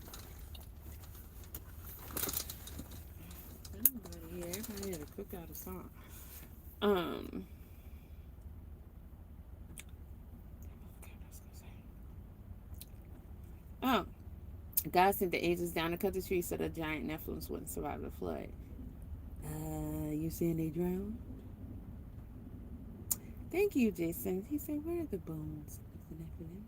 Everybody here to cook out a song. Oh, God sent the angels down to cut the trees so the giant Nephilims wouldn't survive the flood. You saying they drowned? Thank you, Jason. He said, where are the bones of the Nephilim?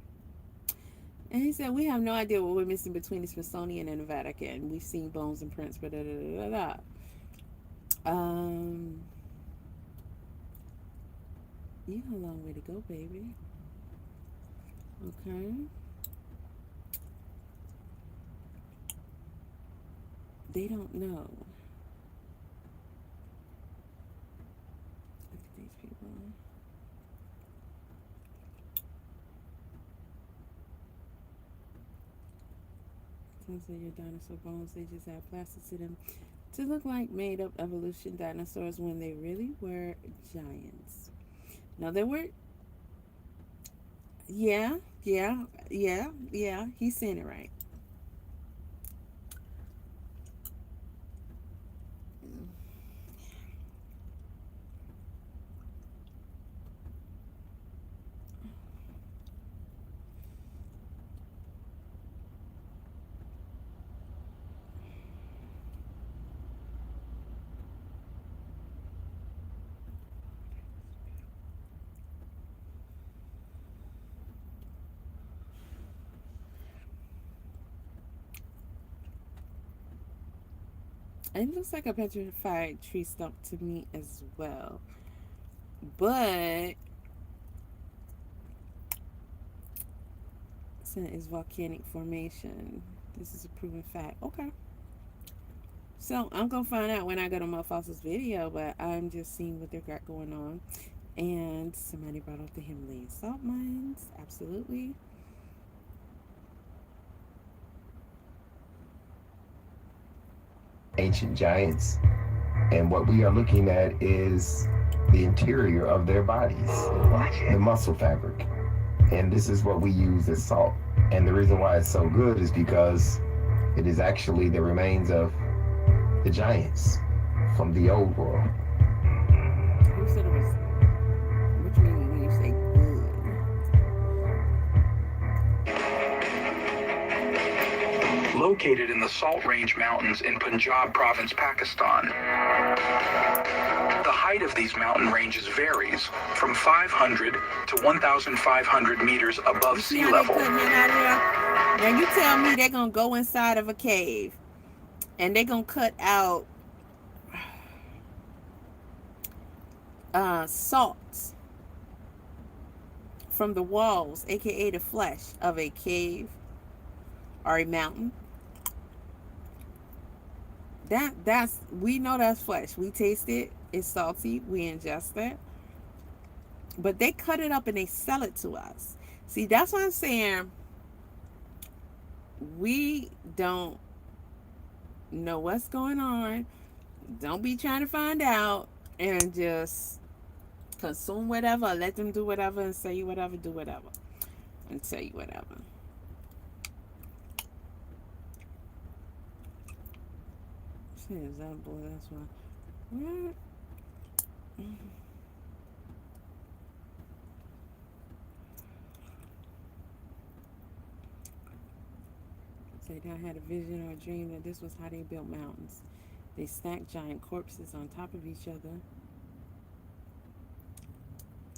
And he said, we have no idea what we're missing between the Smithsonian and the Vatican. We've seen bones and prints, but you have a long way to go, baby. Okay. They don't know. Look at these people. Some say your dinosaur bones, they just have plastic to them to look like made up evolution dinosaurs when they really were giants. Now they were, yeah, he's saying it right. It looks like a petrified tree stump to me as well. But it's volcanic formation. This is a proven fact. Okay. So I'm going to find out when I go to Mud Fossils video, but I'm just seeing what they got going on. And somebody brought up the Himalayan salt mines. Absolutely.
Ancient giants, and what we are looking at is the interior of their bodies, the muscle fabric, and this is what we use as salt. And the reason why it's so good is because it is actually the remains of the giants from the old world.
Who said it was? What you mean when you say
Located in the Salt Range Mountains in Punjab province, Pakistan. The height of these mountain ranges varies from 500 to 1,500 meters above sea level.
Now you tell me they're going to go inside of a cave and they're going to cut out salt from the walls, aka the flesh of a cave or a mountain. We know that's flesh. We taste it. It's salty. We ingest it. But they cut it up and they sell it to us. See, that's what I'm saying. We don't know what's going on. Don't be trying to find out and just consume whatever, let them do whatever and say whatever, do whatever, and tell you whatever. See, example, that's why. What? Say I had a vision or a dream that this was how they built mountains. They stacked giant corpses on top of each other,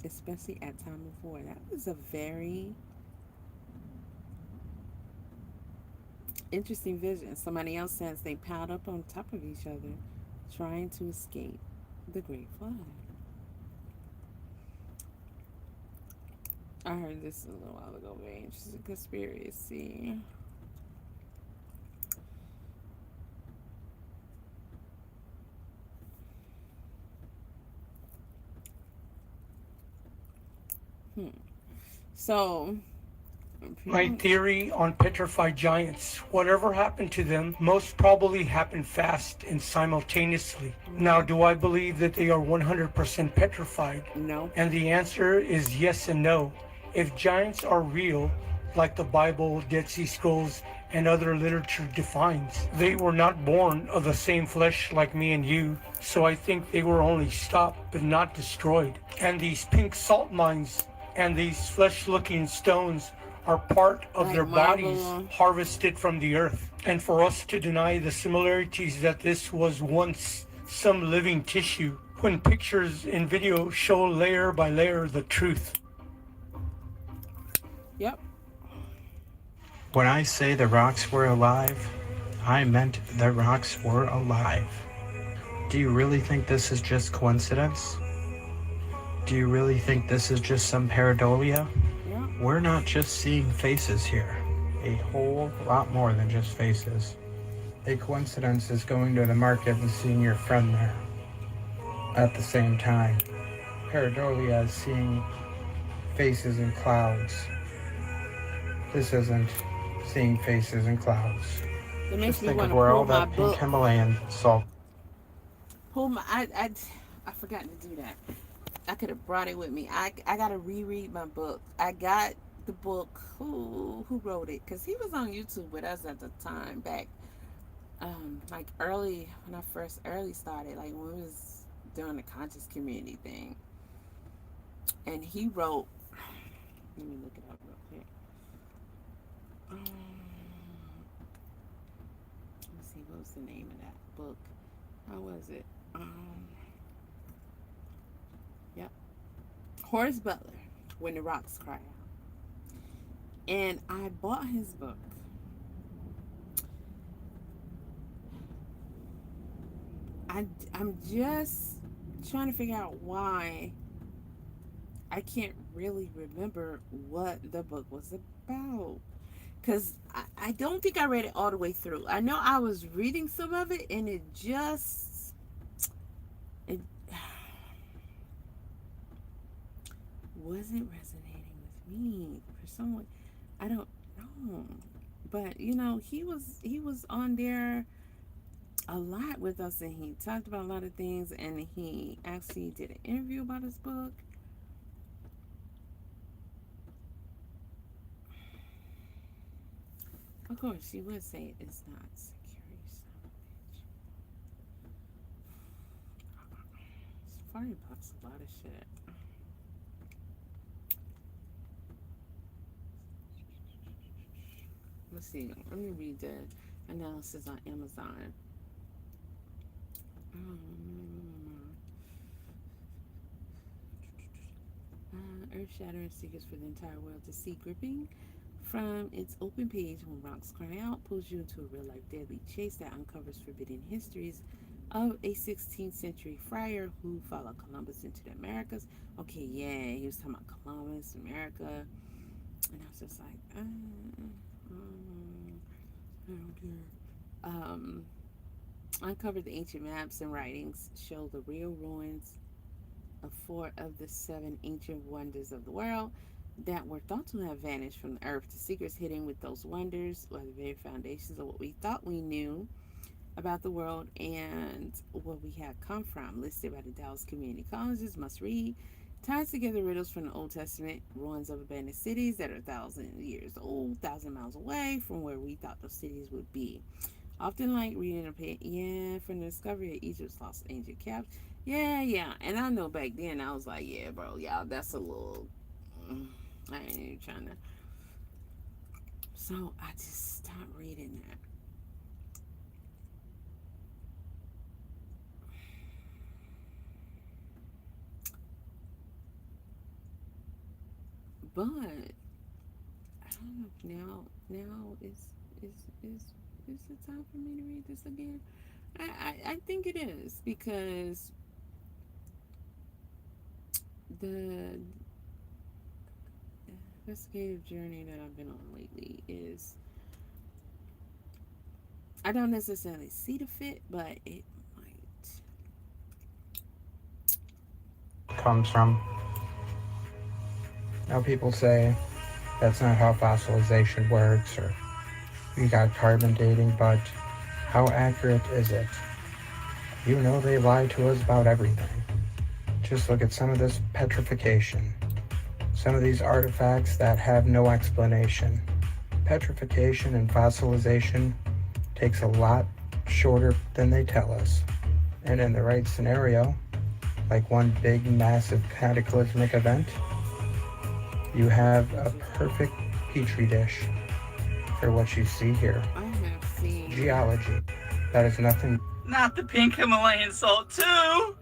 especially at time of war. That was a very interesting vision. Somebody else says they piled up on top of each other, trying to escape the Great Flood. I heard this a little while ago. Very interesting conspiracy. So,
my theory on petrified giants, whatever happened to them, most probably happened fast and simultaneously. Now, do I believe that they are 100% petrified?
No.
And the answer is yes and no. If giants are real, like the Bible, Dead Sea Scrolls, and other literature defines, they were not born of the same flesh like me and you, so I think they were only stopped but not destroyed. And these pink salt mines and these flesh-looking stones are part of their bodies harvested from the earth. And for us to deny the similarities that this was once some living tissue, when pictures and video show layer by layer the truth.
Yep.
When I say the rocks were alive, I meant the rocks were alive. Do you really think this is just coincidence? Do you really think this is just some pareidolia?
Yeah.
We're not just seeing faces here. A whole lot more than just faces. A coincidence is going to the market and seeing your friend there at the same time. Pareidolia is seeing faces in clouds. This isn't seeing faces in clouds.
It makes
Just
me
think
want
of
to
where
pull
all
my
that pink
book.
Himalayan salt.
Pull my. I forgot to do that. I could have brought it with me. I gotta reread my book. I got the book. Who wrote it? Because he was on YouTube with us at the time back, like early when I first started, like when we was doing the conscious community thing. And he wrote. Let me look it up real quick. Let's see, what was the name of that book? How was it? Yep. Horace Butler, When the Rocks Cry Out. And I bought his book. I'm just trying to figure out why I can't really remember what the book was about. Because I don't think I read it all the way through. I know I was reading some of it and it wasn't resonating with me for someone. I don't know. But you know, he was on there a lot with us and he talked about a lot of things and he actually did an interview about his book. Of course, she would say it's not security. Safari pops a lot of shit. Let's see. Let me read the analysis on Amazon. Earth-shattering secrets for the entire world to see. Gripping from its open page, When Rocks Cry Out pulls you into a real-life deadly chase that uncovers forbidden histories of a 16th century friar who followed Columbus into the Americas. Okay, yeah, he was talking about Columbus, America, and I was just like, I don't care. Uncovered the ancient maps and writings show the real ruins of 4 of the 7 ancient wonders of the world that were thought to have vanished from the earth. The secrets hidden with those wonders are the very foundations of what we thought we knew about the world and where we have come from, listed by the Dallas Community Colleges, must read. Ties together riddles from the Old Testament, ruins of abandoned cities that are 1,000 years old, 1,000 miles away from where we thought those cities would be. Often like reading a page, from the discovery of Egypt's lost ancient caps. Yeah. And I know back then I was like, yeah, bro, y'all, that's a little. I ain't even trying to. So I just stopped reading that. But I don't know. Now is the time for me to read this again? I think it is, because the investigative journey that I've been on lately is, I don't necessarily see the fit, but it might.
Comes from. Now people say that's not how fossilization works, or you got carbon dating, but how accurate is it? You know they lie to us about everything. Just look at some of this petrification. Some of these artifacts that have no explanation. Petrification and fossilization takes a lot shorter than they tell us. And in the right scenario, like one big, massive cataclysmic event, you have a perfect petri dish for what you see here.
I have seen
Geology. That is nothing.
Not the pink Himalayan salt too!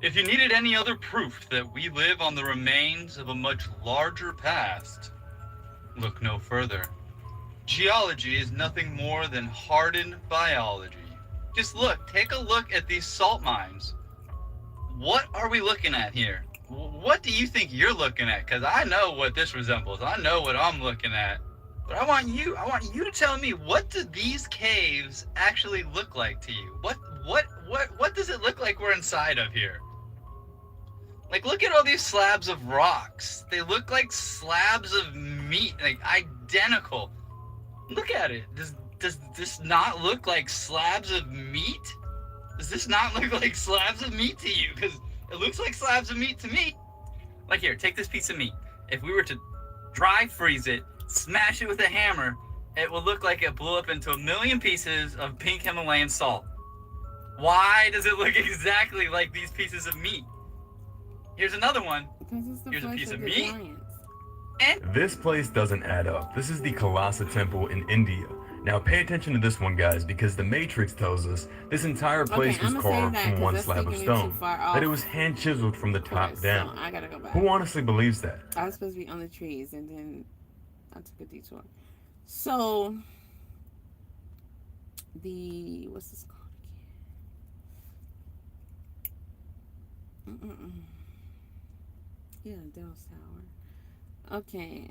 If you needed any other proof that we live on the remains of a much larger past, look no further. Geology is nothing more than hardened biology. Just take a look at these salt mines. What are we looking at here? What do you think you're looking at? Because I know what this resembles. I know what I'm looking at. But I want you to tell me, what do these caves actually look like to you? What does it look like we're inside of here? Like, look at all these slabs of rocks. They look like slabs of meat, like identical. Look at it. Does this not look like slabs of meat? Does this not look like slabs of meat to you? Because it looks like slabs of meat to me. Like, here, take this piece of meat. If we were to dry freeze it, smash it with a hammer, it will look like it blew up into 1,000,000 pieces of pink Himalayan salt. Why does it look exactly like these pieces of meat? Here's another one. Here's a piece of meat.
This place doesn't add up. This is the Kalasa Temple in India. Now pay attention to this one, guys, because the Matrix tells us this entire place was carved from one slab of stone. That it was hand chiseled from the top down.
So I gotta go back.
Who honestly believes that?
I was supposed to be on the trees, and then I took a detour. So what's this called again? Yeah, Dallas Tower. Okay.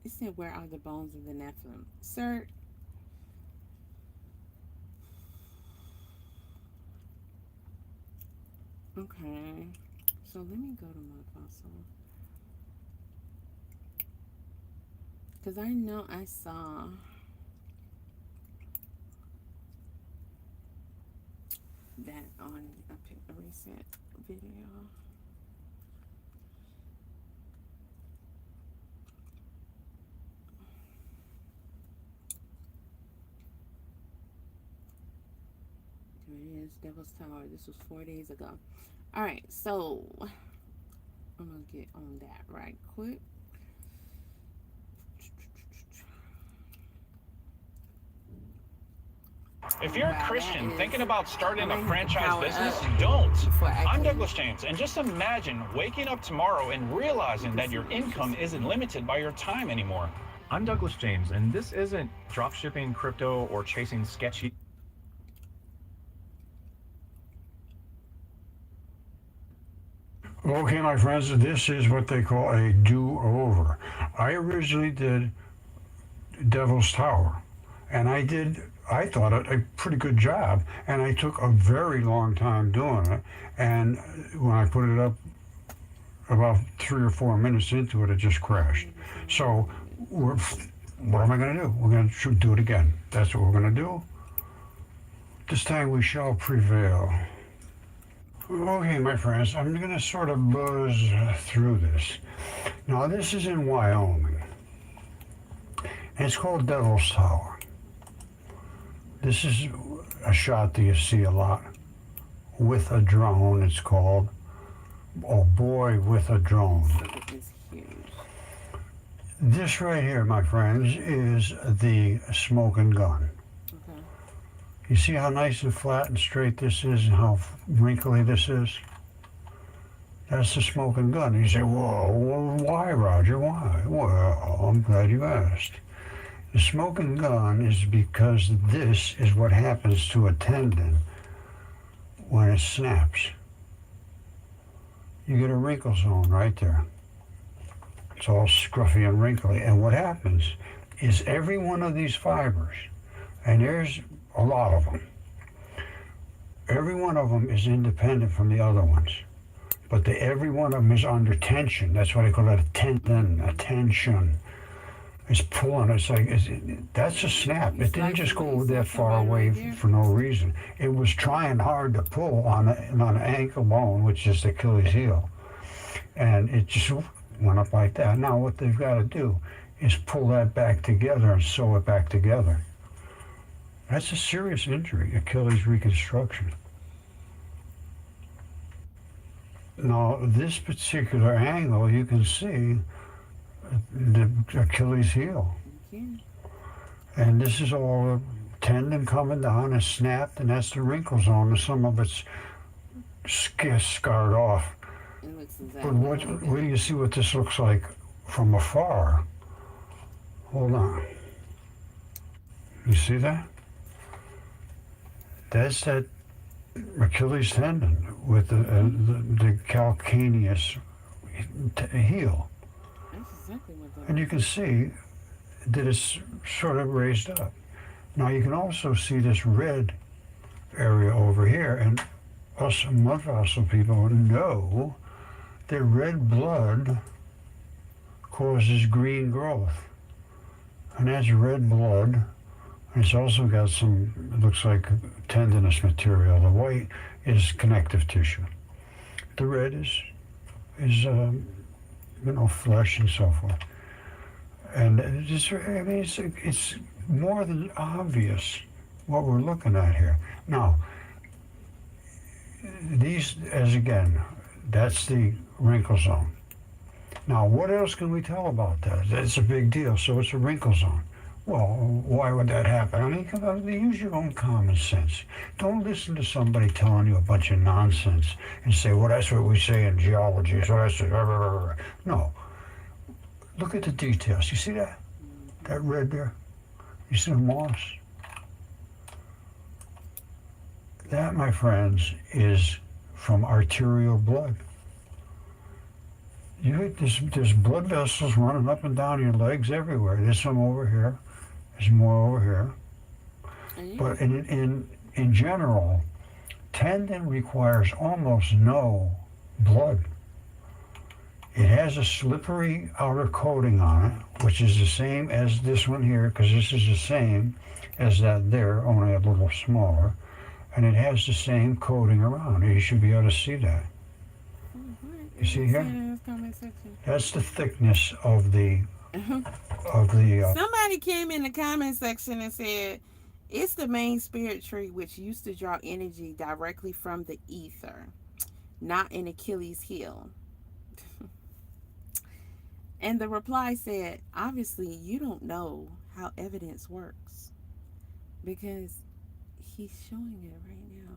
It said, where are the bones of the Nephilim? Sir, okay. So let me go to my fossil. Because I know I saw that on a recent video. There it is, Devil's Tower. This was 4 days ago. Alright, so I'm gonna get on that right quick.
If you're a Christian thinking about starting a franchise business, don't. I'm Douglas James, and just imagine waking up tomorrow and realizing that your income isn't limited by your time anymore.
I'm Douglas James, and this isn't dropshipping, crypto, or chasing sketchy.
Okay, my friends, this is what they call a do-over. I originally did Devil's Tower, and I thought it a pretty good job, and I took a very long time doing it, and when I put it up about 3 or 4 minutes into it, it just crashed. So what am I going to do? We're going to do it again. That's what we're going to do. This time we shall prevail. Okay, my friends, I'm going to sort of buzz through this. Now, this is in Wyoming. And it's called Devil's Tower. This is a shot that you see a lot with a drone. It's called Oh Boy with a Drone. This right here, my friends, is the smoking gun. Okay. You see how nice and flat and straight this is and how wrinkly this is? That's the smoking gun. You say, whoa, why, Roger? Why? Well, I'm glad you asked. The smoking gun is because this is what happens to a tendon when it snaps. You get a wrinkle zone right there. It's all scruffy and wrinkly. And what happens is every one of these fibers, and there's a lot of them, every one of them is independent from the other ones. But every one of them is under tension. That's why they call it a tendon, a tension. It's pulling. It's like, that's a snap. It didn't just go that far away for no reason. It was trying hard to pull on an ankle bone, which is the Achilles heel. And it just went up like that. Now what they've got to do is pull that back together and sew it back together. That's a serious injury, Achilles reconstruction. Now this particular angle, you can see the Achilles heel. And this is all a tendon coming down and snapped, and that's the wrinkle zone, and some of it's scarred off. But what do you see what this looks like from afar? Hold on. You see that? That's that Achilles tendon with the calcaneus heel. And you can see that it's sort of raised up. Now you can also see this red area over here, and us mud fossil people know that red blood causes green growth. And that's red blood. And it's also got some, it looks like tendinous material. The white is connective tissue. The red is flesh and so forth. And it's more than obvious what we're looking at here. Now, these, that's the wrinkle zone. Now, what else can we tell about that? It's a big deal, so it's a wrinkle zone. Well, why would that happen? I mean, use your own common sense. Don't listen to somebody telling you a bunch of nonsense and say, well, that's what we say in geology. So that's it. No. Look at the details. You see that? That red there? You see the moss? That, my friends, is from arterial blood. There's blood vessels running up and down your legs everywhere. There's some over here. There's more over here. But in general, tendon requires almost no blood. It has a slippery outer coating on it, which is the same as this one here, because this is the same as that there, only a little smaller. And it has the same coating around. You should be able to see that. You see here? That's the thickness of the
Somebody came in the comment section and said, it's the main spirit tree which used to draw energy directly from the ether, not an Achilles heel. And the reply said, obviously you don't know how evidence works, because he's showing it right now.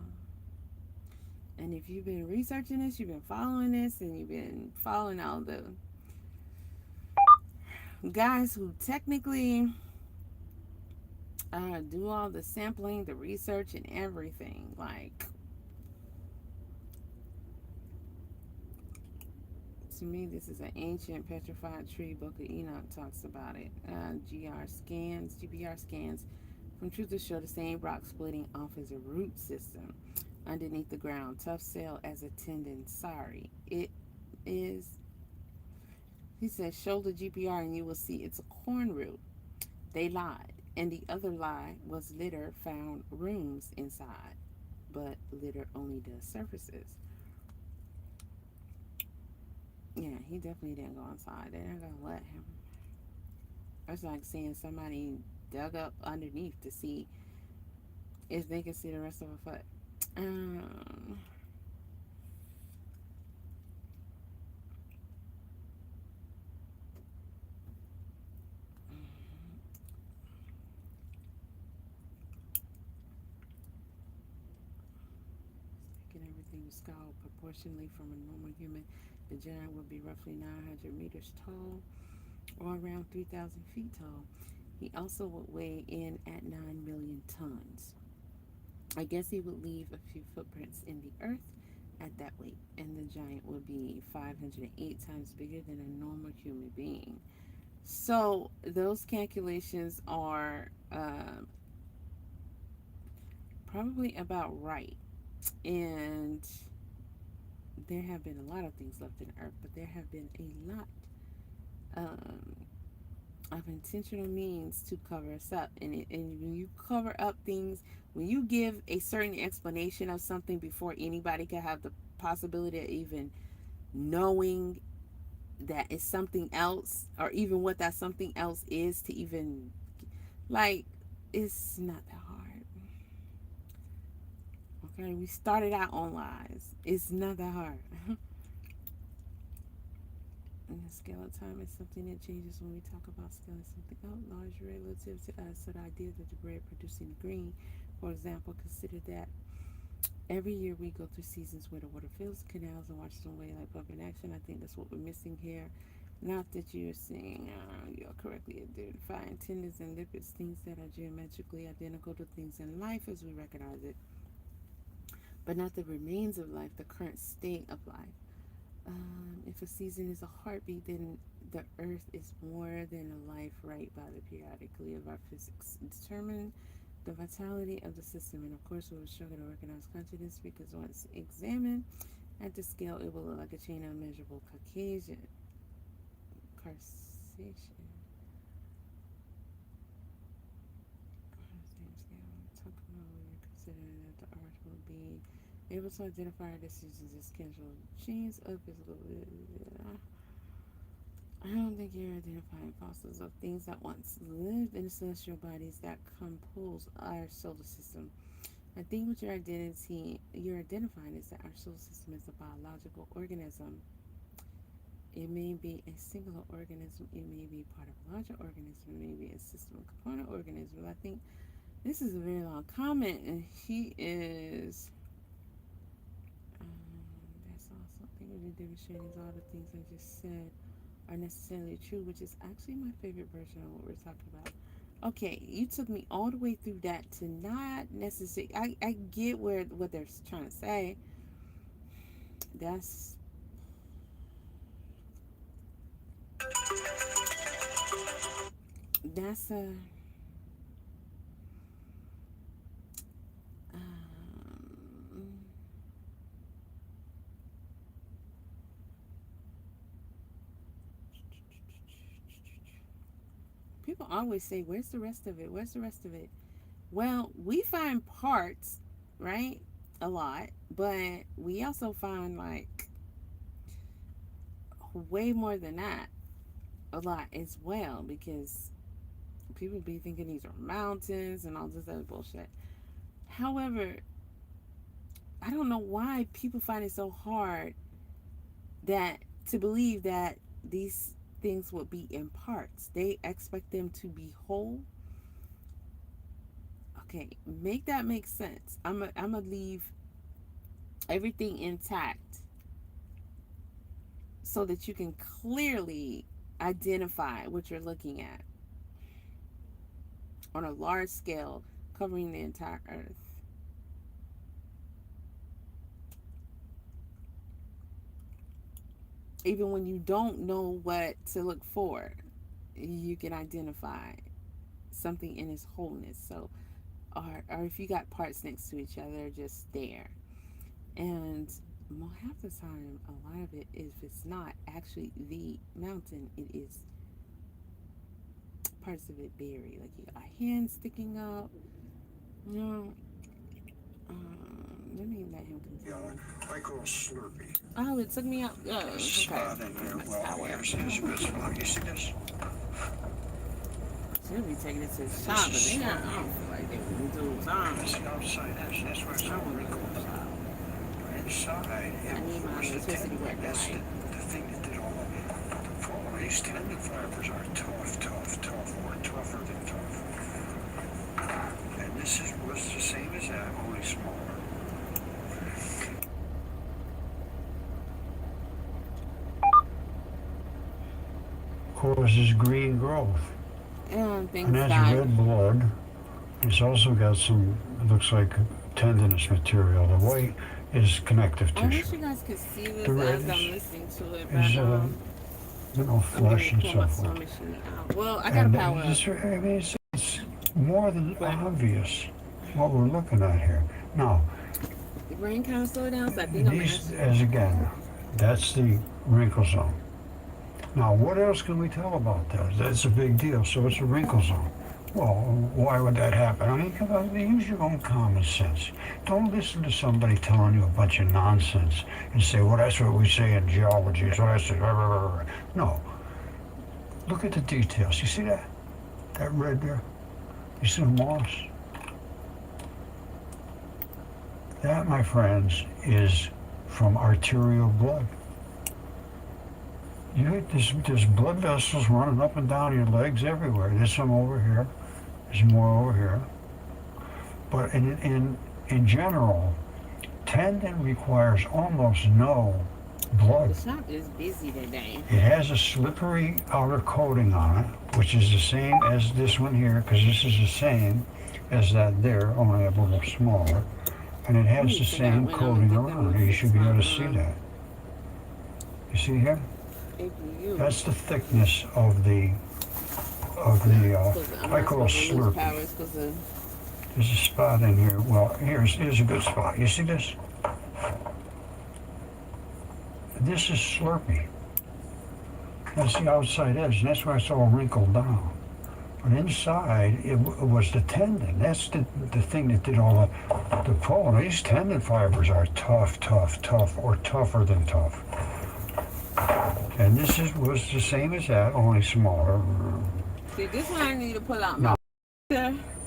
And if you've been researching this, you've been following this, and you've been following all the guys who technically do all the sampling, the research, and everything, like, to me, this is an ancient petrified tree. Book of Enoch talks about it. GPR scans from truth to show the same rock splitting off as a root system underneath the ground. Tough cell as a tendon. Sorry, it is. He says, show the GPR and you will see it's a corn root. They lied. And the other lie was litter found rooms inside, but litter only does surfaces. Yeah, he definitely didn't go inside. They're not gonna let him. It's like saying somebody dug up underneath to see if they could see the rest of a foot. Um, Taking everything was scaled proportionally from a normal human, the giant would be roughly 900 meters tall or around 3,000 feet tall. He also would weigh in at 9 million tons. I guess he would leave a few footprints in the earth at that weight, and the giant would be 508 times bigger than a normal human being. So those calculations are probably about right. And there have been a lot of things left in the earth, but there have been a lot um, of intentional means to cover us up. And when you cover up things, when you give a certain explanation of something before anybody can have the possibility of even knowing that it's something else, or even what that something else is, to even, like, it's not that hard. Okay, we started out on lies. It's not that hard. And the scale of time is something that changes when we talk about scaling something out large relative to us. So the idea that the bread producing green, for example, consider that every year we go through seasons where the water fills the canals and washes away like pump in action. I think that's what we're missing here. Not that you're saying you're correctly identifying tendons and lipids, things that are geometrically identical to things in life as we recognize it, but not the remains of life, the current state of life. If a season is a heartbeat, then the earth is more than a life right by the periodically of our physics. Determine the vitality of the system, and of course we will struggle to recognize consciousness because once examined at the scale, it will look like a chain of measurable Caucasian. Talk about when you're considering that the earth will be able to identify our decisions as scheduled chains of physical. I don't think you're identifying fossils of things that once lived in celestial bodies that compose our solar system. I think what you're identifying is that our solar system is a biological organism. It may be a singular organism, it may be part of a larger organism, it may be a system of component organisms. I think this is a very long comment, and he is. That's also something really demonstrating all the things I just said are necessarily true, which is actually my favorite version of what we're talking about. Okay, you took me all the way through that to not necessarily. I get what they're trying to say. That's a people always say, where's the rest of it? Where's the rest of it? Well, we find parts, right? A lot, but we also find like way more than that, a lot as well, because people be thinking these are mountains and all this other bullshit. However, I don't know why people find it so hard that to believe that these things will be in parts. They expect them to be whole. Okay, make that make sense. I'm gonna leave everything intact so that you can clearly identify what you're looking at on a large scale, covering the entire earth. Even when you don't know what to look for, you can identify something in its wholeness. So, or if you got parts next to each other, just there. And half the time, a lot of it, if it's not actually the mountain, it is parts of it buried. Like you got hands sticking up. You know, let me let him continue.
I call Slurpee.
Oh, it took me out. Oh, okay.
Spot in there. Well, here's his spot. You see this?
Should be taking it to the shop, but they not. I don't feel like they would do time.
That's the outside edge. That's where it's all wrinkled. Inside,
I need my electricity work.
That's the thing that did all the fall. These tendon fibers are tough, or tougher than tough. And this was the same as that, only smaller.
Causes green growth.
And
that's red blood. It's also got some, it looks like tendinous material. The white is connective tissue.
I wish you guys could see this
The red
as I'm listening to it.
But, flesh and so forth.
Well, I gotta power up.
It's more than obvious what we're looking at here. Now,
The brain kind of slowed down, so I think I'm
these, as again, that's the wrinkle zone. Now, what else can we tell about that? That's a big deal. So it's a wrinkle zone. Well, why would that happen? I mean, use your own common sense. Don't listen to somebody telling you a bunch of nonsense and say, well, that's what we say in geology. So I say, no. Look at the details. You see that? That red there? You see the moss? That, my friends, is from arterial blood. There's blood vessels running up and down your legs everywhere. There's some over here. There's more over here. But in general, tendon requires almost no blood.
The shop is busy today.
It has a slippery outer coating on it, which is the same as this one here, because this is the same as that there, only a little smaller. And it has the same coating around it. You should be able to see that. You see here? That's the thickness of the I call it Slurpee. There's a spot in here. Well, here's a good spot. You see this? This is Slurpee. That's the outside edge, and that's why it's all wrinkled down. But inside, it was the tendon. That's the thing that did all the pulling. These tendon fibers are tough, or tougher than tough. And this was the same as that, only smaller.
See, this one I need to pull out.
Now,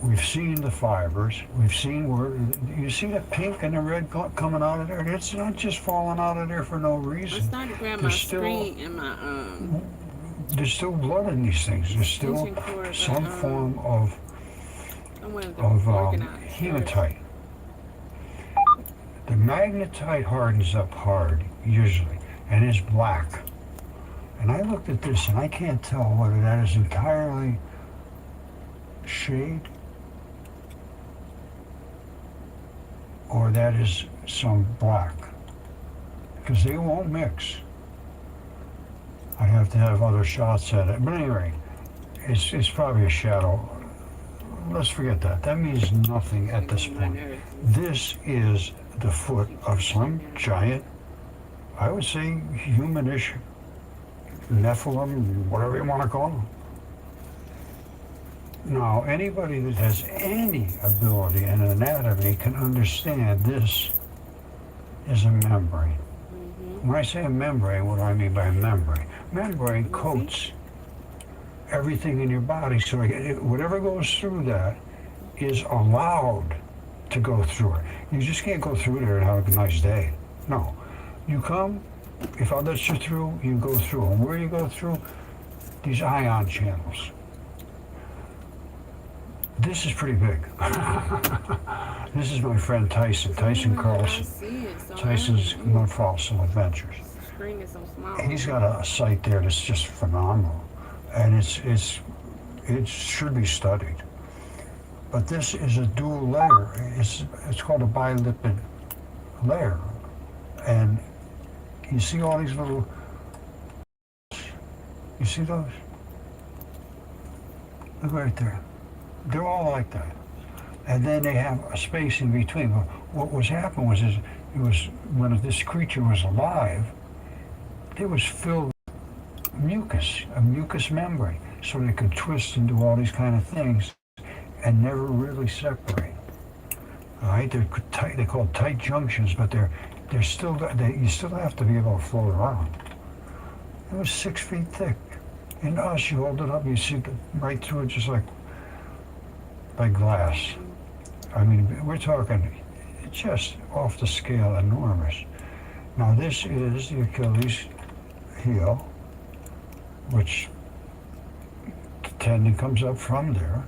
we've seen the fibers. We've seen where, you see the pink and the red coming out of there? It's not just falling out of there for no reason.
I started to grab my screen and my
There's still blood in these things. There's still some form of hematite. The magnetite hardens up hard, usually, and is black. And I looked at this, and I can't tell whether that is entirely shade or that is some black, because they won't mix. I have to have other shots at it. But anyway, it's probably a shadow. Let's forget that. That means nothing at this point. This is the foot of some giant, I would say, humanish Nephilim, whatever you want to call them. Now, anybody that has any ability in anatomy can understand this is a membrane. When I say a membrane, what do I mean by a membrane? Membrane coats everything in your body, so whatever goes through that is allowed to go through it. You just can't go through there and have a nice day. No. You come, if I let you through, you go through. And where you go through? These ion channels. This is pretty big. This is my friend Tyson Carlson. Tyson's Mud Fossil Adventures. He's got a site there that's just phenomenal, and it should be studied. But this is a dual layer. It's called a bilipid layer, and you see all these little. You see those? Look right there. They're all like that. And then they have a space in between. What was happening was it was when this creature was alive, it was filled with mucus, a mucus membrane. so they could twist and do all these kind of things and never really separate. All right, they're tight. They're called tight junctions, but they're still. You still have to be able to float around. It was 6 feet thick. In us, you hold it up, you see right through it, just like glass. I mean, we're talking just off the scale, enormous. Now this is the Achilles heel, which the tendon comes up from there,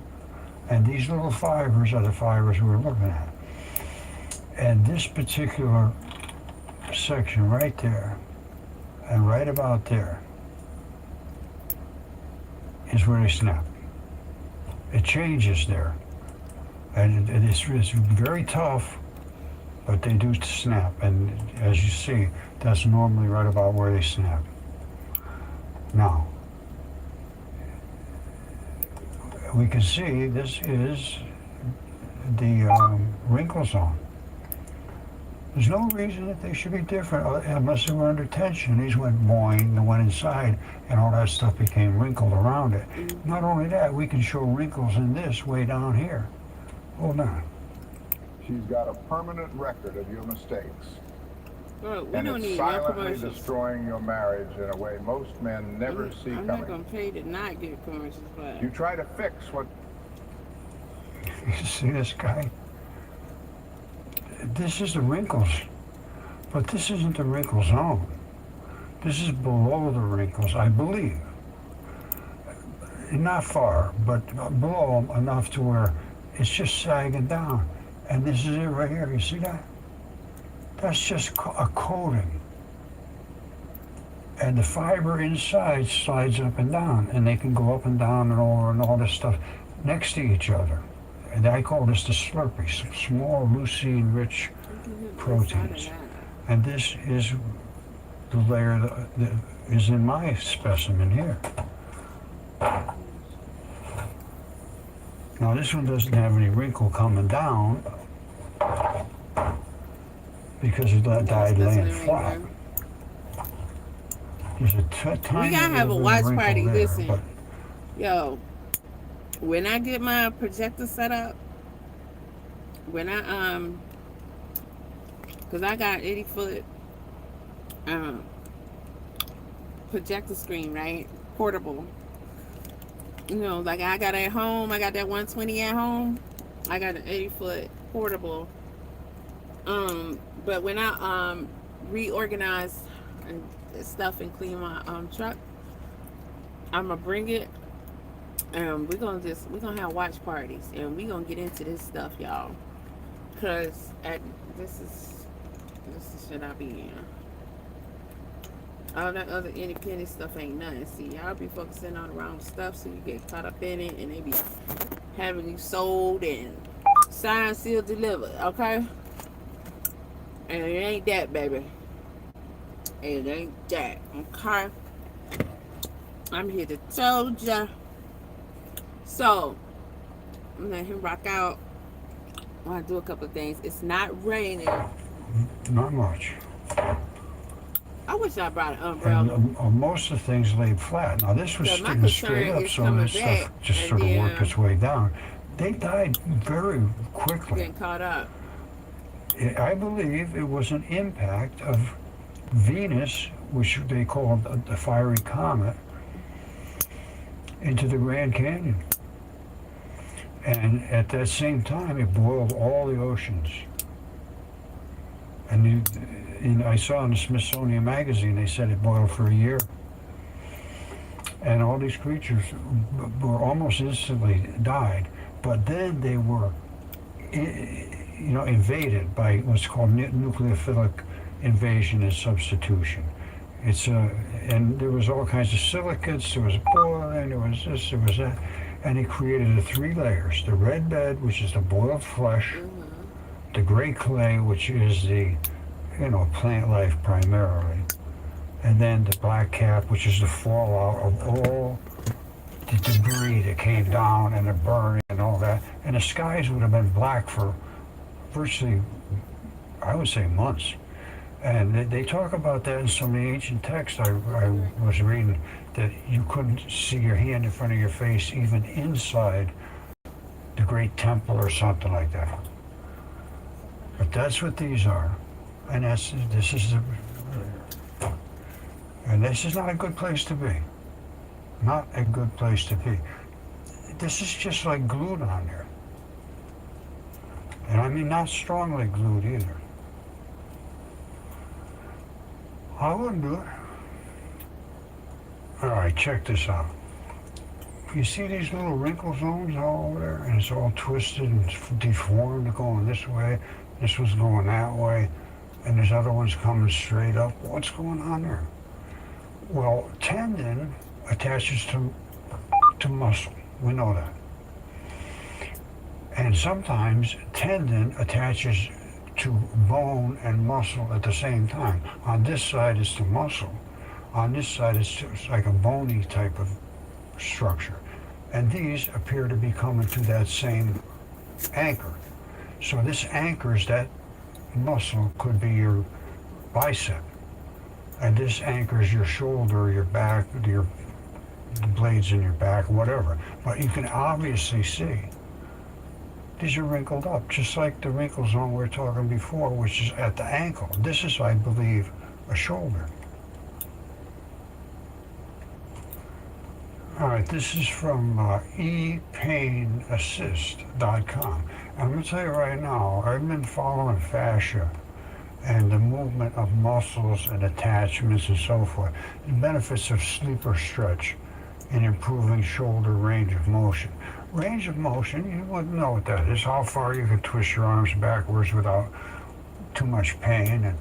and these little fibers are the fibers we're looking at. And this particular section right there, and right about there, is where they snap. It changes there. And it's very tough, but they do snap. And as you see, that's normally right about where they snap. Now, we can see this is the wrinkle zone. There's no reason that they should be different unless they were under tension. These went boing and went inside, and all that stuff became wrinkled around it. Not only that, we can show wrinkles in this way down here. Hold on.
She's got a permanent record of your mistakes.
Look,
And it's silently destroying your marriage in a way most men never see
I'm
coming.
not going to pay to not get commercials, but...
You try to fix what...
You see this guy? This is the wrinkles, but this isn't the wrinkle zone. This is below the wrinkles, I believe. Not far, but below enough to where it's just sagging down. And this is it right here, you see that? That's just a coating. And the fiber inside slides up and down, and they can go up and down and over and all this stuff next to each other. And I call this the Slurpee, small leucine-rich proteins. And this is the layer that is in my specimen here. Now this one doesn't have any wrinkle coming down because of that died laying flat. There's a tiny.
We gotta have a watch party.
There,
listen,
but
yo, when I get my projector set up, when I cause I got 80-foot projector screen, right? Portable. You know, like I got at home, I got that 120 at home. I got an 80-foot portable. But when I reorganize and stuff and clean my truck, I'm gonna bring it. We're gonna have watch parties, and we're gonna get into this stuff, y'all. Cause this is shit I be in. All that other independent stuff ain't nothing. See, y'all be focusing on the wrong stuff, so you get caught up in it, and they be having you sold and signed, sealed, delivered. Okay, and it ain't that, baby. It ain't that. Okay, I'm here to tell ya. So I'm gonna let him rock out. I want to do a couple of things. It's not raining.
not much.
I wish I brought an umbrella.
And most of the things laid flat. Now this was sticking straight up, so this stuff just sort of worked its way down. They died very quickly.
Getting caught up.
I believe it was an impact of Venus, which they call the fiery comet, into the Grand Canyon. And at that same time, it boiled all the oceans. And I saw in the Smithsonian magazine, they said it boiled for a year. And all these creatures were almost instantly died. But then they were, invaded by what's called nucleophilic invasion and substitution. And there was all kinds of silicates, there was boiling, there was this, there was that. And it created the 3 layers. The red bed, which is the boiled flesh, the gray clay, which is the, plant life primarily, and then the black cap, which is the fallout of all the debris that came down and the burning and all that. And the skies would have been black for virtually, I would say, months. And they talk about that in some of the ancient texts I was reading, that you couldn't see your hand in front of your face even inside the great temple or something like that. But that's what these are. And this is not a good place to be. Not a good place to be. This is just like glued on there. And I mean not strongly glued either. I wouldn't do it. All right, check this out. You see these little wrinkle zones all over there? And it's all twisted and deformed, going this way. This one's going that way. And there's other ones coming straight up. What's going on there? Well, tendon attaches to muscle. We know that. And sometimes tendon attaches to bone and muscle at the same time. On this side it's the muscle. On this side it's like a bony type of structure. And these appear to be coming to that same anchor. So this anchors that muscle, could be your bicep. And this anchors your shoulder, your back, the blades in your back, whatever. But you can obviously see these are wrinkled up, just like the wrinkle zone we were talking before, which is at the ankle. This is, I believe, a shoulder. All right, this is from epainassist.com. I'm going to tell you right now, I've been following fascia and the movement of muscles and attachments and so forth. The benefits of sleeper stretch in improving shoulder range of motion. Range of motion, you wouldn't know what that is, how far you can twist your arms backwards without too much pain.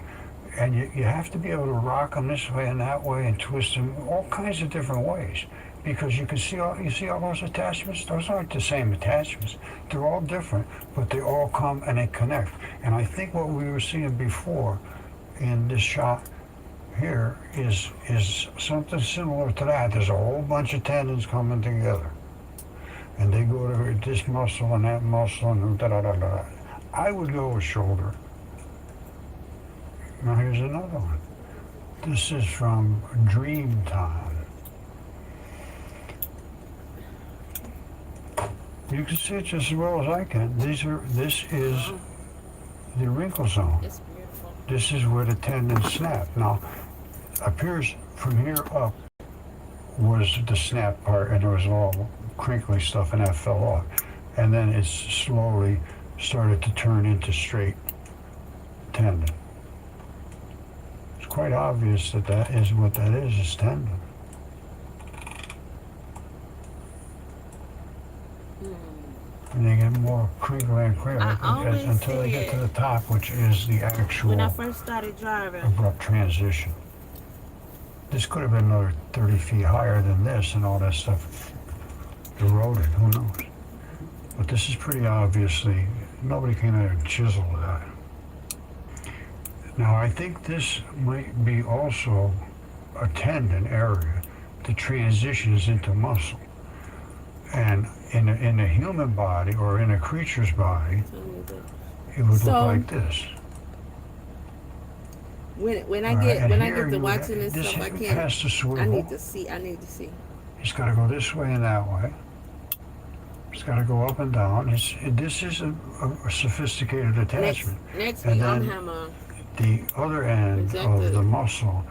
And you have to be able to rock them this way and that way and twist them all kinds of different ways. Because you see all those attachments? Those aren't the same attachments. They're all different, but they all come and they connect. And I think what we were seeing before in this shot here is something similar to that. There's a whole bunch of tendons coming together. And they go to this muscle and that muscle and da-da-da-da. I would go with shoulder. Now here's another one. This is from Dreamtime. You can see it just as well as I can. This is the wrinkle zone.
It's beautiful.
This is where the tendon snapped. Now, appears from here up was the snap part, and there was all crinkly stuff, and that fell off. And then it slowly started to turn into straight tendon. It's quite obvious that that is what that is tendon. And they get more crinkly and crinkly until they get to the top, which is the actual
when I first started driving.
Abrupt transition. This could have been another 30 feet higher than this, and all that stuff eroded, who knows. But this is pretty obviously, nobody came in and chiseled that. Now I think this might be also a tendon area that transitions into muscle. And in a human body or in a creature's body, it would look like this.
When I get to watching this stuff, I can't.
Has to swivel.
I need to see.
It's got to go this way and that way. It's got to go up and down. This is a sophisticated attachment.
Next
and
week,
then the other end of the muscle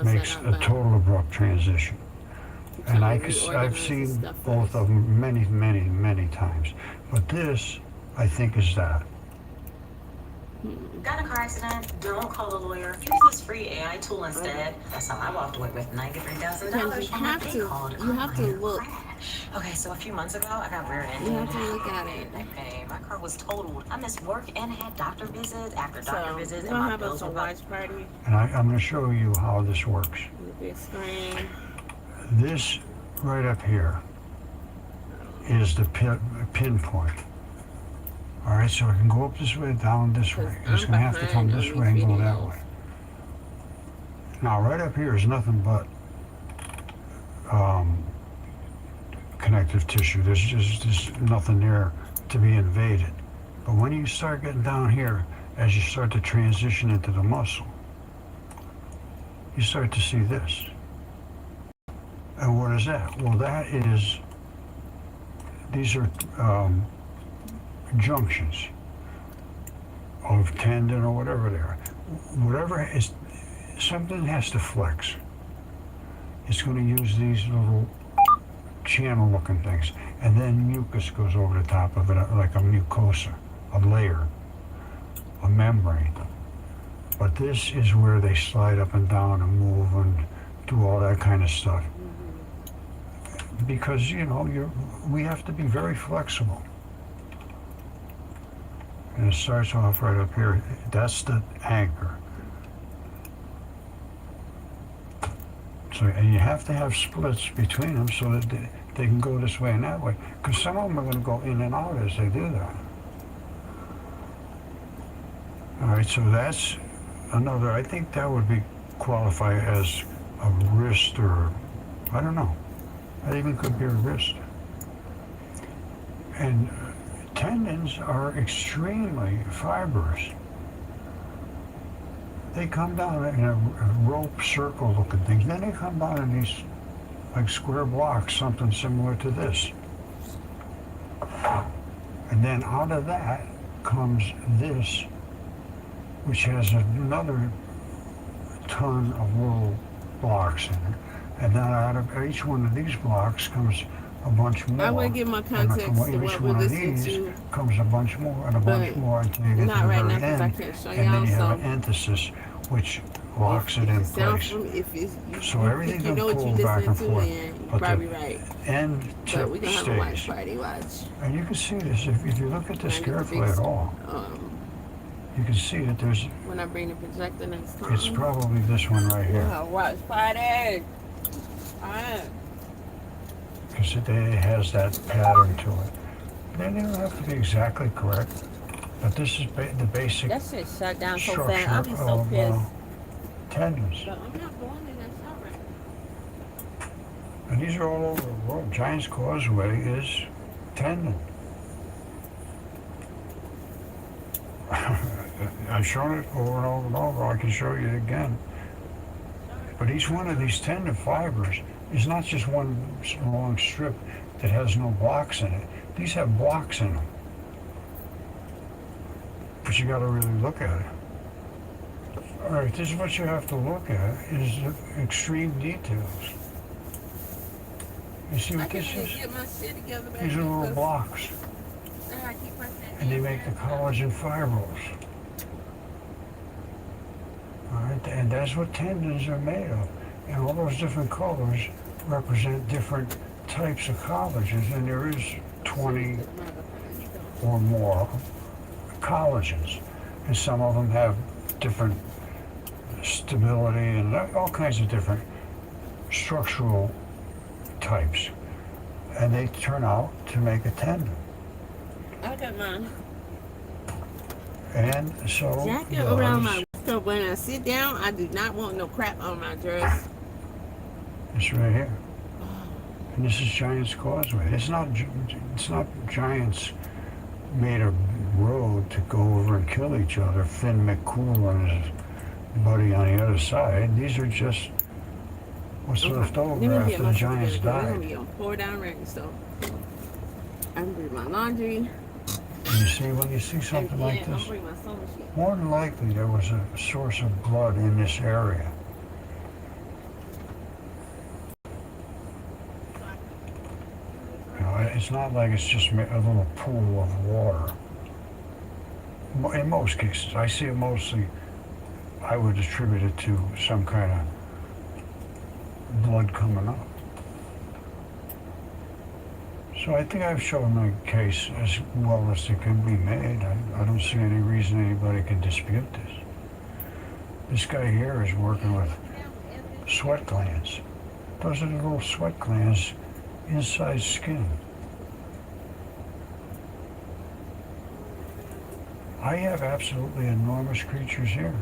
makes a total abrupt transition. And I've seen both of them many, many, many times. But this, I think, is that.
Got in a car accident? Don't call a lawyer. Use this free AI tool instead. That's how I walked away with $93,000.
You have to look.
Okay, so a few months ago, I got rear-ended.
You have to look at it.
Okay, my car was totaled. I missed work and had doctor visits after doctor visits,
and
my bills were
watch party.
And I'm going to show you how this works.
Big screen.
This right up here is the pinpoint. All right, so I can go up this way, down this way. It's going to have to come this way and go that way. Now, right up here is nothing but connective tissue. There's just nothing there to be invaded. But when you start getting down here, as you start to transition into the muscle, you start to see this. And what is that? Well, these are junctions of tendon or whatever they are. Whatever is, something has to flex. It's going to use these little channel-looking things, and then mucus goes over the top of it like a mucosa, a layer, a membrane. But this is where they slide up and down and move and do all that kind of stuff. Because, you know, we have to be very flexible. And it starts off right up here. That's the anchor. So, and you have to have splits between them so that they can go this way and that way. Because some of them are going to go in and out as they do that. All right, so that's another, I think that would be qualify as a wrist, or I don't know. That even could be a wrist. And tendons are extremely fibrous. They come down in a rope circle looking thing. Then they come down in these like square blocks, something similar to this. And then out of that comes this, which has another ton of little blocks in it. And then out of each one of these blocks comes a bunch more.
I want to give my context to
each
what
one
we're
of
listening
these
to.
Comes a bunch more and a bunch more until you get to the
right
very
now, 'cause I
end.
can't show
And then
y'all,
you have
so-
an antithesis, which locks it in place. So everything's
you know
going
what
to
you
pull back and
listening to,
forth.
then you're
But
probably
the
right.
end
But
tip
we're gonna have a watch
stays.
party. Watch.
And you can see this if you look at this
When I get the
carefully
big
at all. You can see that there's.
When I bring the projector next time.
It's probably this one right here.
Watch party. Alright.
Because it has that pattern to it. Then they don't have to be exactly correct, but this is the basic
That shit shut down so
structure
fast. I'll be so
of
pissed.
tendons.
But I'm not going in that shot right now.
And these are all over the world. Giant's Causeway is tendon. I've shown it over and over and over. I can show you it again. But each one of these tendon fibers is not just one long strip that has no blocks in it. These have blocks in them. But you got to really look at it. All right, this is what you have to look at, is the extreme details. You see what this is? These are little blocks. And they make the collagen fibrils. All right, and that's what tendons are made of. And all those different colors represent different types of collagens, and there is 20 or more collagens. And some of them have different stability and all kinds of different structural types. And they turn out to make a tendon.
I got mine.
And so
Jacket around my waist, so when I sit down, I do not want no crap on my dress.
it's right here. And this is Giant's Causeway. It's not Giants made a road to go over and kill each other. Finn McCool and his buddy on the other side. These are just what's left over after the Giants died.
Pour down rain, so I'm doing my laundry.
And you see, when you see something like this, more than likely there was a source of blood in this area. You know, it's not like it's just a little pool of water. In most cases, I see it mostly, I would attribute it to some kind of blood coming up. So I think I've shown my case as well as it can be made. I don't see any reason anybody can dispute this. This guy here is working with sweat glands. Those are the little sweat glands inside skin. I have absolutely enormous creatures here.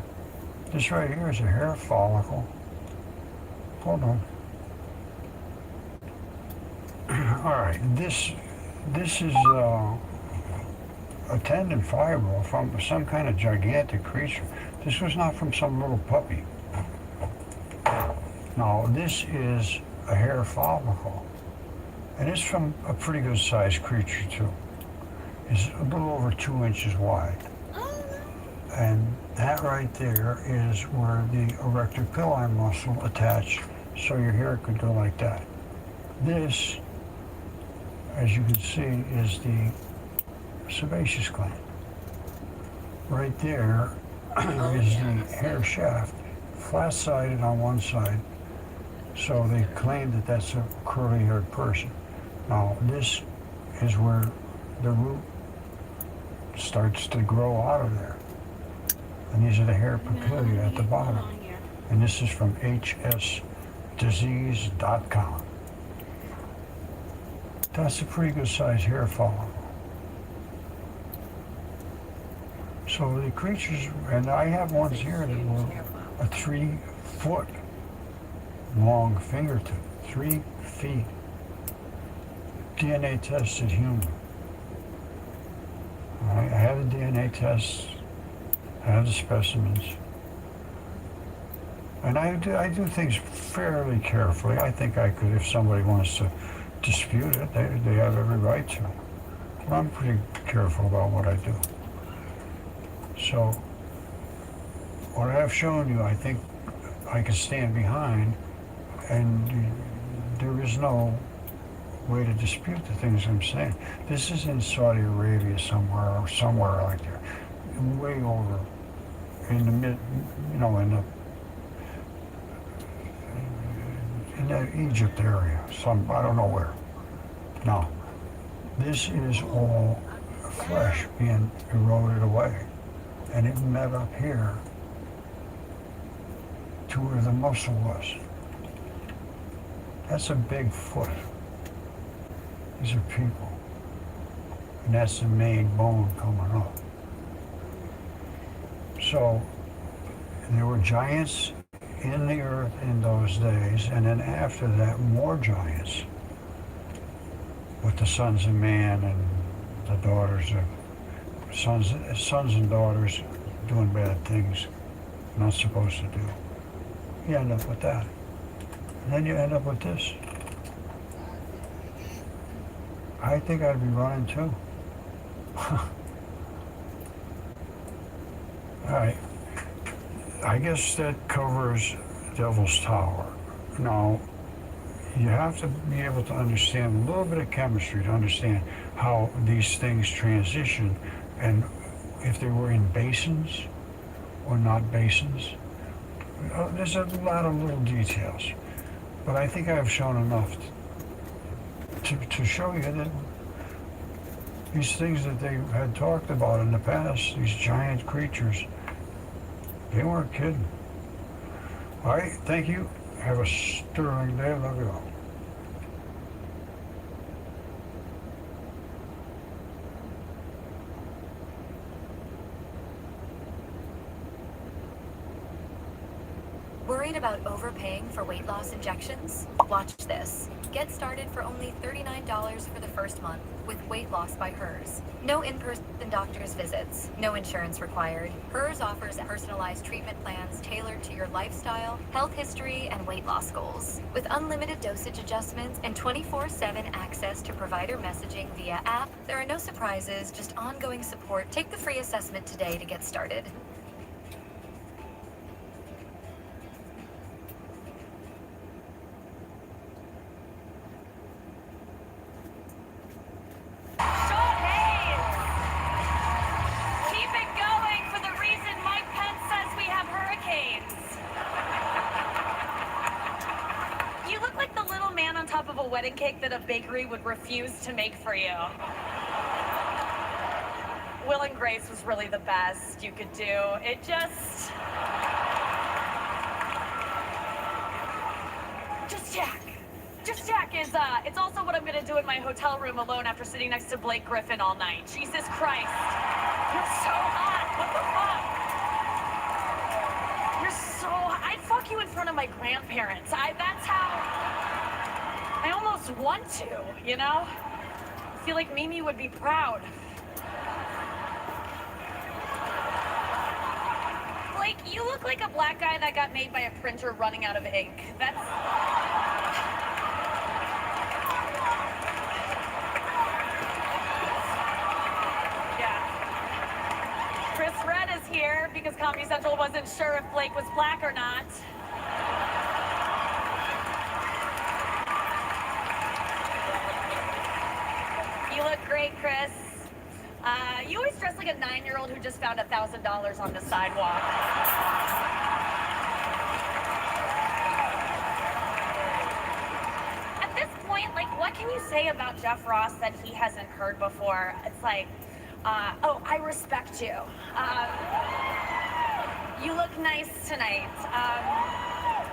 This right here is a hair follicle. Hold on. All right, this is a tendon fibril from some kind of gigantic creature. This was not from some little puppy. Now, this is a hair follicle, and it's from a pretty good sized creature too. It's a little over 2 inches wide. And that right there is where the erector pili muscle attached, so your hair could go like that. This, as you can see, is the sebaceous gland. Right there is the hair shaft, flat-sided on one side, so they claim that that's a curly-haired person. Now, this is where the root starts to grow out of there. And these are the hair papillae at the bottom. And this is from hsdisease.com. That's a pretty good sized hair follicle. So the creatures, and I have ones here that were a 3 foot long fingertip, 3 feet. DNA tested human. I have the DNA tests. I have the specimens. And I do things fairly carefully. I think I could, if somebody wants to dispute it, they have every right to. But I'm pretty careful about what I do. So, what I have shown you, I think I can stand behind, and there is no way to dispute the things I'm saying. This is in Saudi Arabia somewhere like there. Way over in the mid, in the Egypt area, I don't know where. Now, this is all flesh being eroded away, and it met up here to where the muscle was. That's a big foot. These are people, and that's the main bone coming up. So there were giants in the earth in those days, and then after that, more giants with the sons of man and the daughters of sons and daughters doing bad things not supposed to do. You end up with that. And then you end up with this. I think I'd be running too. All right, I guess that covers Devil's Tower. Now, you have to be able to understand a little bit of chemistry to understand how these things transition and if they were in basins or not basins. There's a lot of little details, but I think I've shown enough to show you that these things that they had talked about in the past, these giant creatures, they weren't kidding. All right, thank you. Have a sterling day. Love you all.
Worried about overpaying for weight loss injections? Watch this. Get started for only $39 for the first month with Weight Loss by Hers. No in-person doctor's visits, no insurance required. Hers offers personalized treatment plans tailored to your lifestyle, health history, and weight loss goals. With unlimited dosage adjustments and 24/7 access to provider messaging via app, there are no surprises, just ongoing support. Take the free assessment today to get started.
Wedding cake that a bakery would refuse to make for you. Will and Grace was really the best you could do. It just Jack. Just Jack is, it's also what I'm gonna do in my hotel room alone after sitting next to Blake Griffin all night. Jesus Christ. You're so hot. What the fuck? You're so hot. I'd fuck you in front of my grandparents. That's how I almost want to, you know? I feel like Mimi would be proud. like, you look like a black guy that got made by a printer running out of ink. That's... Yeah. Chris Red is here because Comedy Central wasn't sure if Blake was black or not. You look great, Chris. You always dress like a 9-year-old who just found $1,000 on the sidewalk. At this point, like, what can you say about Jeff Ross that he hasn't heard before? It's like, oh, I respect you. You look nice tonight.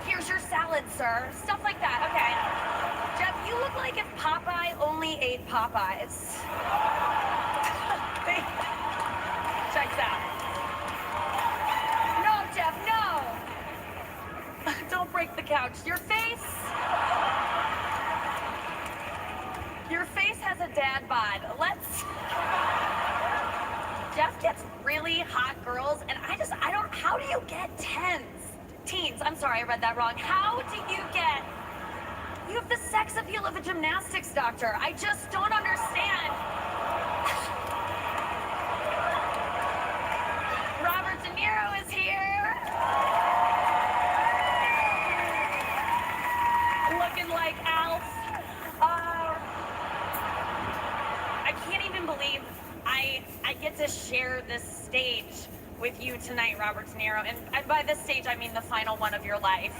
Here's your salad, sir. Stuff like that. Okay. Jeff, you look like if Popeye only ate Popeyes. Checks out. No, Jeff, no. Don't break the couch. Your face has a dad bod. Jeff gets really hot girls, and I don't, how do you get teens? I'm sorry, I read that wrong. How do you have the sex appeal of a gymnastics doctor. I just don't understand. Robert De Niro is here. Looking like Alf. I can't even believe I get to share this stage with you tonight, Robert De Niro. And by this stage, I mean the final one of your life.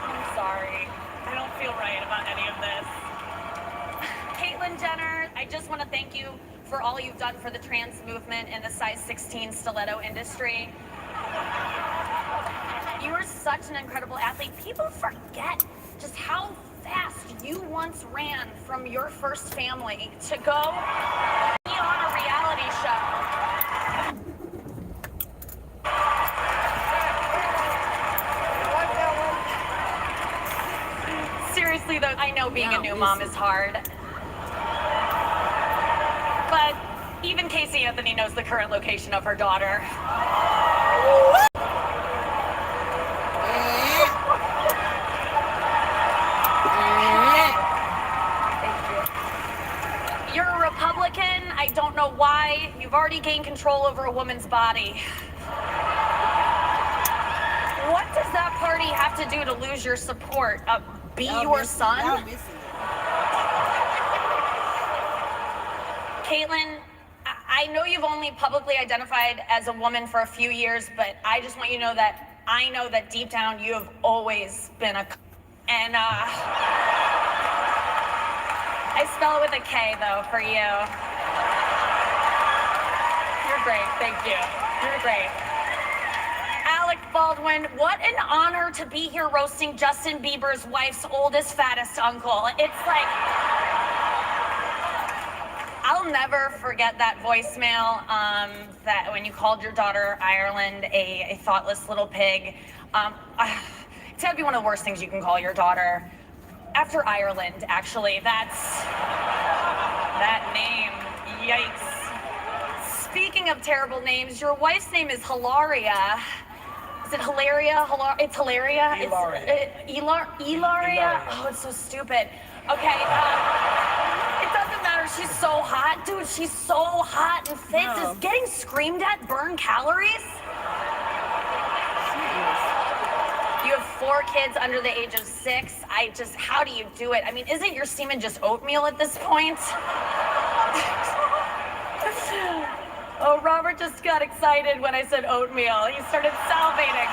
I'm sorry. I don't feel right about any of this. Caitlyn Jenner, I just want to thank you for all you've done for the trans movement in the size 16 stiletto industry. You are such an incredible athlete. People forget just how fast you once ran from your first family to go be on a reality show. Seriously though, I know being a new mom is hard. But even Casey Anthony knows the current location of her daughter. You're a Republican. I don't know why. You've already gained control over a woman's body. What does that party have to do to lose your support? Be your son? Caitlyn, I know you've only publicly identified as a woman for a few years, but I just want you to know that I know that deep down you have always been a... And, I spell it with a K, though, for you. You're great. Thank you. You're great. Alec Baldwin, what an honor to be here roasting Justin Bieber's wife's oldest, fattest uncle. It's like... I'll never forget that voicemail that when you called your daughter Ireland a thoughtless little pig. It's gotta be one of the worst things you can call your daughter. After Ireland, actually, that name, yikes. Speaking of terrible names, your wife's name is Hilaria. Is it Hilaria? It's Hilaria? Ilaria? Oh, it's so stupid. Okay, it doesn't matter, she's so hot. Dude, she's so hot and fit. Does getting screamed at burn calories? You have 4 kids under the age of 6. How do you do it? I mean, isn't your semen just oatmeal at this point? Oh, Robert just got excited when I said oatmeal. He started salivating.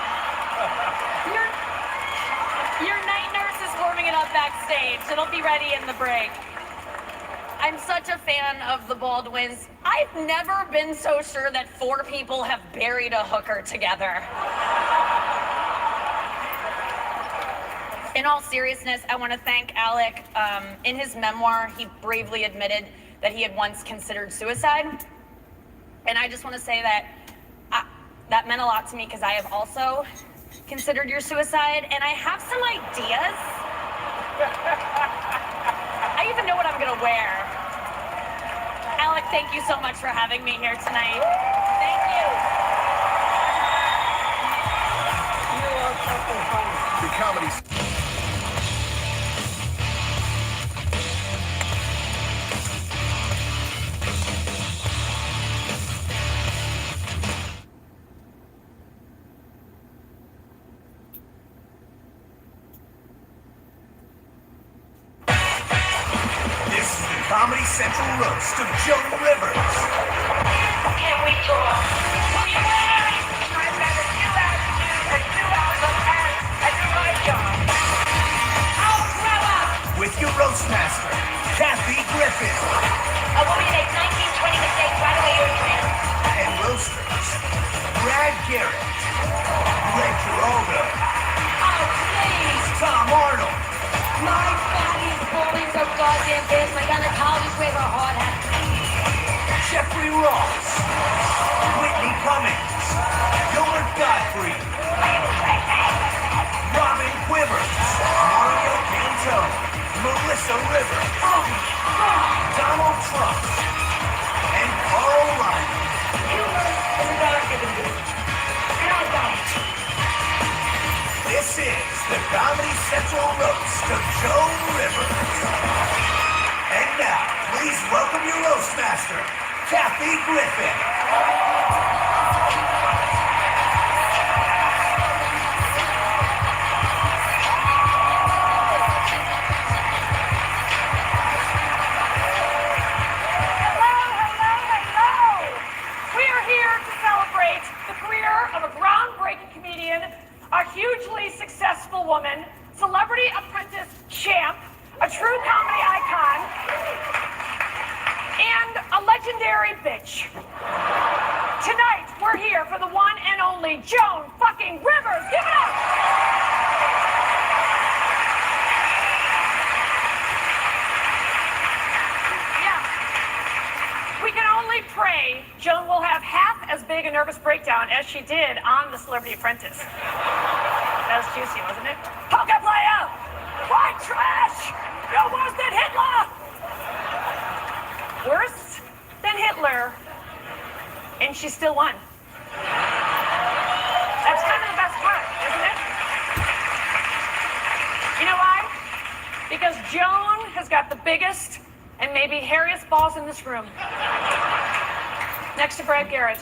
Your night nurse is warming it up backstage. It'll be ready in the break. I'm such a fan of the Baldwins. I've never been so sure that 4 people have buried a hooker together. In all seriousness, I want to thank Alec. In his memoir, he bravely admitted that he had once considered suicide. And I just want to say that that meant a lot to me because I have also considered your suicide, and I have some ideas. I even know what I'm going to wear. Thank you so much for having me here tonight. Thank you.
You are fucking funny.
The comedy.
Comedy Central roast of Joan Rivers.
Can we talk? I'd rather 2 hours to do than 2 hours of ads and do my job. Oh, grow up!
With your roast master, Kathy Griffin.
A woman who makes 19, 20 mistakes right away you're trained.
And roasters, Brad Garrett, Greg Giraldo.
Oh, please!
Tom Arnold.
My body is falling so goddamn fast. My gynecologist wears a hard hat.
Jeffrey Ross. Whitney Cummings. Gilbert Godfrey. Robin Quivers. Mario Cantone. Melissa Rivers. Donald Trump. And Carl Ryan.
Humor is a God-given gift. And I don't.
This is the Comedy Central roast of Joan Rivers. And now, please welcome your roast master, Kathy Griffin.
Hello. We are here to celebrate the career of a groundbreaking comedian, a hugely successful woman, Celebrity Apprentice champ, a true comedy icon, and a legendary bitch. Tonight, we're here for the one and only Joan fucking Rivers. Give it up! Yeah. We can only pray Joan will have half as big a nervous breakdown as she did on The Celebrity Apprentice. That was juicy, wasn't it? Poker player! White trash! You're worse than Hitler! Worse than Hitler, and she still won. That's kind of the best part, isn't it? You know why? Because Joan has got the biggest and maybe hairiest balls in this room. Next to Brad Garrett.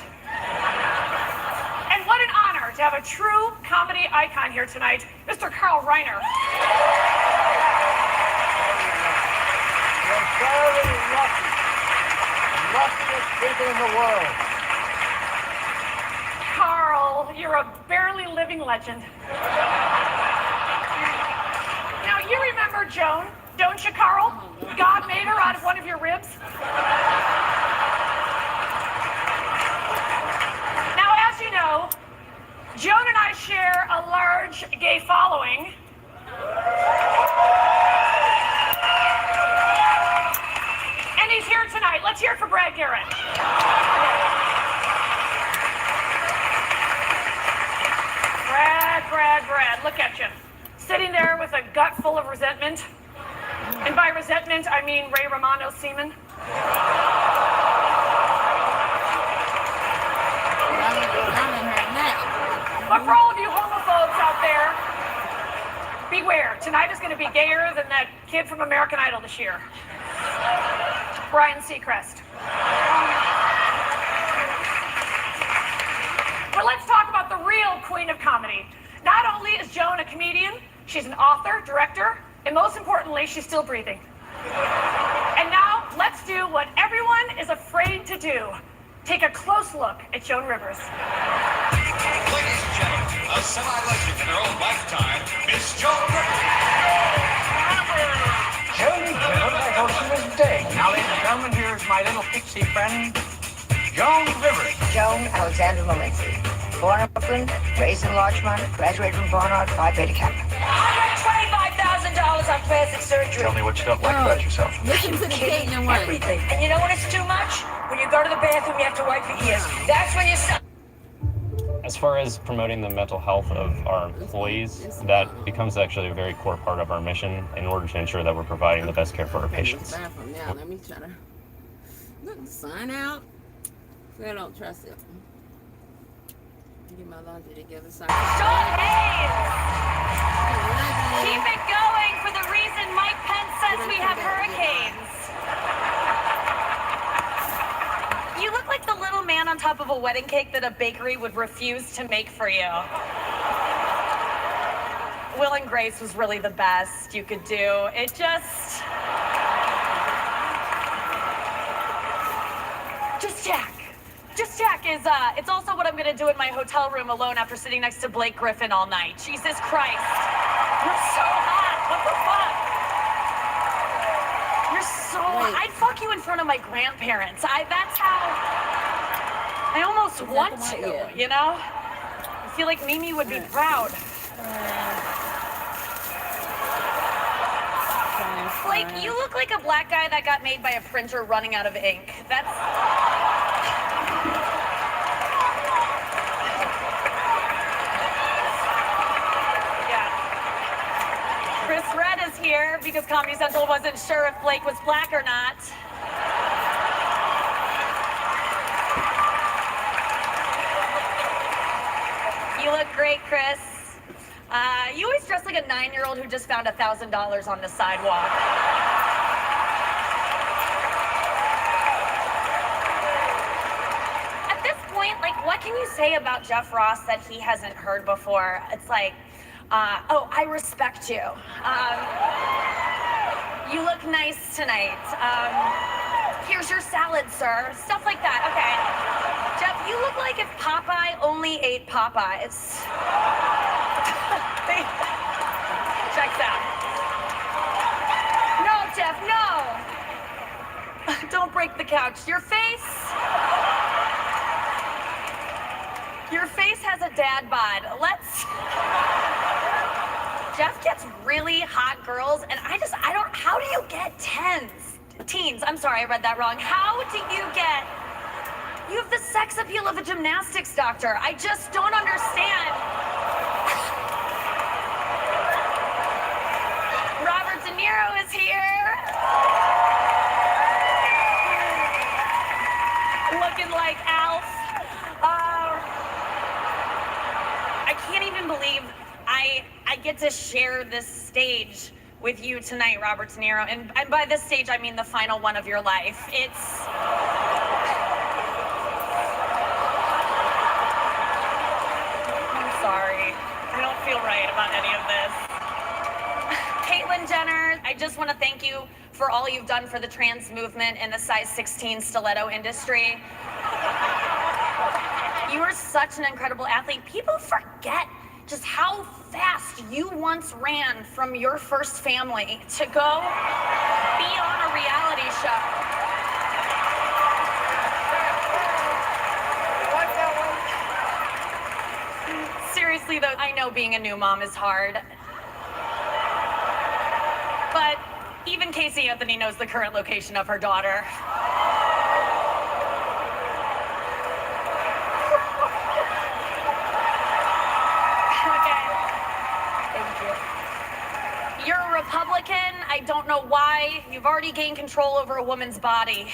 And what an honor to have a true comedy icon here tonight, Mr. Carl Reiner.
You're very lucky. Luckiest people in the world.
Carl, you're a barely living legend. Now, you remember Joan, don't you, Carl? God made her out of one of your ribs. Now, as you know, Joan and I share a large gay following. And he's here tonight. Let's hear it for Brad Garrett. Brad, look at you. Sitting there with a gut full of resentment. And by resentment, I mean Ray Romano's semen. But for all of you homophobes out there, beware. Tonight is going to be gayer than that kid from American Idol this year. Ryan Seacrest. But let's talk about the real queen of comedy. Not only is Joan a comedian, she's an author, director, and most importantly, she's still breathing. And now, let's do what everyone is afraid to do. Take a close look at Joan Rivers.
Ladies and gentlemen, a semi-legend in her own lifetime, Miss Joan Rivers.
Joan Rivers, I thought she was dead. Now, ladies and gentlemen, here's my little pixie friend, Joan Rivers.
Joan Alexander Malinsky. Born in Brooklyn, raised in Larchmont, graduated from Barnard, Phi Beta Kappa.
I spent $25,000 on plastic surgery.
Tell me what you don't like about yourself.
Listen to the
Kidding, everything. And you know when it's too much? When you go to the bathroom, you have to wipe your ears. That's when you stop.
As far as promoting the mental health of our employees, that becomes actually a very core part of our mission in order to ensure that we're providing the best care for our patients.
Now, let me try to. Look, the sun out. I don't trust it. Get my laundry together. So
Sean Hayes! Keep it going for the reason Mike Pence says we have hurricanes. You look like the little man on top of a wedding cake that a bakery would refuse to make for you. Will and Grace was really the best you could do. It just Jack. Just Jack is, it's also what I'm gonna do in my hotel room alone after sitting next to Blake Griffin all night. Jesus Christ. You're so hot. What the fuck? You're so hot. I'd fuck you in front of my grandparents. That's how I almost want to, you know? I feel like Mimi would be proud. Blake, you look like a black guy that got made by a printer running out of ink. That's... Chris Red is here because Comedy Central wasn't sure if Blake was black or not. You look great, Chris. You always dress like a 9-year-old who just found $1,000 on the sidewalk. At this point, like, what can you say about Jeff Ross that he hasn't heard before? It's like, oh, I respect you. You look nice tonight. Here's your salad, sir. Stuff like that. Okay. Jeff, you look like if Popeye only ate Popeyes. Checks out. No, Jeff, no. Don't break the couch. Your face has a dad bod. Jeff gets really hot girls, and how do you get teens? I'm sorry, I read that wrong. How do you have the sex appeal of a gymnastics doctor. I just don't understand. Robert De Niro is here. Looking like Alf. I can't even believe I get to share this stage with you tonight, Robert De Niro. And by this stage, I mean the final one of your life. I'm sorry. I don't feel right about any of this. Caitlyn Jenner, I just want to thank you for all you've done for the trans movement and the size 16 stiletto industry. You are such an incredible athlete. People forget just how fast you once ran from your first family to go be on a reality show. Seriously though, I know being a new mom is hard. But even Casey Anthony knows the current location of her daughter. You're a Republican. I don't know why. You've already gained control over a woman's body.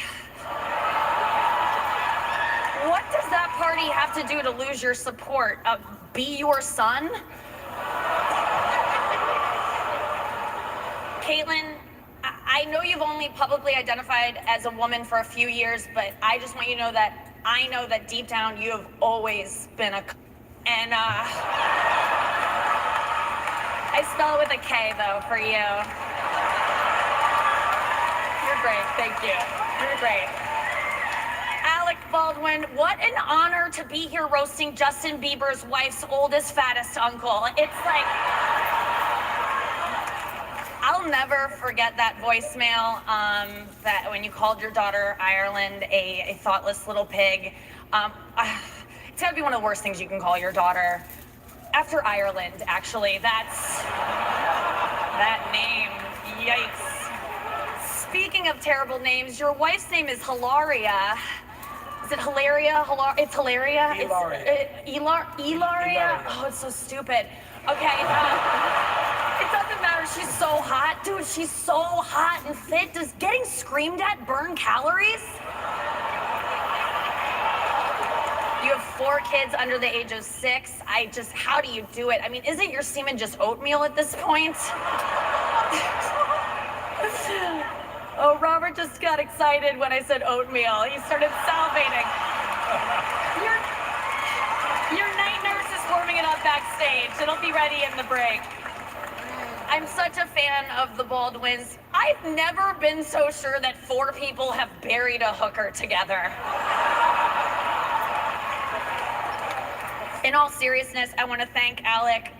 What does that party have to do to lose your support? Be your son? Caitlyn, I know you've only publicly identified as a woman for a few years, but I just want you to know that I know that deep down you have always been a... And, I spell it with a K, though, for you. You're great. Thank you. You're great. Alec Baldwin, what an honor to be here roasting Justin Bieber's wife's oldest, fattest uncle. It's like... I'll never forget that voicemail that when you called your daughter Ireland a thoughtless little pig. It's gotta be one of the worst things you can call your daughter. After Ireland, actually. That name, yikes. Speaking of terrible names, your wife's name is Hilaria. Is it Hilaria? It's Hilaria? Ilaria? Oh, it's so stupid. Okay, it doesn't matter. God, she's so hot. Dude, she's so hot and fit. Does getting screamed at burn calories? You have 4 kids under the age of 6. How do you do it? I mean, isn't your semen just oatmeal at this point? Oh, Robert just got excited when I said oatmeal. He started salivating. Your night nurse is warming it up backstage. It'll be ready in the break. I'm such a fan of the Baldwins. I've never been so sure that 4 people have buried a hooker together. In all seriousness, I want to thank Alec.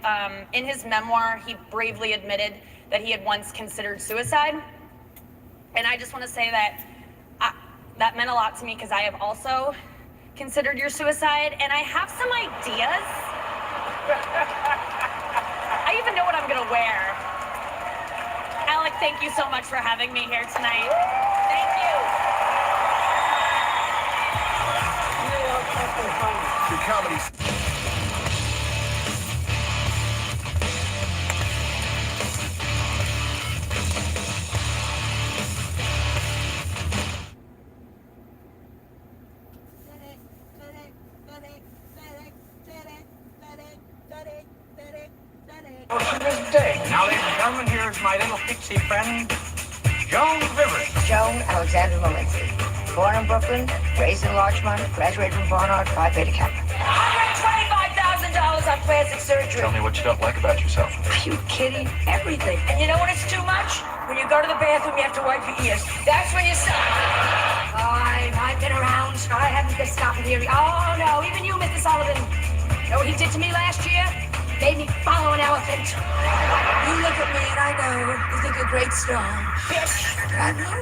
In his memoir, he bravely admitted that he had once considered suicide. And I just want to say that that meant a lot to me because I have also considered your suicide, and I have some ideas. I even know what I'm gonna wear. Alec, thank you so much for having me here tonight. Thank you.
The comedy.
Now, ladies and gentlemen, here's my little pixie friend, Joan Rivers.
Joan Alexander Walensky. Born in Brooklyn, raised in Larchmont, graduated from Barnard, Phi Beta Kappa.
$125,000 on plastic surgery.
Tell me what you don't like about yourself.
Are you kidding? Everything.
And you know when it's too much? When you go to the bathroom, you have to wipe your ears. That's when you stop. I've been around. I haven't been stopping here. Oh, no. Even you, Mr. Sullivan. You know what he did to me last year? Made me follow an elephant. You look at me and I know you think you're great strong. Bitch. I know.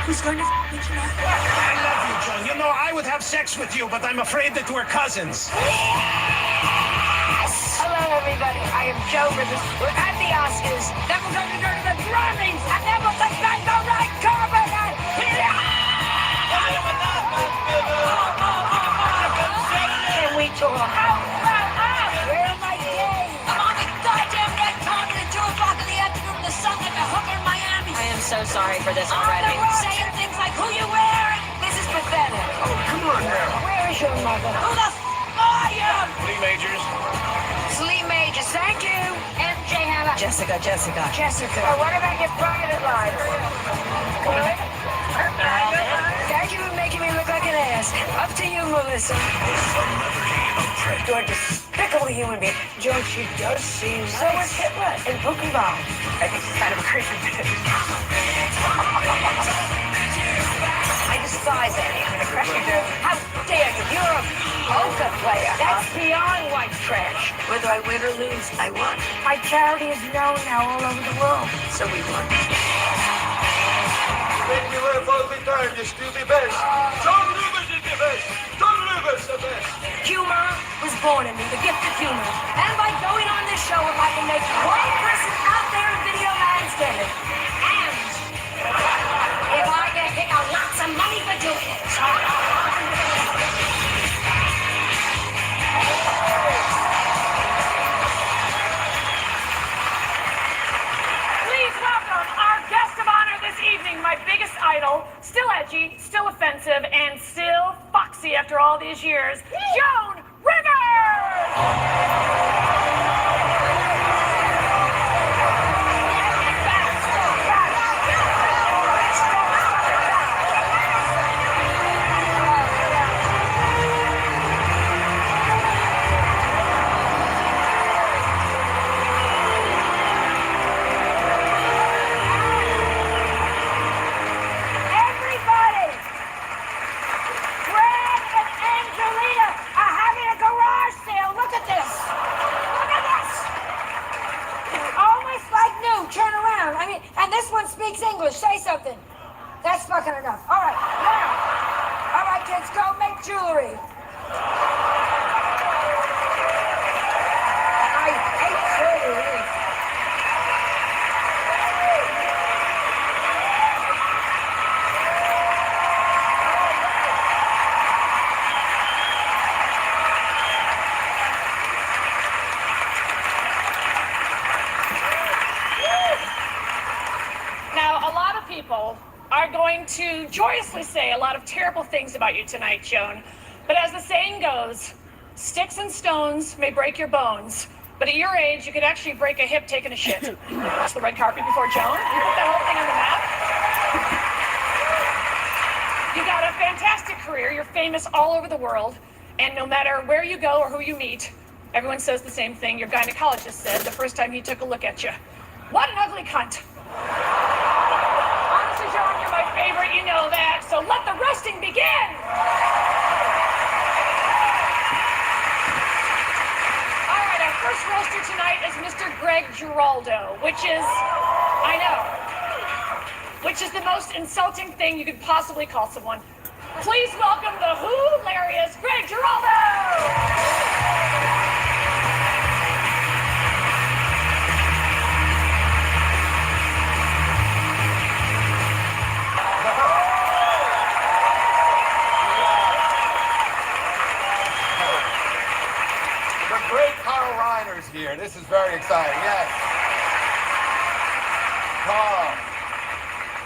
Who's going to me tonight?
I love you, Joan. You know, I would have sex with you, but I'm afraid that we're cousins.
Yes! Hello, everybody. I am Joe Rivers. We're at the Oscars. Then we're going to go to the Grammys. And then we'll take back the red carpet. Can we talk? Where am I gay? I'm on the goddamn red carpet at 2 o'clock in the afternoon in the sun like a hooker in Miami.
I am so sorry for this already.
Saying things like, who you wearing? This is pathetic.
Oh, come on now.
Where is your mother? Who the are you?
Lee Majors.
Lee Majors, thank you. MJ Hammer.
Jessica.
Oh, what about your private life? Good? Thank you for making me look like an ass. Up to you, Melissa. You're a despicable human being. Joe, she does seem nice. So is Hitler and Buchenbaum. I think she's kind of a Christian. I despise Annie. I'm going to crush you, Joe. How dare you? You're a poker player. That's beyond white trash. Whether I win or lose, I won. My charity is known now all over the world. So we won.
Make me laugh all the time, you stupid best. John Rivers is the best. John Rivers the best.
Humor was born in me, the gift of humor. And by going on this show, if I can make one person out there in video land stand it, and if I can pick out lots of money for doing it. Please welcome our guest of honor this evening, my biggest idol, still edgy, still offensive, and still foxy after all these years, Joan Rivers! Everybody! Brad and Angelina are having a garage sale. Look at this. Look at this. Almost like new. Turn around. I mean, and this one speaks English. Say something. That's fucking enough. All right. Now. All right, kids, go make jewelry. I hate jewelry. are going to joyously say a lot of terrible things about you tonight, Joan. But as the saying goes, sticks and stones may break your bones, but at your age, you could actually break a hip taking a shit. That's the red carpet before Joan. You put that whole thing on the map. You got a fantastic career. You're famous all over the world. And no matter where you go or who you meet, everyone says the same thing your gynecologist said the first time he took a look at you. What an ugly cunt. Honestly, Joan, you're my favorite. You know that. So let the roasting begin. All right, our first roaster tonight is Mr. Greg Giraldo, which is, I know, which is the most insulting thing you could possibly call someone. Please welcome the hilarious Greg Giraldo!
The great Carl Reiner's here. This is very exciting. Yes.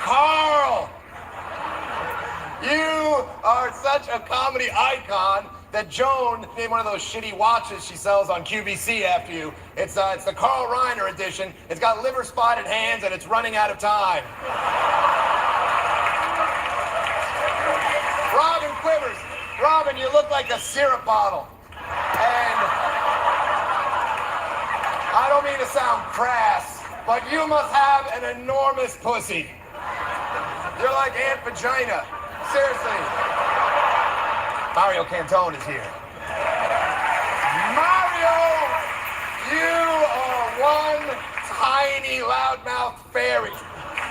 Carl! You are such a comedy icon that Joan named one of those shitty watches she sells on QVC after you. It's the Carl Reiner edition. It's got liver-spotted hands and it's running out of time. Robin Quivers. Robin, you look like a syrup bottle. And I don't mean to sound crass, but you must have an enormous pussy. You're like Aunt Vagina. Seriously. Mario Cantone is here. Mario, you are one tiny loudmouth fairy.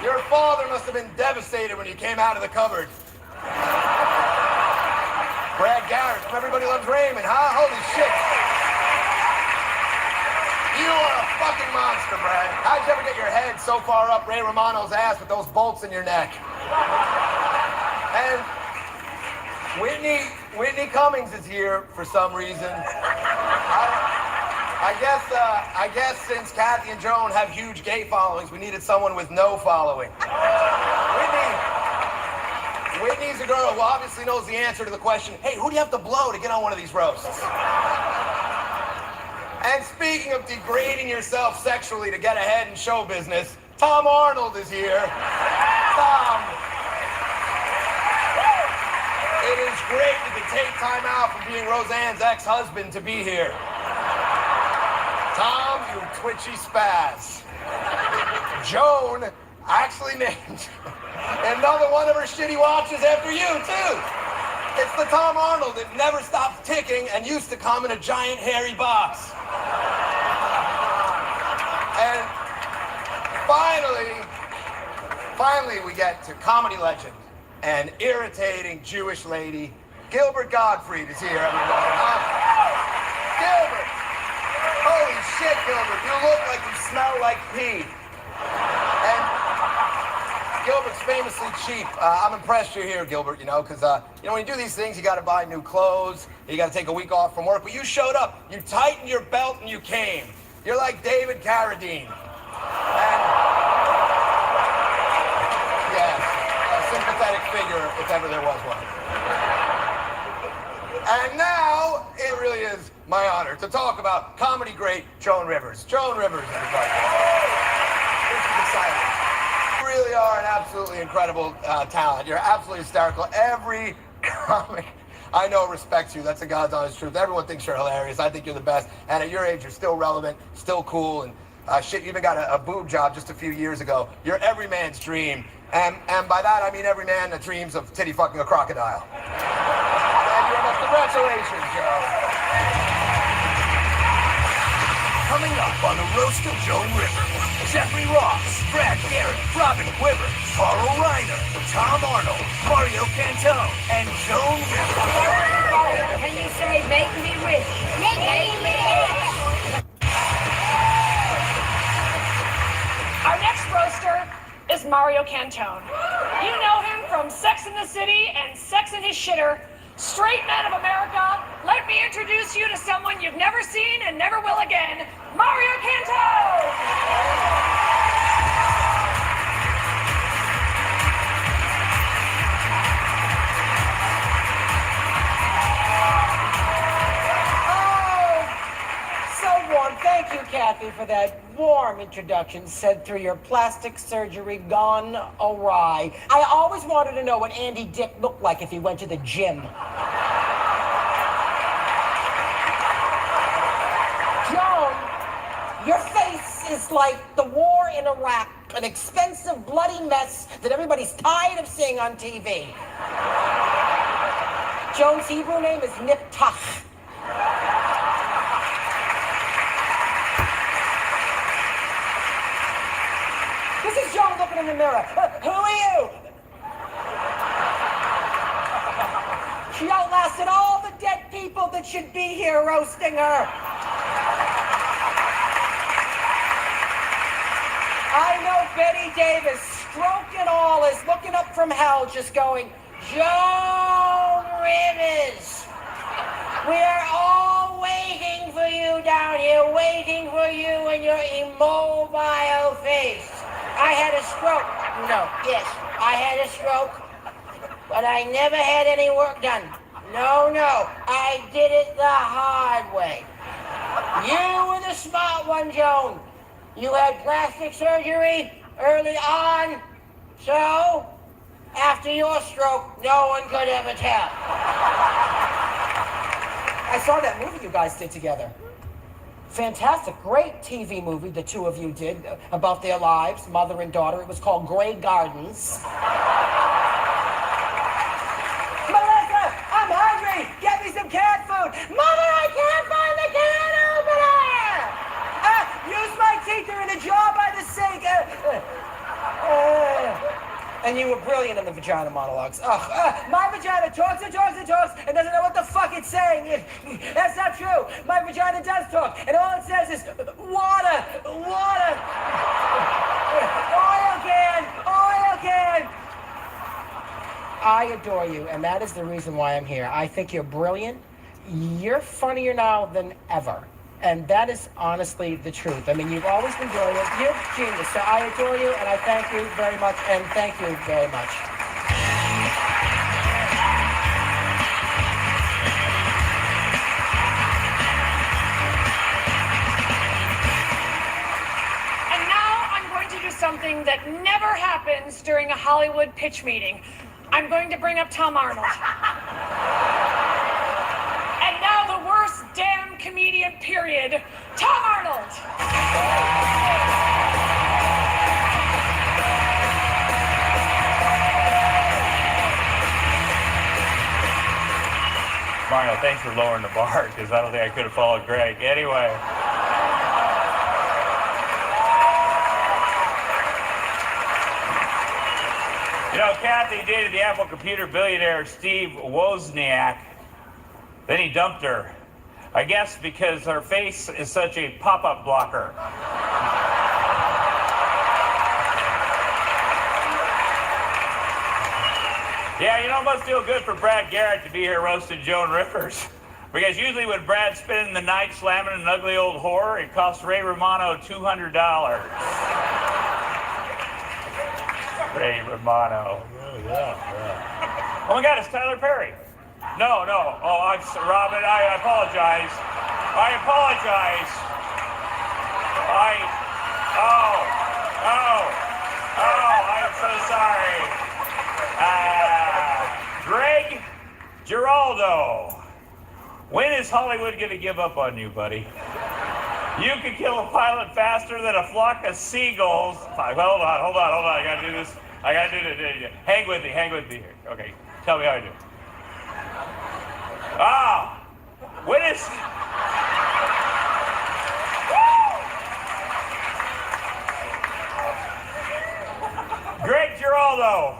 Your father must have been devastated when you came out of the cupboard. Brad Garrett from Everybody Loves Raymond, huh? Holy shit. You are a fucking monster, Brad. How'd you ever get your head so far up Ray Romano's ass with those bolts in your neck? And Whitney Cummings is here for some reason. I guess since Kathy and Joan have huge gay followings, we needed someone with no following. Whitney's a girl who obviously knows the answer to the question, hey, who do you have to blow to get on one of these roasts? And speaking of degrading yourself sexually to get ahead in show business, Tom Arnold is here. Tom. It is great you could take time out from being Roseanne's ex-husband to be here. Tom, you twitchy spaz. Joan actually named another one of her shitty watches after you, too. It's the Tom Arnold that never stops ticking and used to come in a giant hairy box. And finally we get to comedy legend and irritating Jewish lady, Gilbert Gottfried is here, everybody. Gilbert! Holy shit, Gilbert, you look like you smell like pee. And Gilbert's famously cheap. I'm impressed you're here, Gilbert, because, when you do these things, you got to buy new clothes, you got to take a week off from work, but you showed up, you tightened your belt, and you came. You're like David Carradine. And, yes, a sympathetic figure, if ever there was one. And now, it really is my honor to talk about comedy great Joan Rivers. Joan Rivers, everybody. This is exciting. You really are an absolutely incredible talent. You're absolutely hysterical. Every comic I know respects you. That's the God's honest truth. Everyone thinks you're hilarious. I think you're the best. And at your age, you're still relevant, still cool, and shit, you even got a boob job just a few years ago. You're every man's dream. And by that, I mean every man that dreams of titty fucking a crocodile. Thank you very much. Congratulations, Joe.
Coming up on the Roast of Joan Rivers, Jeffrey Ross, Brad Garrett, Robin Quivers, Carl Reiner, Tom Arnold, Mario Cantone, and Joan Rivers.
Can you say, make me rich? Make me rich!
Our next roaster is Mario Cantone. You know him from Sex and the City and Sex and His Shitter. Straight men of America, let me introduce you to someone you've never seen and never will again, Mario Cantone! for that warm introduction sent through your plastic surgery gone awry. I always wanted to know what Andy Dick looked like if he went to the gym. Joan, your face is like the war in Iraq, an expensive, bloody mess that everybody's tired of seeing on TV. Joan's Hebrew name is Niptach. This is Joan looking in the mirror. Who are you? She outlasted all the dead people that should be here roasting her. I know Betty Davis, stroke and all, is looking up from hell just going, Joan Rivers, we're all waiting for you down here, waiting for you and your immobile face. I had a stroke. No, yes, I had a stroke, but I never had any work done. No, I did it the hard way. You were the smart one, Joan. You had plastic surgery early on, so after your stroke, no one could ever tell. I saw that movie you guys did together. Fantastic, great TV movie the two of you did about their lives, mother and daughter. It was called Grey Gardens. Melissa, I'm hungry. Get me some cat food. Mother, I can't find the can opener. Use my teeth. They're in a jar by the sink. And you were brilliant in the vagina monologues. My vagina talks and talks and talks and doesn't know what the fuck it's saying. That's not true. My vagina does talk, and all it says is water, water. Oil can, oil can. I adore you, and that is the reason why I'm here. I think you're brilliant. You're funnier now than ever. And that is honestly the truth. I mean, you've always been brilliant. You're genius. So I adore you, and I thank you very much, and thank you very much.
And now I'm going to do something that never happens during a Hollywood pitch meeting. I'm going to bring up Tom Arnold. And now the worst damn comedian, period, Tom Arnold.
Mario, thanks for lowering the bar, because I don't think I could have followed Greg. Anyway. You know, Kathy dated the Apple computer billionaire Steve Wozniak. Then he dumped her. I guess because her face is such a pop-up blocker. Yeah, you know, it must feel good for Brad Garrett to be here roasting Joan Rivers. Because usually when Brad's spending the night slamming an ugly old whore, it costs Ray Romano $200. Ray Romano. Yeah. Oh my God, it's Tyler Perry. No. Oh, Robin, I apologize. I'm so sorry. Greg Giraldo. When is Hollywood going to give up on you, buddy? You can kill a pilot faster than a flock of seagulls. Hold on. I got to do this. Hang with me here. Okay, tell me how I do. When is... Greg Giraldo.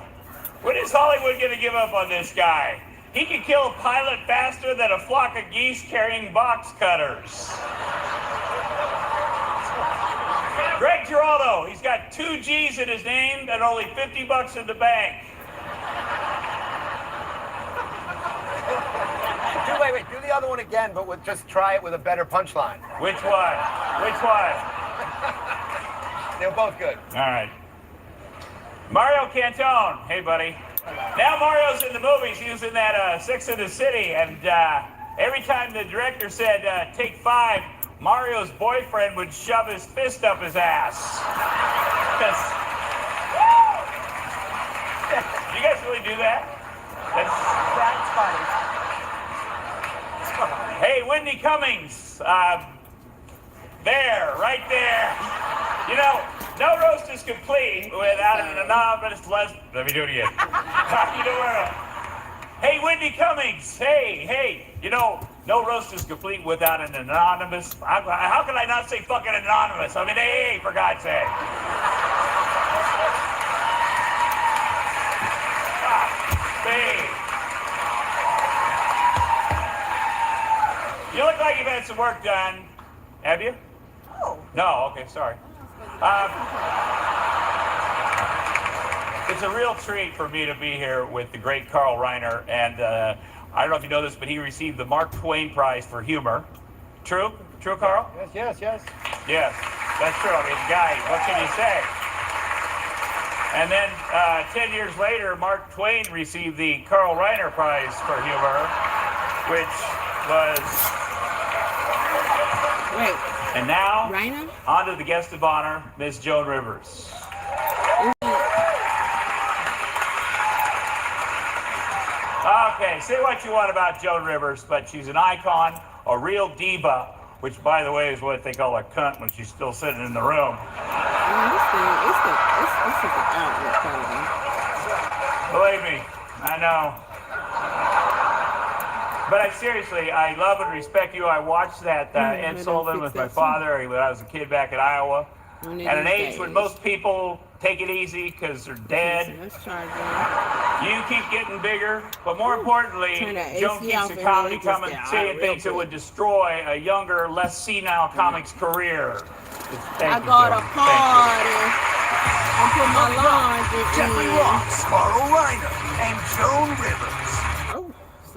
When is Hollywood going to give up on this guy? He can kill a pilot faster than a flock of geese carrying box cutters. Greg Giraldo, he's got 2 G's in his name and only $50 in the bank.
Wait, do the other one again, but just try it with a better punchline.
Which one?
They're both good.
All right. Mario Cantone. Hey, buddy. Now Mario's in the movies. He was in that Sex and the City, and every time the director said, take 5, Mario's boyfriend would shove his fist up his ass. Do you guys really do that?
That's funny.
Hey, Wendy Cummings. There, right there. You know, no roast is complete without an anonymous lesbian. Let me do it again. Hey, Wendy Cummings. Hey. You know, no roast is complete without an anonymous. How can I not say fucking anonymous? I mean, hey, for God's sake. Hey. You look like you've had some work done. Have you? No, okay, sorry. It's a real treat for me to be here with the great Carl Reiner, and I don't know if you know this, but he received the Mark Twain Prize for humor. True? True, Carl?
Yes.
Yes, that's true. I mean, guy, what can you say? And then 10 years later, Mark Twain received the Carl Reiner Prize for humor, which was...
Wait.
And now,
Reiner?
On to the guest of honor, Miss Joan Rivers. Okay, say what you want about Joan Rivers, but she's an icon, a real diva, which, by the way, is what they call a cunt when she's still sitting in the room.
This is an outlet program.
Believe me, I know. But I love and respect you. I watched that Ed Sullivan with my father when I was a kid back in Iowa. At an age when most people take it easy because they're dead. You keep getting bigger, but more importantly, Joan keeps the comedy coming, saying things that would destroy a younger, less senile comic's career.
I got a party. I put my laundry
Jeffrey
in.
Ross, Carl Reiner, and Joan Rivers.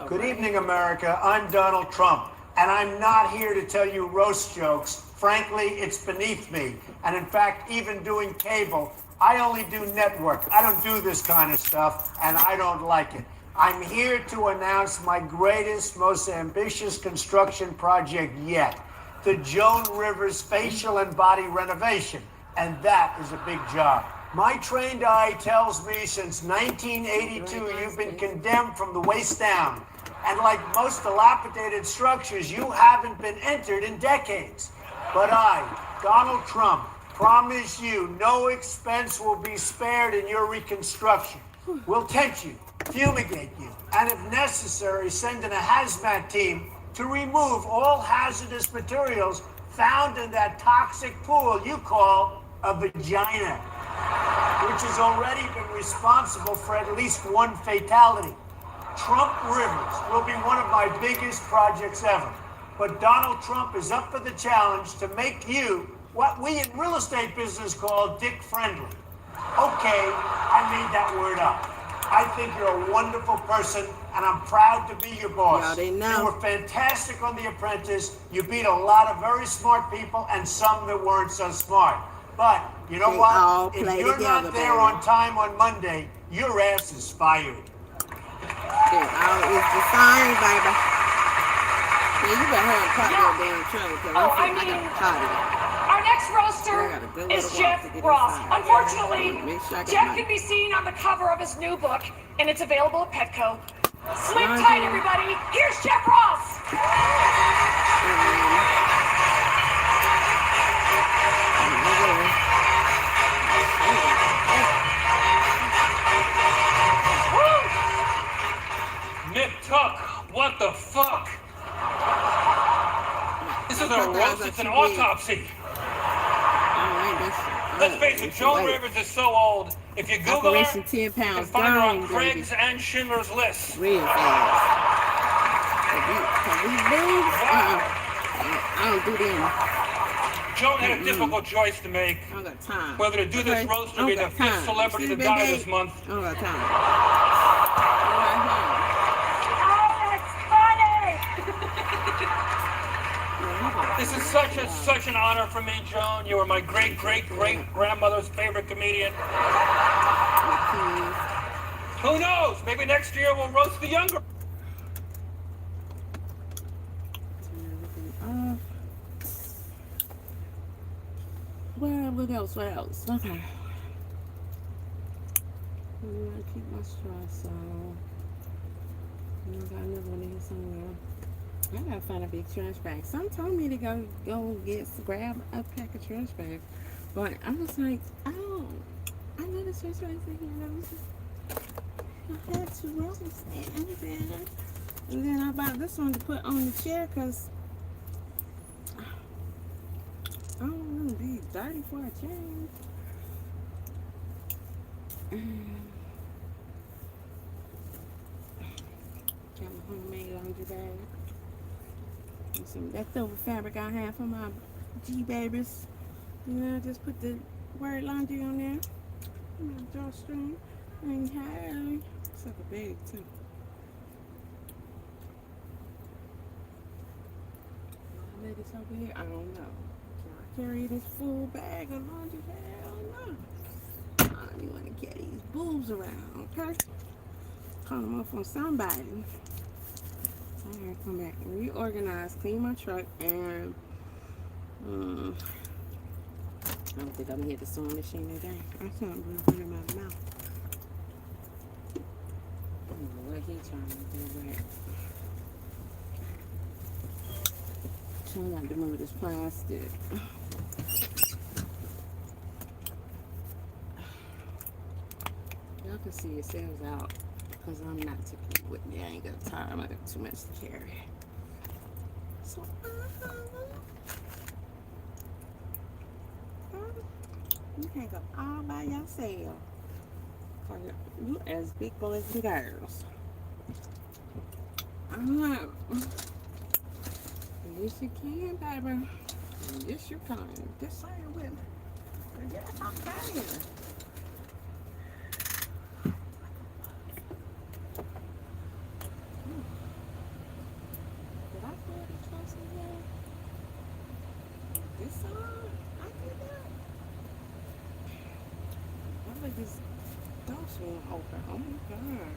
Good evening, America. I'm Donald Trump, and I'm not here to tell you roast jokes. Frankly, it's beneath me. And in fact, even doing cable, I only do network. I don't do this kind of stuff, and I don't like it. I'm here to announce my greatest, most ambitious construction project yet, the Joan Rivers facial and body renovation. And that is a big job. My trained eye tells me since 1982, you've been condemned from the waist down. And like most dilapidated structures, you haven't been entered in decades. But I, Donald Trump, promise you no expense will be spared in your reconstruction. We'll tent you, fumigate you, and if necessary, send in a hazmat team to remove all hazardous materials found in that toxic pool you call a vagina, which has already been responsible for at least one fatality. Trump Rivers will be one of my biggest projects ever. But Donald Trump is up for the challenge to make you what we in real estate business call dick-friendly. Okay, I made that word up. I think you're a wonderful person, and I'm proud to be your boss. You were fantastic on The Apprentice. You beat a lot of very smart people and some that weren't so smart. But you know what? If you're not there on time on Monday, your ass is fired.
It's the sign, baby. Yeah, you better hurry and pop that damn trailer, because I got tired.
Our next roaster is Jeff Ross. Unfortunately, Jeff can be seen on the cover of his new book, and it's available at Petco. Sleep tight, everybody. Here's Jeff Ross.
Nick Tuck, what the fuck? This is a roast, it's an autopsy. Let's face it, Joan Rivers is so old. If you Google her, you can find her on Craig's and Schindler's List.
Real fast. I don't do them.
Joan had a difficult choice to make.
I don't got time.
Whether to do this roast or be the fifth celebrity to die this month.
I don't got time.
This is such an honor for me, Joan. You were my great-great-great-grandmother's favorite comedian. Who knows? Maybe next year we'll roast the younger.
What else? Okay. I keep my straw, so I got another one in here somewhere. I gotta find a big trash bag. Some told me to grab a pack of trash bags, but I was like, I know the trash bags in here. I had 2 rolls and then I bought this one to put on the chair because I don't want to be dirty for a change. Got my homemade laundry bag. And some leftover fabric I have for my G-babies. I just put the word laundry on there. My drawstring. And hey, it's like a bag too. My ladies over here, I don't know. Can I carry this full bag of laundry? Hell no. I don't even want to carry these boobs around, okay? Call them up on somebody. I gotta come back and reorganize, clean my truck, and I don't think I'm gonna hit the sewing machine today. I can't breathe in my mouth. I don't know what he's trying to do, but trying not to move this plastic. Y'all can see yourselves out because I'm not taking it with me. I ain't got time. I got too much to carry. So, you can't go all by yourself. You as big boys and girls. Yes, you can, baby. Yes, you can. Just say it with me. Yes, I can. Did I put the trust in there? This side? I did that. I think this door swing open. Oh my god.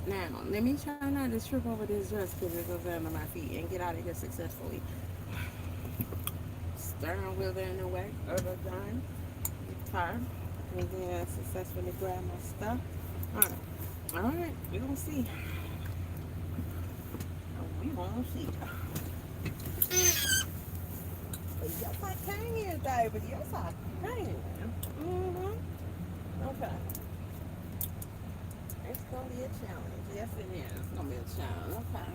Now, let me try not to trip over this dress because it goes under my feet and get out of here successfully. Stern wheel in the way, other done. Car. And then successfully grab my stuff. Alright, we're gonna see. We gonna see. But yes, I can here, David. Yes, I can. Okay. It's gonna be a challenge. Yes, it is. It's gonna be a challenge. Okay.